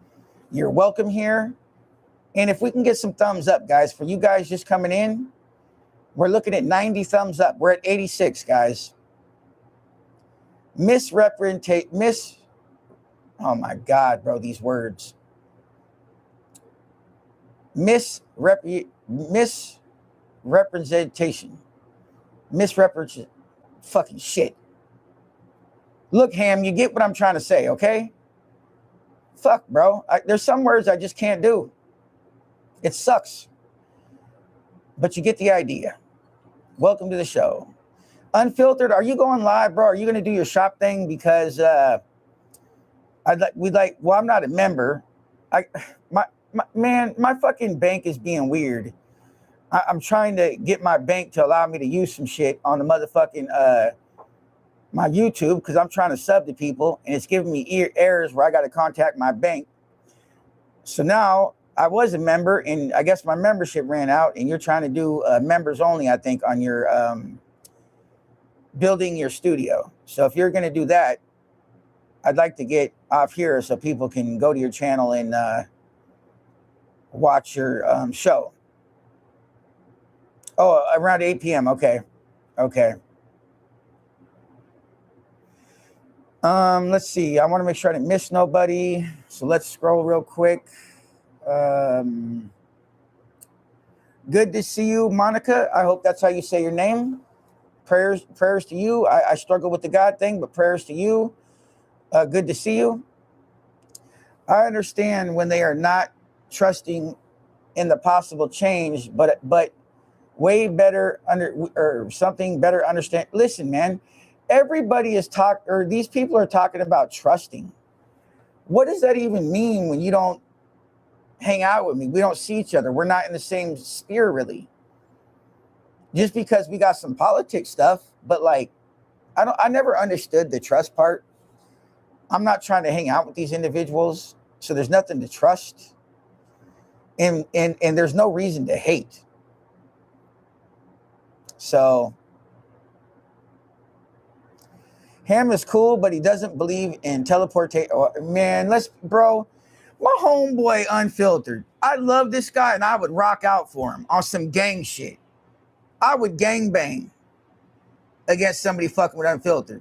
You're welcome here. And if we can get some thumbs up, guys, for you guys just coming in, we're looking at 90 thumbs up. We're at 86, guys. Oh my God, bro, these words. Misrepresentation. Fucking shit. Look, Ham, you get what I'm trying to say, okay? Fuck, bro. There's some words I just can't do. It sucks. But you get the idea. Welcome to the show. Unfiltered, are you going live, bro? Are you going to do your shop thing? Because well, I'm not a member. My fucking bank is being weird. I'm trying to get my bank to allow me to use some shit on the motherfucking my YouTube because I'm trying to sub to people and it's giving me errors where I got to contact my bank. So now I was a member and I guess my membership ran out and you're trying to do members only, I think, on your building your studio. So if you're going to do that, I'd like to get off here so people can go to your channel and watch your show. Oh, around 8 p.m. Okay. Let's see. I want to make sure I didn't miss nobody. So let's scroll real quick. Good to see you, Monica. I hope that's how you say your name. Prayers to you. I struggle with the God thing, but prayers to you. Good to see you. I understand when they are not trusting in the possible change, but way better or something better understand. Listen, man, everybody is these people are talking about trusting. What does that even mean when you don't hang out with me? We don't see each other. We're not in the same sphere, really. Just because we got some politics stuff, but like, I never understood the trust part. I'm not trying to hang out with these individuals, so there's nothing to trust. And there's no reason to hate. So Ham is cool, but he doesn't believe in teleportation. Man, bro, my homeboy Unfiltered. I love this guy and I would rock out for him on some gang shit. I would gang bang against somebody fucking with Unfiltered.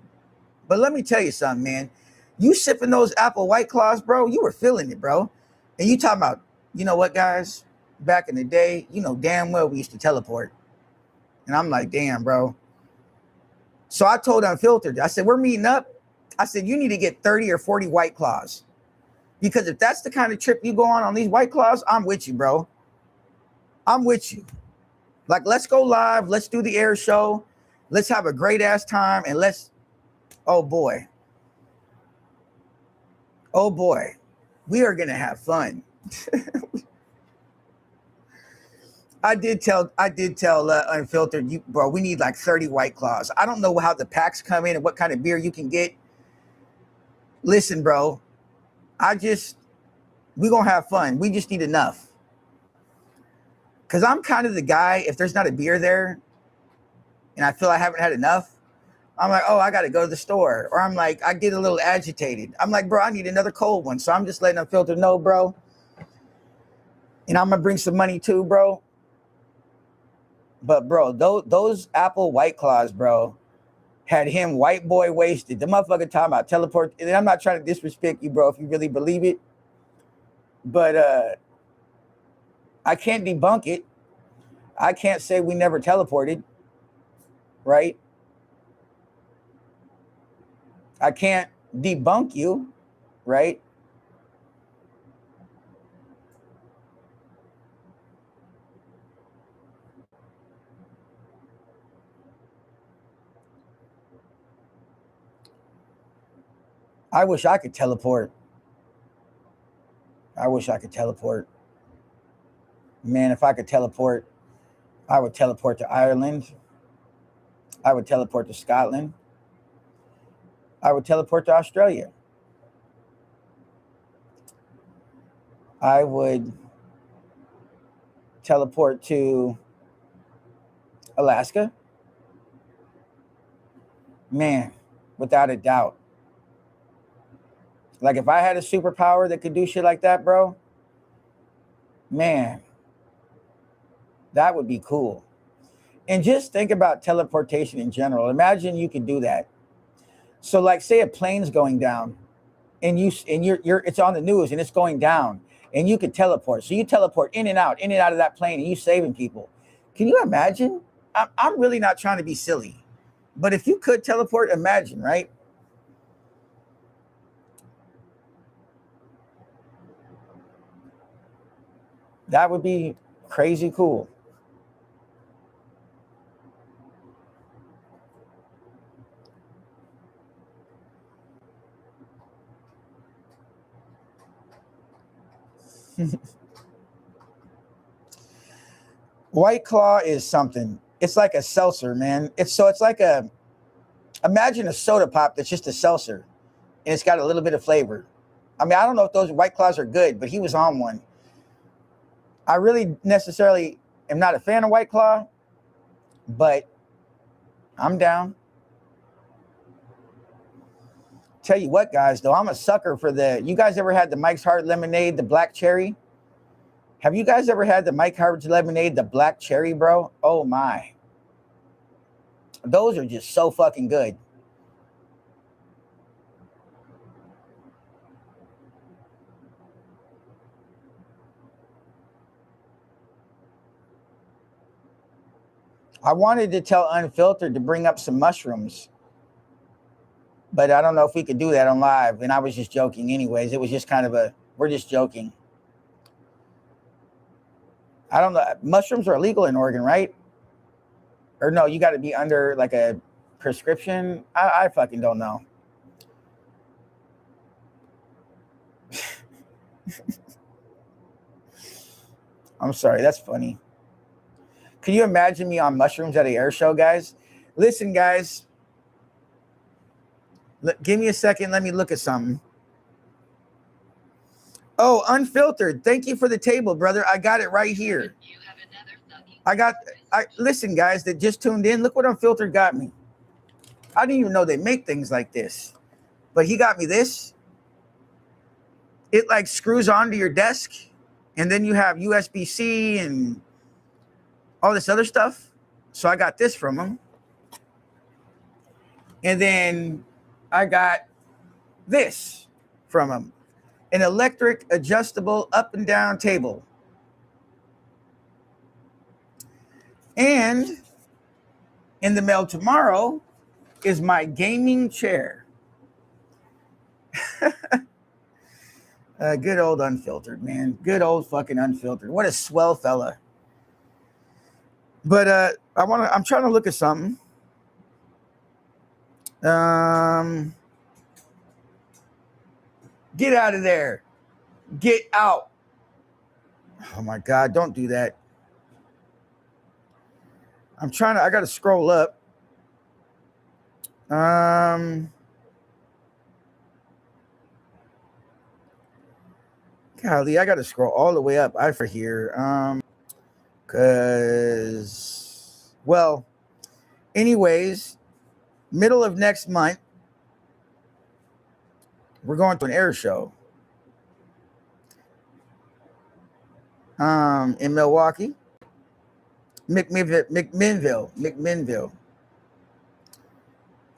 But let me tell you something, man. You sipping those apple White Claws, bro, you were feeling it, bro. And you talking about, you know what, guys? Back in the day, you know damn well we used to teleport. And I'm like, damn, bro. So I told Unfiltered, I said, we're meeting up. I said, you need to get 30 or 40 White Claws. Because if that's the kind of trip you go on these White Claws, I'm with you, bro. I'm with you. Like, let's go live. Let's do the air show. Let's have a great ass time. And oh boy. Oh boy. We are going to have fun. I did tell Unfiltered, bro, we need like 30 White Claws. I don't know how the packs come in and what kind of beer you can get. Listen, bro, we're going to have fun. We just need enough. Because I'm kind of the guy, if there's not a beer there and I feel I haven't had enough, I'm like, oh, I got to go to the store. Or I'm like, I get a little agitated. I'm like, bro, I need another cold one. So I'm just letting Unfiltered know, bro. And I'm going to bring some money too, bro. But, bro, those apple White Claws, bro, had him white boy wasted. The motherfucker talking about teleport. And I'm not trying to disrespect you, bro, if you really believe it. But I can't debunk it. I can't say we never teleported, right? I can't debunk you, right? I wish I could teleport. I wish I could teleport. Man, if I could teleport, I would teleport to Ireland. I would teleport to Scotland. I would teleport to Australia. I would teleport to Alaska. Man, without a doubt. Like if I had a superpower that could do shit like that, bro, man, that would be cool. And just think about teleportation in general. Imagine you could do that. So like say a plane's going down and you're it's on the news and it's going down and you could teleport. So you teleport in and out of that plane and you saving people. Can you imagine? I'm really not trying to be silly, but if you could teleport, imagine, right? That would be crazy cool. White Claw is something. It's like a seltzer, man. It's like imagine a soda pop that's just a seltzer and it's got a little bit of flavor. I mean, I don't know if those White Claws are good, but he was on one. I really necessarily am not a fan of White Claw, but I'm down. Tell you what, guys, though, I'm a sucker for you guys ever had the Mike's Hard Lemonade, the black cherry? Have you guys ever had the Mike Hard Lemonade, the black cherry, bro? Oh my. Those are just so fucking good. I wanted to tell Unfiltered to bring up some mushrooms, but I don't know if we could do that on live. And I was just joking anyways. It was just kind of we're just joking. I don't know. Mushrooms are illegal in Oregon, right? Or no, you got to be under like a prescription. I fucking don't know. I'm sorry. That's funny. Can you imagine me on mushrooms at an air show, guys? Listen, guys. Give me a second. Let me look at something. Oh, Unfiltered. Thank you for the table, brother. I got it right here. You have another listen, guys that just tuned in. Look what Unfiltered got me. I didn't even know they make things like this, but he got me this. It like screws onto your desk, and then you have USB-C and all this other stuff. So I got this from him. And then I got this from him. An electric adjustable up and down table. And in the mail tomorrow is my gaming chair. Good old Unfiltered, man. Good old fucking Unfiltered. What a swell fella. But I'm trying to look at something. Get out of there. Get out. Oh my God, don't do that. I got to scroll up. Golly, I got to scroll all the way up. I for here. Well, anyways, middle of next month, we're going to an air show in Milwaukee, McMinnville.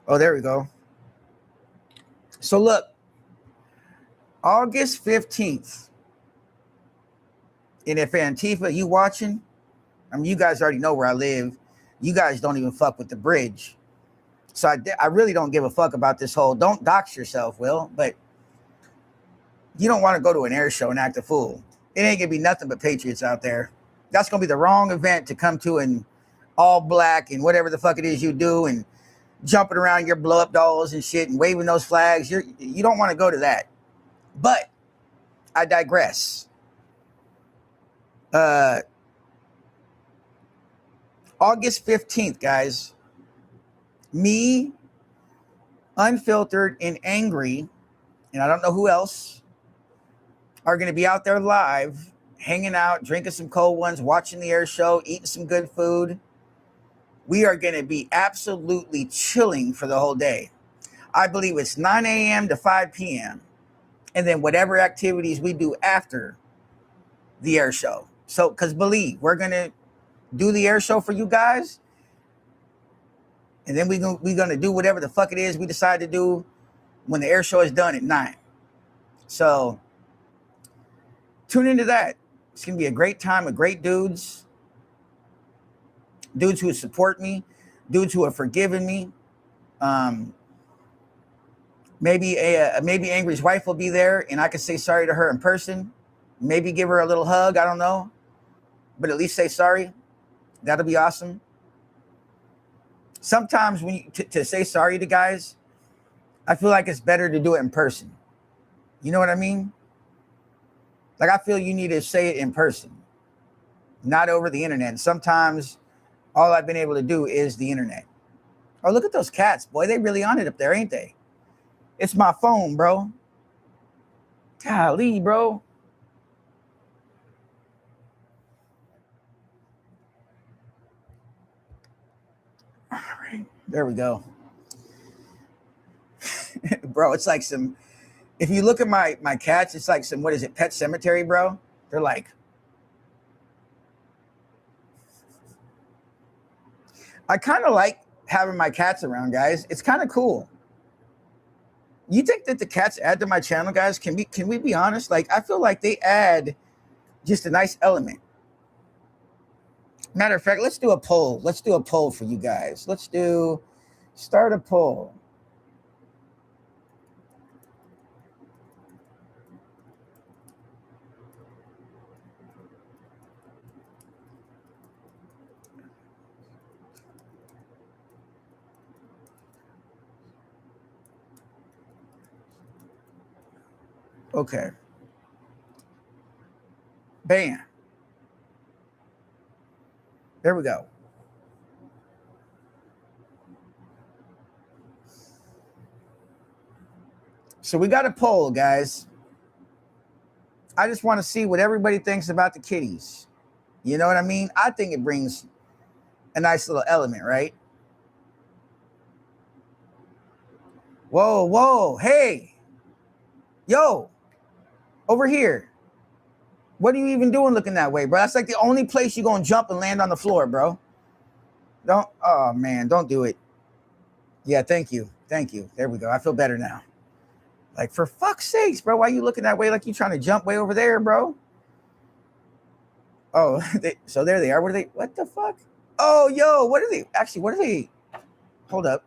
Oh, there we go. So look, August 15th. And if Antifa, you watching, I mean, you guys already know where I live. You guys don't even fuck with the bridge. So I really don't give a fuck about this whole, don't dox yourself, Will, but you don't want to go to an air show and act a fool. It ain't going to be nothing but patriots out there. That's going to be the wrong event to come to, and all black and whatever the fuck it is you do. And jumping around your blow up dolls and shit and waving those flags. You don't want to go to that. But I digress. August 15th, guys. Me, unfiltered and angry, and I don't know who else, are going to be out there live, hanging out, drinking some cold ones, watching the air show, eating some good food. We are going to be absolutely chilling for the whole day. I believe it's 9 a.m. to 5 p.m. And then whatever activities we do after the air show. So, because believe, we're going to do the air show for you guys. And then we're going to do whatever the fuck it is we decide to do when the air show is done at 9. So, tune into that. It's going to be a great time with great dudes. Dudes who support me. Dudes who have forgiven me. Maybe Angry's wife will be there and I can say sorry to her in person. Maybe give her a little hug. I don't know. But at least say sorry. That'll be awesome. Sometimes when you, to say sorry to guys, I feel like it's better to do it in person. You know what I mean? Like, I feel you need to say it in person, not over the internet. And sometimes all I've been able to do is the internet. Oh, look at those cats. Boy, they really on it up there, ain't they? It's my phone, bro. Golly, bro. All right, there we go. Bro, it's like some, if you look at my cats, it's like some, what is it, Pet Cemetery, bro? They're like, I kind of like having my cats around, guys. It's kind of cool. You think that the cats add to my channel, guys? Can we be honest? Like, I feel like they add just a nice element. Matter of fact, let's do a poll. Let's do a poll for you guys. Start a poll. Okay. Bam. There we go. So we got a poll, guys. I just want to see what everybody thinks about the kitties. You know what I mean? I think it brings a nice little element, right? Whoa, whoa, hey. Yo, over here. What are you even doing looking that way, bro? That's like the only place you're going to jump and land on the floor, bro. Oh, man, don't do it. Yeah, thank you. Thank you. There we go. I feel better now. Like, for fuck's sakes, bro, why are you looking that way like you trying to jump way over there, bro? Oh, so there they are. What the fuck? Oh, yo, what are they? Hold up.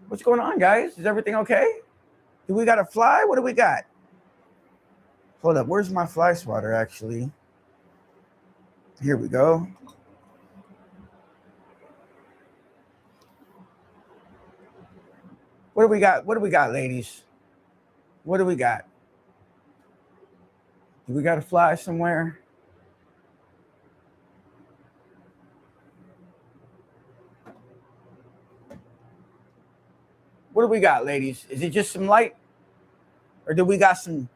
What's going on, guys? Is everything okay? Do we got a fly? What do we got? Hold up. Where's my fly swatter, actually? Here we go. What do we got? What do we got, ladies? What do we got? Do we got a fly somewhere? What do we got, ladies? Is it just some light? Or do we got some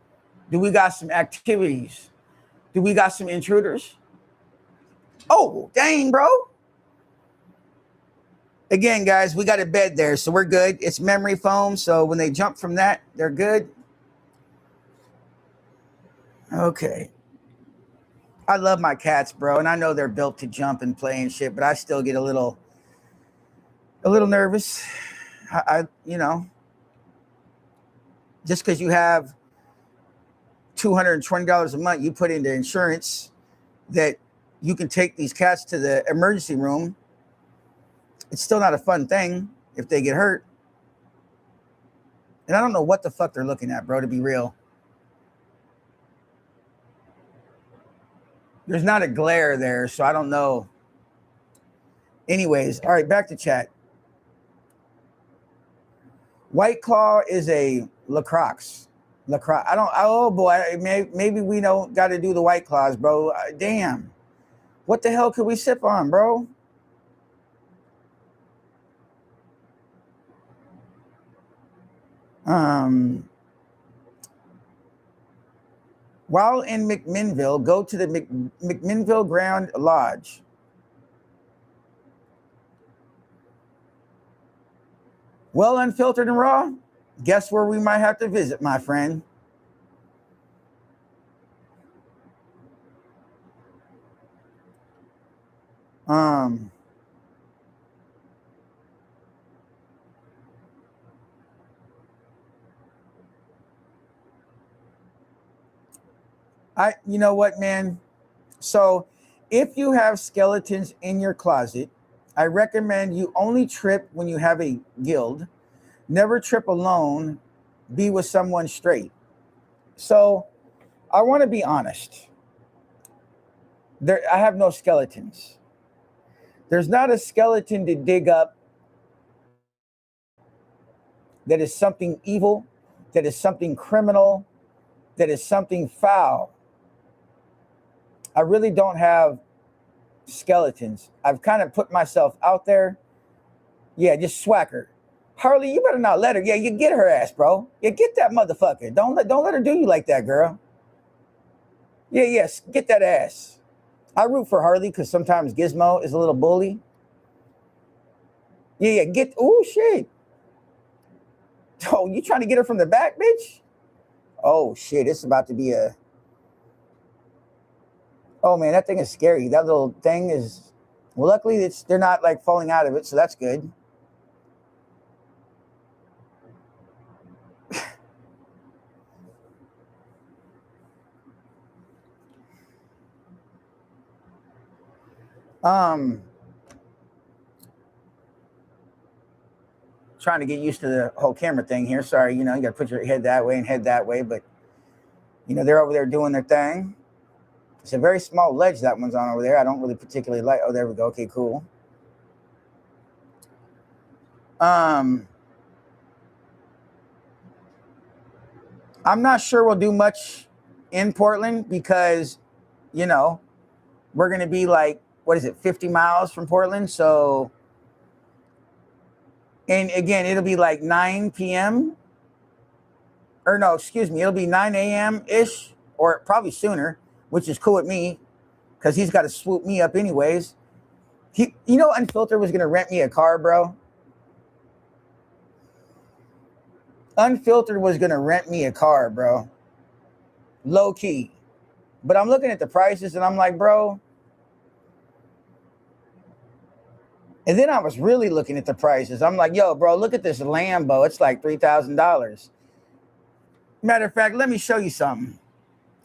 activities? Do we got some intruders? Oh, dang, bro. Again, guys, we got a bed there, so we're good. It's memory foam, so when they jump from that, they're good. Okay. I love my cats, bro, and I know they're built to jump and play and shit, but I still get a little nervous. I you know, just because you have $220 a month you put into insurance that you can take these cats to the emergency room, it's still not a fun thing if they get hurt. And I don't know what the fuck they're looking at, bro, to be real. There's not a glare there, so I don't know. Anyways, all right, back to chat. White Claw is a LaCroix. LaCroix. I don't. Oh boy, maybe we don't got to do the White Claws, bro. Damn. What the hell could we sip on, bro? While in McMinnville, go to the McMinnville Ground Lodge. Well, unfiltered and raw, guess where we might have to visit, my friend? You know what, man? So if you have skeletons in your closet, I recommend you only trip when you have a guild. Never trip alone. Be with someone straight. So I want to be honest. I have no skeletons. There's not a skeleton to dig up that is something evil, that is something criminal, that is something foul. I really don't have skeletons. I've kind of put myself out there. Yeah, just swagger. Harley, you better not let her. Yeah, you get her ass, bro. Yeah, get that motherfucker. Don't let her do you like that, girl. Yeah, yes, get that ass. I root for Harley because sometimes Gizmo is a little bully. Yeah, get. Oh shit. Oh, you trying to get her from the back, bitch? Oh shit, it's about to be a. Oh man, that thing is scary. That little thing is. Well, luckily they're not like falling out of it, so that's good. Trying to get used to the whole camera thing here. Sorry, you got to put your head that way and head that way, but they're over there doing their thing. It's a very small ledge that one's on over there. I don't really particularly like. Oh, there we go. Okay, cool. I'm not sure we'll do much in Portland because, we're going to be like, 50 miles from Portland. So, and again, it'll be like 9 p.m. Or no, excuse me, it'll be 9 a.m.-ish or probably sooner, which is cool with me because he's got to swoop me up anyways. Unfiltered was going to rent me a car, bro. Unfiltered was going to rent me a car, bro. Low key. But I'm looking at the prices and I'm like, bro. And then I was really looking at the prices. I'm like, yo, bro, look at this Lambo. It's like $3,000. Matter of fact, let me show you something.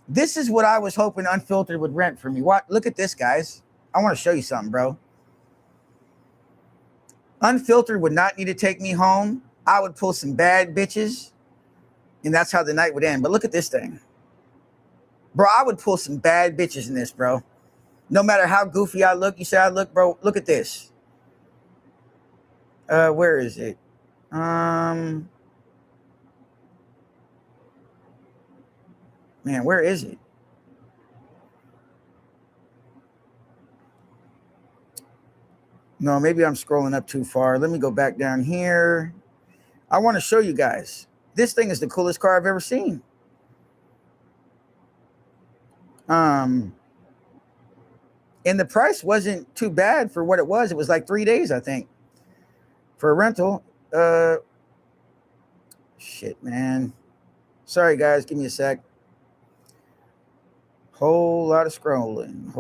This is what I was hoping Unfiltered would rent for me. Look at this, guys. I want to show you something, bro. Unfiltered would not need to take me home. I would pull some bad bitches, and that's how the night would end. But look at this thing. Bro, I would pull some bad bitches in this, bro. No matter how goofy I look, you say I look, bro. Look at this. Where is it? Man, where is it? No, maybe I'm scrolling up too far. Let me go back down here. I want to show you guys. This thing is the coolest car I've ever seen. And the price wasn't too bad for what it was. It was like 3 days, I think, for a rental. Shit, man. Sorry, guys. Give me a sec. Whole lot of scrolling.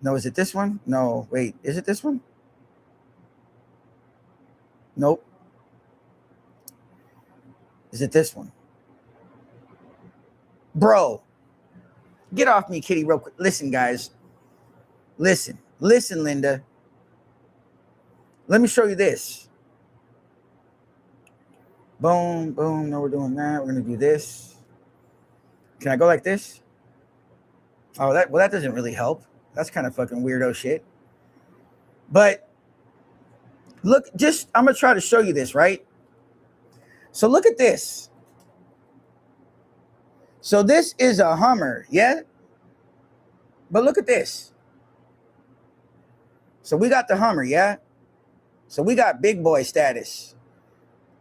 No, is it this one? No, wait. Is it this one? Nope. Is it this one? Bro, get off me, kitty, real quick. Listen, guys. Listen, Linda. Let me show you this. Boom, boom. No, we're doing that. We're going to do this. Can I go like this? Oh, that doesn't really help. That's kind of fucking weirdo shit. But look, I'm gonna try to show you this, right? So look at this. So this is a Hummer, yeah? But look at this. So we got the Hummer, yeah? So we got big boy status.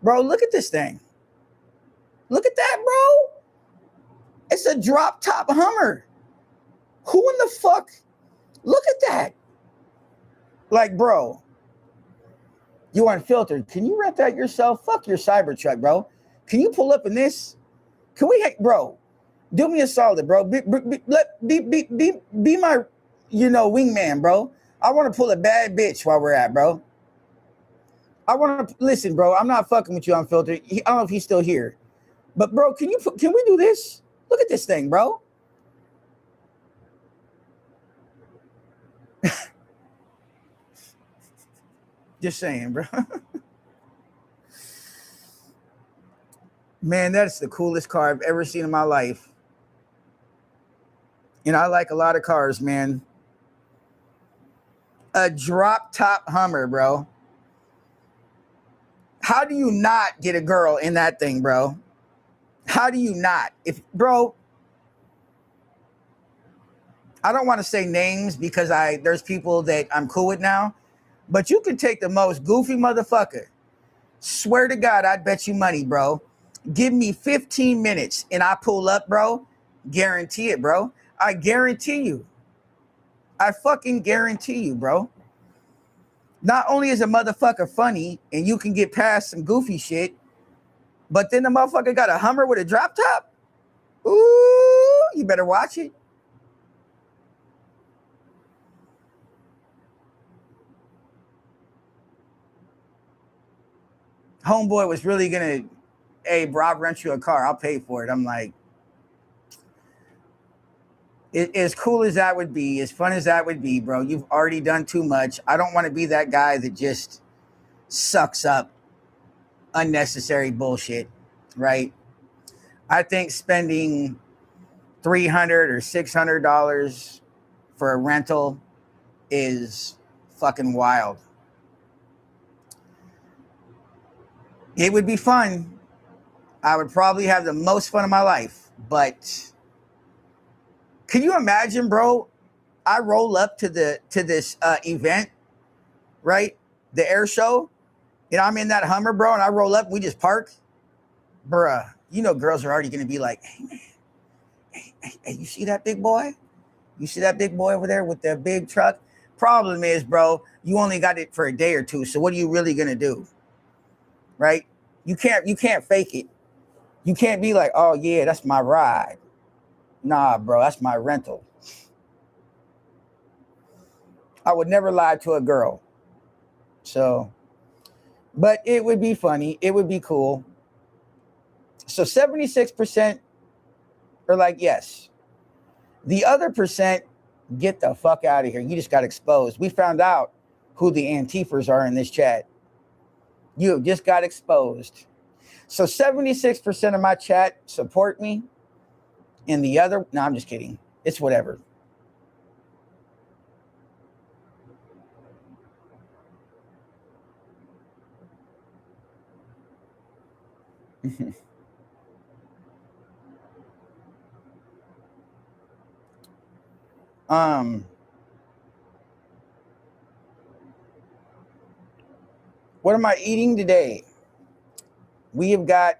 Bro, look at this thing. Look at that, bro. It's a drop top Hummer. Who in the fuck? Look at that. Like, bro, you unfiltered. Can you rent that yourself? Fuck your Cybertruck, bro. Can you pull up in this? Can we, bro? Do me a solid, bro. Be my, wingman, bro. I want to pull a bad bitch while we're at, bro. I want to listen, bro. I'm not fucking with you, unfiltered. I don't know if he's still here, but bro, can we do this? Look at this thing, bro. Just saying, bro. Man, that's the coolest car I've ever seen in my life. And I like a lot of cars, man. A drop top Hummer, bro. How do you not get a girl in that thing, bro? How do you not? Bro, I don't want to say names because there's people that I'm cool with now, but you can take the most goofy motherfucker. Swear to God, I'd bet you money, bro. Give me 15 minutes and I pull up, bro. Guarantee it, bro. I guarantee you. I fucking guarantee you, bro. Not only is a motherfucker funny and you can get past some goofy shit, but then the motherfucker got a Hummer with a drop top. Ooh, you better watch it. Homeboy was really gonna, hey, bro, I'll rent you a car. I'll pay for it. I'm like, as cool as that would be, as fun as that would be, bro, you've already done too much. I don't want to be that guy that just sucks up unnecessary bullshit, right? I think spending $300 or $600 for a rental is fucking wild. It would be fun. I would probably have the most fun of my life, but can you imagine, bro? I roll up to this event, right? The air show, and I'm in that Hummer, bro, and I roll up, and we just park. Bruh, girls are already gonna be like, hey man, hey, you see that big boy? You see that big boy over there with the big truck? Problem is, bro, you only got it for a day or two. So what are you really gonna do? Right? You can't fake it. You can't be like, oh yeah, that's my ride. Nah, bro, that's my rental. I would never lie to a girl. So, but it would be funny. It would be cool. So 76% are like, yes. The other percent, get the fuck out of here. You just got exposed. We found out who the Antifers are in this chat. You just got exposed. So 76% of my chat support me. And the other, no, I'm just kidding. It's whatever. What am I eating today? We have got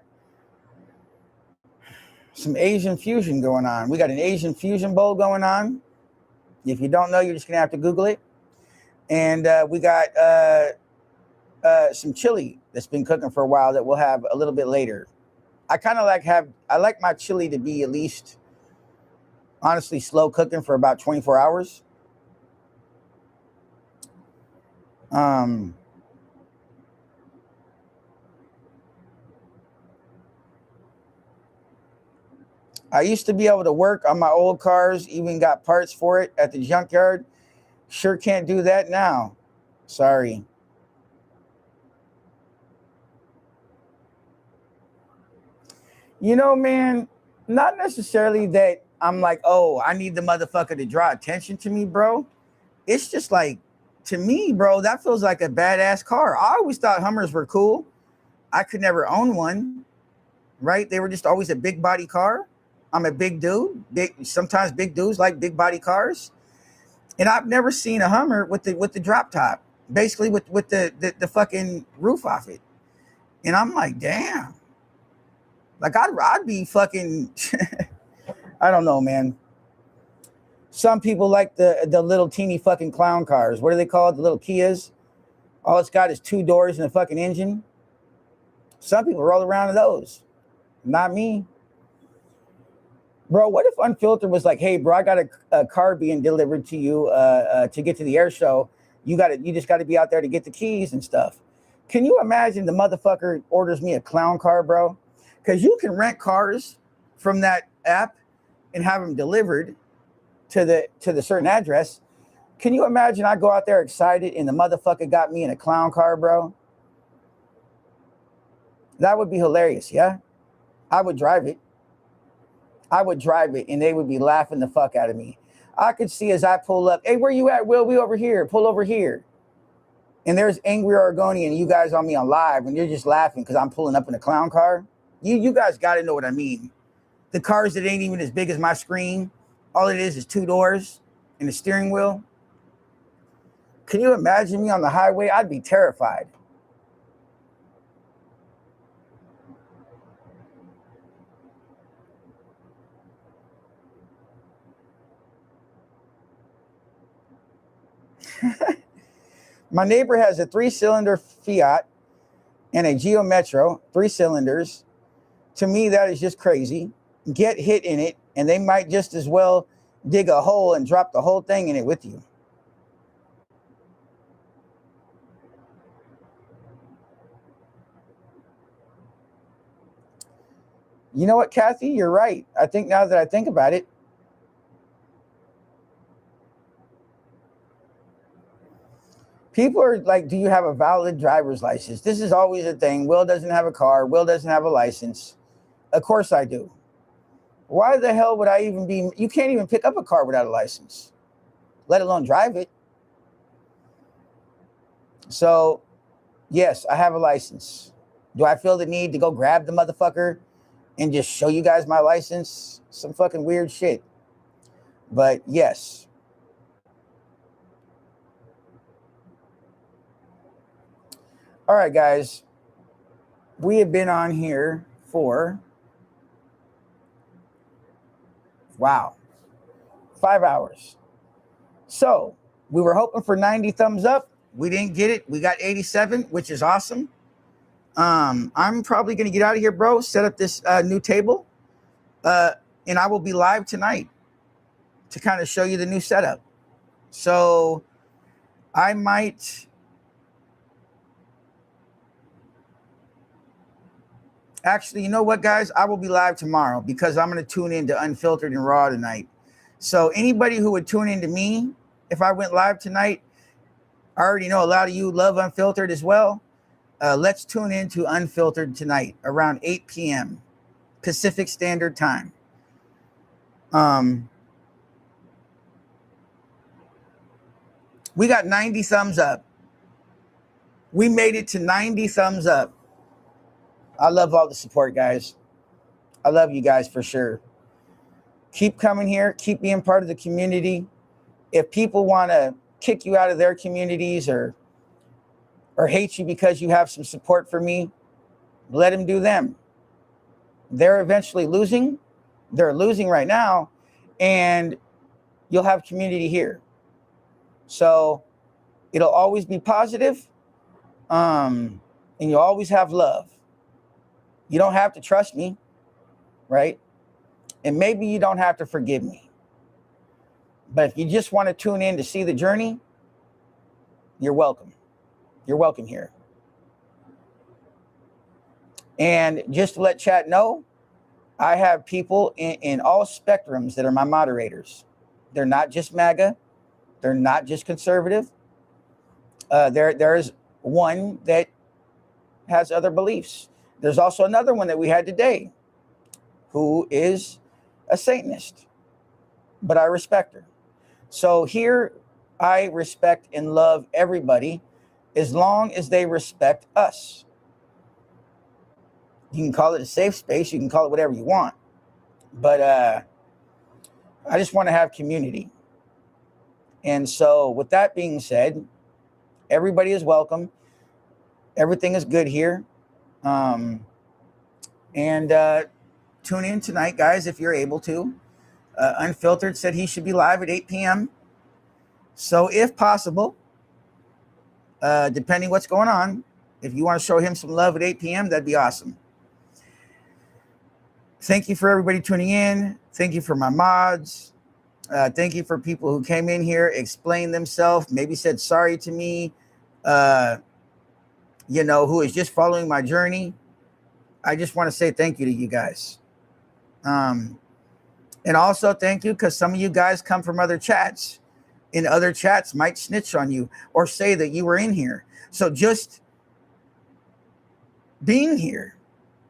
some Asian fusion going on. We got an Asian fusion bowl going on. If you don't know, you're just gonna have to Google it. And we got some chili that's been cooking for a while that we'll have a little bit later. I like my chili to be at least, honestly, slow cooking for about 24 hours. I used to be able to work on my old cars, even got parts for it at the junkyard. Sure can't do that now. Sorry. Man, not necessarily that I'm like, oh, I need the motherfucker to draw attention to me, bro. It's just like, to me, bro, that feels like a badass car. I always thought Hummers were cool. I could never own one, right? They were just always a big body car. I'm a big dude. Sometimes big dudes like big body cars. And I've never seen a Hummer with the drop top, basically with the fucking roof off it. And I'm like, damn. Like I'd be fucking I don't know, man. Some people like the little teeny fucking clown cars. What are they called? The little Kias. All it's got is 2 doors and a fucking engine. Some people roll around in those. Not me. Bro, what if Unfiltered was like, hey, bro, I got a car being delivered to you to get to the air show. You just got to be out there to get the keys and stuff. Can you imagine the motherfucker orders me a clown car, bro? Because you can rent cars from that app and have them delivered to the certain address. Can you imagine I go out there excited and the motherfucker got me in a clown car, bro? That would be hilarious, yeah? I would drive it. And they would be laughing the fuck out of me. I could see as I pull up, hey, where you at, Will? We over here. Pull over here. And there's Angry Oregonian and you guys on me on live and you're just laughing because I'm pulling up in a clown car. You guys got to know what I mean. The cars that ain't even as big as my screen. All it is 2 doors and a steering wheel. Can you imagine me on the highway? I'd be terrified. My neighbor has a 3-cylinder Fiat and a Geo Metro, 3 cylinders. To me, that is just crazy. Get hit in it, and they might just as well dig a hole and drop the whole thing in it with you. You know what, Kathy? You're right. I think now that I think about it, people are like, do you have a valid driver's license? This is always a thing. Will doesn't have a car. Will doesn't have a license. Of course I do. Why the hell would I even be? You can't even pick up a car without a license, let alone drive it. So, yes, I have a license. Do I feel the need to go grab the motherfucker and just show you guys my license? Some fucking weird shit. But yes. All right, guys. We have been on here for, wow, 5 hours. So we were hoping for 90 thumbs up. We didn't get it. We got 87, which is awesome. I'm probably going to get out of here, bro. Set up this new table. And I will be live tonight to kind of show you the new setup. So I might... Actually, you know what, guys? I will be live tomorrow because I'm going to tune into Unfiltered and Raw tonight. So anybody who would tune into me, if I went live tonight, I already know a lot of you love Unfiltered as well. Let's tune into Unfiltered tonight around 8 p.m. Pacific Standard Time. We got 90 thumbs up. We made it to 90 thumbs up. I love all the support, guys. I love you guys for sure. Keep coming here. Keep being part of the community. If people want to kick you out of their communities or hate you because you have some support for me, let them do them. They're eventually losing. They're losing right now. And you'll have community here. So it'll always be positive. And you'll always have love. You don't have to trust me, right? And maybe you don't have to forgive me. But if you just want to tune in to see the journey, you're welcome. You're welcome here. And just to let chat know, I have people in all spectrums that are my moderators. They're not just MAGA. They're not just conservative. There's one that has other beliefs. There's also another one that we had today who is a Satanist. but I respect her. So here, I respect and love everybody as long as they respect us. You can call it a safe space. You can call it whatever you want. But I just want to have community. And so with that being said, everybody is welcome. Everything is good here. And tune in tonight, guys, if you're able to. Unfiltered said he should be live at 8 p.m. So if possible, depending what's going on, if you want to show him some love at 8 p.m., that'd be awesome. Thank you for everybody tuning in. Thank you for my mods. Thank you for people who came in here, explained themselves, maybe said sorry to me, who is just following my journey. I just want to say thank you to you guys. And also thank you because some of you guys come from other chats, and other chats might snitch on you or say that you were in here. So just being here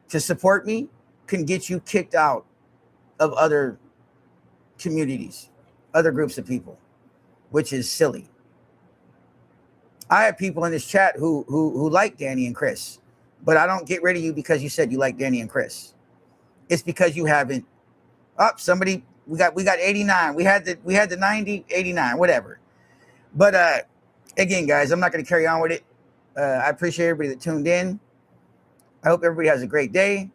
to support me can get you kicked out of other communities, other groups of people, which is silly. I have people in this chat who like Danny and Chris, but I don't get rid of you because you said you like Danny and Chris. It's because you haven't. Somebody we got 89. We had the 90, 89, whatever. But again, guys, I'm not going to carry on with it. I appreciate everybody that tuned in. I hope everybody has a great day,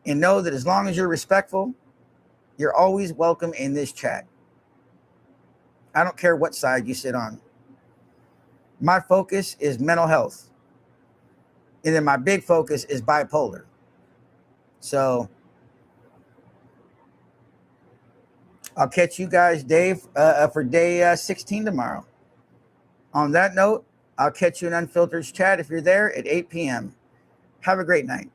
and know that as long as you're respectful, you're always welcome in this chat. I don't care what side you sit on. My focus is mental health. And then my big focus is bipolar. So I'll catch you guys, Dave, for day 16 tomorrow. On that note, I'll catch you in Unfiltered's chat if you're there at 8 p.m. Have a great night.